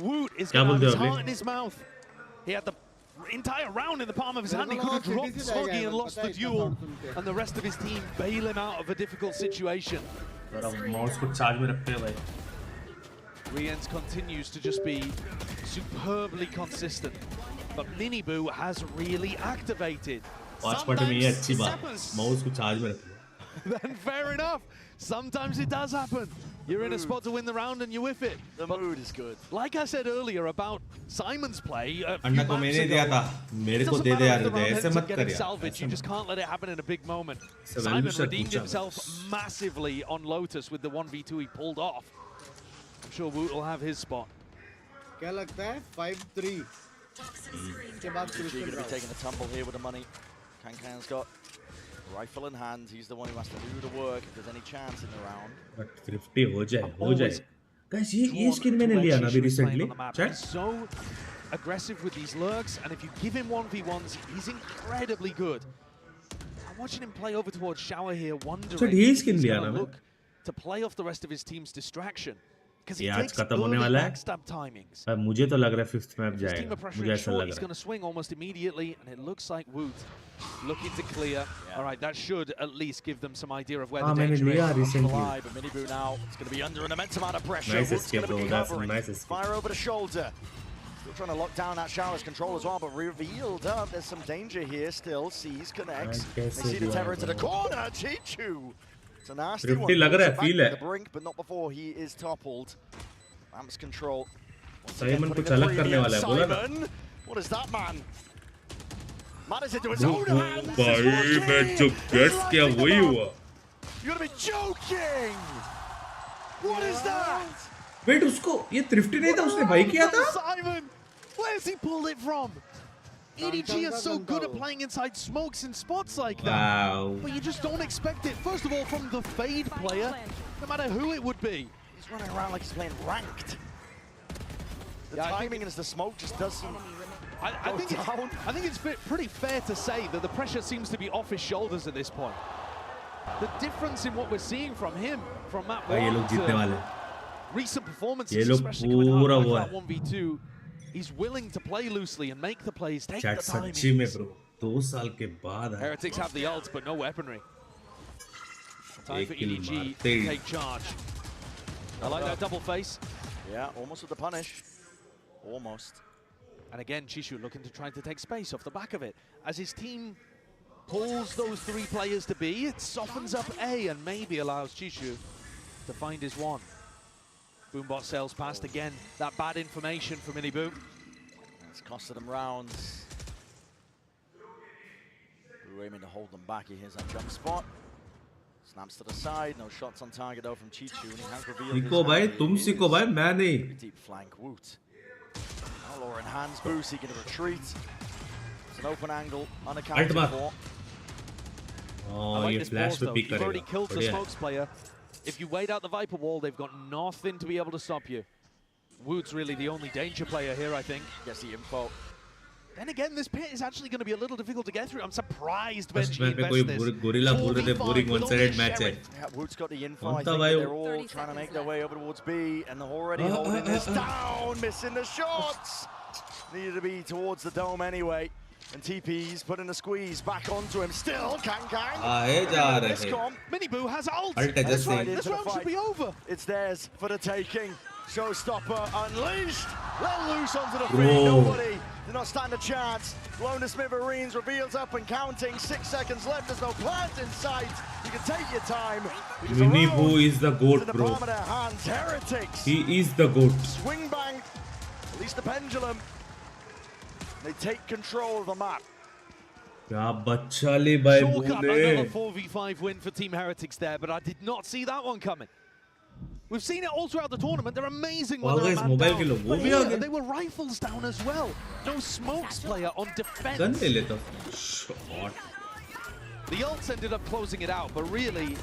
Woot is क्या going to have बोलते his हो heart in his mouth. He had the entire round in the palm of his hand. He could have dropped Smoggy and lost the duel, and the rest of his team bail him out of a difficult situation. Mouse को charge में रखते हैं भाई Riens continues to just be superbly consistent, but Miniboo has really activated. Watchparty में ये अच्छी बात Sometimes- mouse को चार्ज में रखते Then fair enough. Sometimes it does happen. You're in a spot to win the round and you whiff it. The mood is good. Like I said earlier about Simon's play, a few अन्ना को maps मैंने ago, दिया था मेरे it को doesn't they they matter यार if the they round ऐसे ends up मत कर getting यार salvaged. You just can't let it happen in a big moment. So Simon Evolution redeemed पूछा himself बस। massively on Lotus with the 1v2 he pulled off. I'm sure Woot will have his spot. क्या लगता है 5-3 इसके बाद EDG going to be taking a tumble here with the money. Kankan's got rifle in hand. He's the one who has to do the work if there's any chance in the round. But 50 हो जाए guys ये skin मैंने लिया ना अभी recently check He's so aggressive with these lurks, and if you give him 1v1s, he's incredibly good. I'm watching him play over towards Shower here, wondering So if he's he's skin liya going na to main. look to play off the rest of his team's distraction. because ये he आज takes खत्म होने early वाला है। backstab timings. मुझे तो लग रहा है 5th मैप His team जाएगा, are मुझे pressuring ऐसा short. लग He's रहा going to swing almost immediately, and it looks like Woot looking to clear. All right, that should at least give them some idea of where the मैंने danger लिया is. recently. But Miniboo now is going to be under an immense amount of pressure. Nice Woot's escape, going to be bro. That's covering. nice escape. Fire over the shoulder. Still trying to lock down that shower's control as well, but revealed up. There's some danger here still. Sees, connects. They see the terror into the corner. Chichu. It's a nasty one. लग रहा है, feel है। The brink, but not before he is toppled. Amps control. Simon कुछ अलग करने वाला है, बोला ना। What is that, man? Man is into his own hands. भाई मैं जो guess किया वही हुआ। You gotta be joking! What is that? Wait, उसको ये thrifty नहीं था, उसने भाई किया था? Simon, where's he pulled it from? EDG is so good at playing inside smokes and spots like that. Wow. But you just don't expect it. First of all, from the Fade player, no matter who it would be. He's running around like he's playing ranked. The timing and the smoke just doesn't. I think it's pretty fair to say that the pressure seems to be off his shoulders at this point. The difference in what we're seeing from him, from Matt Wong to recent performances, especially coming out like that 1v2, he's willing to play loosely and make the plays, take the timing. सच्ची में bro, 2 साल के बाद Heretics have the ult, but no weaponry. Time for kill EDG to मारते। take charge. I like that double face. Yeah, almost with the punish. Almost. And again, Chishu looking to try to take space off the back of it. As his team pulls those 3 players to B, it softens up A and maybe allows Chishu to find his one. Boombot sails past again. That bad information for Miniboo. It's costed him rounds. Boo aiming to hold them back. He hears that jump spot. Snaps to the side. No shots on target though from Chichu. And he has revealed सीखो भाई, तुम सीखो भाई, मैं नहीं। Deep flank, Woot. Now Laura in hands, Boo seeking to retreat. It's an open angle, unaccounted for. Oh, ये flash पे pick You've already करेगा। killed the smokes player. If you wait out the Viper wall, they've got nothing to be able to stop you. Woot's really the only danger player here, I think. Yes, the info. Then again, this pit is actually going to be a little difficult to get through. I'm surprised Benji पे कोई invested. Gorilla बोल रहे थे boring one-sided match है। Yeah, Woot's got the info. I think they're all trying to make their way over towards B, and they're already holding this down, missing the shots. Needed to be towards the dome anyway. And TP's putting a squeeze back onto him. Still, Kang. Miniboo has ult. That's right, this round should be over. It's theirs for the taking. Showstopper unleashed. Let loose onto the field. Nobody did not stand a chance. Blown to smithereens, reveals up and counting. 6 seconds left. There's no plant in sight. You can take your time. Miniboo is the GOAT, bro. Hands. Heretics. He is the GOAT. Swing bang. At least the pendulum. They take control of the map. क्या बच्चा ले भाई Another 4v5 win for Team Heretics there, but I did not see that one coming. We've seen it all throughout the tournament. They're amazing when they're a man down. But here, they were rifles down as well. No smokes player on defense. Gun ले लेता shot The ults ended up closing it out, but really,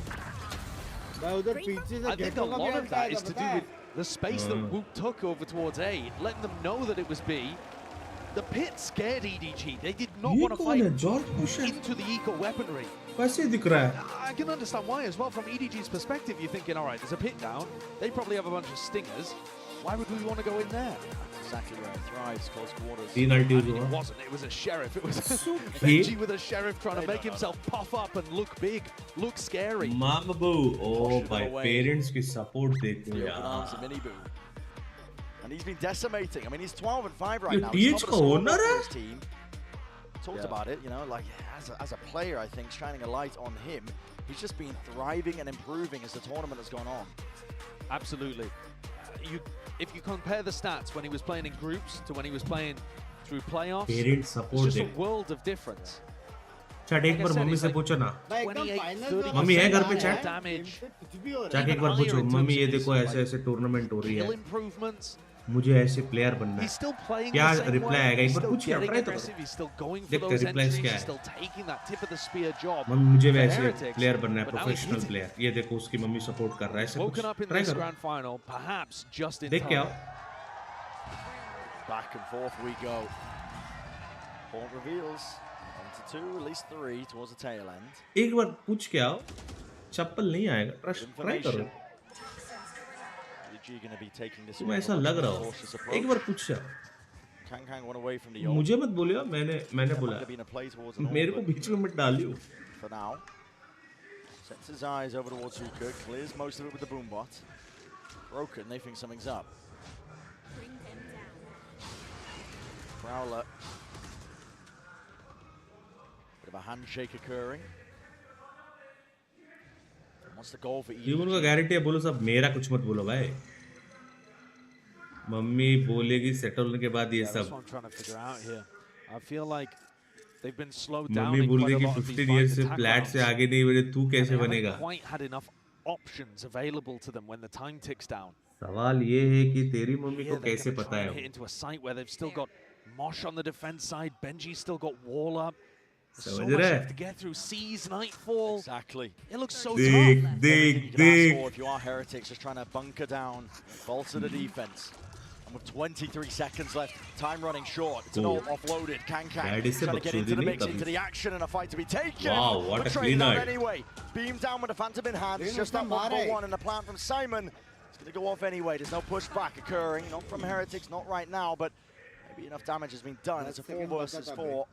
I think a lot of that is to do with the space that Woot took over towards A, letting them know that it was B. The pit scared EDG. They did not want to fight into the eco weaponry. कैसे दिख रहा है? I can understand why as well. From EDG's perspective, you're thinking, all right, there's a pit down. They probably have a bunch of stingers. Why would we want to go in there? That's exactly where it thrives, close quarters. It wasn't. It was a sheriff. It was Benji with a sheriff trying to make himself puff up and look big, look scary. Mamaboo. Oh, my parents की support देखो यार. And he's been decimating. I mean, he's 12 and 5 right now. He's top of the his team. Talked about it, you know, like as a player, I think shining a light on him. He's just been thriving and improving as the tournament has gone on. Absolutely. If you compare the stats when he was playing in groups to when he was playing through playoffs, it's just a world of difference. Chat एक बार mummy से पूछो ना mummy है घर पे chat chat एक बार पूछो mummy ये देखो ऐसे ऐसे टूर्नामेंट हो रही है मुझे ऐसे प्लेयर बनना है क्या रिप्लाई आएगा एक बार पूछ के ट्राई तो देखते रिप्लाईज क्या है मम्मी मुझे वैसे प्लेयर बनना है प्रोफेशनल प्लेयर ये देखो उसकी मम्मी सपोर्ट कर रहा है ऐसे कुछ ट्राई करो देख क्या back and forth we go point reveals 1 to 2 at least 3 towards the tail end एक बार पूछ के आओ चप्पल नहीं आएगा ट्राई करो going to be taking this तुम्हें ऐसा लग रहा हो एक बार पूछ Kang went away from the मुझे मत बोलियो मैंने बोला मेरे को बीच में मत डालियो for now. Sets his eyes over towards Hookah, clears most of it with the boombot. Broken, they think something's up. Prowler. Bit of a handshake occurring. Wants the goal for EDG. ये उनका guarantee है बोलो सब मेरा कुछ मत बोलो भाई मम्मी बोलेगी सेटल होने के बाद ये सब they've been slowed down mummy in बोल quite रही a कि lot of these 15 years fight से attack फ्लैट rounds. से आगे नहीं बढ़े तू And कैसे they बनेगा haven't quite had enough options available to them when the time ticks down. सवाल ये है कि तेरी मम्मी को Yeah, they're कैसे gonna पता try है and hit into a site where they've still got Mosh on the defense side. Benji's still got Wall up. There's so समझ much रहा left to है get through. Seas Nightfall. Exactly. It looks so देख tough. देख If you are Heretics, just trying to bunker down, bolster the defense. And with 23 seconds left, time running short. It's an all offloaded. Kang trying to get into the mix, into the action, and a fight to be taken. Wow, what a clean out. Anyway, beam down with the Phantom in hand. It's just that 1-for-1 and a plan from Simon. It's going to go off anyway. There's no pushback occurring. Not from Heretics, not right now, but maybe enough damage has been done. It's a 4 versus 4.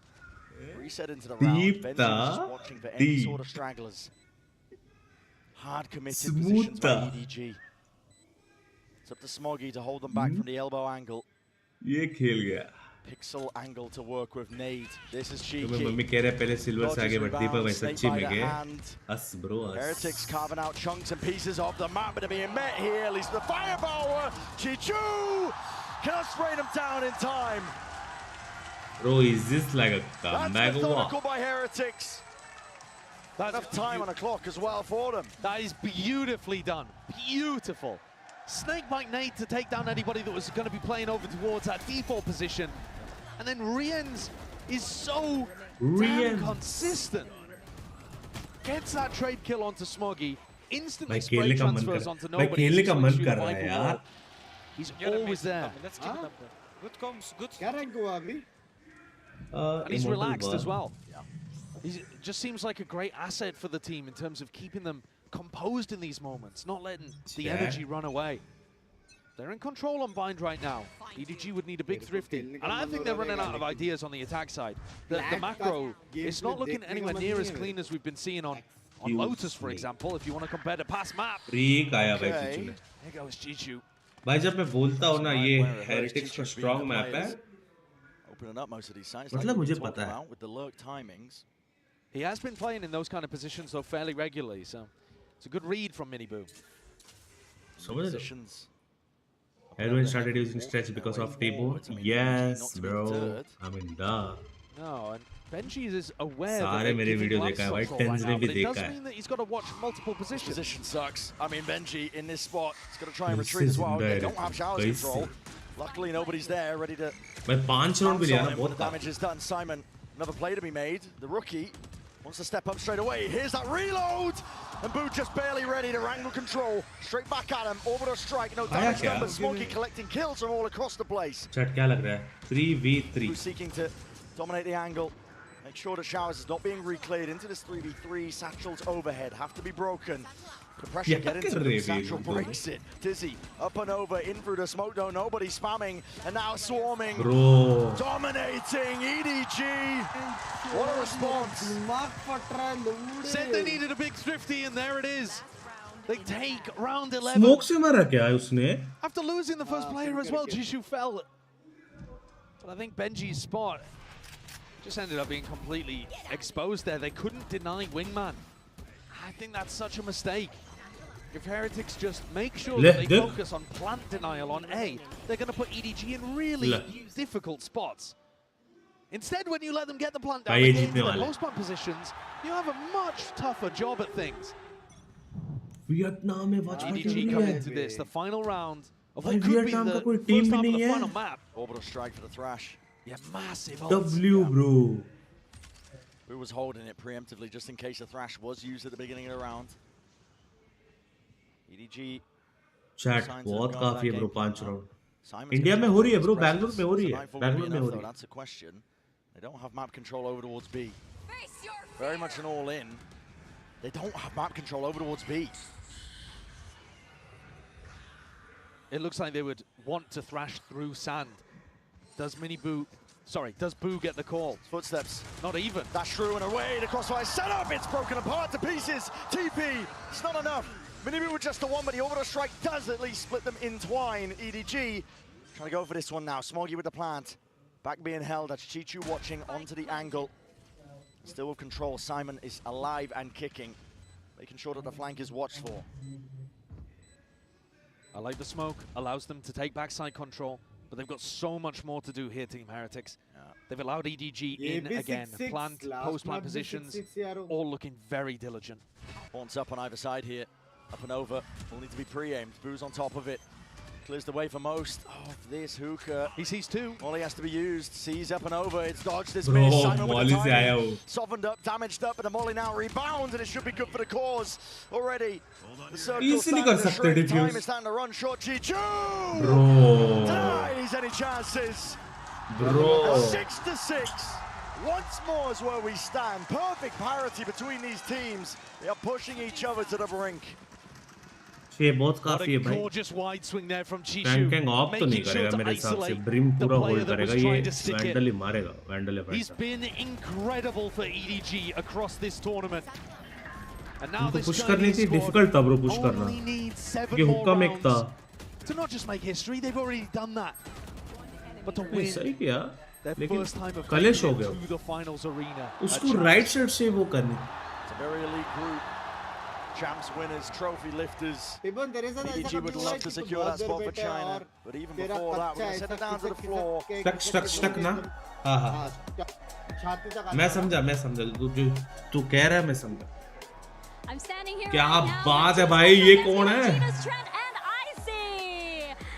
Reset into the round. Benji was just watching for any sort of stragglers. Hard committed positions by EDG. It's up to Smoggy to hold them back from the elbow angle. ये खेल गया Pixel angle to work with Nade. This is cheeky. तुम्हें mummy कह रहे पहले silver से आगे बढ़ती पर मैं सच्ची में गया us bro Heretics carving out chunks and pieces of the map, but are being met here. At least the firepower. Chichu cannot spray them down in time. Bro, is this like a comeback That's or methodical what? by Heretics. That's enough time on the clock as well for them. That is beautifully done. Beautiful. Snakebite nade to take down anybody that was going to be playing over towards that default position. And then Rien's is so damn consistent. Gets that trade kill onto Smoggy. Instantly spray transfers onto nobody. He's always there. Let's keep it up there. Good comms, good. क्या rank हुआ अभी? And he's relaxed as well. He just seems like a great asset for the team in terms of keeping them composed in these moments, not letting the energy run away. They're in control on Bind right now. EDG would need a big thrifty. And I think they're running out of ideas on the attack side. The macro, it's not looking anywhere near as clean as we've been seeing on Lotus, for example, if you want to compare the past map. There goes Chichu. भाई जब मैं बोलता हूँ ना ये heretics का strong map है मतलब मुझे पता है He has been playing in those kind of positions though fairly regularly, so it's a good read from Miniboo. Everyone started using stretch because of TbOne. Yes, bro. I mean, duh. No, and Benji is aware सारे मेरे video देखा है भाई, tense ने भी देखा है. It does mean that he's got to watch multiple positions. Position sucks. I mean, Benji in this spot, he's got to try and retreat as well. They don't have showers control. Luckily, nobody's there, ready to. मैं 5 round भी लिया ना बहुत. The damage is done. Simon, another play to be made. The rookie wants to step up straight away. Here's that reload, and Boo just barely ready to wrangle control. Straight back at him. Orbital strike. No damage done, but Smoggy collecting kills from all across the place. Chat क्या लग रहा है? 3v3. Who's seeking to dominate the angle. Make sure the showers is not being recleared into this 3v3. Satchels overhead have to be broken. The pressure get into the Satchel breaks it. Dizzy up and over in through the smoke dome. Nobody spamming and now swarming. Bro. Dominating EDG. What a response. Said they needed a big thrifty and there it is. They take round 11. Smoke से मारा क्या उसने? After losing the first player as well, Jishu fell. But I think Benji's spot just ended up being completely exposed there. They couldn't deny Wingman. I think that's such a mistake. If Heretics just make sure that they focus on plant denial on A, they're going to put EDG in really difficult spots. Instead, when you let them get the plant down and get into their post-plant positions, you have a much tougher job at things. Vietnam में Watchparty EDG come into this, the final round of what could be the first half of the final map. Orbital strike for the Thrash. Yeah, massive W, bro. Who was holding it preemptively just in case the Thrash was used at the beginning of the round. EDG. Chat बहुत काफी है bro 5 round. India में हो रही है bro, Bangalore में हो रही है. बैंगलोर में हो रही है. That's a question. They don't have map control over towards B. Very much an all-in. They don't have map control over towards B. it looks like they would want to thrash through sand. Does Boo get the call? Footsteps. Not even. Dash through and away. The crossfire set up. It's broken apart to pieces. TP. It's not enough. Minimu with just the one, but the orbital strike does at least split them in twine. EDG trying to go for this one now. Smoggy with the plant. Back being held. That's Chichu watching onto the angle. Still with control. Simon is alive and kicking. Making sure that the flank is watched for. I like the smoke. Allows them to take backside control. But they've got so much more to do here, Team Heretics. Yeah. They've allowed EDG in again. Plant, post-plant positions, all looking very diligent. Haunts up on either side here. Up and over. Will need to be pre-aimed. Boo's on top of it. Clears the way for most. Oh, this hookah. He sees two. Molly has to be used. Sees up and over. It's dodged. This miss. Simon with the timing. Softened up, damaged up, but the Molly now rebounds, and it should be good for the cause already. The circle starting to shrink. Time is starting to run short. Chichu! Bro. Denies any chances. Bro. 6-6. Once more is where we stand. Perfect parity between these teams. They are pushing each other to the brink. ये बहुत काफी है भाई. Gorgeous wide swing there from Chichu. Flanking off तो नहीं करेगा मेरे हिसाब से. Brim पूरा hold करेगा. ये Vandal ही मारेगा. Vandal है. He's been incredible for EDG across this tournament. And now this push करनी थी. Difficult था bro push करना. ये हुक्का में था. To not just make history, they've already done that. But to win. सही किया. लेकिन कलेश हो गया. The finals arena. उसको right side से वो करनी. It's a very elite group. Champs winners, trophy lifters. EDG would love to secure that spot for China, but even before that, we're going to set it down to the floor. Stuck ना? हाँ हाँ. मैं समझा. तू कह रहा है मैं समझा. क्या बात है भाई, ये कौन है?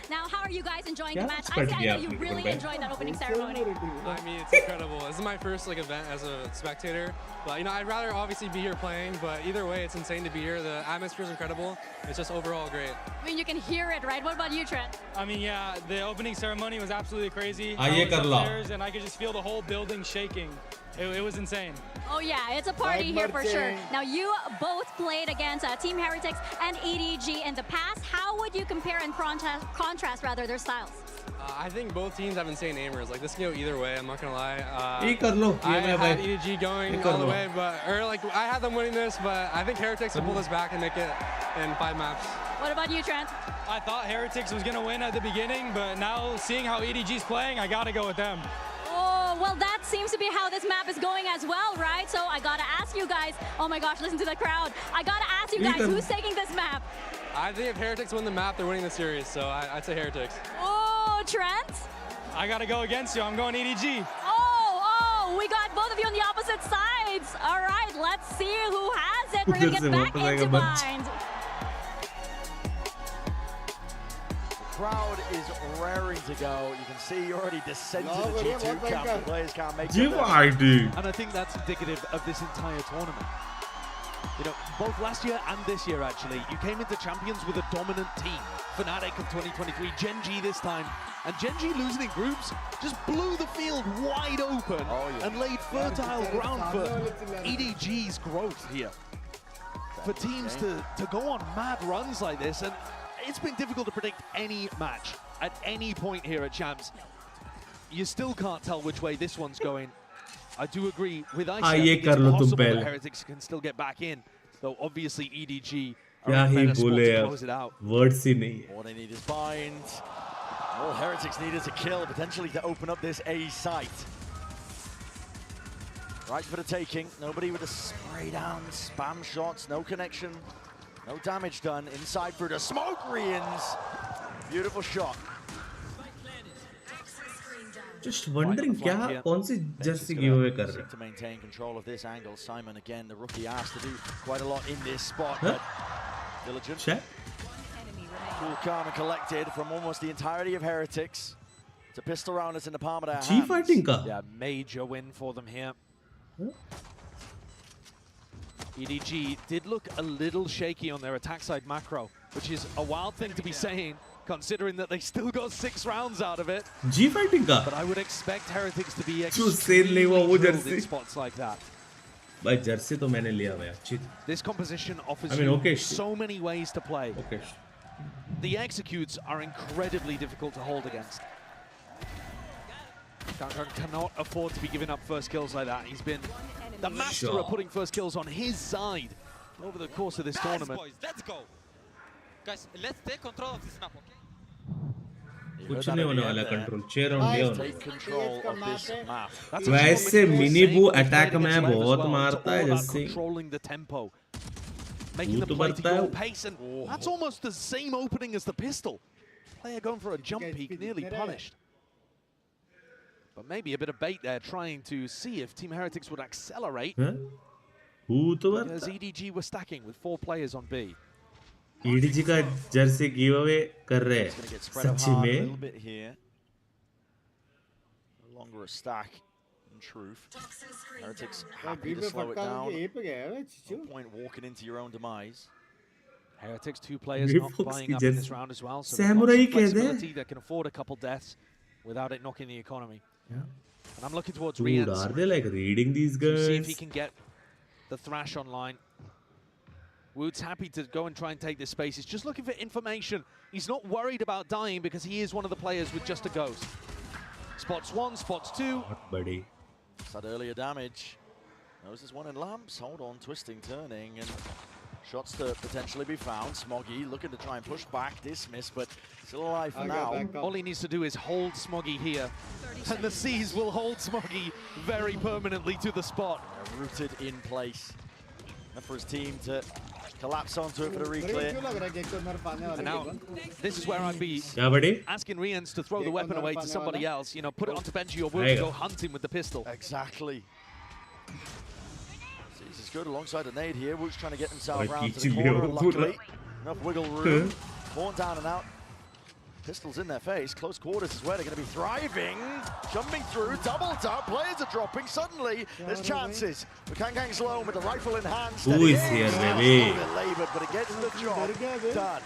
Now, how are you guys enjoying the match? I know you really enjoyed that opening ceremony. I mean, it's incredible. This is my first event as a spectator, but I'd rather obviously be here playing. But either way, it's insane to be here. The atmosphere is incredible. It's just overall great. I mean, you can hear it, right? What about you, Trent? I mean, yeah, the opening ceremony was absolutely crazy. I was upstairs and I could just feel the whole building shaking. It was insane. Oh yeah, it's a party here for sure. Now you both played against Team Heretics and EDG in the past. How would you compare and contrast rather their styles? I think both teams have insane aimers. Like this can go either way. I'm not gonna lie. I had EDG going all the way, I had them winning this, but I think Heretics will pull this back and make it in 5 maps. What about you, Trent? I thought Heretics was gonna win at the beginning, but now seeing how EDG's playing, I gotta go with them. Oh, well, that seems to be how this map is going as well, right? So I gotta ask you guys, oh my gosh, listen to the crowd. I gotta ask you guys, who's taking this map? I think if Heretics win the map, they're winning the series, so I'd say Heretics. Oh, Trent? I gotta go against you. I'm going EDG. Oh, we got both of you on the opposite sides. All right, let's see who has it. We're gonna get back into bind. Crowd is raring to go. You can see you already descended the G2 camp. The players can't make it. And I think that's indicative of this entire tournament. You know, both last year and this year, actually, you came into Champions with a dominant team. Fnatic of 2023, Gen G this time. And Gen G losing in groups just blew the field wide open and laid fertile ground for EDG's growth here. For teams to go on mad runs like this, and it's been difficult to predict any match at any point here at Champs. You still can't tell which way this one's going. I do agree with Ice. It's possible that Heretics can still get back in, though obviously EDG are in a better spot to close it out. Words ही नहीं. All they need is bind. All Heretics need is a kill, potentially to open up this A site. Right for the taking. Nobody with a spray down, spam shots, no connection. No damage done. Inside through the smoke re-ins. Beautiful shot. Just wondering क्या कौन सी jersey giveaway कर रहा है? To maintain control of this angle, Simon again, the rookie, asked to do quite a lot in this spot, but diligent. Check. Cool, calm, and collected from almost the entirety of Heretics. It's a pistol round that's in the palm of their hands. G-fighting का. Yeah, major win for them here. EDG did look a little shaky on their attack side macro, which is a wild thing to be saying, considering that they still got 6 rounds out of it. G-fighting का. But I would expect Heretics to be extremely drilled in spots like that. भाई jersey तो मैंने लिया हुआ है. This composition offers you so many ways to play. the executes are incredibly difficult to hold against. Kangkang cannot afford to be giving up first kills like that. He's been the master of putting first kills on his side over the course of this tournament. Boys, let's go. Guys, let's take control of this map, okay? कुछ नहीं होने वाला control chair on down That's वैसे mini बू attack में बहुत मारता है जैसे controlling the tempo, making them play to your pace, and that's almost the same opening as the pistol. Player going for a jump peek, nearly punished. But maybe a bit of bait there, trying to see if Team Heretics would accelerate. Because EDG were stacking with 4 players on B. EDG का Jersey give away कर रहे हैं सच्ची में No longer a stack in truth. Heretics happy to slow it down. No point walking into your own demise. Heretics 2 players not buying up in this round as well, so Samurai flexibility that can afford a couple deaths without it knocking the economy. Yeah. And I'm looking towards Rians. Are they like reading these guys? See if he can get the Thrash online. Wood's happy to go and try and take this space. He's just looking for information. He's not worried about dying because he is one of the players with just a ghost. Spots 1, spots 2. Buddy. It's that earlier damage. Knows there's one in lamps. Hold on, twisting, turning, and shots to potentially be found. Smoggy looking to try and push back, dismiss, but still alive for now. All he needs to do is hold Smoggy here, and the Seas will hold Smoggy very permanently to the spot. Rooted in place. And for his team to collapse onto it for the reclear. And now, this is where I'd be asking Rians to throw the weapon away to somebody else. You know, put it onto Benji or Will to go hunt him with the pistol. Exactly. This is good alongside a nade here. Wood's trying to get himself around to the corner. Luckily, enough wiggle room. Born down and out. Pistols in their face. Close quarters is where they're going to be thriving. Jumping through, double tap. Players are dropping. Suddenly, there's chances. But Kangkang's low with the rifle in hand. Who is here, baby? Laboured, but it gets the job done.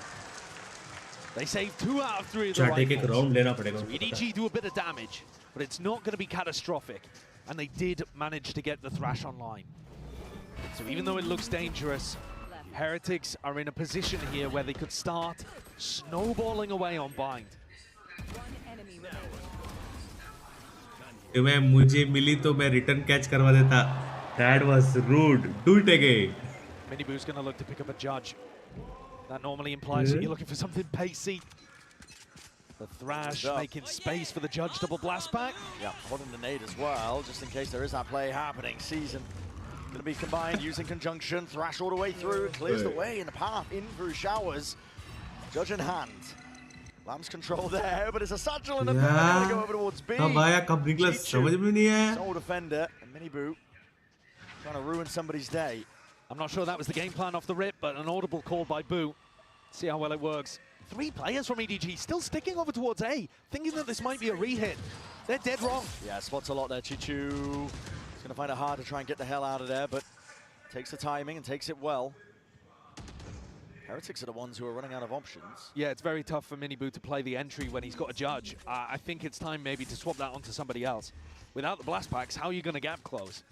They saved 2 out of 3 of the rifles. So EDG do a bit of damage, but it's not going to be catastrophic. And they did manage to get the Thrash online. So even though it looks dangerous, Heretics are in a position here where they could start snowballing away on bind. मैं मुझे मिली तो मैं return catch करवा देता. That was rude. Do it again. Miniboo's going to look to pick up a judge. That normally implies that you're looking for something pacey. The Thrash making space for the judge double blast back. Yeah, holding the nade as well, just in case there is that play happening. Season going to be combined using conjunction. Thrash all the way through, clears the way in the path in through showers. Judge in hand. Lamb's control there, but it's a satchel and a burn. Going to go over towards B. Sole defender and Miniboo trying to ruin somebody's day. I'm not sure that was the game plan off the rip, but an audible call by Boo. See how well it works. 3 players from EDG still sticking over towards A, thinking that this might be a re-hit. They're dead wrong. Yeah, spots a lot there, Chichu. He's going to find it hard to try and get the hell out of there, but takes the timing and takes it well. Heretics are the ones who are running out of options. Yeah, it's very tough for Miniboo to play the entry when he's got a judge. I think it's time maybe to swap that onto somebody else. Without the blast packs, how are you going to gap close?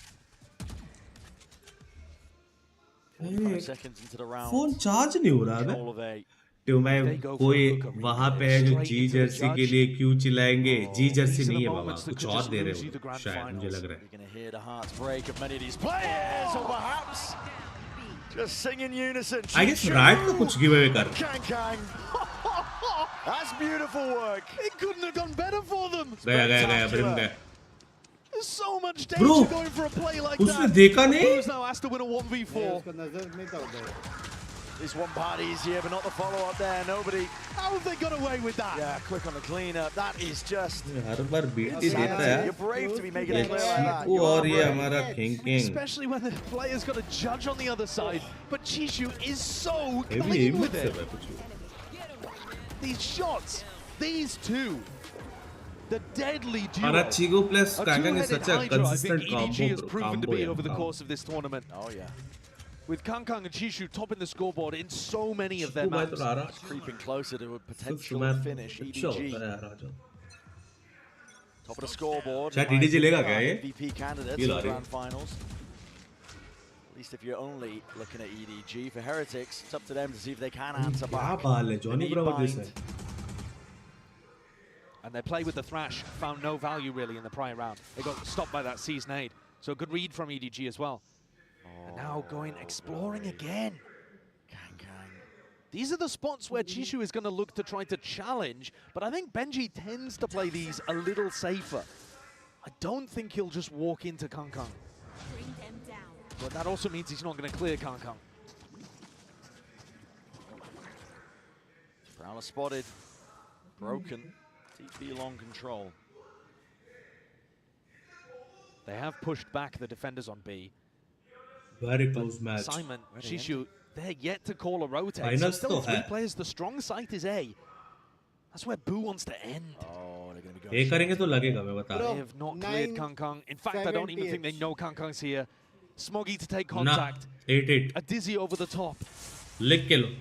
5 seconds into the round. Phone charge नहीं हो रहा है. तो मैं कोई वहाँ पे है जो जी जर्सी के लिए क्यों चिल्लाएंगे? जी जर्सी नहीं है बाबा, कुछ और दे रहे हो शायद, मुझे लग रहा है. You're going to hear the hearts break of many of these players, or perhaps just sing in unison. I guess Riot का कुछ giveaway कर. Kangkang. That's beautiful work. It couldn't have gone better for them. गया brim गया. There's so much danger going for a play like that. उसने देखा नहीं? Who's now asked to win a 1v4? This one part easier, but not the follow-up there. Nobody. How have they got away with that? Yeah, quick on the cleanup. That is just. Her bar beat ही देता है. You're brave to be making a play like that. और ये हमारा thinking. Especially when the player's got a judge on the other side, but Chishu is so clean with it. These shots, these two. The deadly duo. Chigo plus Kangkang is such a consistent EDG has proven to be over the course of this tournament. Oh yeah. With Kangkang and Chishu topping the scoreboard in so many of their maps. Creeping closer to a potential finish. EDG. Top of the scoreboard. शायद EDG लेगा क्या ये? MVP candidates in the grand finals. At least if you're only looking at EDG. For Heretics, it's up to them to see if they can answer क्या back. बाल है Johnny Bravo जैसा And their play with the Thrash found no value really in the prior round. They got stopped by that C's nade. So a good read from EDG as well. And now going exploring again. These are the spots where Chishu is going to look to try to challenge, but I think Benji tends to play these a little safer. I don't think he'll just walk into Kang Kang. But that also means he's not going to clear Kang Kang. Prowler spotted. Broken. TP long control. They have pushed back the defenders on B. Very close match. Simon, Chishu, they're yet to call a rotate. Finals So still to 3 hai. players. The strong site is A. That's where Boo wants to end. Oh, they're going to be ये करेंगे तो लगेगा मैं बता रहा They हूँ have not cleared Kang Kang. In fact, I don't even think they know Kang Kang's here. Smoggy to take contact. 8-8 A Dizzy over the top. लिख के लो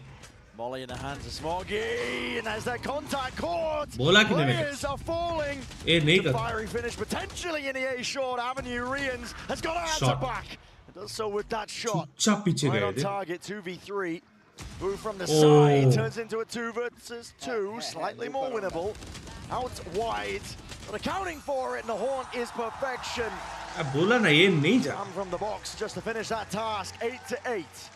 Molly in the hands of Smoggy, and as that contact caught, बोला कि नहीं players are falling. ये नहीं The कर fiery finish potentially in the A short avenue. Rians has got to answer Shot. back. It does so with that shot. चुपचाप पीछे Right गए on थे target, 2v3. Boo from the Oh. side turns into a 2 versus 2, slightly more winnable. Out wide, but accounting for it, and the horn is perfection. अब बोला ना ये नहीं जा Come from the box just to finish that task, 8-8.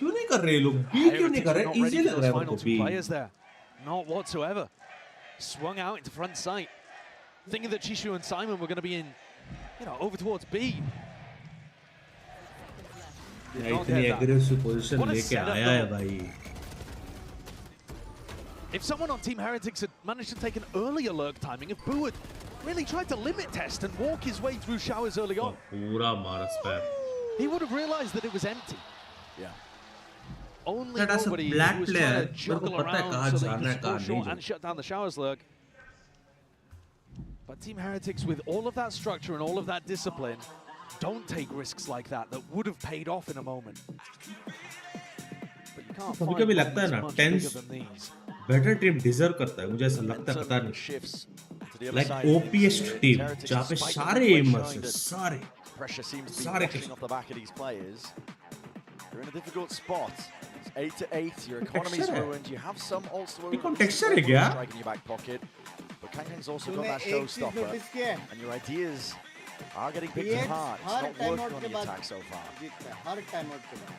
क्यों नहीं कर रहे ये लोग बी क्यों नहीं कर रहे इजी लग रहा है Final उनको two B players there. Not whatsoever. Swung out into front sight. Thinking that Chishu and Simon were going to be in, over towards B. Did not इतनी get that. Aggressive position What a लेके setup, आया है though. भाई If someone on Team Heretics had managed to take an earlier lurk timing, if Boo had really tried to limit test and walk his way through showers early on, पूरा मारा spam he would have realized that it was empty. Yeah. Only That as a nobody black who was player, trying to मेरे को juggle पता है around कहाँ so that जाना he है could कहाँ score नहीं short and shut down the showers lurk. But Team Heretics, with all of that structure and all of that discipline, don't take risks like that would have paid off in a moment. But you can't find कभी-कभी लगता है moments ना much tense bigger than these. Better team deserve करता है मुझे ऐसा लगता है पता नहीं लाइक ओपीएस्ट टीम जहाँ पे सारे एमर्स हैं सारे Pressure seems to be rushing off the back of these players. You're in a difficult spot. It's 8-8. Your economy's ruined. You have some also texture है क्या? strike in your back pocket. But Kang Kang's also got that showstopper. And your ideas are getting picked apart. It's not working on the attack so far. Her time out के बाद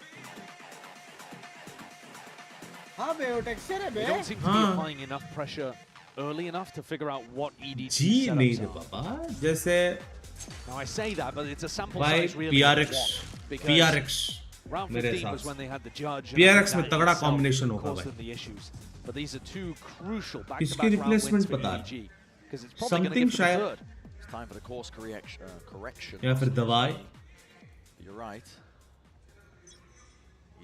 हाँ बे वो texture है बे They don't seem to be applying enough pressure early enough to figure out what EDG जी नहीं setups रे are. बाबा जैसे Now I say that, but it's a sample भाई size really of PRX one, because PRX round मेरे 15 हिसाब was when they had the judge. PRX and में that तगड़ा itself combination होगा caused भाई them the issues. But these are two crucial इसकी back-to-back round wins replacement for पता EDG, because it's probably going to something get to the शायद third. It's time for the course correction. या फिर दवाई You're right.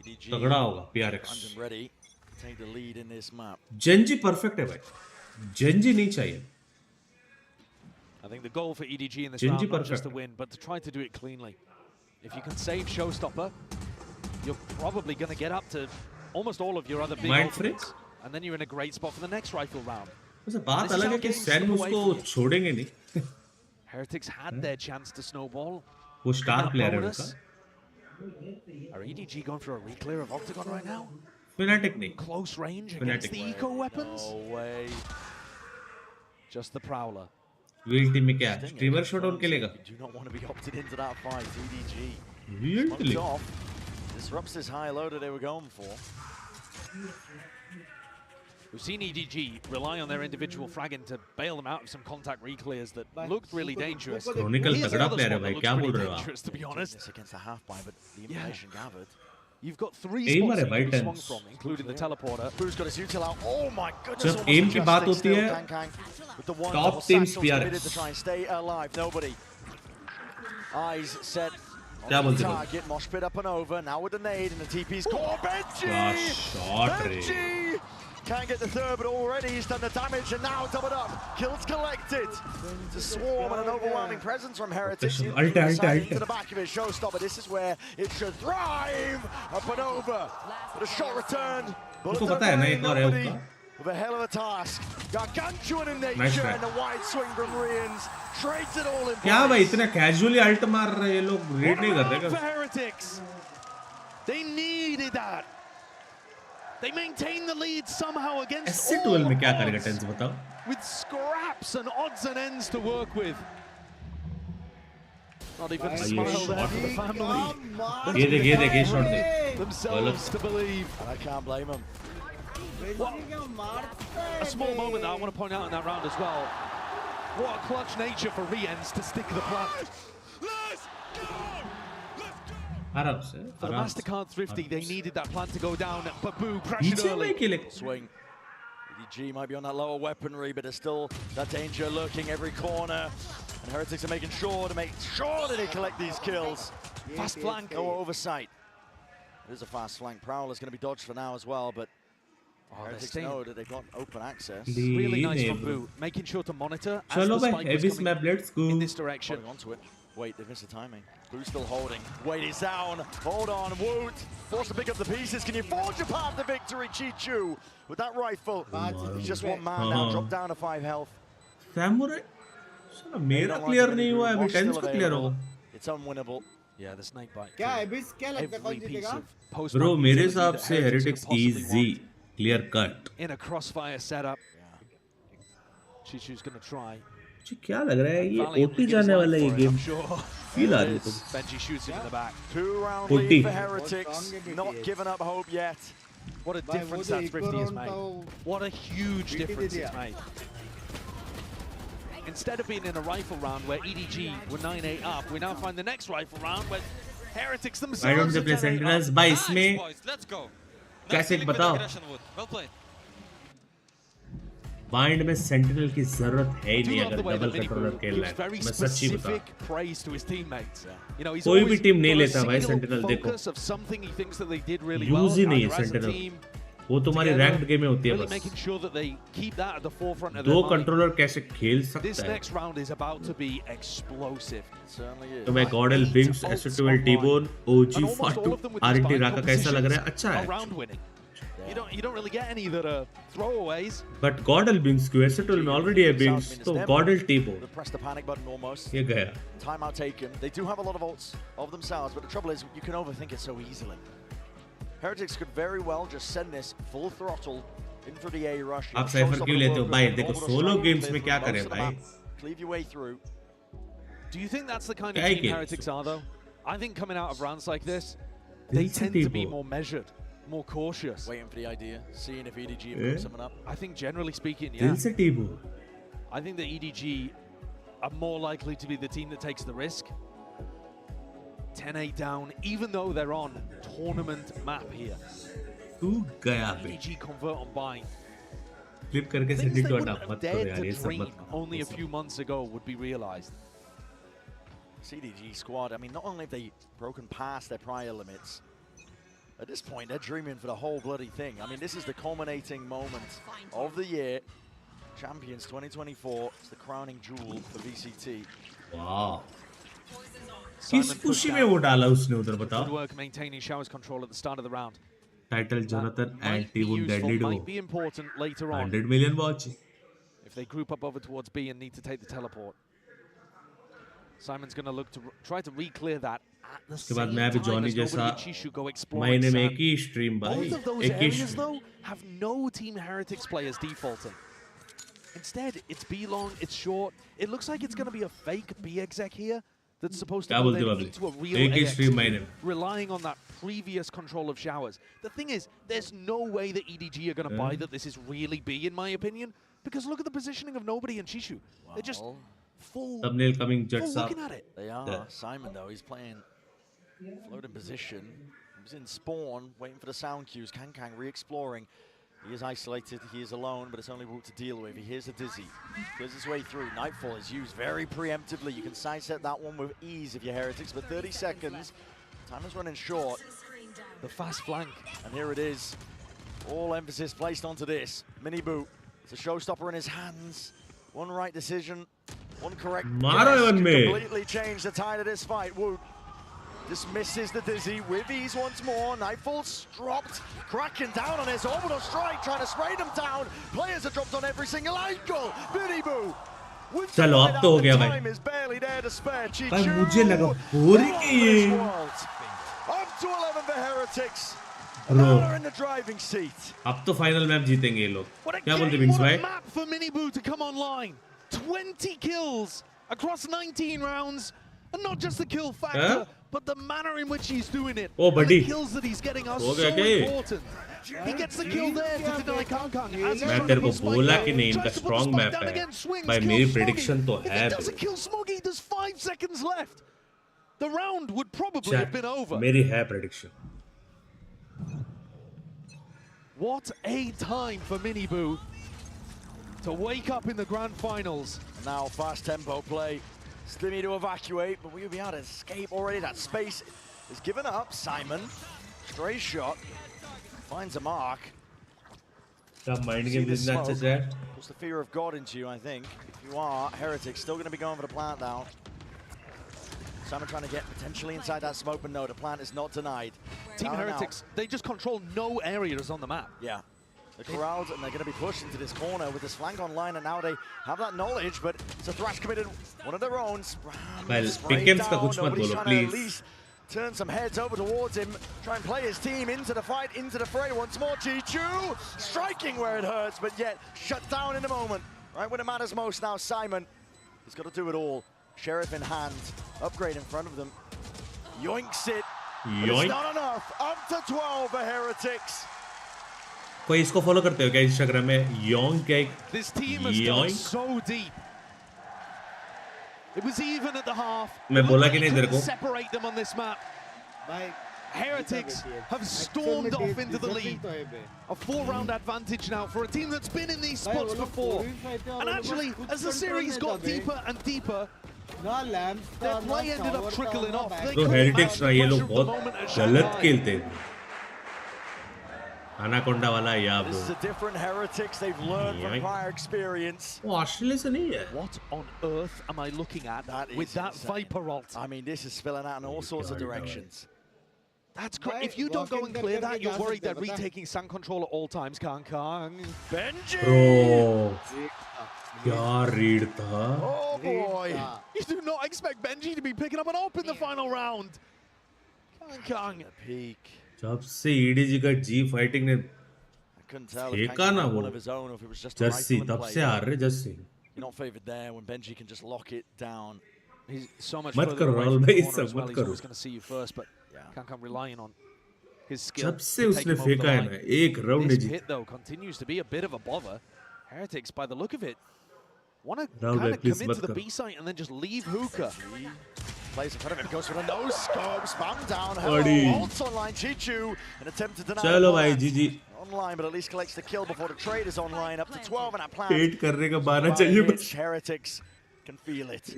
EDG तगड़ा होगा PRX and ready to take the lead in this map. Gen Z perfect है भाई Gen Z नहीं चाहिए I think the goal for EDG in this Genji round, not just perfect. to win, but to try to do it cleanly. If you can save Showstopper, you're probably going to get up to almost all of your other big Mind freak? ultimates, and then you're in a great spot for the next rifle round. वैसे बात This is अलग how है कि games San slip away उसको from you. छोड़ेंगे नहीं Heretics had their chance to snowball. वो star That player है bonus. उनका Are EDG going for a re-clear of Octagon right now? Fnatic नहीं Close range Fnatic. against the eco weapons? No way. Just the Prowler. वील टीम में क्या है streamer shot on खेलेगा You do not want to be opted into that fight, EDG. वील Smokes team off. Disrupts this high low that they were going for. We've seen EDG rely on their individual fragging to bail them out of some contact re-clears that looked really dangerous. Chronicle Here's तगड़ा another player है spot भाई that क्या looks बोल pretty रहे हो आप dangerous, to be honest. This against the half buy, but the information gathered. You've got 3 Aim spots है that भाई you can swung tense. from, including the teleporter. Who's got his util out? Oh my goodness! जब almost aim की बात adjusting होती still, है, Kang Kang with the one top double teams satchels PRX. committed to try and stay alive. Nobody. Eyes set क्या on बोलते the हो? target. Mosh pit up and over. Now with the nade and the TP's core. Benji! क्या shot रे Benji! Can't get the third, but already he's done the damage and now doubled up. Kills collected. It's a swarm and an overwhelming presence from Heretics. Into the back of his showstopper. This is where it should thrive. Up and over. But a shot returned. तुमको पता है ना एक और है उसका with a hell of a task. Gargantuan in nature and a wide swing from Rians. Trades it all in place. क्या भाई इतना casually alt मार रहे हैं ये लोग रेड नहीं कर रहे क्या? Heretics. They needed that. They maintained the lead somehow against SC12 में क्या करेगा टेंस बताओ? With scraps and odds and ends to work with. Not even a smile there for the family. ये देख ये shot they. Themselves to believe. And I can't blame them. A small moment that I want to point out in that round as well. What a clutch nature for Riens to stick the plant. For the MasterCard Thrifty, they needed that plant to go down, but Boo pressured early. Swing. EDG might be on that lower weaponry, but there's still that danger lurking every corner. And Heretics are making sure that they collect these kills. Fast flank. No oversight. It is a fast flank. Prowler's going to be dodged for now as well, but Heretics know that they've got open access. Really nice from Boo, making sure to monitor as Chalo the bhai, spike was coming in this direction. Holding onto it. Wait, they've missed the timing. Boo's still holding. Wait, he's down. Hold on, Woot. Forced to pick up the pieces. Can you forge a path to victory, Chichu? With that rifle. He's just one man now. Dropped down to 5 health. Samurai? मेरा clear नहीं हुआ अभी 10 का clear होगा. It's unwinnable. Yeah, the snake bite. क्या Abyss क्या लगता है कौन जीतेगा? Bro, मेरे हिसाब से Heretics easy, clear cut. In a crossfire setup. Chichu's going to try. क्या लग रहा है ये ओटी जाने वाला ये गेम फील आ रही है Benji shoots him in the back. 2-round lead for Heretics. Not given up hope yet. What a difference that Thrifty has made. What a huge difference it's made. Instead of being in a rifle round where EDG were 9-8 up, we now find the next rifle round where Heretics themselves. Why don't they play Sentinels? भाई इसमें कैसे बताओ? Well played. Bind में sentinel की जरूरत है ही नहीं अगर डबल कंट्रोलर खेल रहा है मैं सच्ची बता कोई भी टीम नहीं लेता भाई सेंटिनल देखो यूज ही नहीं है सेंटिनल वो तुम्हारी रैंक्ड गेम में होती है बस दो कंट्रोलर कैसे खेल सकता है तो मैं गॉडल बिंग्स एस12 टीबोन ओजी फाटू आरटी राका कैसा लग रहा है अच्छा है You don't really get any that are throwaways. But Gordel Bings को ऐसे तो already है Bings तो Gordel Tipo. Press the panic button almost. ये गया. Timeout taken. They do have a lot of ults of themselves, but the trouble is you can overthink it so easily. Heretics could very well just send this full throttle in for the A rush. आप cipher क्यों लेते हो भाई देखो solo games में क्या करें भाई? Cleave your way through. Do you think that's the kind of team Heretics are though? I think coming out of rounds like this, they tend to be more measured. More cautious. Waiting for the idea, seeing if EDG picks something up. I think generally speaking, yeah. I think the EDG are more likely to be the team that takes the risk. 10-8 down, even though they're on tournament map here. EDG convert on buying. Flip करके Things they to wouldn't have dared to dream only a few months ago would be realized. CDG squad, I mean, not only have they broken past their prior limits, at this point, they're dreaming for the whole bloody thing. I mean, this is the culminating moment of the year. Champions 2024. It's the crowning jewel for VCT. Wow. किस खुशी में वो डाला उसने उधर बताओ? Good work maintaining showers control at the start of the round. Title Jonathan and TbOne deadly might be important later on. 100 million watch. If they group up over towards B and need to take the teleport. Simon's going to look to try to re-clear that. उसके बाद मैं भी Johnny जैसा महीने में एक ही stream भाई both of those areas though have no Team Heretics players defaulting. Instead, it's B long, it's short. It looks like it's going to be a fake B exec here that's supposed to go into a real AX, relying on that previous control of showers. The thing is, there's no way that EDG are going to buy that this is really B, in my opinion, because look at the positioning of Nobody and Chishu. They're just full looking at it. They are. Simon, though, he's playing floating position. He's in spawn, waiting for the sound cues. Kang re-exploring. He is isolated, he is alone, but it's only Woot to deal with. He hears a Dizzy, goes his way through. Nightfall is used very preemptively. You can sidestep that one with ease if you're Heretics, but 30 seconds. Time is running short. The fast flank. And here it is. All emphasis placed onto this. Mini Boot. It's a showstopper in his hands. One right decision, one correct guess can completely change the tide of this fight. Woot. Dismisses the Dizzy with ease once more. Nightfall's dropped, cracking down on his orbital strike, trying to spray them down. Players are dropped on every single angle. Billy Boo. चलो अब तो हो गया भाई. भाई मुझे लगा बोरी के ये. Up to 11 for Heretics. Bro. In the driving seat. अब तो फाइनल मैप जीतेंगे ये लोग. क्या बोलते विंग्स भाई? Map for Miniboo to come online. 20 kills across 19 rounds, and not just the kill factor, but the manner in which he's doing it. Oh, buddy. The kills that he's getting are so important. He gets the kill there to deny Kang. मैं तेरे को बोला कि नहीं इनका strong map है. भाई मेरी प्रेडिक्शन तो है. Doesn't kill Smoggy. There's 5 seconds left. The round would probably have been over. मेरी है prediction. What a time for Miniboo to wake up in the grand finals. Now fast tempo play. Slimmy to evacuate, but we'll be able to escape already. That space is given up. Simon, stray shot, finds a mark. Mind game is not such a. Puts the fear of God into you, I think. If you are, Heretics still going to be going for the plant now. Simon trying to get potentially inside that smoke, but no, the plant is not denied. Team Heretics, they just control no areas on the map. Yeah. The corrals, and they're going to be pushed into this corner with this flank online, and now they have that knowledge, but it's a thrash committed, one of their own. Well, Big Games ka kuch mat bolo, please. At least turn some heads over towards him, try and play his team into the fight, into the fray once more. Chichu striking where it hurts, but yet shut down in a moment. Right when it matters most now, Simon has got to do it all. Sheriff in hand, upgrade in front of them. Yoinks it, but it's not enough. Up to 12 for Heretics. कोई इसको follow करते हो क्या Instagram में? Yong क्या? This team has gone so deep. It was even at the half. मैं बोला कि नहीं तेरे को? Separate them on this map. Heretics have stormed off into the lead. A 4-round advantage now for a team that's been in these spots before. And actually, as the series got deeper and deeper, their play ended up trickling off. तो Heretics ना ये लोग बहुत गलत खेलते हैं. Anaconda वाला या bro. This is a different Heretics. They've learned from prior experience. वो ऑस्ट्रेलिया से नहीं है. What on earth am I looking at with that Viper ult? I mean, this is spilling out in all sorts of directions. That's great. If you don't go and clear that, you're worried they're retaking sand control at all times. Kang. Benji! Bro, क्या read था? Oh boy! You do not expect Benji to be picking up an op in the final round. Kang. Peak. जब से EDG का G fighting ने फेंका ना वो Jersey तब से आ रहे Jersey. You're not favored there when Benji can just lock it down. He's so much मत करो राहुल भाई सब मत करो. He's going to see you first, but Kang relying on his skill. जब से उसने फेंका है ना एक round This hit though continues to be a bit of a bother. Heretics, by the look of it, want to kind of commit to the B site and then just leave hookah. Plays in front of him, goes for the no scope, spam down, ults online, Chichu, an attempt to deny चलो भाई GG. Online, but at least collects the kill before the trade is online, up to 12 in that plan. Hate करने का बाना चाहिए बस. Heretics can feel it.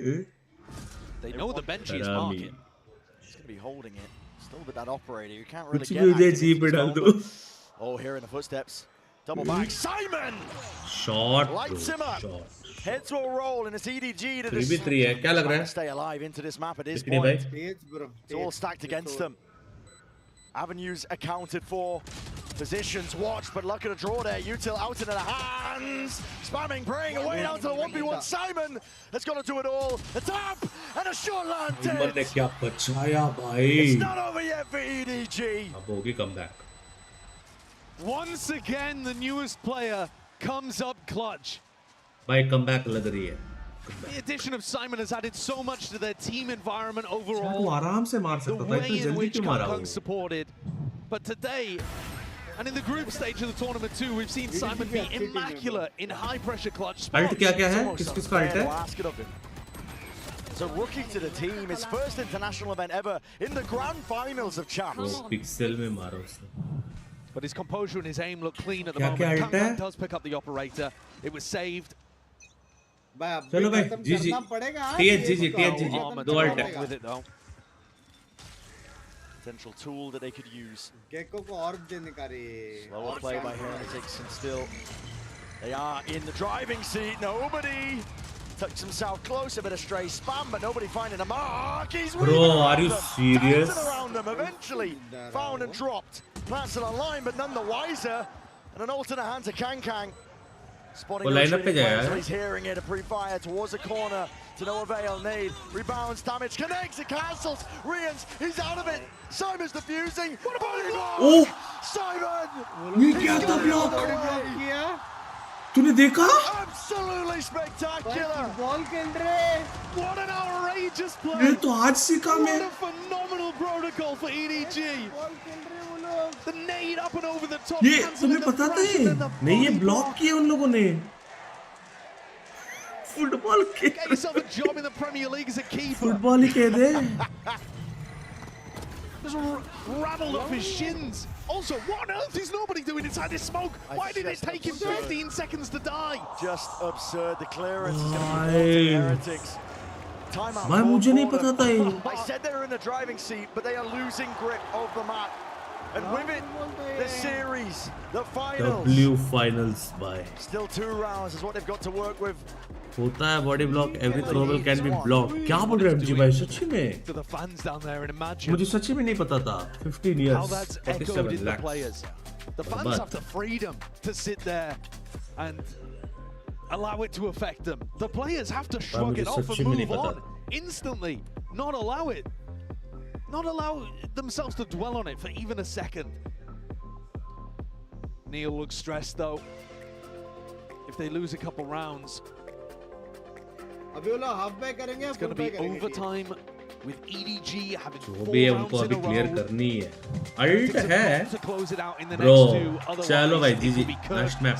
They know the Benji is marking. He's going to be holding it. Still with that operator, you can't really कुछ get भी उधर active G in पे this डाल moment. दो. Oh, here in the footsteps. Double back. Simon! Shot. Lights him up. Heads will roll in this EDG to 3v3 है. क्या लग रहा है? Stay alive into this map at this कितने point. भाई? It's all stacked against them. Avenues accounted for. Positions watched, but luck at a draw there. Util out into the hands. Spamming, praying away down to the 1v1. Simon has got to do it all. A tap and a short land dead. ने क्या बचाया भाई? It's not over yet for EDG. अब होगी comeback. Once again, the newest player comes up clutch. भाई comeback लग रही है. The addition of Simon has added so much to their team environment वो overall. आराम से मार The सकता था. way इतनी in जल्दी which क्यों मारा Kang वो? supported. But today, and in the group stage of the tournament too, we've seen Simon be immaculate in high-pressure clutch spots. Ult क्या है? किसका ult है? So rookie to the team, his first international event ever in the grand finals of champs. वो pixel में मारा उसने. But his composure and his aim look clean at the क्या moment. ult है? Kang does pick up the operator. It was saved. चलो भाई GG. TH दो ult है. With it though. Potential tool that they could use. Gecko को orb देने का रे. Slower play by Heretics, and still they are in the driving seat. Nobody Tucks himself close, a bit of stray spam, but nobody finding a mark. He's Bro, are you serious? Dancing around them, eventually found and dropped. Plants it online, but none the wiser. And an alternate hand to Kang. Spotting so he's hearing it, a pre-fire towards the corner to no avail. Nade, rebounds, damage, connects, it cancels. Rians, he's out of it. Simon's defusing. What about it? Oh! Simon! ये क्या था block? तूने देखा? Absolutely spectacular. What an outrageous play. ये तो आज सीखा मैं. What a phenomenal protocol for EDG. The nade up and over the top. ये तुम्हें पता था ये? नहीं ये ब्लॉक किया उन लोगों ने. फुटबॉल के. Get yourself a job in the Premier League as a keeper. Football ही कह दे. Just rattled up his shins. Also, what on earth is nobody doing inside this smoke? Why did it take him 15 seconds to die? Just absurd. The clearance is going to be Heretics. Timeout. भाई मुझे नहीं पता था ये. I said they were in the driving seat, but they are losing grip of the map. And with it, the series, the finals. W finals by. Still 2 rounds is what they've got to work with. होता है body block, every throwable can be blocked. क्या बोल रहे हैं MG भाई सच्ची में? To the fans down there and imagine. मुझे सच्ची में नहीं पता था. 15 years. How that's echoed in the players. The fans have the freedom to sit there and allow it to affect them. The players have to shrug it off and move on instantly. Not allow it. Not allow themselves to dwell on it for even a second. Neil looks stressed though. If they lose a couple rounds, it's going to be overtime with EDG having 4 rounds in a row. Ult है. To close it out in the Bro, next 2. चलो भाई GG. Next match.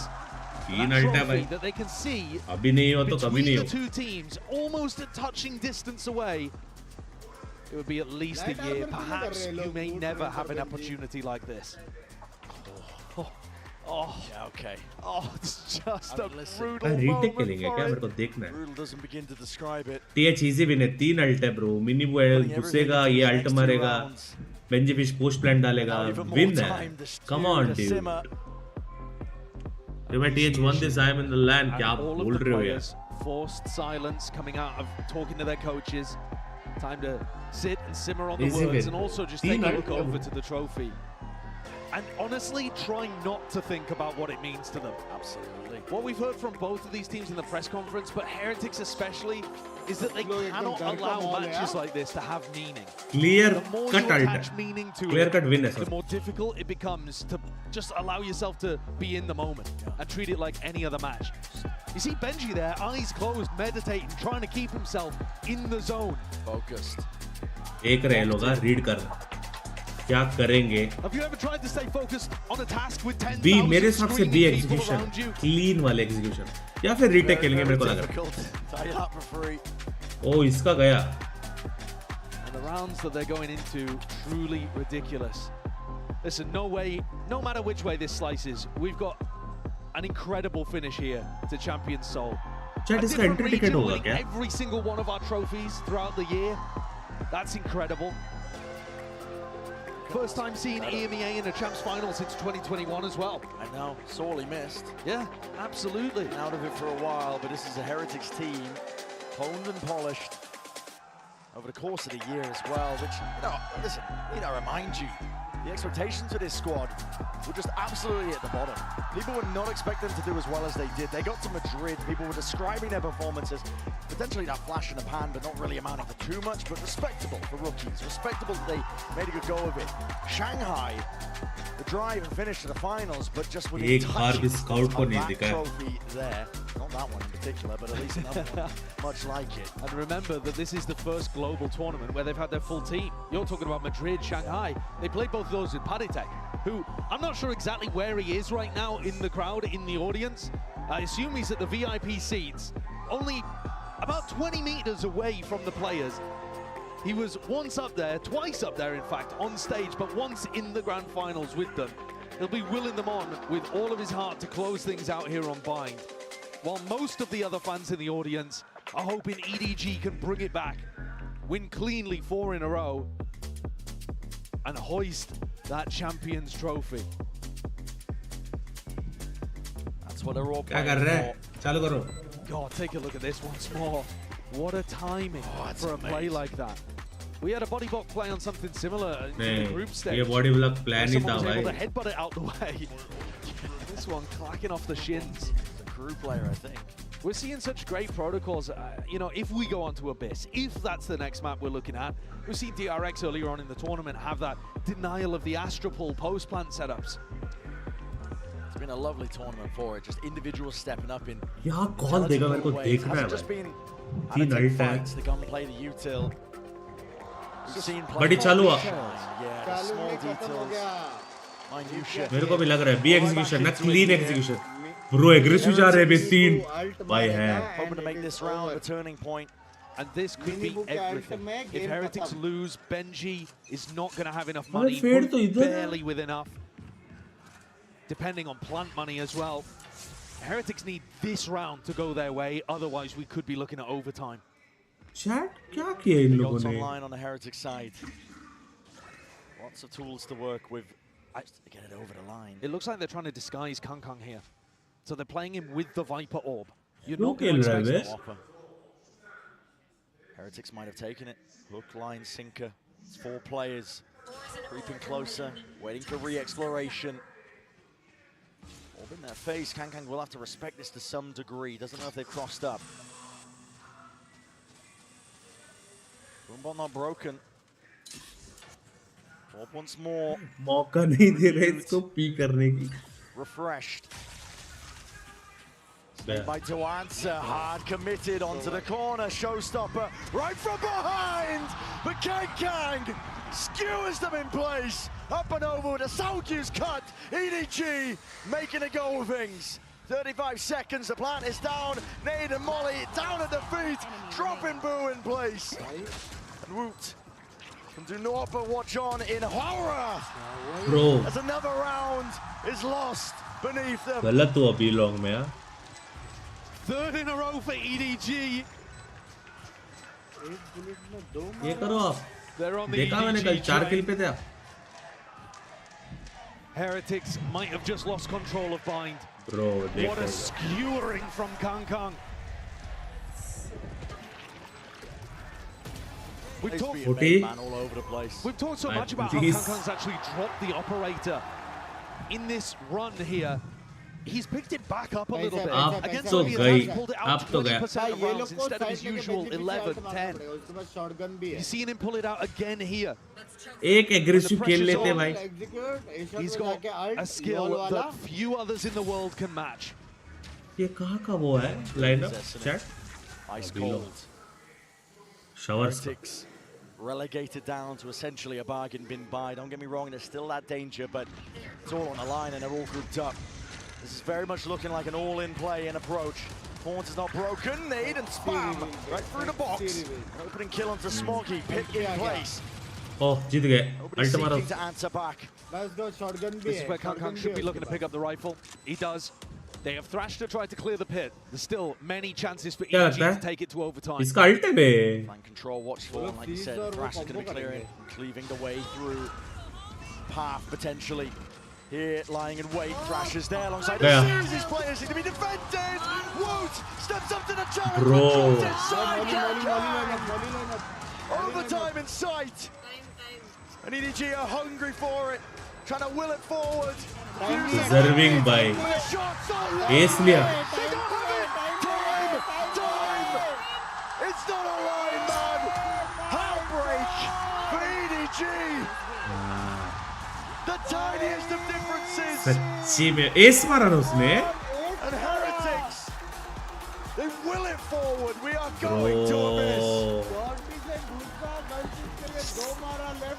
3 ult है भाई. That they can see अभी नहीं हो तो कभी नहीं हो. between the 2 teams, almost a touching distance away. It would be at least a year. Perhaps you may never have an opportunity like this. Oh, yeah, okay. Oh, it's just a brutal retake moment करेंगे क्या मेरे को देखना है. Brutal doesn't begin to describe it. TH easy win है. 3 ult है bro. Mini वो घुसेगा, ये ult मारेगा. Benji fish post plant डालेगा. Win है. Come on dude. Remember TH won this. I am in the land. क्या बोल रहे हो यार? Forced silence coming out of talking to their coaches. Time to sit and simmer on the Easy words win. and also just take a look over to the trophy. And honestly, try not to think about what it means to them. Absolutely. What we've heard from both of these teams in the press conference, but Heretics especially, is that they cannot allow matches like this to have meaning. Clear The more cut you attach ult. meaning to Clear it, cut win है the sir. more difficult it becomes to just allow yourself to be in the moment and treat it like any other match. You see Benji there, eyes closed, meditating, trying to keep himself in the zone. Focused. एक रहे लोग read कर. क्या करेंगे? Have you ever tried to stay focused on a task with 10,000 B मेरे हिसाब से B screaming people execution, around you? clean वाले execution. या फिर retake खेलेंगे मेरे को लग रहा है. ओ इसका गया. And the rounds that they're going into, truly ridiculous. Listen, no way, no matter which way this slices, we've got an incredible finish here to Champions Seoul. Chat इसका entry ticket होगा क्या? Every single one of our trophies throughout the year. That's incredible. First time seeing EMEA in a Champs final since 2021 as well. I know, sorely missed. Yeah, absolutely. Been out of it for a while, but this is a Heretics team, honed and polished over the course of the year as well, which, listen, remind you, the expectations of this squad were just absolutely at the bottom. People would not expect them to do as well as they did. They got to Madrid, people were describing their performances, potentially that flash in the pan, but not really amounting to too much, but respectable for rookies, respectable that they made a good go of it. Shanghai, the drive and finish to the finals, but just with the trophy there. Not that one in particular, but at least another one, much like it. And remember that this is the first global tournament where they've had their full team. You're talking about Madrid, Shanghai. They played both of those with Phanteks, who I'm not sure exactly where he is right now in the crowd, in the audience. I assume he's at the VIP seats, only about 20 meters away from the players. He was once up there, twice up there in fact, on stage, but once in the grand finals with them. He'll be willing them on with all of his heart to close things out here on Bind. While most of the other fans in the audience are hoping EDG can bring it back, win cleanly 4 in a row, and hoist that Champions Trophy. That's what they're all playing क्या कर रहे हैं? चालू करो. God, take a look at this once more. What a timing for a play like that. We had a body block play on something similar in the group stage. ये body block plan ही था Someone was able to भाई. headbutt it out the way. This one clacking off the shins. The crew player, I think. We're seeing such great protocols. You know, if we go on to Abyss, if that's the next map we're looking at, we've seen DRX earlier on in the tournament have that denial of the Astropol post-plant setups. It's been a lovely tournament for it. Just individuals stepping up in. यहाँ कौन देगा मेरे को देखना है just been तीन night है. fights, the gunplay, the util. We've seen बड़ी चालू आ. Yeah, the small details. Minutia. मेरे को भी लग रहा है B execution ना clean execution. Bro aggressive जा रहे हैं बे तीन. भाई है. Hoping to make this round a turning point. And this could be everything. If Heretics lose, Benji is not going to have enough money. Barely with enough. Depending on plant money as well. Heretics need this round to go their way. Otherwise, we could be looking at overtime. Chat, क्या किया इन लोगों ने? Online on the Heretic side. Lots of tools to work with to get it over the line. It looks like they're trying to disguise Kang Kang here. So they're playing him with the Viper Orb. You're not going to expect it. Heretics might have taken it. Hook, line, sinker. It's 4 players. Creeping closer, waiting for re-exploration. Orb in their face. Kang Kang will have to respect this to some degree. Doesn't know if they've crossed up. Boombot not broken. Orb once more. मौका नहीं दे रहे इसको P करने की. Refreshed. By to answer, hard committed onto the corner, showstopper right from behind, but Kang Kang skewers them in place, up and over with a Soulcue's cut, EDG making a go of things. 35 seconds, the plant is down, Nade and Molly down at the feet, dropping Boo in place. And Woot can do naught but watch on in horror. Bro. As another round is lost beneath them. गलत हुआ B long में यार. Third in a row for EDG. ये करो आप. देखा मैंने कल 4 kill पे थे आप. Heretics might have just lost control of Bind. Bro, what a skewering from Kang Kang. We've talked so much about how Kang Kang's actually dropped the operator in this run here. He's picked it back up a little bit. Against the attack, he pulled it out 20% of rounds instead of his usual 11, 10. You're seeing him pull it out again here. एक aggressive kill लेते भाई. He's got a skill that few others in the world can match. ये कहाँ का वो है? Lineup chat. Ice cold. Shower. Relegated down to essentially a bargain bin buy. Don't get me wrong, there's still that danger, but it's all on the line and they're all grouped up. This is very much looking like an all-in play and approach. Font is not broken. Nade and spam right through the box. Opening kill onto Smoggy. Pit in place. Oh, जीत गए. Seeking to answer back. Let's go shotgun. This is where Kang Kang should be looking to pick up the rifle. He does. They have thrashed to try to clear the pit. There's still many chances for EDG to take it to overtime. इसका ult है बे. Flank control, watchful, like you said. Thrash is going to be clearing, cleaving the way through path potentially. Here, lying in wait, Thrash is there alongside the series. These players need to be defended. Woot steps up to the challenge. Bro. Overtime in sight. And EDG are hungry for it, trying to will it forward. Deserving by ace लिया. Time. It's not a line, man. Heartbreak for EDG. The tiniest of differences. सच्ची में ace मारा ना उसने. And Heretics, they will it forward. We are going to Abyss.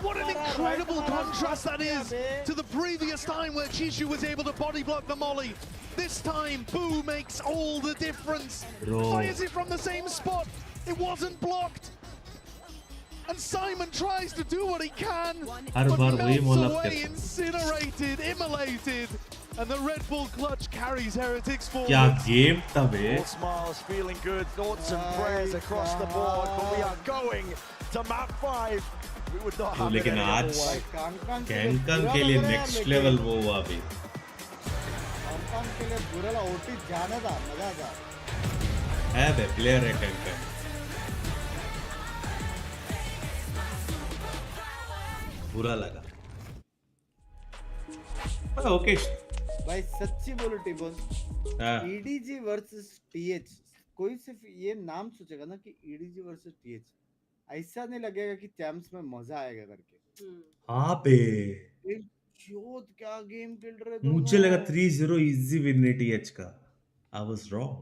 What an incredible contrast that is to the previous time where Chishu was able to body block the molly. This time, Boo makes all the difference. Fires it from the same spot. It wasn't blocked. And Simon tries to do what he can, but melts away, incinerated, immolated. And the Red Bull clutch carries Heretics forward. क्या game था बे. All smiles, feeling good, thoughts and prayers across the board, but we are going to map 5. We would not have it लेकिन any आज other way. Kang Kang के लिए next level वो हुआ अभी. Kang Kang के लिए बुरा ला OT जाना था, मजा था. है बे प्लेयर है कैंप पे बुरा लगा ओके भाई सच्ची बोलो टिबोन EDG वर्सेस TH कोई सिर्फ ये नाम सोचेगा ना कि EDG वर्सेस TH ऐसा नहीं लगेगा कि चैंप्स में मजा आएगा करके हाँ बे जोत क्या गेम खेल रहे दोनों मुझे लगा 3-0 इजी विन है TH का I was wrong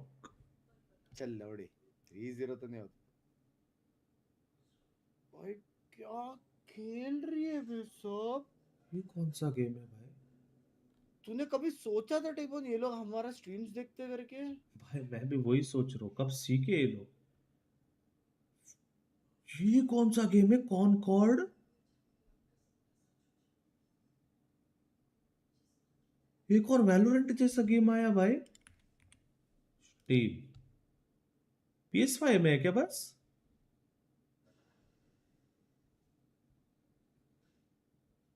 चल लौड़ी 3-0 तो नहीं होता भाई क्या खेल रही है बे सब ये कौन सा गेम है भाई तूने कभी सोचा था टिबोन ये लोग हमारा स्ट्रीम्स देखते करके भाई मैं भी वही सोच रहा हूँ कब सीखे ये लोग ये कौन सा गेम है कॉर्ड एक और वैलोरेंट जैसा गेम आया भाई टीम PS5 में है क्या बस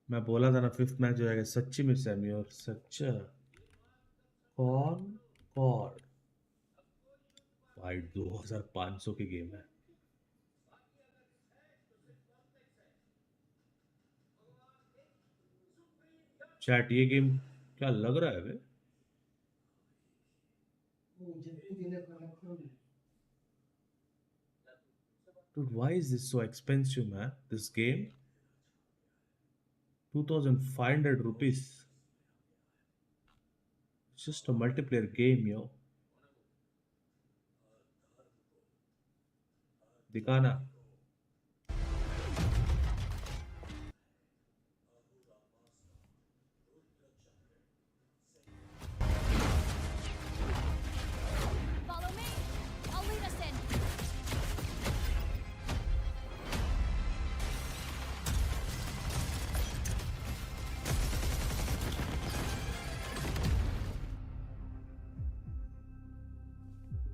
मैं बोला था ना 5th मैच हो जाएगा सच्ची में सैमी और सच्चा कॉर्ड भाई 2500 की गेम है चैट ये गेम क्या लग रहा है बे Dude, why is this so expensive, man? This game? 2,500 rupees. It's just a multiplayer game, yo. Dikana.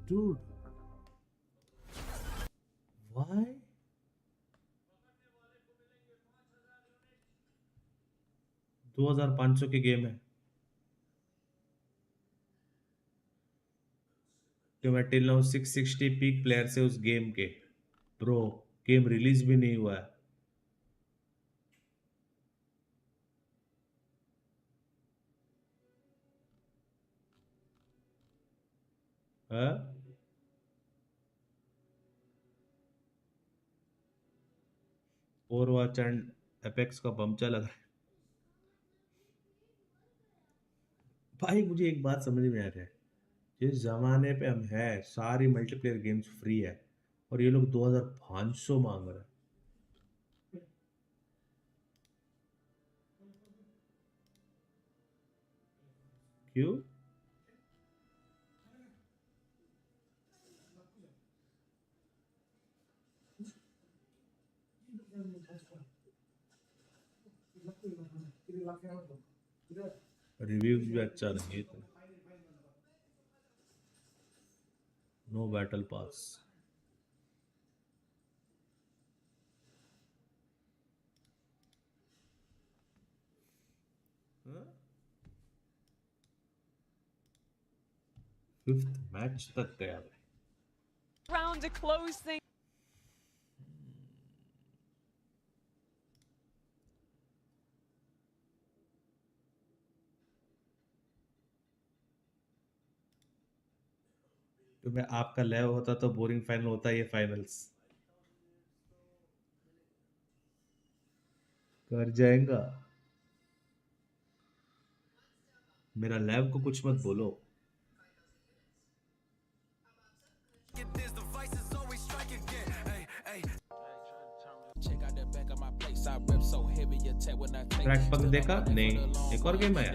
Dude, why? $2,500 की गेम है तो मैं टिल नाउ 660 पीक प्लेयर से उस गेम के ब्रो गेम रिलीज भी नहीं हुआ है ओवरवॉच एंड एपेक्स का बम चला है भाई मुझे एक बात समझ में आ रहा है जिस जमाने पे हम है सारी मल्टीप्लेयर गेम्स फ्री है और ये लोग 2500 मांग रहे हैं क्यों रिव्यूज भी अच्छा नहीं है no battle pass fifth match तक गया round to close things. तो मैं आपका लेव होता तो बोरिंग फाइनल होता ये फाइनल्स कर जाएगा मेरा लैब को कुछ मत बोलो ट्रैक पक देखा नहीं एक और गेम आया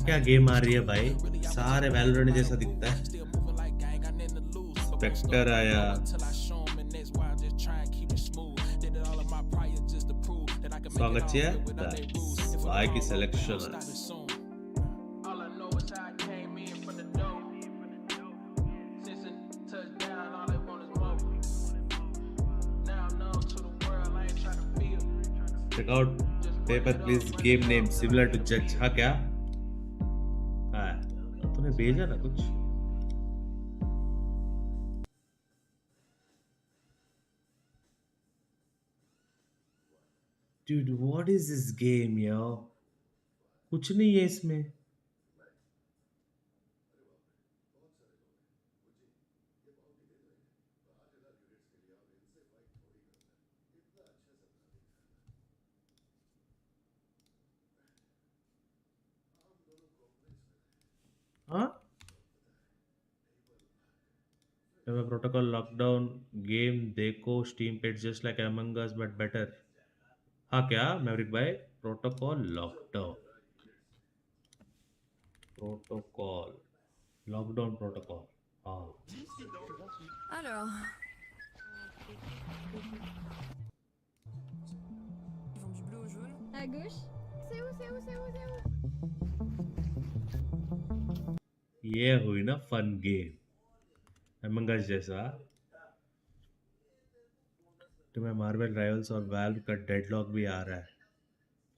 क्या गेम आ रही है भाई, सारे वैलोरेंट जैसा दिखता है. स्पेक्टर आया. सॉन्ग अच्छी है. भाई की सिलेक्शन है. Check out paper please game name similar to judge. हाँ क्या? हाँ तूने भेजा ना कुछ? Dude, what is this game, yo? कुछ नहीं है इसमें. हाँ? Protocol lockdown game देखो Steam page just like Among Us but better. हाँ क्या Maverick भाई? Protocol lockdown. Lockdown protocol. हाँ. Alors. Ils vont du bleu au jaune. À gauche. C'est où, c'est où, c'est où, c'est où? ये हुई ना fun game Among Us जैसा. तो मैं मार्वल राइवल्स और वैल्व का डेडलॉक भी आ रहा है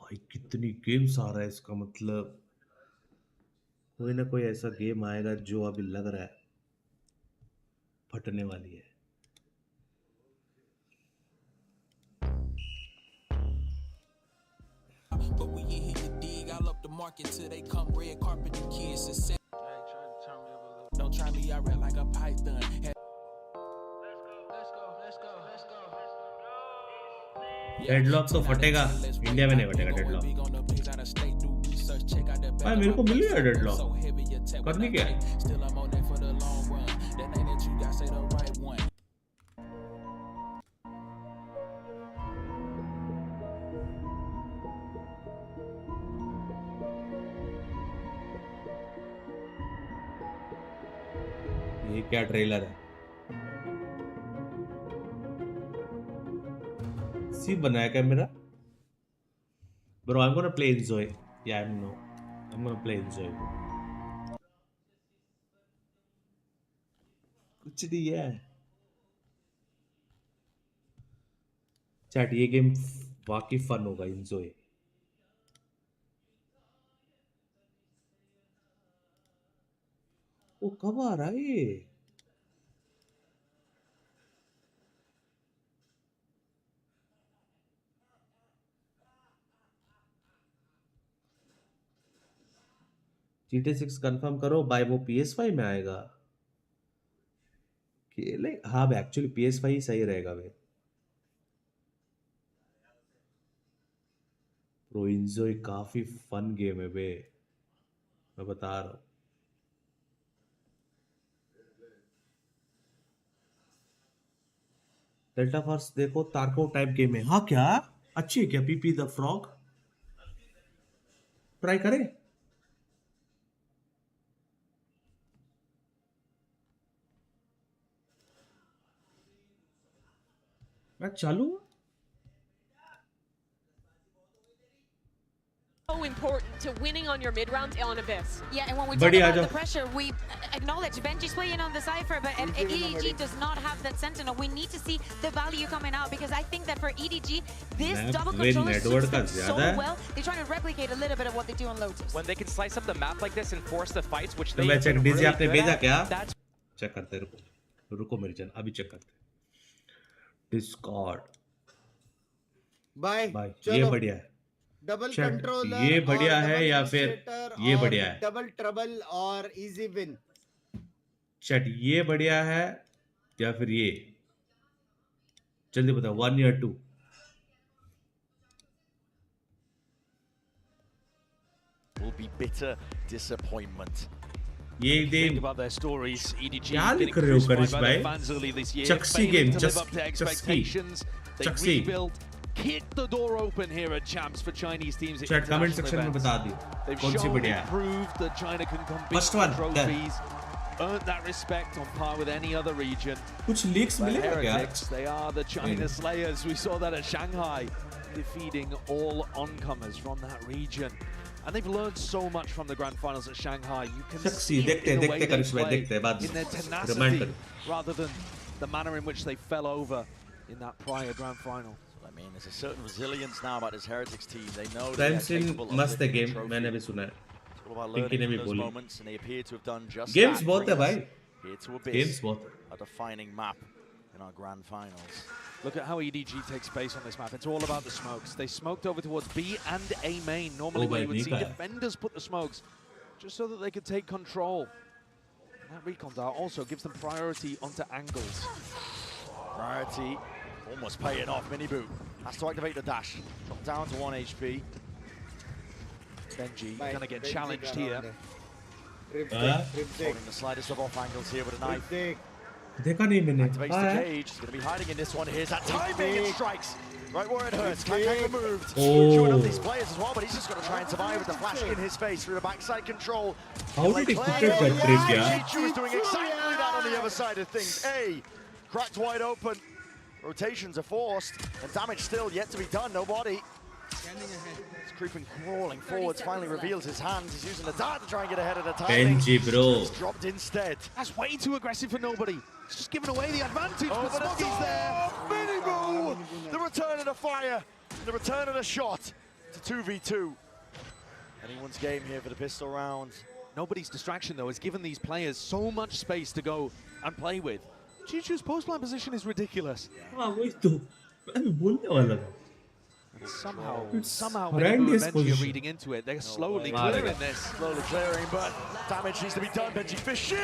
भाई. कितनी गेम्स आ रहा है, इसका मतलब कोई ना कोई ऐसा गेम आएगा जो अभी लग रहा है फटने वाली है. Don't try me, I rap like a python. Deadlock तो फटेगा, इंडिया में नहीं फटेगा डेडलॉक. भाई मेरे को मिल गया डेडलॉक. करनी क्या है? ये क्या ट्रेलर है? सी बनाया क्या मेरा? Bro, I'm gonna play Enthoo. Yeah, I'm gonna play Enthoo. कुछ नहीं है. चैट ये गेम वाकई फन होगा Enthoo. वो कब आ रहा है ये? GT6 कंफर्म करो भाई. वो PS5 में आएगा खेले. हाँ भाई एक्चुअली PS5 ही सही रहेगा भाई. प्रो Enthoo काफी फन गेम है बे, मैं बता रहा हूँ. डेल्टा फोर्स देखो, तारको टाइप गेम है. हाँ क्या अच्छी है क्या? पीपी द फ्रॉग ट्राई करें. मैं चालू. So important to winning on your mid round on Abyss. Yeah, and when we talk about the pressure, we acknowledge Benji's playing on the Cypher, but EDG does not have that Sentinel. We need to see the value coming out because I think that for EDG, this double controller suits them so well. They're trying to replicate a little bit of what they do on Lotus. When they can slice up the map like this and force the fights, which they check really आपने भेजा क्या? Check करते रुको मेरी जान, अभी check करते. Discord bye. ये बढ़िया है. डबल कंट्रोलर ये बढ़िया है या फिर ये बढ़िया है? डबल ट्रबल और इजी विन. चैट ये बढ़िया है या फिर ये? जल्दी बताओ 1 या 2. Will be bitter disappointment. ये Think about their stories. EDG क्या getting लिख रहे हो crucified करिश by भाई? the fans early this year, चक्सी failing game to live up to expectations. They चक्सी rebuilt, kicked the door open here at Champs for Chinese teams. Chat comment section में बता दी कौन सी बढ़िया है. Proved that China can compete First for one, trophies, earned that respect on par with any other region. कुछ leaks मिलेगा क्या? They are the China Slayers. We saw that at Shanghai, defeating all oncomers from that region. And they've learned so much from the grand finals at Shanghai. You can see it in the way they play, in their tenacity, rather than the manner in which they fell over in that prior grand final. I mean, there's a certain resilience now about this Heretics team. They know they're capable of मस्त है game. मैंने भी सुना है. It's all about learning from those moments, and they appear to have done just games that. बहुत है भाई. Here to Abyss, games बहुत. A defining map in our grand finals. Look at how EDG takes space on this map. It's all about the smokes. They smoked over towards B and A main. Normally where you would see defenders put the smokes just so that they could take control. And that recon dart also gives them priority onto angles. Priority almost paying off. Miniboot has to activate the dash. Drop down to 1 HP. Benji gonna get challenged here. Holding the slightest of off angles here with a knife. देखा नहीं मैंने. Activates the cage. He's going to be hiding in this one. Here's that timing. It strikes right where it hurts. Kang removed. Chewing up these players as well, but he's just going to try and survive with the flash in his face through the backside control. How did he put that trick, yeah? Taichi was doing exactly that on the other side of things. A cracked wide open. Rotations are forced, and damage still yet to be done. Nobody. He's creeping, crawling forwards, finally reveals his hands. He's using the dart to try and get ahead of the timing. Benji, bro. He's dropped instead. That's way too aggressive for nobody. It's just giving away the advantage. Oh, but Smokey's there. Miniboot! The return of the fire. The return of the shot to 2v2. Anyone's game here for the pistol round. Nobody's distraction, though, has given these players so much space to go and play with. Chichu's post-line position is ridiculous. Somehow horrendous Benji are reading into it. They're slowly clearing this. Slowly clearing, but damage needs to be done. Benji Fishy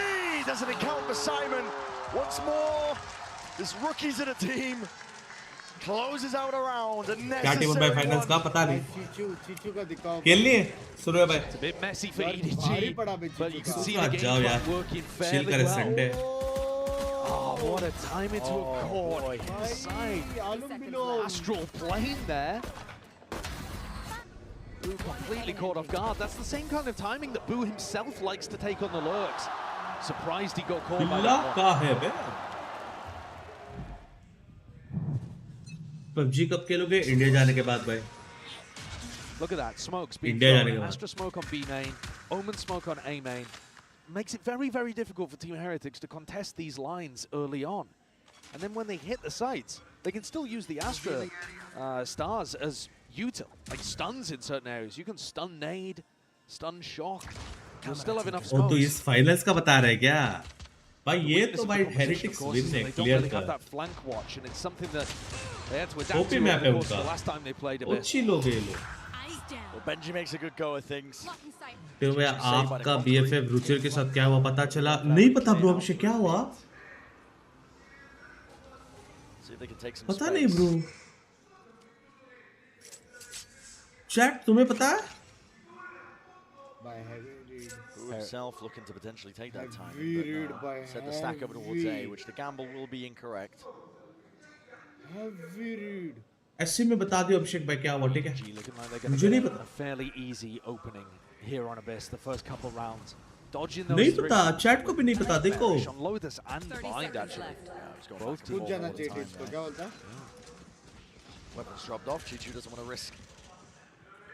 doesn't account for Simon. Once more, this rookies in a team closes out a round. क्या TbOne finals का पता नहीं. खेलनी है. सुनो भाई. It's a bit messy for EDG, but you can see the game यार. working fairly करे well. Sunday. Oh, what a time into a court inside astral plane there. Boo completely caught off guard. That's the same kind of timing that Boo himself likes to take on the lurks. Surprised he got caught by that one. PUBG कब खेलोगे? India जाने के बाद भाई. Look at that, smokes being India thrown. Astra smoke on B main, Omen smoke on A main. Makes it very, very difficult for Team Heretics to contest these lines early on. And then when they hit the sites, they can still use the Astra stars as util, like stuns in certain areas. You can stun nade, stun shock. You'll still have enough smokes. तो इस finals का बता रहा है क्या? भाई ये तो भाई Heretics win है clear They कर. have that flank watch, and it's something that they had to adapt OP to map है over the उनका. last time they played a bit. अच्छी लोग हैं ये लोग. Well, Benji makes a good go of things. तो मैं आपका BFF रुचिर के साथ क्या हुआ पता चला? नहीं पता ब्रो अभिषेक क्या हुआ? पता नहीं ब्रो. चैट तुम्हें पता है? Who himself looking to potentially take that time, but set the stack over towards A, which the gamble will be incorrect. ऐसे में बता दियो अभिषेक भाई क्या हुआ ठीक है? मुझे नहीं पता. Fairly easy opening here on Abyss the first couple rounds. Dodging नहीं those पता. चैट को भी नहीं पता देखो. on Lotus and Bind actually. Both teams. Weapons dropped off. Chichu doesn't want to risk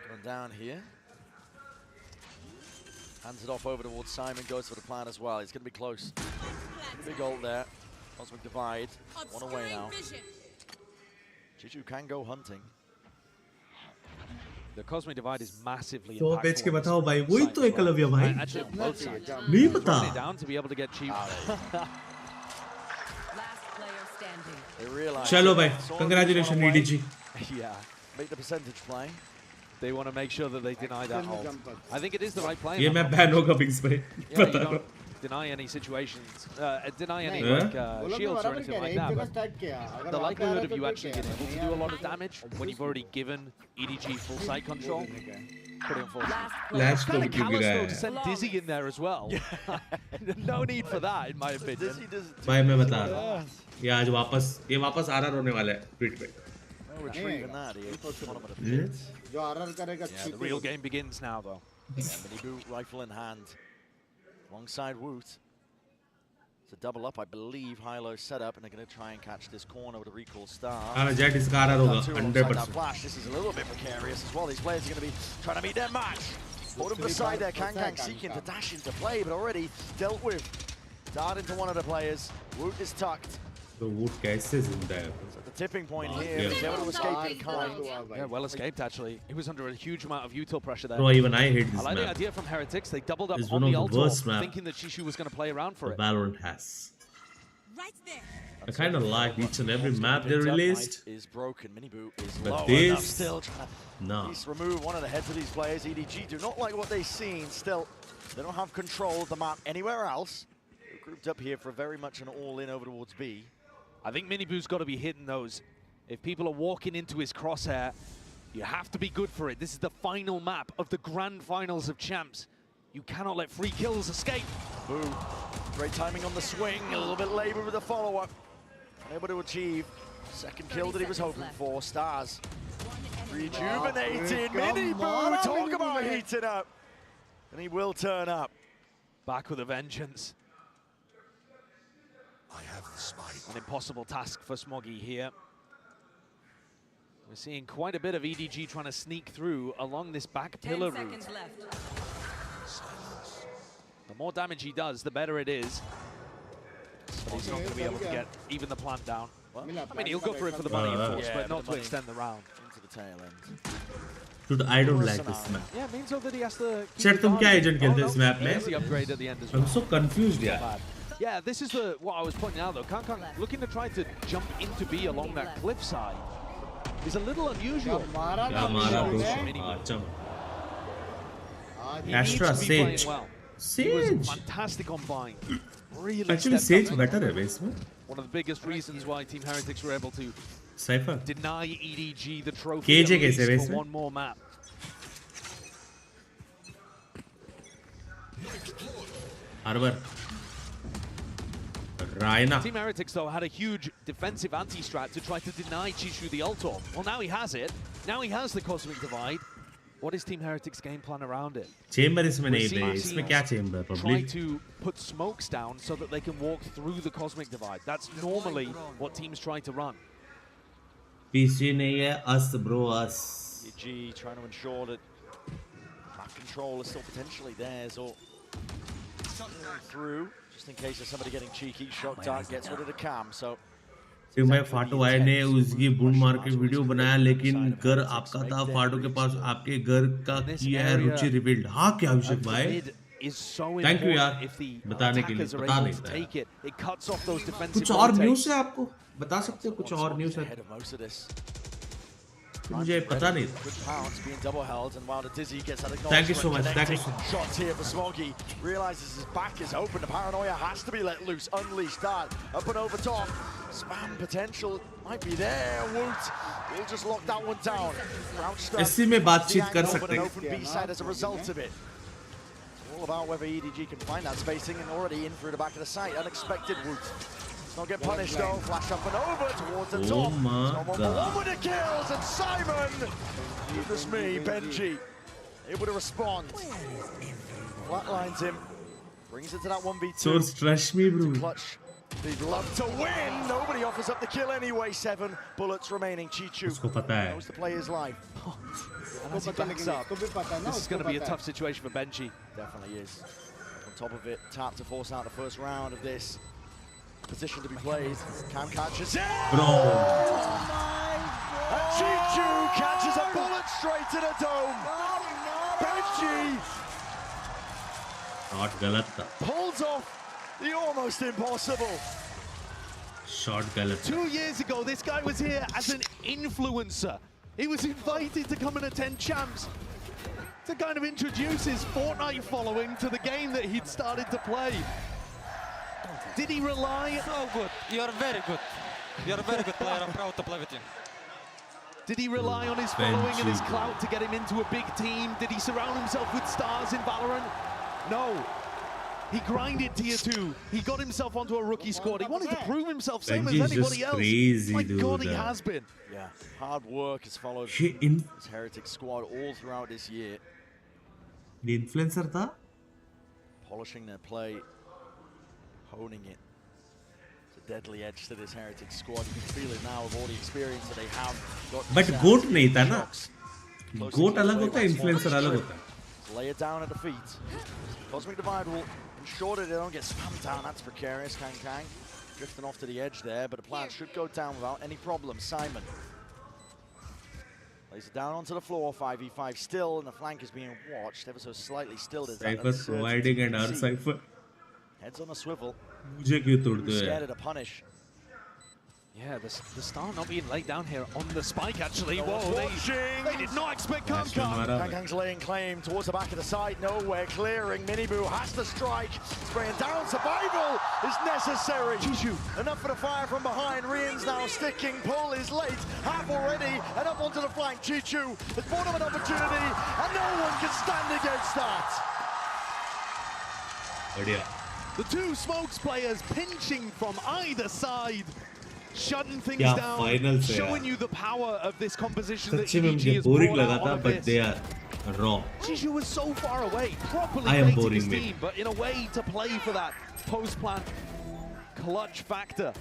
going down here. Hands it off over towards Simon. Goes for the plan as well. He's going to be close. Big ult there. Cosmic Divide. One away now. Chichu can go hunting. The Cosmic Divide is massively तो impactful. बेच के बताओ भाई वही तो एकलव्य भाई. Actually, on both sides. नहीं पता. Down to be able to get cheap. चलो भाई. Congratulations EDG. Yeah, make the percentage play. They want to make sure that they deny that hold. I think it is the right play. ये मैं ban होगा Bings भाई. Yeah, you don't deny any situations, deny any like, shields or anything like that. But the likelihood of you actually being able to do a lot of damage when you've already given EDG full site control, pretty unfortunate. Flash को भी क्यों गिराया? To send Dizzy in there as well. No need for that, in my opinion. भाई मैं बता रहा हूँ. ये आज वापस आ रहा रोने वाला है ट्वीट पे. retrieving that. जो RR करेगा Yeah, the real game begins now, though. Miniboo rifle in hand, alongside Woot. It's a double up, I believe. Hilo set up, and they're going to try and catch this corner with a recall star. Jet इसका RR होगा 100%. Flash. This is a little bit precarious as well. These players are going to be trying to meet their match. Hold him beside there. Kang seeking to dash into play, but already dealt with. Dart into one of the players. Woot is tucked. So Woot कैसे जिंदा है? The tipping point here. He was able to escape in kind. Yeah, well escaped actually. He was under a huge amount of util pressure there. Bro, even I hate this I like the map. idea from Heretics. They doubled up It's on one the of the worst Ultor, map thinking that Chishu was going to play around for it. Valorant has. I kind of like each and every map they released. Is broken. Miniboo is But low this, enough still trying to no. at least remove one of the heads of these players. EDG do not like what they've seen. Still, they don't have control of the map anywhere else. They're grouped up here for very much an all-in over towards B. I think Miniboo's got to be hitting those. If people are walking into his crosshair, you have to be good for it. This is the final map of the grand finals of champs. You cannot let free kills escape. Boo. Great timing on the swing. A little bit labor with the follow-up. Able to achieve second kill that he was hoping for. Stars. Rejuvenated. Miniboo. Talk about heating up. And he will turn up. Back with a vengeance. An impossible task for Smoggy here. We're seeing quite a bit of EDG trying to sneak through along this back pillar route. The more damage he does, the better it is. But he's not going to be able to get even the plant down. Well, I mean, he'll go for it for the money, of course, but not to extend the round. Into the tail end. Dude, I don't like this map. Yeah, means so that he has to. Chat, तुम क्या agent खेलते हो इस map में? The upgrade at the end as well. I'm so confused, yeah. Yeah, this is what I was pointing out though. Kang looking to try to jump into B along that cliffside is a little unusual. क्या मारा bro? अच्छा. Astra Sage. He was fantastic on bind. Really Actually, Sage better है इसमें. One of the biggest reasons why Team Heretics were able to Cypher deny EDG the trophy KJ कैसे है for one more map. Arbor. Raina. Team Heretics though had a huge defensive anti-strat to try to deny Chishu the ult. Well, now he has it. Now he has the Cosmic Divide. What is Team Heretics' game plan around it? Chamber इसमें नहीं बे. इसमें क्या chamber? Try Public. to put smokes down so that they can walk through the Cosmic Divide. That's normally what teams try to run. PC नहीं है, us bro, us. EDG trying to ensure that map control is still potentially theirs, or through, just in case there's somebody getting cheeky. Shock Dart gets rid of the cam, so. फिर मैं फाटो भाई ने उसकी boom मार के video बनाया, लेकिन घर आपका था, फाटो के पास आपके घर का किया है रुचि रिबिल्ड. हाँ क्या अभिषेक भाई? थैंक यू यार बताने के लिए. पता नहीं था. कुछ और न्यूज़ है आपको? बता सकते हो कुछ और न्यूज़ है? मुझे पता नहीं था. Thank you so much. Thank you so much. Shots here for Smoggy. Realizes his back is open. The paranoia has to be let loose. Unleashed Dart up and over top. Spam potential might be there. Woot will just lock that one down. इसी में बातचीत कर सकते हैं. Open B side as a result of it. It's all about whether EDG can find that spacing, and already in through the back of the site. Unexpected Woot. Not get punished though. Flash up and over towards the top. Oh my God. One with the kills, and Simon. Goodness me, Benji able to respond. Flatlines him. Brings it to that 1v2. Source trash me, bro. Clutch. They'd love to win. Nobody offers up the kill anyway. 7 bullets remaining. Chichu उसको पता है. knows the player's life. And as he backs up, this is going to be a tough situation for Benji. Definitely is. On top of it, tap to force out the first round of this. Position to be played. Cam catches it. Bro. And Chichu catches a bullet straight to the dome. Benji Shot गलत था. pulls off the almost impossible. Shot गलत. 2 years ago, this guy was here as an influencer. He was invited to come and attend champs to kind of introduce his Fortnite following to the game that he'd started to play. Did he rely? So good. You're very good. You're a very good player. I'm proud to play with you. Did he rely on his following and his clout to get him into a big team? Did he surround himself with stars in Valorant? No. He grinded tier 2. He got himself onto a rookie squad. He wanted to prove himself, same Benji as is anybody just else. crazy, My dude. God, he has been. Yeah, hard work has followed his Heretic squad all throughout this year. The influencer था? Polishing their play, honing it. It's a deadly edge to this Heretic squad. You can feel it now with all the experience that they have. But GOAT नहीं था ना? GOAT अलग होता है, influencer अलग होता है. Lay it down at the feet. Cosmic Divide will ensure that they don't get spammed down. That's precarious. Kang drifting off to the edge there, but the plant should go down without any problem. Simon lays it down onto the floor. 5v5 still, and the flank is being watched ever so slightly still. Cypher providing and our Cypher. Heads on a swivel. मुझे क्यों तोड़ते हैं? Scared to punish. Yeah, the star not being laid down here on the spike, actually. Whoa, they did not expect Kang. Kang's laying claim towards the back of the side. Nowhere clearing. Miniboo has to strike. Spraying down. Survival is necessary. Enough for the fire from behind. Rian's now sticking. Pull is late. Half already. And up onto the flank. Chichu has bought him an opportunity. And no one can stand against that. The two Smokes players pinching from either side. Shutting things Yeah, down, finals showing you the power of this composition that सच्ची में EDG मुझे has boring brought लगा out था, on but Abyss. they are raw. Jiju was so far away, properly I am baiting boring, his mate. team, but in a way to play for that post-plant clutch factor.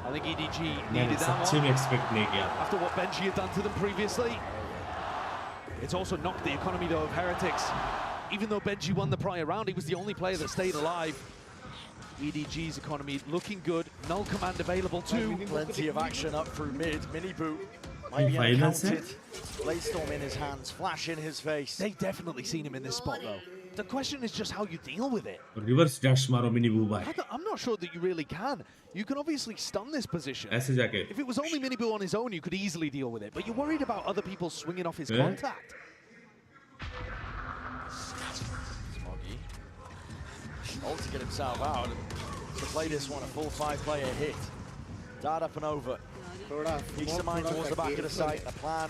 I think EDG मैंने needed that सच्ची one में expect नहीं किया था. after what Benji had done to them previously. It's also knocked the economy though of Heretics. Even though Benji won the prior round, he was the only player that stayed alive. EDG's economy looking good. Null command available too. Plenty of action up through mid. Miniboo might be uncounted. Bladestorm in his hands, flash in his face. They've definitely seen him in this spot though. The question is just how you deal with it. Reverse dash मारो Miniboo भाई. I'm not sure that you really can. You can obviously stun this position. ऐसे जाके. If it was only Miniboo on his own, you could easily deal with it. But you're worried about other people swinging off his contact. Smoggy. All to get himself out and to play this one, a full 5-player hit. Dart up and over. Peace of mind towards the back of the site. The plan.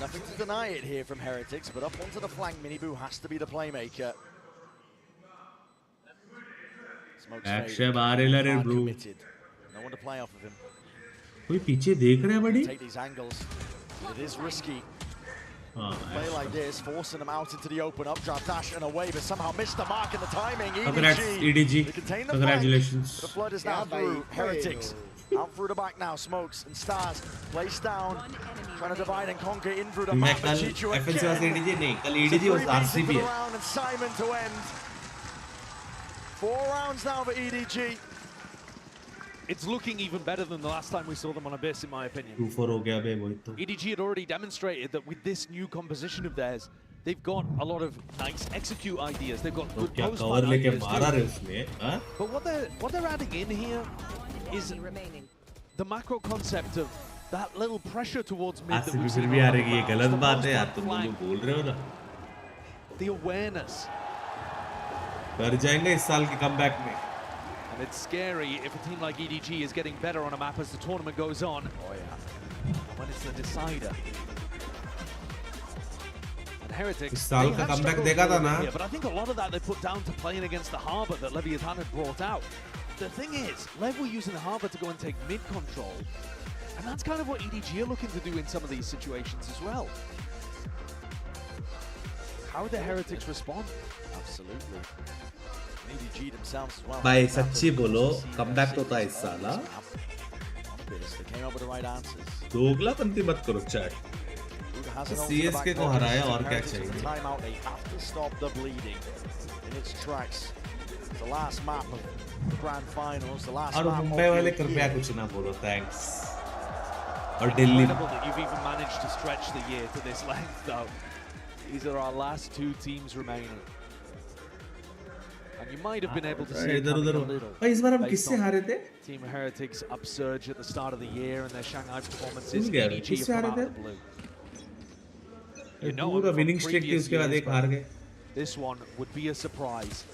Nothing to deny it here from Heretics, but up onto the flank, Miniboo has to be the playmaker. Action बारे रे bro. No one to play off of him. कोई पीछे देख रहा है बड़ी? Take these angles. It is risky. Play like this, forcing them out into the open, updraft dash and away, but somehow missed the mark in the timing. Congrats, EDG. Congratulations. The flood is now through. Heretics out through the back now. Smokes and Stars placed down, trying to divide and conquer in through the map. FNC was EDG नहीं, कल EDG was RCB. And Simon to end. 4 rounds now for EDG. It's looking even better than the last time we saw them on Abyss, in my opinion. 2-4 हो गया बे वही तो. EDG had already demonstrated that with this new composition of theirs, they've got a lot of nice execute ideas. They've got good post-plant ideas too. But what they're adding in here is the macro concept of that little pressure towards mid that we've seen. ये गलत बात है यार, तुम लोग बोल रहे हो ना. The awareness. कर जाएंगे इस साल के comeback में. And it's scary if a team like EDG is getting better on a map as the tournament goes on. Oh yeah. When it's the decider. And Heretics, इस साल का comeback देखा था ना? But I think a lot of that they put down to playing against the Harbor that Leviathan had brought out. The thing is, Lev were using the Harbor to go and take mid control. And that's kind of what EDG are looking to do in some of these situations as well. How would the Heretics respond? Absolutely. EDG themselves as well. भाई सच्ची बोलो, comeback तो था इस साल हाँ? They came up with the right answers. दोगलापंती मत करो chat. CSK को हराया और क्या चाहिए? Timeout. They have to stop the bleeding in its tracks. The last map of the grand finals. The last. और मुंबई वाले कृपया कुछ ना बोलो, thanks. और Delhi. Incredible that you've even managed to stretch the year to this length, though. These are our last 2 teams remaining. And you might have been able to see it coming a little. इस बार हम किससे हारे थे? Team Heretics upsurge at the start of the year and their Shanghai performances. EDG have come out of the blue. You know, पूरा winning streak थी उसके बाद एक हार गए. This one would be a surprise.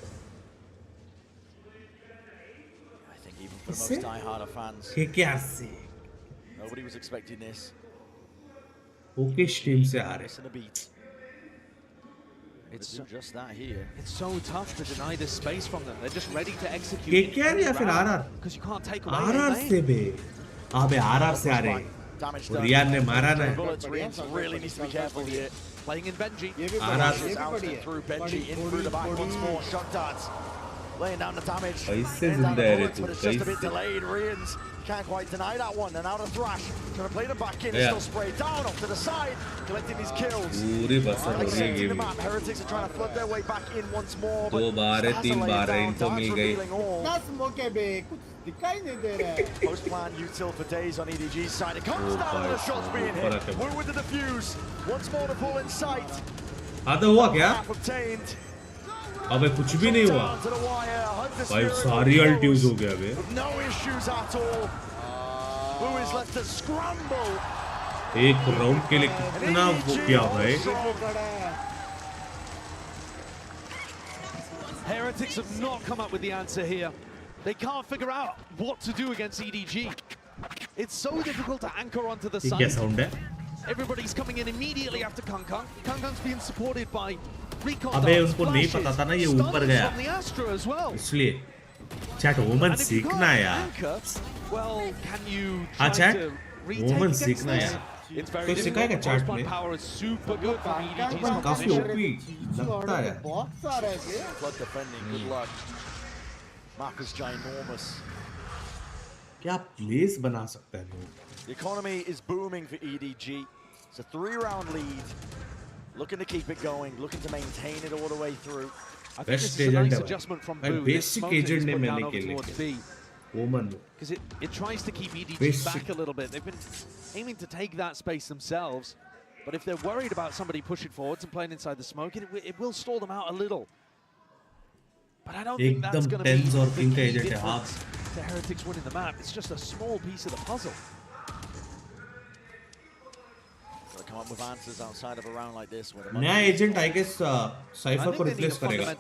I think even for the most die-hard fans. KKR Nobody was expecting this. Okesh team से हारे. Listen to beats. It's just that here. It's so tough to deny this space from them. They're just ready to execute. KKR या फिर RR? Because you can't take away RR से बे, अबे RR से आ रहे। रियान ने मारा ना। Really needs to be careful here. Playing in Benji. RR through Benji in through the back once more. Shot darts. Laying down the damage. कैसे जिंदा है रे तू? But it's just a bit delayed. Rians can't quite deny that one. And out of Thrash, trying to play them back in. Still sprayed down off to the side, collecting these kills. पूरी बसर हो रही है game. Heretics are trying to flood their way back in once more. दो बार है, तीन बार है, इनको मिल गई। Post plan util for days on EDG's side. It comes down to the shots being hit. We're with the defuse. Once more to pull in sight. हाँ तो हुआ क्या? अबे कुछ भी नहीं हुआ। भाई सारी अल्ट्यूज हो गया बे। No issues at all. Who is left to scramble? एक राउंड के लिए कितना वो किया भाई? Heretics have not come up with the answer here. They can't figure out what to do against EDG. It's so difficult to anchor onto the side. क्या sound है? Everybody's coming in immediately after Kangkang. Kangkang's being supported by recon. अबे उसको नहीं पता था ना ये ऊपर गया। इसलिए चैट वोमन सीखना है यार। हाँ चैट वोमन सीखना है यार। तो सिखाएगा चैट में। काफी ओपी लगता है। बहुत सारा है। Flood defending. Good luck. Map is ginormous. क्या प्लेस बना सकता है लोग? The economy is booming for EDG. It's a 3-round lead. Looking to keep it going, looking to maintain it all the way through. I think this is a nice adjustment from Boo. Basic agent ने मैंने के लिए Woman. Because it tries to keep EDG back a little bit. They've been aiming to take that space themselves, but if they're worried about somebody pushing forwards and playing inside the smoke, it will stall them out a little. But I don't think that's going to be the key difference to Heretics winning the map. It's just a small piece of the puzzle. Come up with answers outside of a round like this. नया agent I guess Cypher को replace करेगा।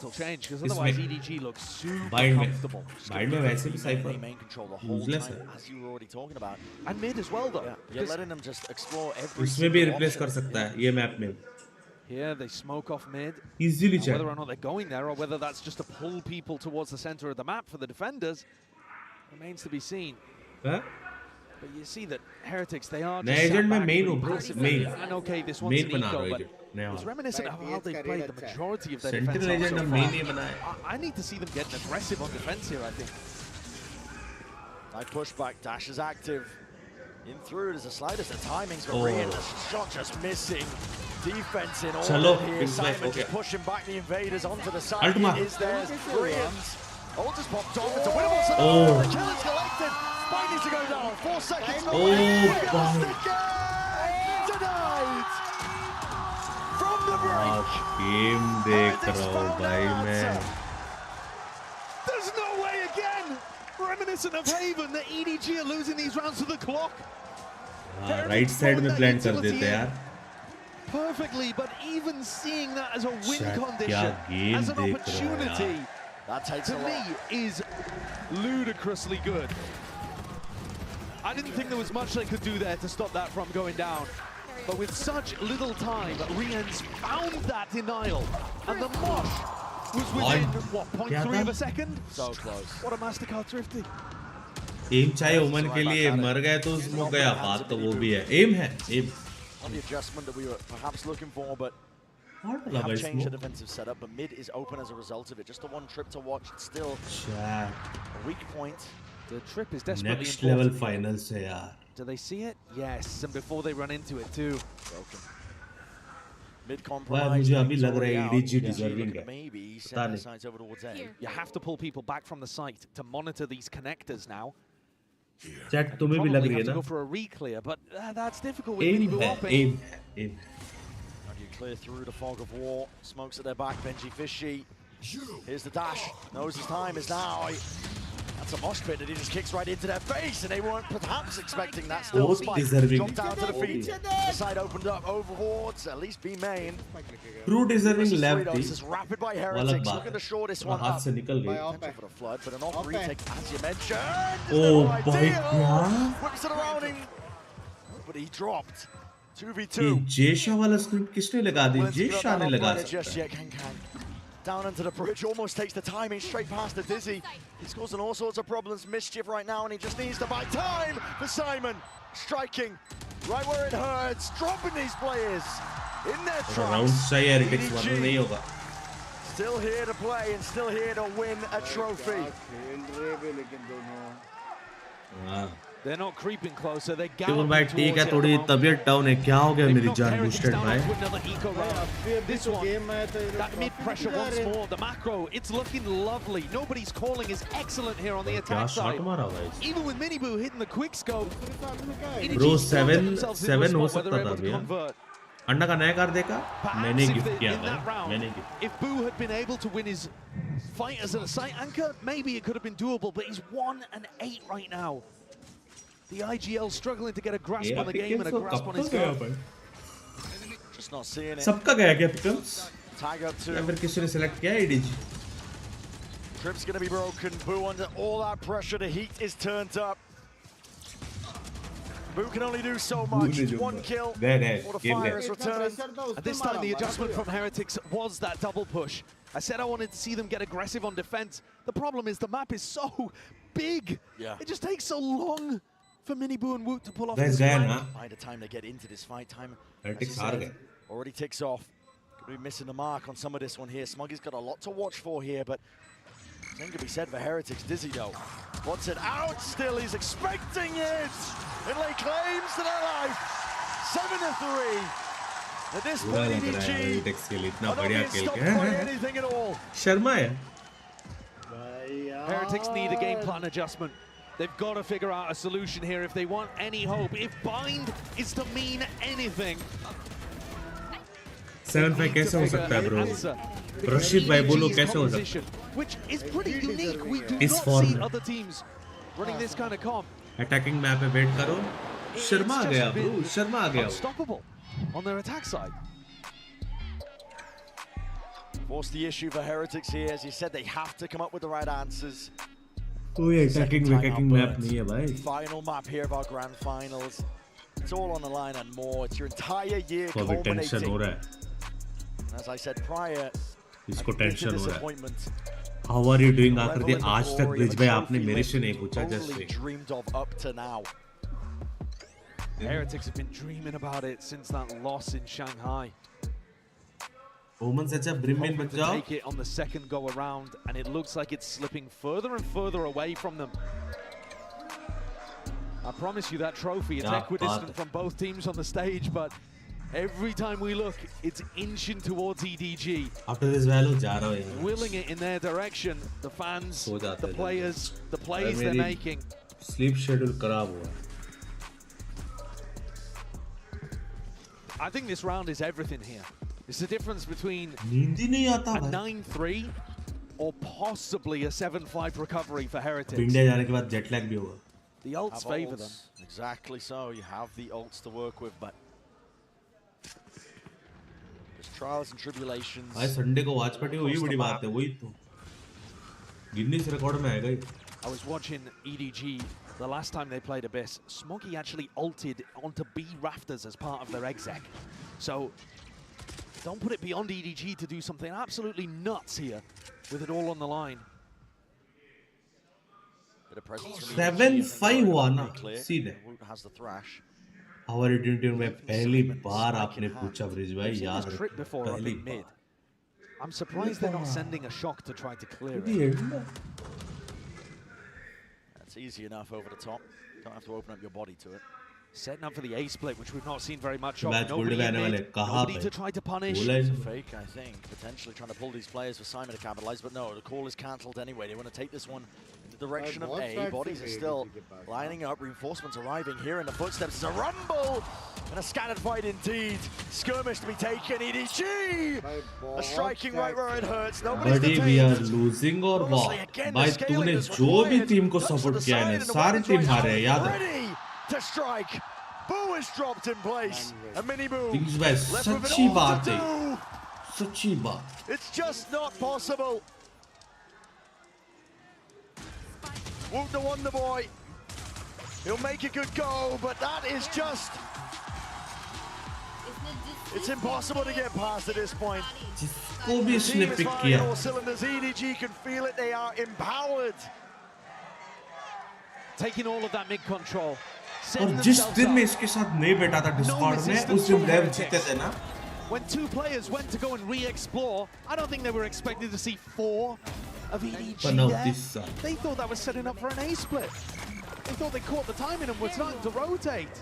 Otherwise EDG looks super comfortable. Bind में वैसे भी Cypher useless है। As you were already talking about. And mid as well though. You're letting them just explore every. इसमें भी replace कर सकता है ये map में। Here they smoke off mid. Easily check. Whether or not they're going there, or whether that's just to pull people towards the center of the map for the defenders, remains to be seen. Huh? But you see that Heretics, they are just agent में main main. And okay, this one's an eco, but it's reminiscent of how they played the majority of their defense. Central agent ने main नहीं बनाया। I need to see them getting aggressive on defense here, I think. Nice pushback, Dash is active. In through, there's a slightest of timings for Rian. The shot just missing. Defense in order here. Simon just pushing back the invaders onto the side. Is there Rian's? Ult just popped off. It's a winnable scenario. The kill is collected. Spike needs to go down. 4 seconds. Denied. From the break. Game देख रहा हूँ भाई मैं। There's no way again. Reminiscent of Haven that EDG are losing these rounds to the clock. Right side में plan कर देते यार। Perfectly, but even seeing that as a win condition, as an opportunity, to me is ludicrously good. I didn't think there was much they could do there to stop that from going down. But with such little time, Rian's found that denial. And the mosh was within, what, 0.3 of a second? So close. What a Mastercard thrifty. Aim चाहिए ओमन के लिए मर गए तो smoke गया बात तो वो भी है aim है aim on the adjustment that we were perhaps looking for, but we have changed the defensive setup, but mid is open as a result of it. Just the one trip to watch. It's still a weak point. The trip is desperately next important. level finals है यार. Do they see it? Yes, and before they run into it too. Broken. Mid compromise. मुझे अभी लग रहा है EDG deserving है. Maybe set their sights over towards A. You have to pull people back from the site to monitor these connectors now. Chat तुम्हें भी लग रही है ना? Go for a reclear, but that's difficult with aim mini aim. And you clear through the fog of war. Smokes at their back. Benji Fishy. Here's the dash. Knows his time is now. That's a mosh pit that he just kicks right into their face, and they weren't perhaps expecting that. Still, Spike dropped down to the feet. The side opened up over wards. At least B main. True deserving left. This is rapid by Heretics. Look at the shortest one up. से निकल गई. For the flood, but an off retake as you mentioned. Oh my God! Whips it around him, but he dropped. 2v2. ये जेशा वाला script किसने लगा दी? जेशा ने लगा सकता है। Down into the bridge, almost takes the timing straight past the Dizzy. He's causing all sorts of problems, mischief right now, and he just needs to buy time for Simon. Striking right where it hurts, dropping these players in their tracks. EDG still here to play and still here to win a trophy. They're not creeping closer, they're TbOne भाई galloping ठीक है, towards थोड़ी it. तबीयत down है, क्या हो गया मेरी जान? बूस्टेड भाई This one, that mid pressure once more, the macro, it's looking lovely. Nobody's calling is excellent here on the attack side. Even with Miniboo hitting the quick scope, Bro 7 हो सकता था भैया। अंडा का नया कार देखा? मैंने गिफ्ट किया था, मैंने gift. If Boo had been able to win his fight as a sight anchor, maybe it could have been doable, but he's 1-8 right now. The IGL struggling to get a grasp on the game and a grasp on his game. Just not seeing it. सबका गया क्या pickups? Tag up to. या फिर किसी ने select किया EDG? Trip's gonna be broken. Boo under all that pressure. The heat is turned up. Boo can only do so much. One kill. For the fire has returned. At this time, the adjustment from Heretics was that double push. I said I wanted to see them get aggressive on defense. The problem is the map is so big. Yeah. It just takes so long for Miniboo and Woot to pull off this fight. Find a time to get into this fight. Time Heretics already ticks off. Could be missing the mark on some of this one here. Smuggy's got a lot to watch for here, but nothing could be said for Heretics. Dizzy though wants it out still. He's expecting it and lay claims to their life. 7-3. At this point, EDG not being stopped by anything at all. Sharma है। Heretics need a game plan adjustment. They've got to figure out a solution here if they want any hope. If bind is to mean anything. 7-5 कैसे हो सकता है bro? Rashid भाई बोलो कैसे हो सकता है? Which is pretty unique. We do not see other teams running this kind of comp. Attacking map पे वेट करो। शर्मा आ गया bro, शर्मा आ गया। Unstoppable on their attack side. What's the issue for Heretics here? As you said, they have to come up with the right answers. कोई attacking map नहीं है भाई। Final map here of our grand finals. It's all on the line and more. It's your entire year culminating. हो रहा है। As I said prior, इसको tension हो रहा है। How are you doing? आखिर दिन आज तक ब्रिज भाई आपने मेरे से नहीं पूछा जैसे। Dreamed of up to now. Heretics have been dreaming about it since that loss in Shanghai. Omen said, "Brimmin to take it on the second go around, and it looks like it's slipping further and further away from them." I promise you that trophy, it's equidistant from both teams on the stage, but every time we look, it's inching towards EDG. After this value, willing it in their direction. The fans, the players, the plays they're making. Sleep schedule खराब हुआ. I think this round is everything here. It's the difference between नींद ही नहीं आता a 9-3 or possibly a 7-5 recovery for Heretics. India जाने के बाद jet lag भी होगा. The ults favor them. Exactly so. You have the ults to work with, but there's trials and tribulations. आज Sunday को Watchparty वही बड़ी बात है, वही तो गिनीज रिकॉर्ड में आएगा. I was watching EDG the last time they played Abyss. Smoggy actually ulted onto B rafters as part of their exec. So don't put it beyond EDG to do something absolutely nuts here with it all on the line. 7-5 हुआ ना, सीधे. Has the thrash. How are you doing? मैं पहली बार आपने पूछा bridge भाई याद पहली mid. I'm surprised they're not sending a shock to try to clear it. That's easy enough over the top. Don't have to open up your body to it. Setting up for the A split, which we've not seen very much of. Nobody to try to punish. It's a fake, I think. Potentially trying to pull these players for Simon to capitalize, but no, the call is cancelled anyway. They want to take this one in the direction of A. Bodies are still lining up. Reinforcements arriving here in the footsteps. It's a rumble and a scattered fight indeed. Skirmish to be taken. EDG! A striking right where it hurts. Nobody's detained. We are losing or what? भाई तूने जो भी team को support किया है, सारी team हारे हैं, याद है? To strike. Boo is dropped in place. A mini Boo. सच्ची बात है. सच्ची बात. It's just not possible. Woot the Wonder Boy. He'll make a good go, but that is just It's impossible to get past at this point. जिसको भी The इसने team is pick firing किया all cylinders. EDG can feel it. They are empowered. Taking all of that mid control. और जिस दिन मैं इसके साथ नहीं बैठा था डिस्कॉर्ड में उस दिन लेव जीते थे ना. When two players went to go and re-explore, I don't think they were expected to see 4 of EDG there. They thought that was setting up for an A-split. They thought they caught the timing and were starting to rotate.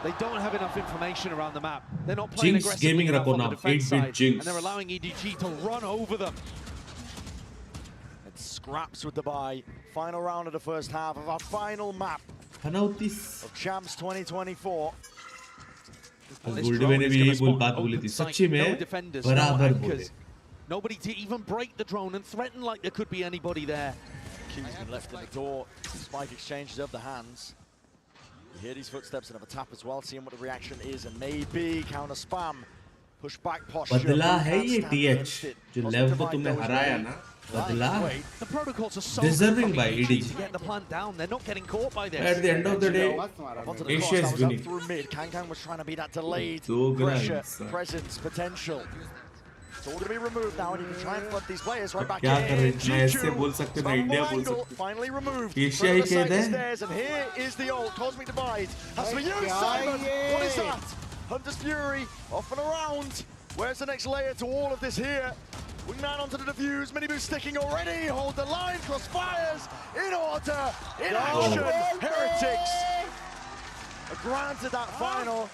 They don't have enough information around the map. They're not playing aggressively enough on the defense side, and they're allowing EDG to run over them. It scraps with the bye. Final round of the first half of our final map of Champs 2024. Goldway ने भी यही बात बोली थी. सच्ची में बराबर बोले. Nobody to even break the drone and threaten like there could be anybody there. Key's been left in the door. Spike exchanges of the hands. You hear these footsteps and have a tap as well, seeing what the reaction is, and maybe counter spam. Push back posture. बदला है ये TH जो लेव को तुमने हराया ना. बदला. The protocols are so deserving by EDG. to get the plant down. They're not getting caught by this. At the end of the day, Asia is winning. Through mid, Kang was trying to be that delayed So pressure, presence, potential. It's all going to be removed now, and you can try and flood these players right back in. Finally removed. Asia ही कह दे. And here is the old Cosmic Divide. Has to be used, Simon. What is that? Hunter's Fury off and around. Where's the next layer to all of this here? Wingman onto the defuse, Mini Boost sticking already. Hold the line, crossfires in order, in action. Heretics are granted that final.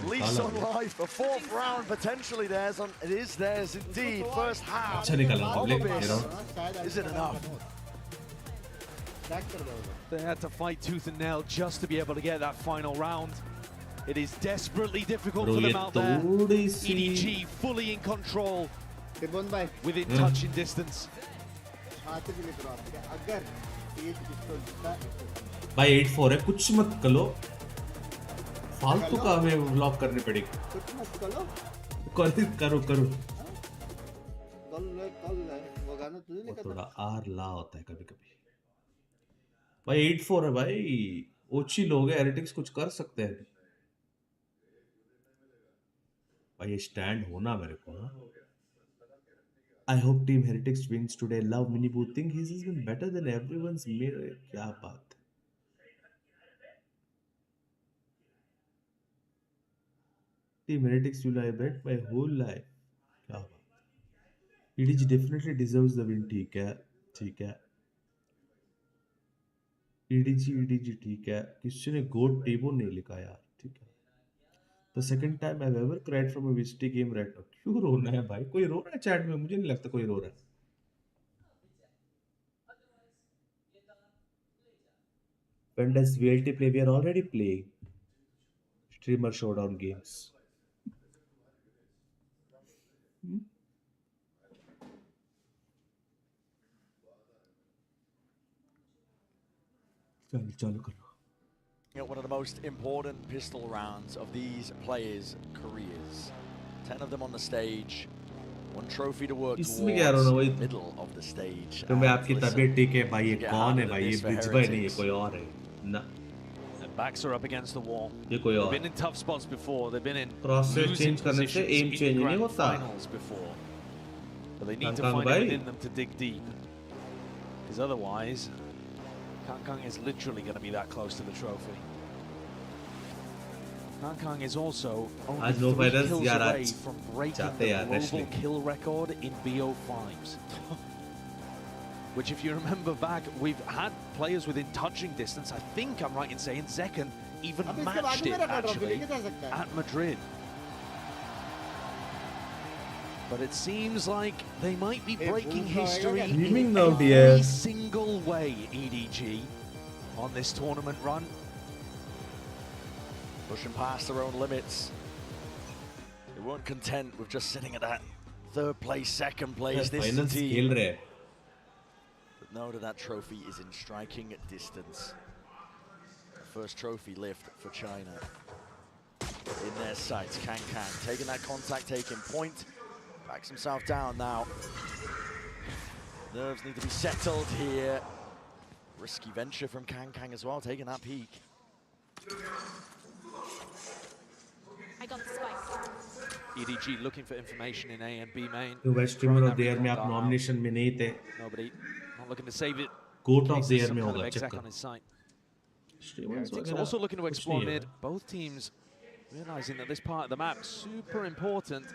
Lease on life, the 4th round potentially theirs. It is theirs indeed. First half. Is it enough? They had to fight tooth and nail just to be able to get that final round. It is desperately difficult for them out there. EDG fully in control. Within touching distance. भाई 8-4 है. कुछ मत करो. फालतू का हमें block करनी पड़ेगी. कुछ मत करो. करो. थोड़ा आर ला होता है कभी-कभी. भाई 8-4 है भाई. ओची लोग हैं. हेरेटिक्स कुछ कर सकते हैं. भाई ये स्टैंड होना मेरे को. I hope Team Heretics wins today. Love Mini Boo. Think his has been better than everyone's. मेरे क्या बात. Team Heretics will I bet my whole life. क्या बात. EDG definitely deserves the win. ठीक है. EDG ठीक है. किसी ने गोट टेबो नहीं लिखा यार. ठीक है. The second time I've ever cried from a VST game right now. क्यों रोना है भाई? कोई रो रहा है चैट में? मुझे नहीं लगता कोई रो रहा है. When does VLT play? We are already playing streamer showdown games. चालू करो. One of the most important pistol rounds of these players' careers. 10 of them on the stage. One trophy to work towards. Middle of the stage. तो मैं आपकी तबीयत ठीक है भाई. ये कौन है भाई? ये बिजबा नहीं है, कोई और है ना. And backs are up against the wall. ये कोई और. They've been in tough spots before. They've been in crosshair change करने से aim change नहीं होता. Before. But they need to find it within them to dig deep. Because otherwise, Kang is literally going to be that close to the trophy. Kang is also only 3 kills away from breaking the global kill record in BO5s. Which, if you remember back, we've had players within touching distance. I think I'm right in saying Zekken even matched it, actually, at Madrid. But it seems like they might be breaking history in every single way, EDG, on this tournament run. Pushing past their own limits. They weren't content with just sitting at that 3rd place, 2nd place. This is the team. But know that trophy is in striking distance. The first trophy lift for China. In their sights, Kang taking that contact, taking point. Backs himself down now. Nerves need to be settled here. Risky venture from Kang as well, taking that peek. I got the spike. EDG looking for information in A and B main. तो best streamer of the year में आप nomination में नहीं थे. Nobody not looking to save it. Goat of the year में होगा check check. on his site. Streamers also looking to explore mid. Both teams realizing that this part of the map super important.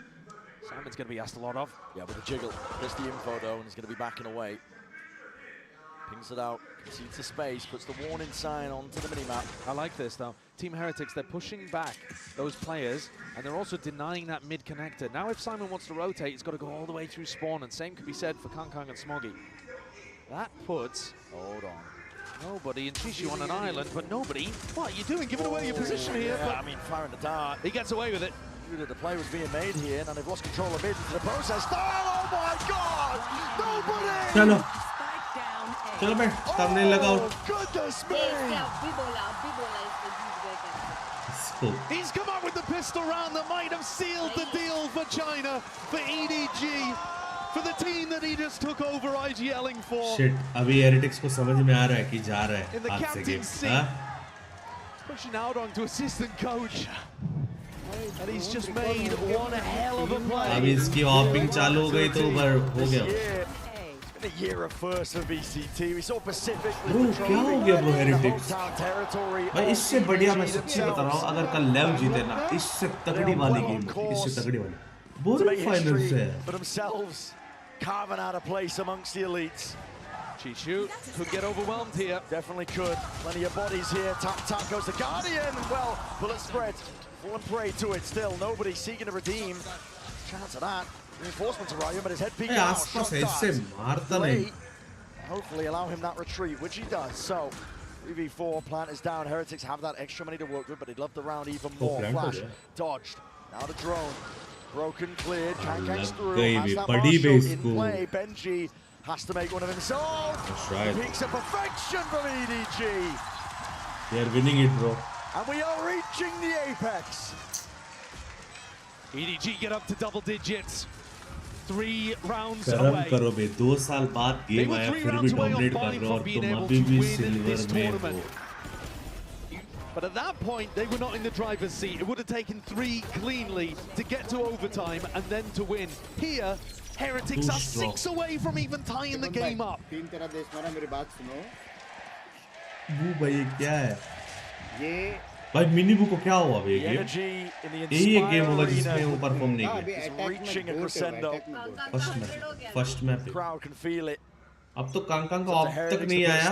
Simon's going to be asked a lot of. Yeah, with the jiggle. Gets the info though, and he's going to be backing away. Pings it out, concedes the space, puts the warning sign onto the minimap. I like this though. Team Heretics, they're pushing back those players, and they're also denying that mid connector. Now if Simon wants to rotate, he's got to go all the way through spawn, and same could be said for Kangkang and Smoggy. That puts, hold on, nobody and Tishu on an island, but nobody. What are you doing? Giving away your position here. Yeah, I mean, firing the dart. He gets away with it. The play was being made here, and they've lost control of mid into the process. Oh my God! Nobody! चलो चलो भाई thumbnail लगाओ. Goodness me! He's come up with the pistol round that might have sealed the deal for China, for EDG, for the team that he just took over IGLing for. Shit, अभी Heretics को समझ में आ रहा है कि जा रहा है in the आज से captain's seat, game. pushing out onto assistant coach. And he's just made one hell of a play. अभी इसकी hopping चालू हो गई तो ऊपर हो गया. A year of first for VCT. We saw Pacific. Bro, क्या हो गया bro Heretics? भाई इससे बढ़िया मैं सच्ची बता रहा हूँ अगर कल लेव जीते ना इससे तगड़ी वाली गेम इससे तगड़ी वाली. बोरिंग फाइनल्स है. For themselves, carving out a place amongst the elites. Chishu could get overwhelmed here. Definitely could. Plenty of bodies here. Tap goes the Guardian. Well, bullet spread. Falling prey to it still. Nobody seeking to redeem. Chance of that. Reinforcements arrive, but his head peeking out. Hopefully allow him that retreat, which he does. So, 3v4, plant is down. Heretics have that extra money to work with, but he'd love the round even more. Flash, dodged. Now the drone. Broken, cleared. Kangkang's through. Has that Marshall in play. Benji has to make one of himself. That's right. Peaks of perfection from EDG. They're winning it, bro. And we are reaching the apex. EDG get up to double digits. 3 rounds करम away. करो बे 2 साल बाद game आया फिर भी dominate कर रहे हो और तुम अभी भी सिल्वर में हो. But at that point, they were not in the driver's seat. It would have taken 3 cleanly to get to overtime and then to win. Here, Heretics are 6 away from even tying the game up. तीन तेरा देश मारा मेरी बात सुनो. वो भाई क्या है? ये भाई मिनी बू को क्या हुआ भाई ये गेम? यही एक गेम होगा जिसमें वो परफॉर्म नहीं किया. First map. Crowd can feel it. अब तो कांगकांग का ऑफ तक नहीं आया.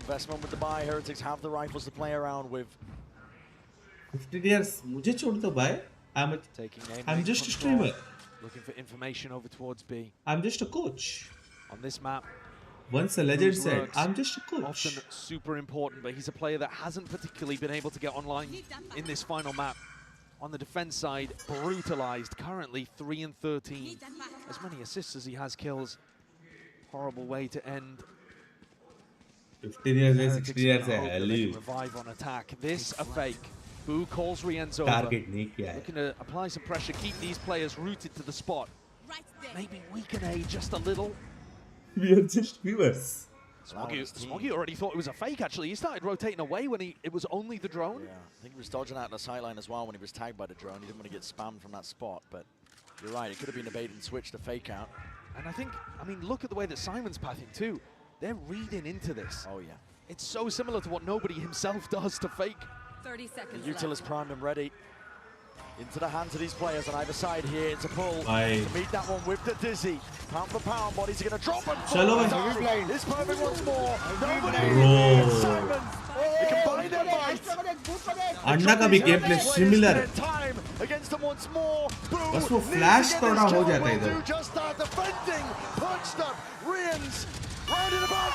Investment with the buy. Heretics have the rifles to play around with. 15 years मुझे छोड़ दो भाई. I'm just a streamer. Looking for information over towards B. I'm just a coach. On this map, once a legend said, I'm just a coach. Often super important, but he's a player that hasn't particularly been able to get online in this final map. On the defense side, brutalized, currently 3 and 13. As many assists as he has kills. Horrible way to end. 15 years, 16 years, revive on attack. This a fake. Who calls Rienzo target नहीं किया है. Looking to apply some pressure, keep these players rooted to the spot. Maybe weaken A just a little. We are just viewers. Smoggy already thought it was a fake, actually. He started rotating away when it was only the drone. Yeah, I think he was dodging out the sideline as well when he was tagged by the drone. He didn't want to get spammed from that spot, but you're right, it could have been a bait and switch to fake out. And I mean, look at the way that Simon's pathing too. They're reading into this. Oh, yeah. It's so similar to what nobody himself does to fake. 30 seconds the Util is primed and ready. Into the hands of these players on either side here. It's a pull to meet that one with the Dizzy. Pound for pound, bodies are going to drop and fall. It's perfect once more. Nobody. Simon. They combine their might. अन्ना का भी game play similar है. Time against them once more. बस वो flash थोड़ा हो जाता है इधर. Just start defending. Punched up. Rians. Rounded about.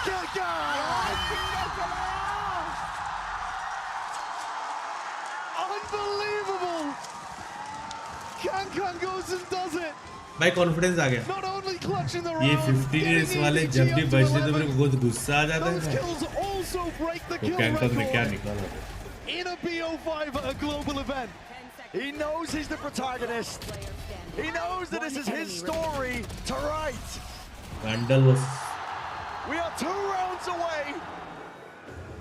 Unbelievable! Kangkang goes and does it. भाई कॉन्फिडेंस आ गया. Not only clutching the ये 15 years वाले जब भी बचते तो मेरे को बहुत गुस्सा आ जाता है. तो Kangkang ने क्या निकाला? In a BO5 at a global event. He knows he's the protagonist. He knows that this is his story to write. Vandal was. We are 2 rounds away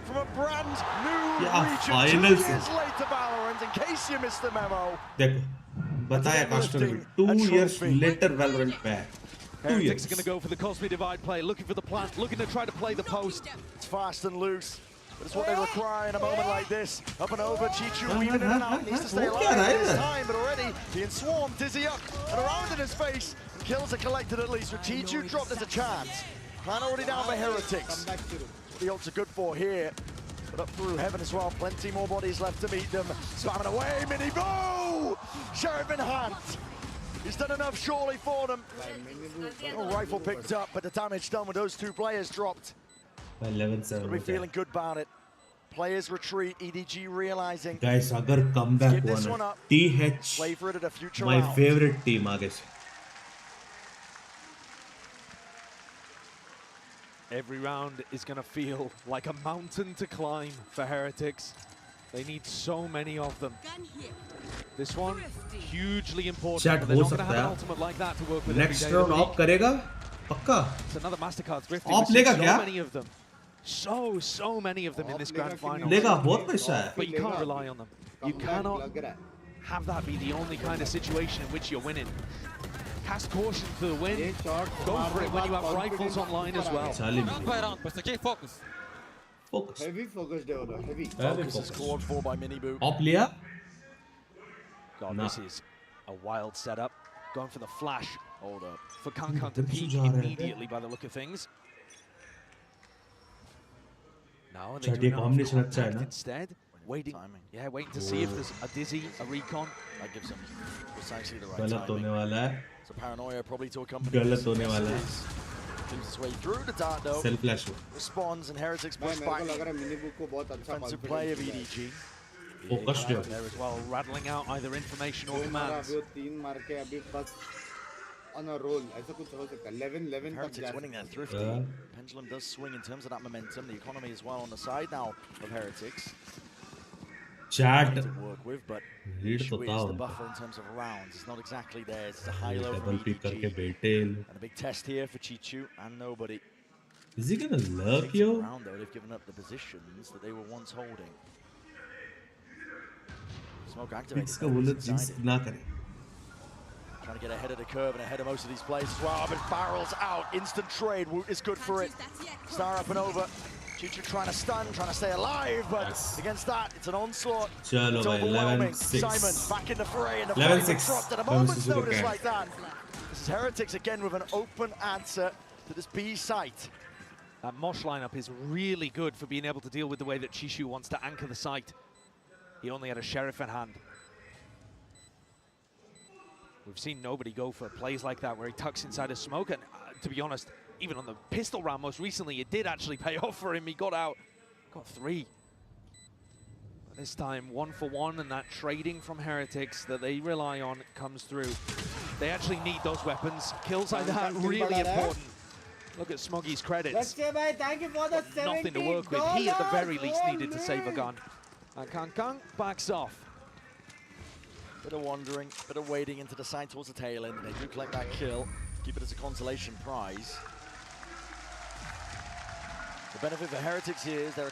from a brand new Yeah, region. final 2 years later, Valorant, in case you missed the memo. देखो बताया caster में 2 years later Valorant back. 2 years. Phanteks are going to go for the Cosby Divide play, looking for the plant, looking to try to play the post. It's fast and loose. But it's what they require in a moment like this. Up and over, Chichu weaving in and out, needs to stay alive this time, but already being swarmed, Dizzy up and around in his face. And kills are collected at least, with Chichu dropped there's a chance. Plan already down for Heretics. The ults are good for here. But up through heaven as well, plenty more bodies left to meet them. Spamming away, Mini Boo! Sheriff in hand. He's done enough surely for them. Oh, rifle picked up, but the damage done with those 2 players dropped. 11-7. We'll be feeling good about it. Players retreat, EDG realizing. Guys, अगर comeback हुआ ना, TH, play for it at a future my round. favorite team आगे से. Every round is going to feel like a mountain to climb for Heretics. They need so many of them. This one, hugely important. Chat They're हो not going to सकता have an है. ultimate like that to work with. Next round of करेगा, पक्का. It's another MasterCard thrifty. Of We've लेगा seen क्या? so many of them. So many of them in this grand final. लेगा बहुत पैसा है. But you can't rely on them. You cannot have that be the only kind of situation in which you're winning. Cast caution to the win. Go for it when you have rifles online as well. Round by round, but okay, focus. Focus. Heavy focus develop, heavy. Focus is called for by Miniboo. Of लिया. God, Nah. this is a wild setup. Going for the flash. Hold up. For Kankan to peek जा रहे थे. immediately by the look of things. Now and Chat, they ये do now combination have अच्छा है contact ना? instead. Waiting. Yeah, waiting to see if there's a Dizzy, a Recon. That gives him precisely the right गलत होने timing. वाला है. So paranoia probably to accompany गलत this. होने वाला है. Gives its way through the dart though. Self flash. Responds and Heretics मैं push मेरे back. को लग रहा है मिनीबू को बहुत अच्छा Defensive play of EDG. Focus Out there as well, rattling out either information or commands. अभी 3 मार के अभी बस on a roll ऐसा कुछ हो सकता है. 11 तक Heretics जा winning that thrifty. Pendulum does swing in terms of that momentum. The economy as well on the side now of Heretics. Chat. To work with, but Lead तो Shui था is the उनका. buffer in terms of rounds. It's not exactly theirs. It's a high low from Double pick करके EDG. बैठे. And a big test here for Chichu and nobody. Is he gonna lurk Takes yo? it around, though, they've given up the positions that they were once holding. Smoke activated. इसका बोले jinx ना करे. Trying to get ahead of the curve and ahead of most of these players as well. But barrels out. Instant trade. Woot is good for it. Star up and over. Chichu trying to stun, trying to stay alive, but against that, it's an onslaught. चलो It's भाई, overwhelming. 11-6. Simon back in the fray, and the 11-6. fight dropped at a That was moment's super notice game. like that. This is Heretics again with an open answer to this B site. That Mosh lineup is really good for being able to deal with the way that Chishu wants to anchor the site. He only had a Sheriff in hand. We've seen nobody go for plays like that where he tucks inside a smoke, and to be honest, even on the pistol round most recently, it did actually pay off for him. He got out, got 3. But this time, 1 for 1, and that trading from Heretics that they rely on comes through. They actually need those weapons. Kills like that, really important. Look at Smoggy's credits. Thank you for the Nothing to work with. He, at the very least, needed to save a gun. And Kang backs off. Bit of wandering, bit of wading into the side towards the tail end. They do collect that kill, keep it as a consolation prize. The benefit for Heretics here is they're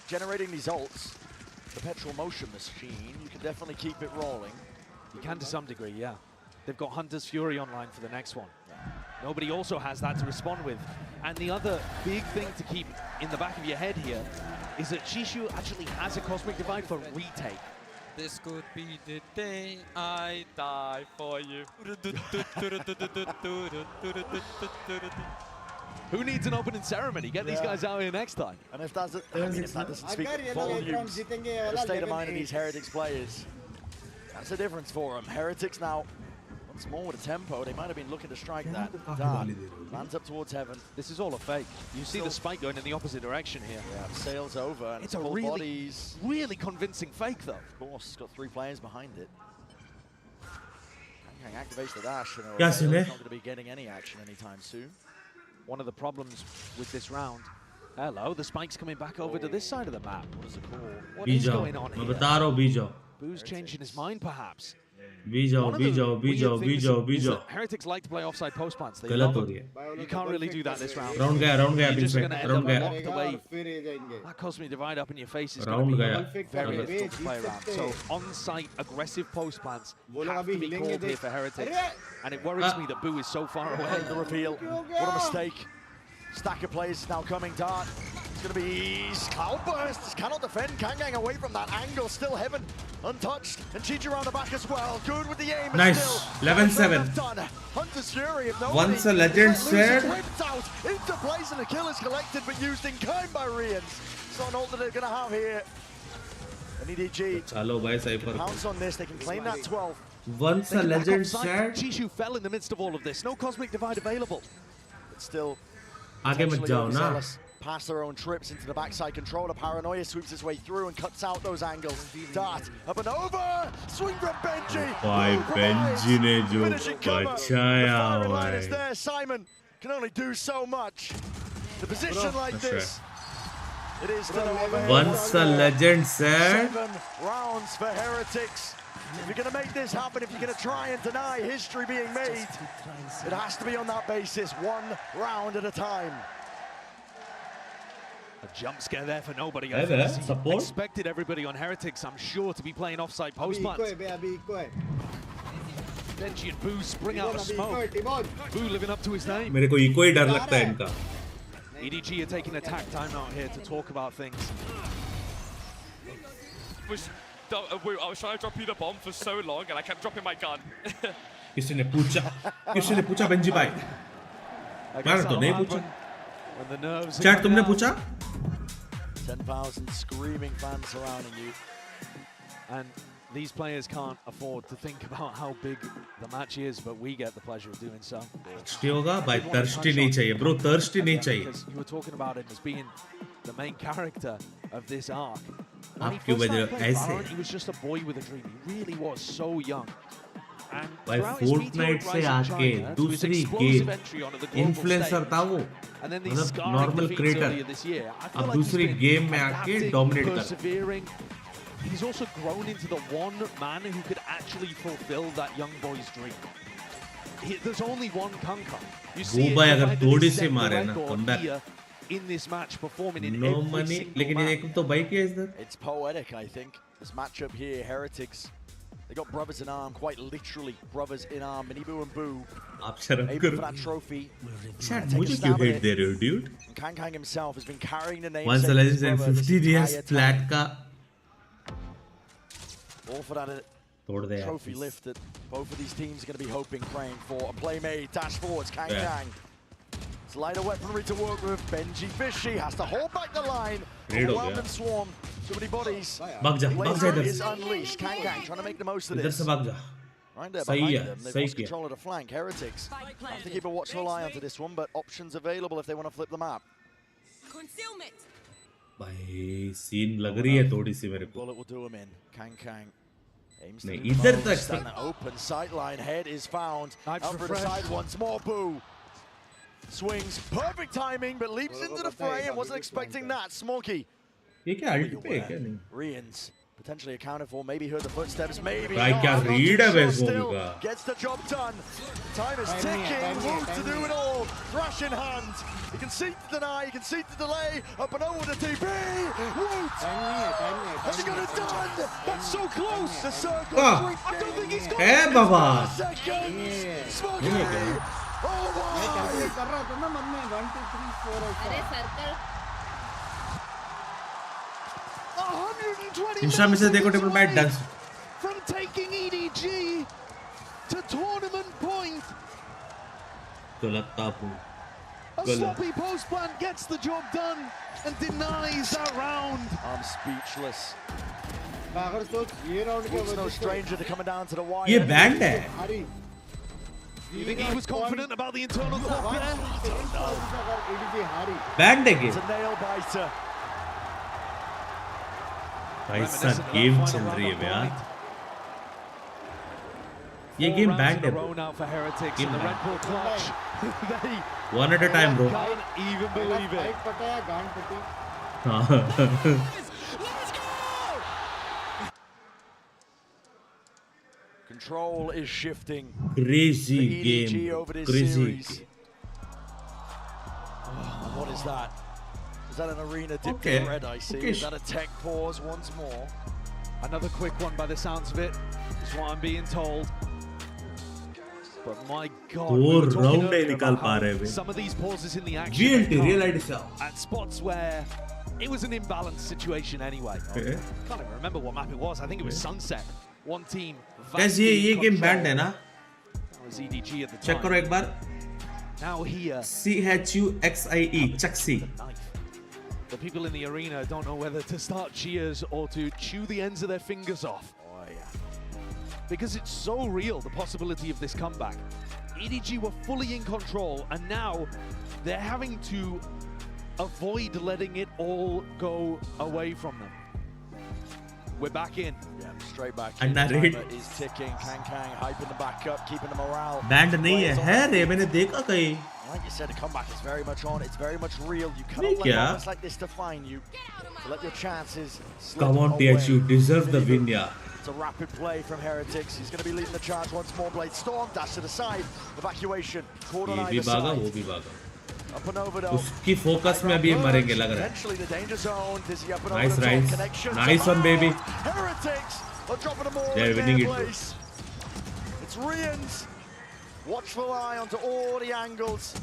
generating these ults. Perpetual motion machine, you can definitely keep it rolling. You can to some degree, yeah. They've got Hunter's Fury online for the next one. Nobody also has that to respond with. And the other big thing to keep in the back of your head here is that Chishu actually has a Cosmic Divide for retake. This could be the day I die for you. Who needs an opening ceremony? Get these guys out here next time. And if that doesn't speak volumes, the state of mind of these Heretics players, that's the difference for them. Heretics now, once more with a tempo, they might have been looking to strike that dart. Lands up towards heaven. This is all a fake. You see the spike going in the opposite direction here. Yeah, sails over. And it's a really convincing fake, though. Of course, it's got 3 players behind it. Kang activates the dash, and Yes, not going to be getting any action anytime soon. One of the problems with this round. Hello, the spike's coming back over to this side of the map. What is the call? What is going on here? मैं बता रहा हूँ, B जाओ. Boo's changing his mind, perhaps. Heretics like to play offside post plants. They गलत love हो it. रही है. You can't really do that this round. Round गया You're just going to end round up गया. locked away. That cosmic divide up in your face is Round going to गया. be very difficult to play around. So on-site aggressive post plants have to be called here for Heretics. And it worries me that Boo is so far away. The reveal. What a mistake. Stack of players now coming. Dart. It's going to be Cloudburst. Cannot defend. Kangang away from that angle. Still Heaven untouched. And Chichi around the back as well. Good with the aim. Nice. 11-7. Hunter's Fury. Once a legend said. Whipped out into place and the kill is collected but used in kind by Rians. It's not an ult that they're going to have here. And EDG pounce on this. They can claim that 12. Once a legend said. Chishu fell in the midst of all of this. No cosmic divide available. But still. आगे मत जाओ ना. Pass their own trips into the backside controller. Paranoia sweeps his way through and cuts out those angles. Dart up and over. Swing from Benji. भाई Benji ने जो बचाया भाई. Is there. Simon can only do so much. The position like this. It is the Once a legend said. 7 rounds for Heretics. If you're going to make this happen, if you're going to try and deny history being made, it has to be on that basis, 1 round at a time. A jump scare there for nobody. I expected everybody on Heretics, I'm sure, to be playing offside post plants. Benji and Boo spring out of smoke. Boo living up to his name. मेरे को eco ही डर लगता है इनका. EDG are taking attack timeout here to talk about things. I was trying to drop you the bomb for so long and I kept dropping my gun. किसी ने पूछा Benji भाई. मैंने तो नहीं पूछा. चैट तुमने पूछा? 10,000 screaming fans surrounding you. And these players can't afford to think about how big the match is, but we get the pleasure of doing so. Thirsty होगा भाई. Thirsty नहीं चाहिए bro. Thirsty नहीं चाहिए. You were talking about him as being the main character of this arc. आप क्यों बज रहे हो ऐसे? He was just a boy with a dream. He really was so young. भाई Fortnite से आके दूसरी गेम इन्फ्लुएंसर था वो. मतलब नॉर्मल क्रिएटर. अब दूसरी गेम में आके डोमिनेट कर. He's also grown into the one man who could actually fulfill that young boy's dream. There's only one Kanka. You see it अगर थोड़ी सी मारे ना comeback. In this match, performing in no every money. single लेकिन ये तो भाई क्या है इधर? It's poetic, I think. This matchup here, Heretics. They got brothers in arm, quite literally brothers in arm. Minibu and Boo. आप शर्म aiming करो. for that trophy. Chat, मुझे क्यों hate दे रहे हो, dude? Kang himself has been carrying the name. Once a legend and 50 years flat का. All for that trophy lift that both of these teams are going to be hoping, praying for. A play made, dash forwards, Kang. It's lighter weaponry to work with. Benji Fishy has to hold back the line. Overwhelmed and swarm. Too many bodies. Laser is unleashed. Kang trying to make the most of this. Right there behind them. They've lost control of the flank. Heretics have to keep a watchful eye onto this one, but options available if they want to flip the map. Concealment. भाई scene लग रही है थोड़ी सी मेरे को. Bullet will do him in. Kang. नहीं इधर तक. Open sight line. Head is found. Out for the side once more. Boo. Swings, perfect timing, but leaps into the fray and wasn't expecting that. Smokey. ये क्या ult पे है क्या नहीं? Rians potentially accounted for, maybe heard the footsteps, maybe भाई क्या read है Smokey का? Gets the job done. Time is ticking. Woot to do it all. Thrash in hand. You can seek to deny, you can seek to delay. Up and over the TP. Woot. Has he got it done? That's so close. The circle. I don't think he's got it. Baba. Seconds. Smokey. Oh मैं calculate कर रहा था ना मन में 1 2 3 4 अरे circle 120 Insta में से देखो table mat dance. From taking EDG to tournament point. गलत A sloppy post plant gets the job done and denies that round. I'm speechless. अगर सोच ये राउंड के no stranger to coming down to the wire. ये band है. You think he was confident about the internal clock there? Banned again. It's a nail biter. भाई सब game चल रही है यार. ये गेम बैंड है. Game One at a time, bro. Can't even believe it. पटाया गांड पटी. Let's go! Control is shifting. Crazy EDG game. over this Crazy. series. Oh, what is that? Is that an arena dipped in red, I see? Is that a tech pause once more? Another quick one by the sounds of it, is what I'm being told. But my God, we were talking earlier about how some of these pauses in the action at spots where it was an imbalanced situation anyway. I can't even remember what map it was. I think it was Sunset. One team. Guys, ये game banned है ना? That was EDG at the time. Check करो एक बार. Now here. CHUXIE. Chuxi. The people in the arena don't know whether to start cheers or to chew the ends of their fingers off. Oh yeah. Because it's so real, the possibility of this comeback. EDG were fully in control, and now they're having to avoid letting it all go away from them. We're back in. Yeah, straight back in. Timer is ticking. Kang hyping the back up, keeping the morale. Band नहीं है रे मैंने देखा कहीं. Like you said, the comeback is very much on. It's very much real. You cannot let moments like this define you. So let your chances slip Come on, TH, you deserve the win, yeah. It's a rapid play from Phanteks. He's going to be leading the charge once more. Blade Storm, dash to the side. Evacuation. Caught on either side. वो भी भागा. Up and over though. उसकी focus में अभी मरेंगे लग रहा है. Potentially the danger zone. Dizzy up and over Nice the rise. connection. Nice one, baby. Phanteks are dropping them all. They're winning it. It's Rian's. Watchful eye onto all the angles.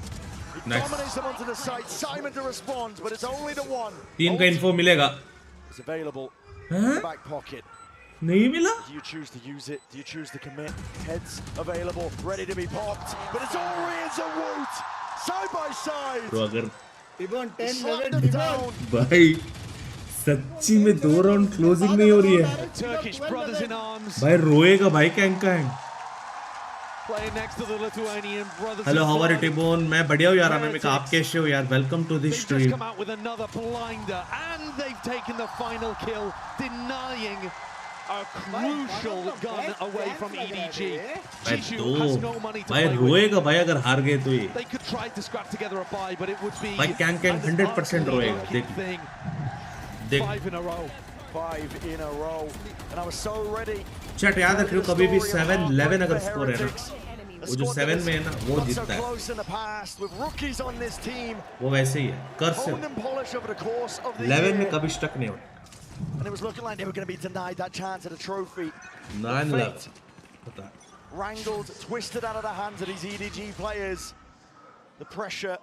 He dominates them onto the side. Simon to respond, but it's only the one. Team का info मिलेगा. It's available in the back pocket. नहीं मिला? Do you choose to use it? Do you choose to commit? Heads available, ready to be popped. But it's all Rian's and Woot. Side by side. तो अगर TbOne 10-11 down. भाई सच्ची में 2 round closing नहीं हो रही है. Turkish brothers in arms. भाई रोएगा भाई Kang. Playing next to the Lithuanian brothers. Hello, how are you, TbOne? मैं बढ़िया हूँ यार. अमेरिका आप कैसे हो यार? Welcome to this stream. They've just come out with another blinder, and they've taken the final kill, denying a crucial gun away from EDG. Jishu has no money to play with. रोएगा भाई अगर हार गए तो ये. They could try to scrap together a buy, but it would be. भाई Kang 100% रोएगा. देख. 5 in a row. 5 in a row. And I was so ready. Chat याद रखियो कभी भी 7-11 अगर स्कोर है ना, वो जो 7 में है ना वो जीतता है. वो वैसे ही है. कर से 11 में कभी स्टक नहीं होता. And it was looking like they were going to be denied that chance at a trophy. 9-11. Wrangled, twisted out of the hands of these EDG players. The pressure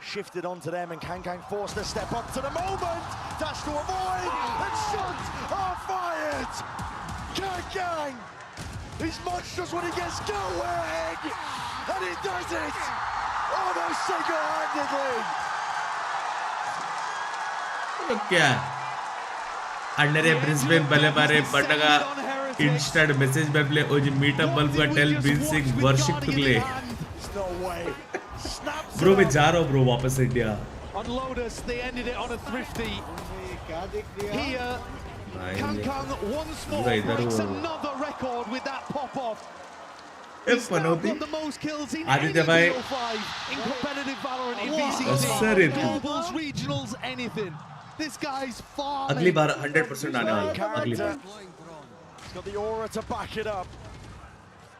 shifted onto them, and Kang forced to step up to the moment. Dash to avoid, and shots are fired. Kang, he's monstrous when he gets going, and he does it almost single-handedly. क्या? अंडरे Brisbane बले बारे पटगा instant message में play ओजी meetup bulb का tell बिंसिंग worship टुगले. Bro मैं जा रहा हूँ bro वापस India. On Lotus, they ended it on a thrifty. Here, Kang once more breaks another record with that pop-off. He's now got the most kills in any BO5 in competitive Valorant in VCT. Globals, regionals, anything. This guy's far. अगली बार 100% आने वाला है. अगली बार. He's got the aura to back it up.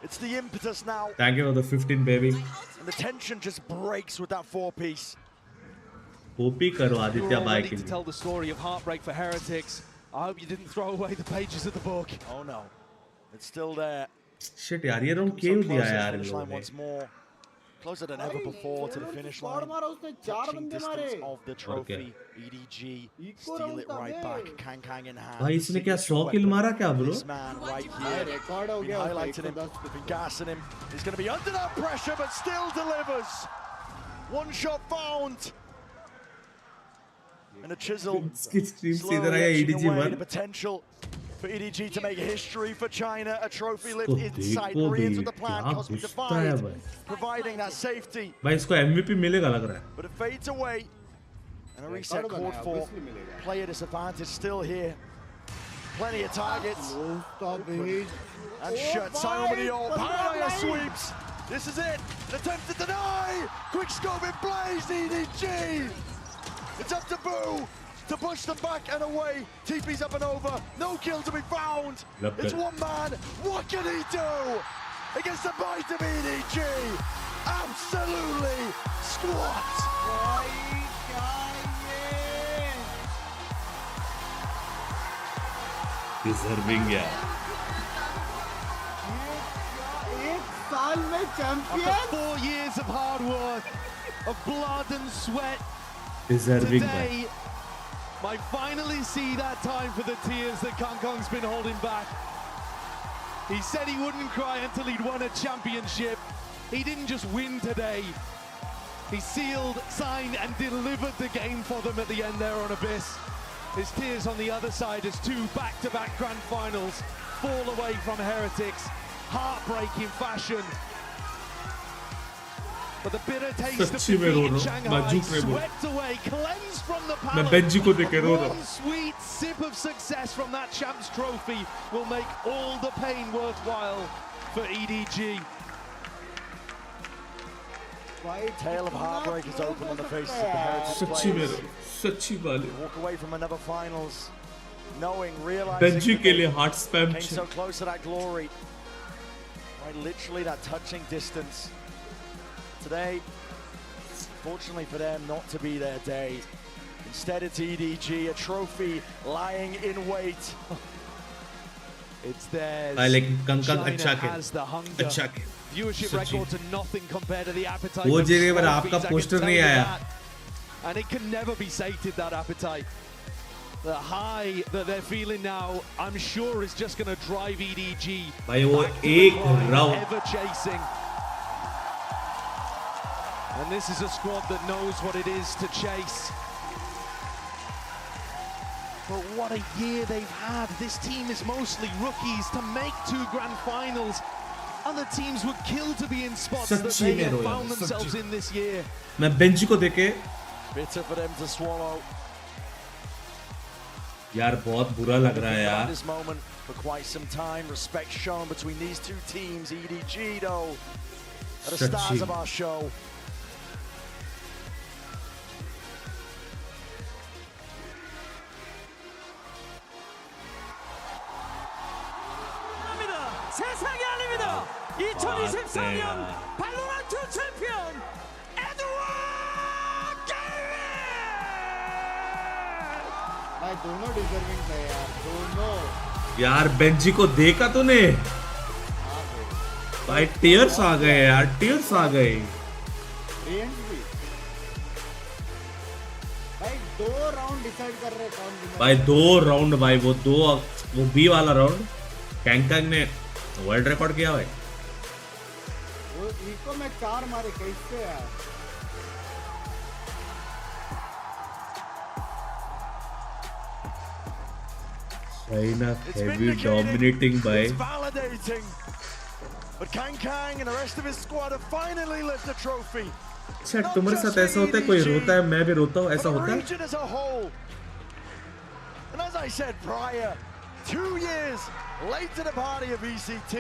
It's the impetus now. Thank you for the 15, baby. And the tension just breaks with that 4-piece. OP करो आदित्य भाई के लिए. To tell the story of heartbreak for Phanteks. I hope you didn't throw away the pages of the book. Oh no, it's still there. Shit यार ये round क्यों दिया यार इन लोगों ने? Closer than ever before to the finish line. Touching distance of the trophy. EDG steal it right back. Kang in hand. भाई इसने क्या 100 किल मारा क्या bro? This man right here. Been highlighting him. They've been gassing him. He's going to be under that pressure, but still delivers. One shot found. And a chisel. Slowly edging away the potential for EDG to make history for China. A trophy lift inside. Koreans with the plan. Cosmic Divide providing that safety. भाई इसको MVP मिलेगा लग रहा है. But it fades away. And a reset called for. Player disadvantage still here. Plenty of targets. And shut. Simon Parallel sweeps. This is it. An attempt to deny. Quick scope in blaze. EDG. It's up to Boo to push them back and away. TP's up and over. No kill to be found. It's one man. What can he do against the might of EDG? Absolutely squat. Deserving, yeah. After 4 years of hard work, of blood and sweat, Deserving, today might finally see that time for the tears that Kangkong's been holding back. He said he wouldn't cry until he'd won a championship. He didn't just win today. He sealed, signed, and delivered the game for them at the end there on Abyss. His tears on the other side as two back-to-back grand finals fall away from Heretics. Heartbreaking fashion. But the bitter taste of defeat in Shanghai swept away, cleansed from the palate. One sweet sip of success from that Champs Trophy will make all the pain worthwhile for EDG. Tale of heartbreak is open on the faces of the Heritage players. Walk away from another finals, knowing, realizing came so close to that glory. Right, literally that touching distance. Today, fortunately for them, not to be their day. Instead, it's EDG, a trophy lying in wait. It's theirs. China has the hunger. Viewership records are nothing compared to the appetite. वो जगह पर आपका poster नहीं आया. And it can never be sated, that appetite. The high that they're feeling now, I'm sure, is just going to drive EDG भाई वो back to एक the climb, round. ever chasing. And this is a squad that knows what it is to chase. But what a year they've had. This team is mostly rookies. To make 2 grand finals, other teams would kill to be in spots that they have found themselves in this year. मैं bench को देखे Bitter for them to swallow. यार बहुत बुरा लग रहा है यार. This moment for quite some time. Respect shown between these two teams. EDG though are the stars of our show. 세상이 알립니다. 2023년 발로란트 챔피언 에드워 게이밍. भाई दोनों डिजर्विंग थे यार, दोनों. यार बेंजी को देखा तूने? भाई टीयर्स आ गए यार, टीयर्स आ गए. भाई 2 राउंड डिसाइड कर रहे कौन विनर. भाई 2 राउंड भाई, वो बी वाला राउंड कैंगकंग ने वर्ल्ड रिकॉर्ड किया भाई. वो इको में 4 मारे कैसे यार. China heavy dominating by. It's validating. But Kang and the rest of his squad have finally lifted the trophy. अच्छा तुम्हारे साथ ऐसा होता है, कोई रोता है मैं भी रोता हूँ, ऐसा होता है? Region as a whole. And as I said prior, 2 years late to the party of ECT.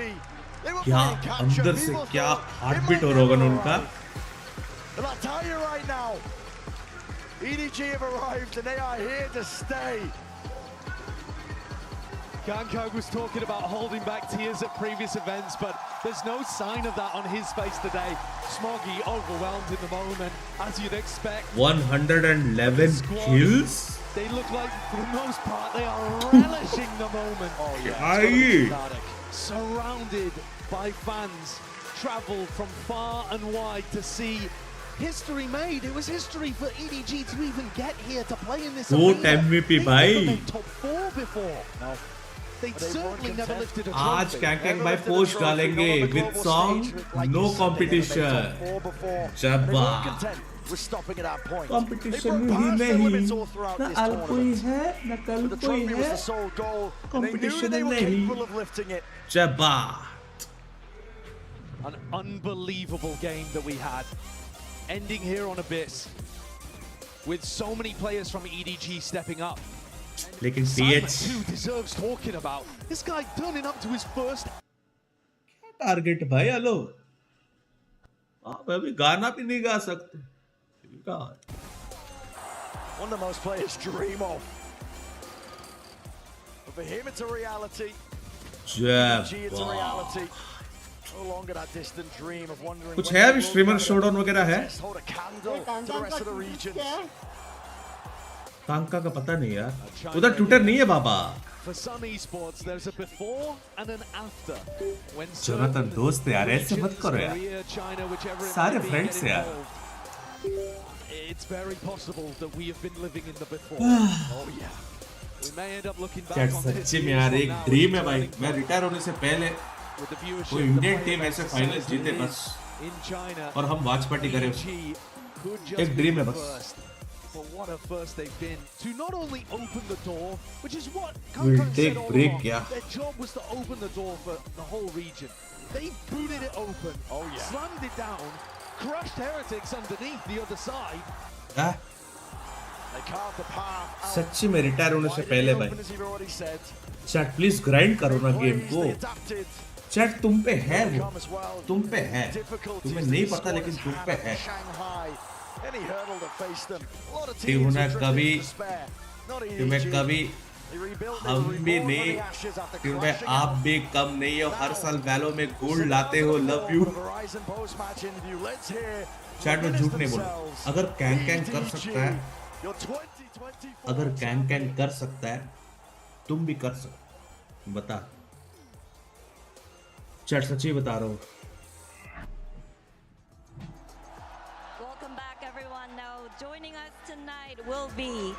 They were क्या playing catch up. अंदर से क्या हार्टबीट हो रहा होगा उनका? But I'll tell you right now, EDG have arrived and they are here to stay. Kangkong was talking about holding back tears at previous events, but there's no sign of that on his face today. Smoggy overwhelmed in the moment, as you'd expect. 111 kills? They look like, for the most part, they are relishing the moment. Oh yeah, Aye. Surrounded by fans, traveled from far and wide to see history made. It was history for EDG to even get here to play in this GOAT arena. MVP They've भाई. never been top 4 before. No. They certainly never lifted a trophy. आज कैंकैंग भाई post डालेंगे with song no competition. Jabba. Competition ही नहीं. ना अल कोई है, ना कल कोई है. Competition नहीं. जब्बा. An unbelievable game that we had. Ending here on Abyss. With so many players from EDG stepping up. लेकिन TH Simon too deserves talking about. This guy turning up to his first target भाई. Hello आप अभी गाना भी नहीं गा सकते. One that most players dream of. But for him, it's a reality. जय It's a reality. No longer that distant dream of wondering. कुछ है अभी स्ट्रीमर शोडाउन वगैरह है? Hold a candle to the rest of the regions. कांका का पता नहीं यार, उधर ट्विटर नहीं है बाबा। For some esports, there's a before and an after. When Jonathan दोस्त यार, ऐसे मत करो यार, सारे फ्रेंड्स यार। It's very possible that we have been living in the before. Oh yeah. We may end up looking back on this. सच्ची में यार एक ड्रीम है भाई, मैं रिटायर होने से पहले कोई इंडियन टीम ऐसे फाइनल जीते बस, और हम वॉच पार्टी करें, एक ड्रीम है बस। But what a first they've been to not only open the door, which is what We'll take break, yeah. Their job was to open the door for the whole region. They booted it open, slammed it down, crushed Heretics underneath the other side. They carved the path. सच्ची में retire होने से पहले भाई, chat please grind करो ना game को। Chat तुम पे है, वो तुम पे है, तुम्हें नहीं पता लेकिन तुम पे है। तुम्हें कभी, तुम्हें कभी हम भी नहीं, तुम्हें आप भी कम नहीं हो, हर साल वैलो में गोल्ड लाते हो, लव यू। चैट में झूठ नहीं बोलो, अगर कैंग कैंग कर सकता है, अगर कैंग कैंग कर सकता है, तुम भी कर सकते, बता। चैट सच्ची बता रहा हूँ। Joining us tonight will be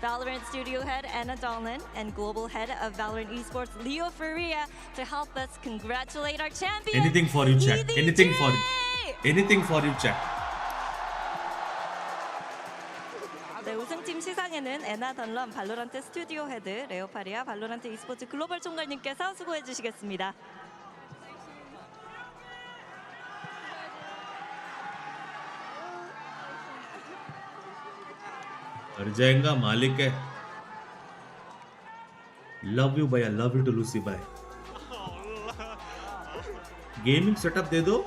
Valorant Studio Head Anna Dolan and Global Head of Valorant Esports Leo Faria to help us congratulate our champion. Anything for you, chat. EDG! Anything for you. Anything for you, chat. 네, 우승팀 시상에는 애나 던런 발로란트 스튜디오 헤드 레오 파리아 발로란트 e스포츠 글로벌 총괄님께서 수고해 주시겠습니다. मर जाएगा मालिक है। Love you भैया, love you to Lucy भाई। Gaming setup दे दो।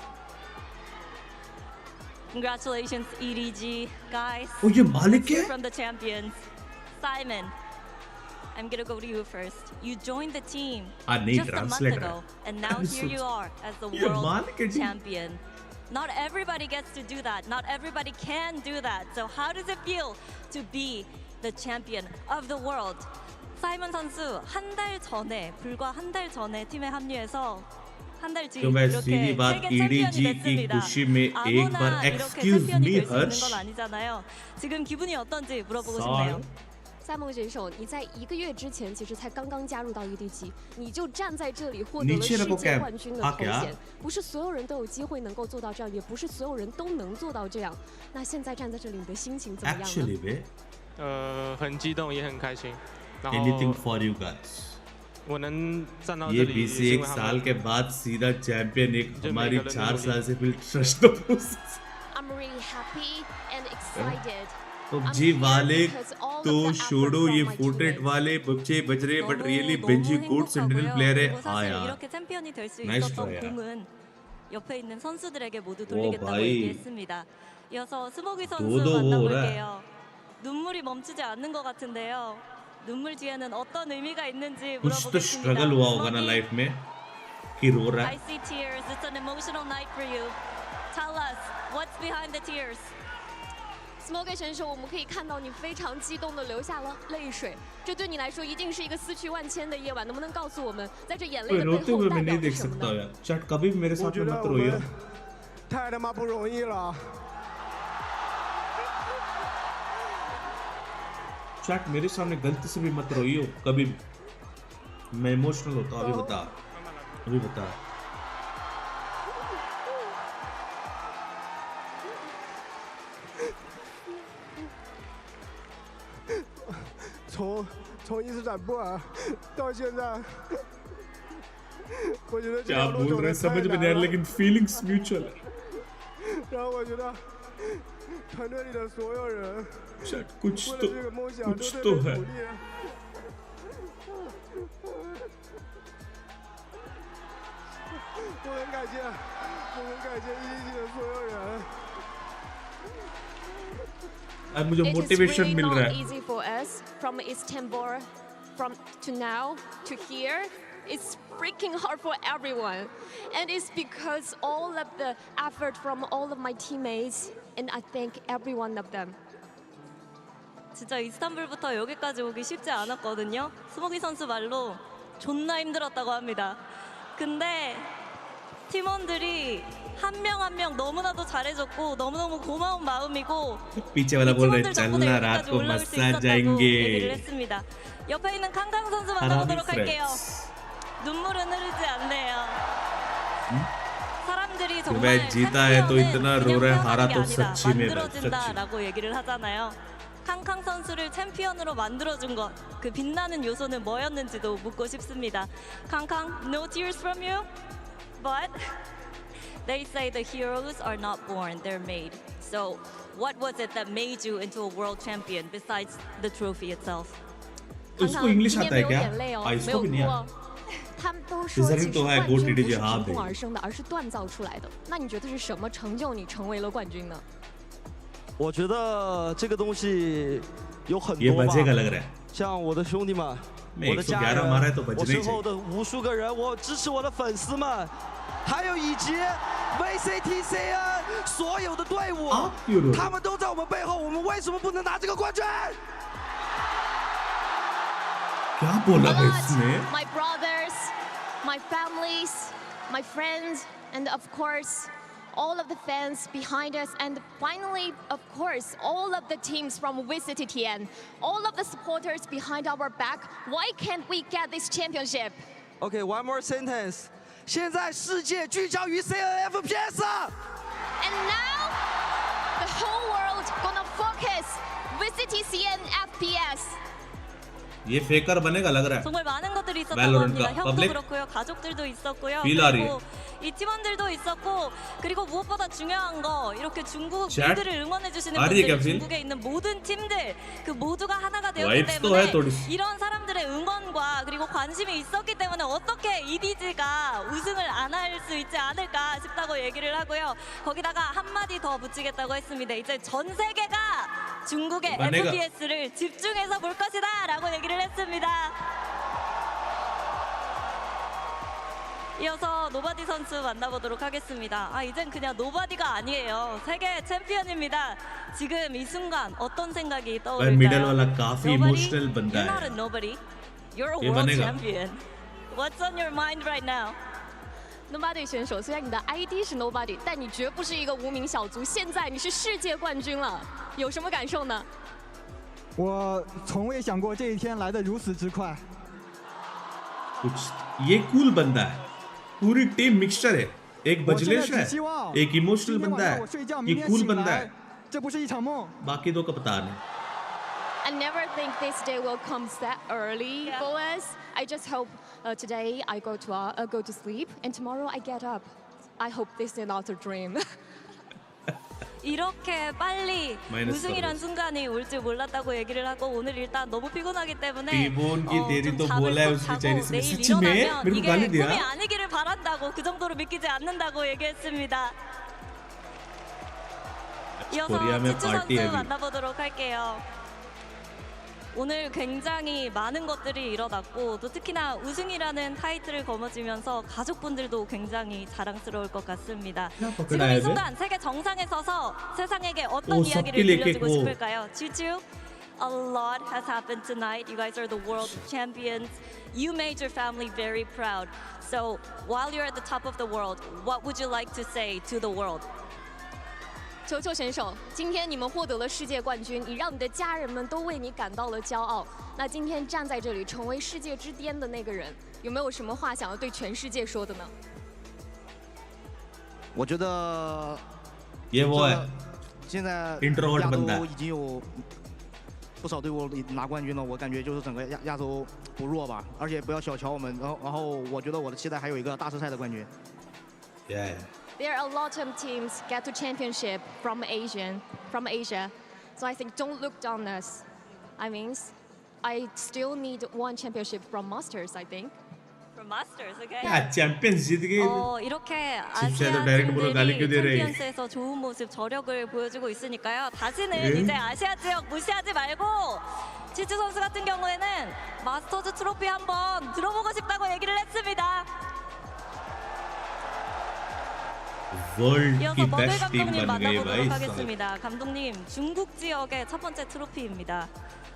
Congratulations EDG guys. Oh, ये मालिक है? From the champions. Simon, I'm gonna go to you first. You joined the team just a month ago, and now here you are as the world champion. Not everybody gets to do that. Not everybody can do that. So how does it feel to be the champion of the world? 사이먼 선수 불과 한 달 전에 팀에 합류해서 한 달 뒤 이렇게 세계 챔피언이 됐습니다. 아무나 이렇게 챔피언이 될 수 있는 건 아니잖아요. 지금 기분이 어떤지 물어보고 싶네요.赛梦选手，你在1个月之前其实才刚刚加入到 EDG， 你就站在这里获得了世界冠军的头衔，不是所有人都有机会能够做到这样，也不是所有人都能做到这样。那现在站在这里，你的心情怎么样呢？很激动，也很开心。Anything for you guys。我能站到这里，ये 21 साल के बाद सीधा champion एक हमारी 4 साल से फिर trust the process. I'm really happy and excited. PUBG वाले तो छोड़ो, ये फोर्टनेट वाले बच्चे बज रहे, but really Benji good sentinel player है। हाँ यार, 이렇게 챔피언이 될 수 있었던 공은 옆에 있는 선수들에게 모두 돌리겠다고 얘기했습니다. 이어서 스모기 선수 만나볼게요. 눈물이 멈추지 않는 것 같은데요. 눈물 뒤에는 어떤 의미가 있는지 물어보겠습니다. कुछ तो स्ट्रगल हुआ होगा ना लाइफ में कि रो रहा है। I see tears. It's an emotional night for you. Tell us what's behind the tears. Smoke 选手，我们可以看到你非常激动地流下了泪水，这对你来说一定是一个思绪万千的夜晚。能不能告诉我们，在这眼泪的背后代表着什么呢？ chat कभी भी मेरे साथ मत रोइए। 太他妈不容易了。चैट मेरे सामने गलती से भी मत रोइयो कभी। मैं इमोशनल होता हूँ, अभी बता।从伊斯坦布尔到现在，我觉得क्या बोल रहे हैं समझ में नहीं आ रहा, लेकिन फीलिंग्स म्यूचुअल है। 然后我觉得团队里的所有人， कुछ तो है।我很感谢EDG的所有人。अब मुझे मोटिवेशन मिल रहा है. It is really not easy for us from Istanbul, from to now to here. It's freaking hard for everyone, and it's because all of the effort from all of my teammates, and I thank every one of them. 진짜 이스탄불부터 여기까지 오기 쉽지 않았거든요. 스모기 선수 말로 존나 힘들었다고 합니다. 근데 팀원들이 한 명 한 명 너무나도 잘해줬고 너무너무 고마운 마음이고 पीछे वाला बोल रहे चलना रात को मस्सा जाएंगे. 얘기를 했습니다. 옆에 있는 캉캉 선수 만나보도록 할게요. 눈물은 흐르지 않네요. 사람들이 정말 챔피언은 그냥 만들어진다라고 얘기를 하잖아요. 캉캉 선수를 챔피언으로 만들어준 것, 그 빛나는 요소는 뭐였는지도 묻고 싶습니다. 캉캉, no tears from you? But they say the heroes are not born, they're made. So what was it that made you into a world champion besides the trophy itself? इसको English आता है क्या? इसको भी नहीं आता. 他们都说其实冠军不是凭空而生的，而是锻造出来的。那你觉得是什么成就你成为了冠军呢？我觉得这个东西有很多吧，像我的兄弟们，我的家人，我身后的无数个人，我支持我的粉丝们，还有以及 VCTCN 所有的队伍，他们都在我们背后，我们为什么不能拿这个冠军？क्या बोला है इसने? My brothers, my families, my friends, and of course, all of the fans behind us, and finally, of course, all of the teams from VCTTN, all of the supporters behind our back. Why can't we get this championship? Okay, one more sentence. 现在世界聚焦于 FPS. And now, the whole world gonna focus VCTCN FPS. ये फेकर बनेगा लग रहा है. 정말 많은 것들이 있었다고 합니다. 형도 그렇고요, 가족들도 있었고요. 그리고 이 팀원들도 있었고, 그리고 무엇보다 중요한 거 이렇게 중국 빌드를 응원해 주시는 분들, 중국에 있는 모든 팀들 그 모두가 하나가 되었기 때문에 이런 사람들의 응원과 그리고 관심이 있었기 때문에 어떻게 EDG가 우승을 안 할 수 있지 않을까 싶다고 얘기를 하고요. 거기다가 한마디 더 붙이겠다고 했습니다. 이제 전 세계가 중국의 FPS를 집중해서 볼 것이다 라고 얘기를 했습니다. 이어서 노바디 선수 만나보도록 하겠습니다. 이젠 그냥 노바디가 아니에요. 세계 챔피언입니다. 지금 이 순간 어떤 생각이 떠오를까요? Middle वाला काफी emotional बंदा है. You're not a nobody. You're a world champion. What's on your mind right now? Nobody 选手，虽然你的 ID 是 Nobody， 但你绝不是一个无名小卒。现在你是世界冠军了，有什么感受呢？我从未想过这一天来得如此之快。ये cool बंदा है. पूरी टीम मिक्सचर है. एक बजलेश है, एक इमोशनल बंदा है, एक कूल बंदा है. बाकी दो कप्तान है. I never think this day will come that early for us. I just hope today I go to sleep and tomorrow I get up. I hope this is not a dream. 이렇게 빨리 우승이란 순간이 올 줄 몰랐다고 얘기를 하고 오늘 일단 너무 피곤하기 때문에 좀 잠을 푹 자고 내일 일어나면 이게 꿈이 아니기를 바란다고 그 정도로 믿기지 않는다고 얘기했습니다. 이어서 지추 선수 만나보도록 할게요. 오늘 굉장히 많은 것들이 일어났고 또 특히나 우승이라는 타이틀을 거머쥐면서 가족분들도 굉장히 자랑스러울 것 같습니다. 지금 이 순간 세계 정상에 서서 세상에게 어떤 이야기를 들려주고 싶을까요? 지추, a lot has happened tonight. You guys are the world champions. You made your family very proud. So while you're at the top of the world, what would you like to say to the world? 球球选手，今天你们获得了世界冠军，你让你的家人们都为你感到了骄傲。那今天站在这里，成为世界之巅的那个人，有没有什么话想要对全世界说的呢？我觉得，现在亚洲已经有不少队伍拿冠军了，我感觉就是整个亚洲不弱吧，而且不要小瞧我们。然后我觉得我的期待还有一个大师赛的冠军。There are a lot of teams get to championship from Asia, so I think don't look down us. I mean, I still need one championship from Masters, I think. for Masters, okay? क्या champions जीत गए 이렇게 집사도 direct बोलो गाली क्यों दे रहे हैं 챔피언스에서 좋은 모습 저력을 보여주고 있으니까요. 다시는 이제 아시아 지역 무시하지 말고 지주 선수 같은 경우에는 마스터즈 트로피 한번 들어보고 싶다고 얘기를 했습니다. World 이어서 की 머들 best team 감독님 बन गई 만나보도록 भाई 하겠습니다. 감독님, 중국 지역의 첫 번째 트로피입니다.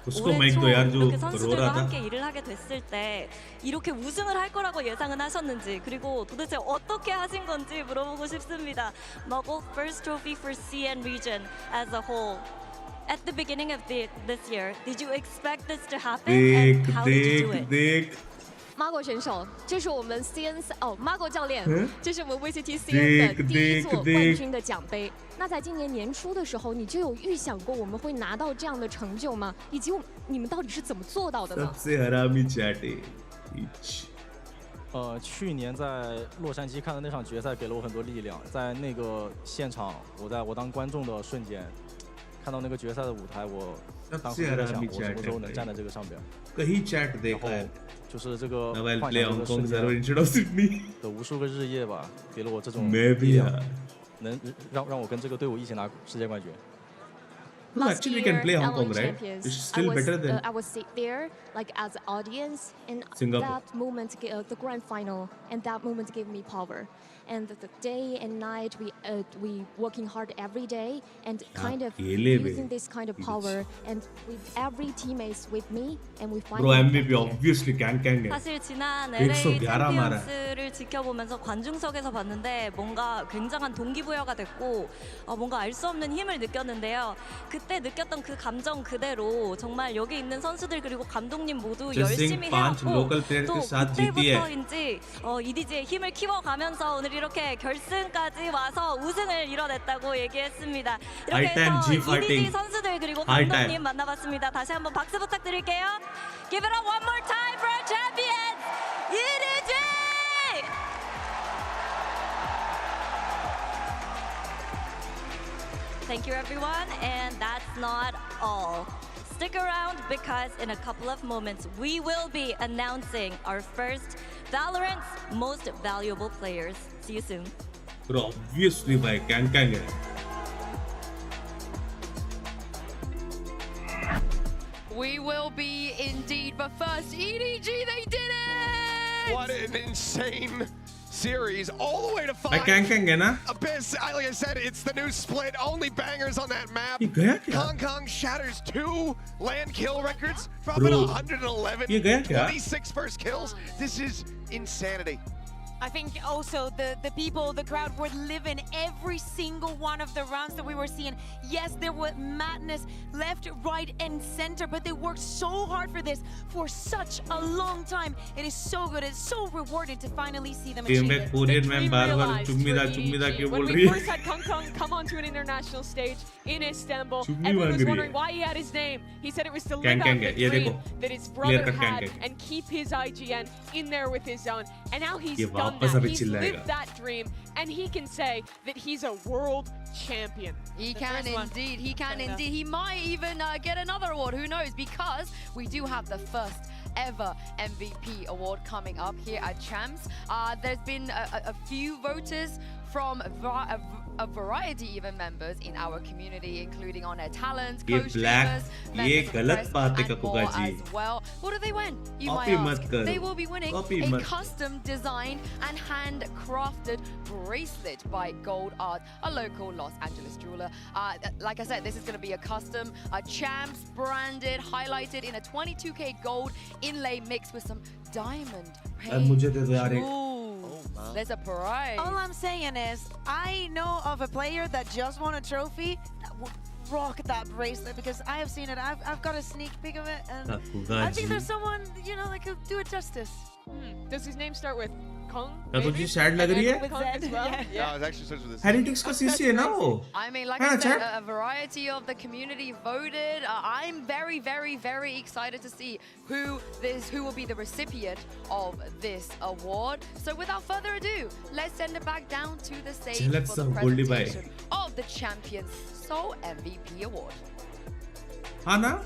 उसको 올해 मैं 초 तो यार जो 이렇게 रो 선수들과 रहा था 함께 일을 하게 됐을 때 이렇게 우승을 할 거라고 예상은 하셨는지 그리고 도대체 어떻게 하신 건지 물어보고 싶습니다. Mogul first trophy for CN region as a whole. At the beginning of this year, did you expect this to happen and how did you do it? देख Margo 选手，这是我们 CN Margo 教练，这是我们 VCT देख CN 的第一座冠 देख 军的奖杯。那在今年年初的时候，你就有预想过我们会拿到这样的成就吗？以及你们到底是怎么做到的呢？ सबसे हरामी चैटे 去年在洛杉矶看的那场决赛给了我很多力量，在那个现场，我当观众的瞬间，看到那个决赛的舞台，我当时在想，我什么时候能站在这个上边？ कहीं chat देखा है 就是这个 novel 幻 play 想这个 Hong Kong 瞬 server 间 instead of Sydney 的无数个日夜吧，给了我这种 मैं 力 भी 量 यार 能让我跟这个队伍一起拿世界冠军。 No, actually we can play Hong Kong, right? Champions, It's still better than I was sit there like as an audience, and Singapore. that moment, the grand final, and that moment gave me power. And the day and night we working hard every day and kind of using this kind of power and with every teammates with me and we Bro, finally MVP obviously gang है 사실 지난 111 LA 마라. 챔피언스를 지켜보면서 관중석에서 봤는데 뭔가 굉장한 동기부여가 됐고 뭔가 알 수 없는 힘을 느꼈는데요. 그때 느꼈던 그 감정 그대로 정말 여기 있는 선수들 그리고 감독님 모두 열심히 해왔고 또 그때부터인지 EDG의 힘을 키워가면서 오늘 이렇게 결승까지 와서 우승을 이뤄냈다고 얘기했습니다. 이렇게 해서 EDG 선수들 그리고 감독님 만나봤습니다. 다시 한번 박수 부탁드릴게요. Give it up one more time for our champions, EDG! Thank you everyone, and that's not all. Stick around because in a couple of moments we will be announcing our first Valorant's most valuable players. See you soon. Bro, obviously by gang है We will be indeed, but first, EDG, they did it! What an insane series, all the way to 5. By gang है ना Abyss, like I said, it's the new split, only bangers on that map. ये गया क्या Hong Kong shatters 2 land kill records, Bro, dropping 111, ये गया क्या 26 first kills. This is insanity. I think also the people, the crowd were living every single one of the rounds that we were seeing. Yes, there was madness left, right, and center, but they worked so hard for this for such a long time. It is so good. It's so rewarding to finally see them achieve it. मैं बार-बार चुम्मीदा क्यों बोल रही When we first had Kung Kung come onto an international stage in Istanbul, everyone was wondering why he had his name. He said it was to live out the dream that his brother had and keep his IGN in there with his own. And now he's done that. He's lived that dream, and he can say that he's a world champion. He can indeed. He can indeed. He might even get another award. Who knows? Because we do have the first ever MVP award coming up here at Champs. There's been a few voters from a variety even members in our community, including on their talents, co-streamers, members of press, and more as well. What do they win? You might ask. They will be winning a custom designed and handcrafted bracelet by Gold Art, a local Los Angeles jeweler. Like I said, this is going to be a custom, Champs branded, highlighted in a 22K gold inlay mixed with some diamond. There's a prize. All I'm saying is, I know of a player that just won a trophy that would rock that bracelet because I have seen it. I've got a sneak peek of it, and I think there's someone, you know, that could do it justice. Does his name start with Kung? क्या तुझे sad लग रही है? Yeah, it's actually such with this. Heretics का CC है ना वो? I mean, like I said, a variety of the community voted. I'm very, very, very excited to see who will be the recipient of this award. So without further ado, let's send it back down to the stage for the presentation of the Champions Seoul MVP Award. हाँ ना?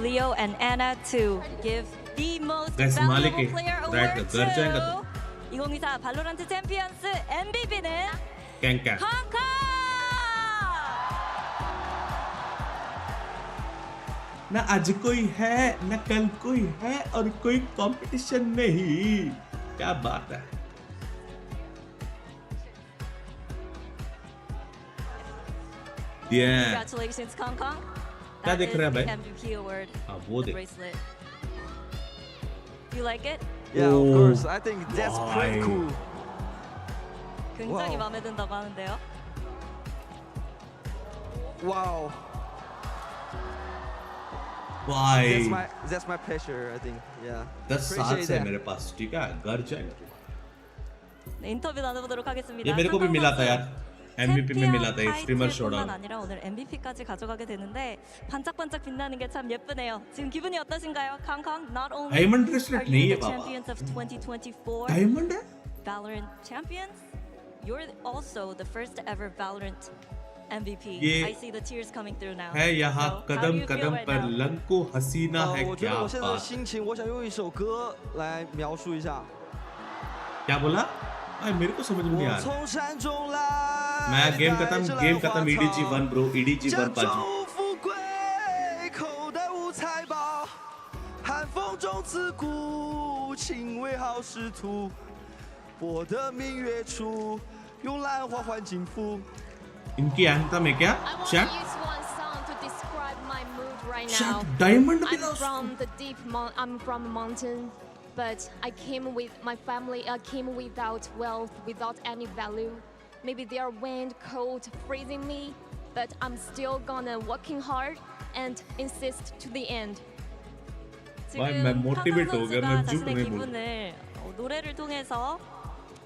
Leo and Anna to give the most valuable player award to 2024 발로란트 챔피언스 MVP는 캉캉! ना आज कोई है ना कल कोई है और कोई कंपटीशन नहीं क्या बात है Congratulations 캉캉 क्या देख रहे हैं भाई MVP award हाँ वो देख bracelet You like it? Yeah, of course. I think that's pretty cool. 굉장히 마음에 든다고 하는데요. Wow. Why? That's my pleasure, I think. Yeah. 10 साल से मेरे पास ठीक है घर जाएगा 네, 인터뷰 나눠보도록 하겠습니다. ये मेरे को भी मिला था यार MVP में मिला था 스트리머 쇼다운. 아니라 오늘 MVP까지 가져가게 되는데 반짝반짝 빛나는 게 참 예쁘네요. 지금 기분이 어떠신가요? 캉캉, not only Diamond bracelet are नहीं you है the Baba. champions of 2024 Diamond है? Valorant champions, you're also the first ever Valorant MVP. I see the tears coming through now. है यहाँ कदम कदम पर लंको हसीना है 我觉 क्या 得我现在的 बात 心情，我想用一首歌来描述一下。 क्या बोला अरे मेरे को समझ में नहीं आ 我 रहा 从山中来， मैं गेम खत्म EDG 1 ब्रो EDG 1 家 पाजी 中富贵，口袋无财宝，寒风中自古，情为好仕途。我的明月处，用兰花换金铺。 इनकी एंथम है क्या I want to chat use one song to describe my mood right Shut now. Diamond I'm Below. from the I'm from a mountain, but I came with my family. I came without wealth, without any value. Maybe they are wind, cold, freezing me, but I'm still gonna working hard and insist to the end. भाई मैं motivate हो गया मैं झूठ 자신의 नहीं बोल 기분을 노래를 통해서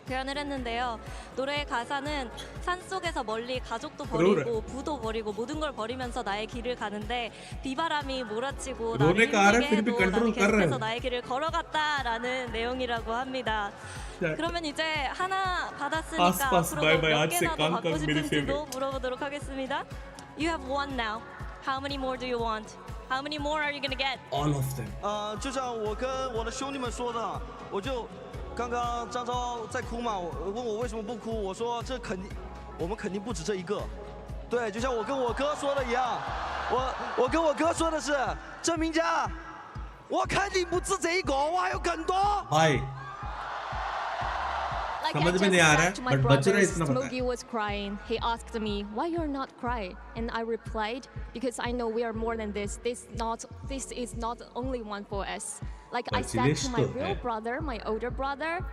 표현을 했는데요. 노래의 가사는 산속에서 멀리 가족도 버리고 부도 버리고 모든 걸 버리면서 나의 길을 가는데 비바람이 몰아치고 나를 힘들게 해도 나는 계속해서 나의 길을 걸어갔다라는 내용이라고 합니다. 그러면 이제 하나 받았으니까 앞으로 몇 개나 더 받고 싶은지도 물어보도록 하겠습니다. You have one now. How many more do you want? How many more are you gonna get? All of them. 就像我跟我的兄弟们说的，我就刚刚张昭在哭嘛，问我为什么不哭，我说我们肯定不止这一个。对，就像我跟我哥说的一样，我跟我哥说的是，郑明佳，我肯定不止这一个，我还有更多。भाई Like I समझ में just नहीं आ रहा said है to my बट बच रहा है brothers, इतना पता है Smokey was crying. He asked me, "Why you're not crying?" And I replied, "Because I know we are more than this. This is not only one for us." Like I said to my real brother, my older brother,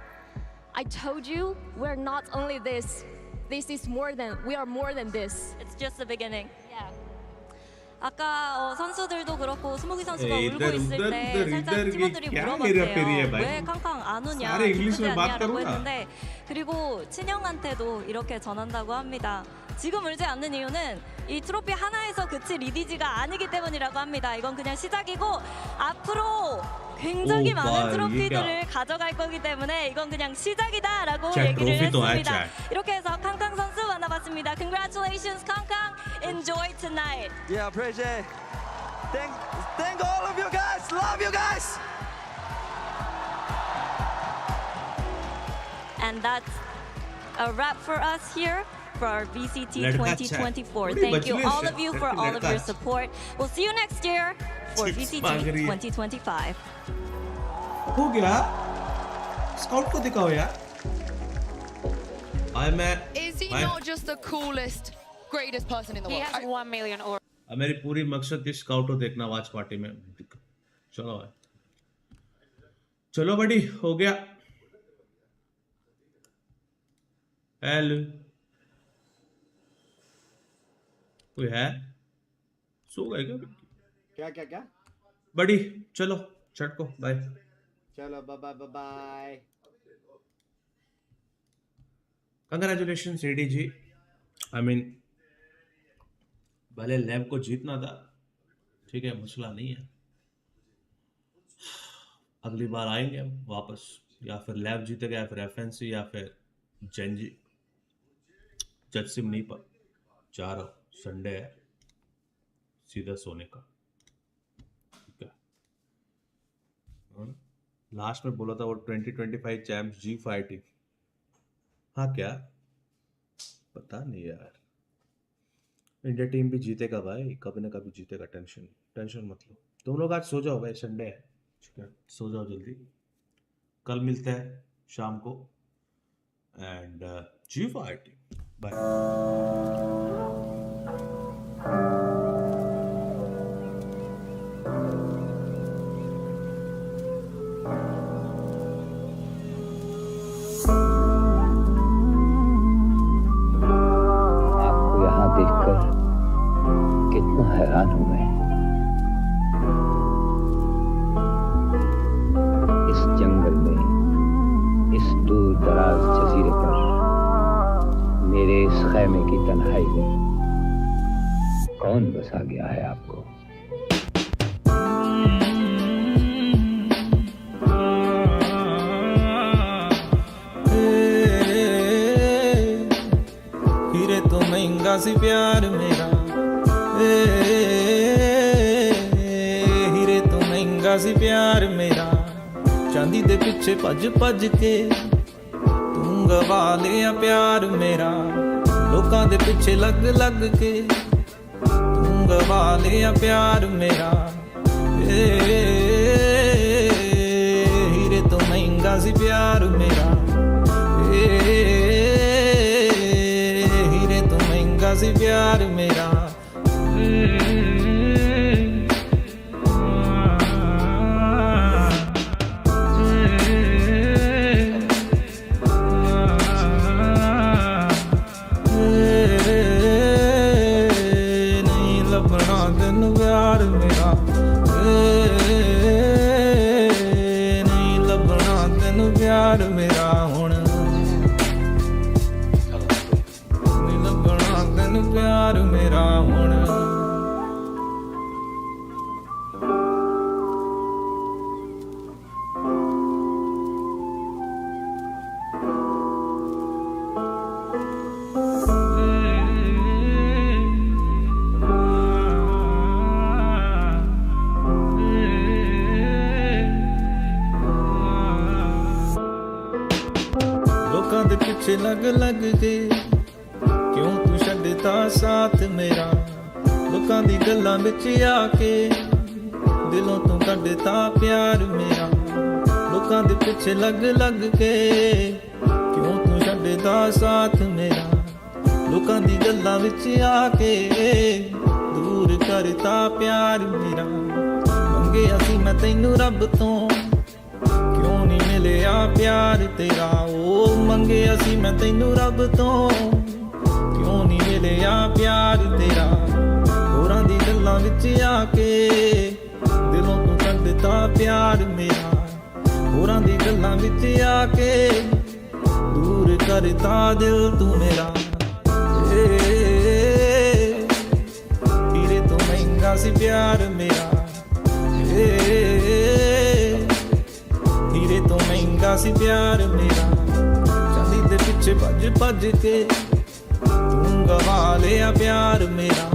I told you we're not only this. This is more than we are more than this. It's just the beginning. Yeah. 아까 선수들도 그렇고 스모기 선수가 울고 있을 때 살짝 팀원들이 물어봤대요. 왜 캉캉 안 우냐, 기쁘지 않냐라고 했는데 그리고 친형한테도 이렇게 전한다고 합니다. 지금 울지 않는 이유는 이 트로피 하나에서 그칠 EDG가 아니기 때문이라고 합니다. 이건 그냥 시작이고 앞으로 굉장히 많은 트로피들을 가져갈 거기 때문에 이건 그냥 시작이다라고 얘기를 했습니다. 이렇게 해서 캉캉 선수 만나봤습니다. Congratulations, 캉캉. Enjoy tonight. Yeah, appreciate. Thank all of you guys. Love you guys. And that's a wrap for us here for our VCT 2024. Thank you all of you for all of your support. We'll see you next year for VCT 2025. हो गया scout को दिखाओ यार Is he not just the coolest, greatest person in the world? He has 1 million or मेरी पूरी मकसद थी scout को देखना वॉच पार्टी में चलो भाई चलो बड़ी हो गया हेलो कोई है सो गए क्या क्या क्या बड़ी चलो चटको बाय चलो bye bye congratulations EDG I mean भले लैब को जीतना था ठीक है मसला नहीं है अगली बार आएंगे हम वापस या फिर लैब जीतेगा या फिर एफएनसी या फिर जेनजी जज सिम नहीं पर जा रहा हूँ संडे है सीधा सोने का लास्ट में बोला था वो 2025 चैम्प्स G5 हाँ क्या पता नहीं यार। इंडिया टीम भी जीतेगा भाई, कभी ना कभी जीतेगा। टेंशन मत लो। तुम लोग आज सो जाओ भाई, संडे है, ठीक है, सो जाओ जल्दी। कल मिलते हैं शाम को एंड G5 बाय। हैरान हूं मैं। इस जंगल में, इस दूर दराज जजीरे पर, मेरे इस खैमे की तन्हाई में कौन बसा गया है आपको? हीरे तो महंगा सी प्यार मेरा, हीरे तो महंगा सी प्यार मेरा, चांदी दे पिछे भज भज के तू गवा लिया प्यार मेरा, लोकां दे पिछे लग लग के तू गवा लिया प्यार मेरा। हीरे तो महंगा सी प्यार मेरा, हीरे तो महंगा सी प्यार मेरा। प्यार मेरा हुण नहीं लगना तेन प्यार मेरा हुण। पिछे लग लग के क्यों तू छड्डता साथ मेरा, लोकां दी गल्लां विच आके दिलों तू कड्डता प्यार मेरा, लोकां दे पिछे लग लग के क्यों तू छड्डता साथ मेरा, लोकां दी गल्लां विच आके दूर करता प्यार मेरा। मंगिया सी मैं तैनू रब तो क्यों नहीं मिलिया प्यार तेरा, ओ मंगिया सी मैं तैनू रब तो क्यों नहीं मिलिया प्यार तेरा। होरां दी गल्लां विच आके दिलों तू कड्डता प्यार मेरा, होरां दी गल्लां विच आके दूर करता दिल तू मेरा। हीरे तो महंगा सी प्यार मेरा, हीरे तो महंगा सी प्यार मेरा, चांदी दे पिछे भज भज के तू गवा लिया प्यार मेरा।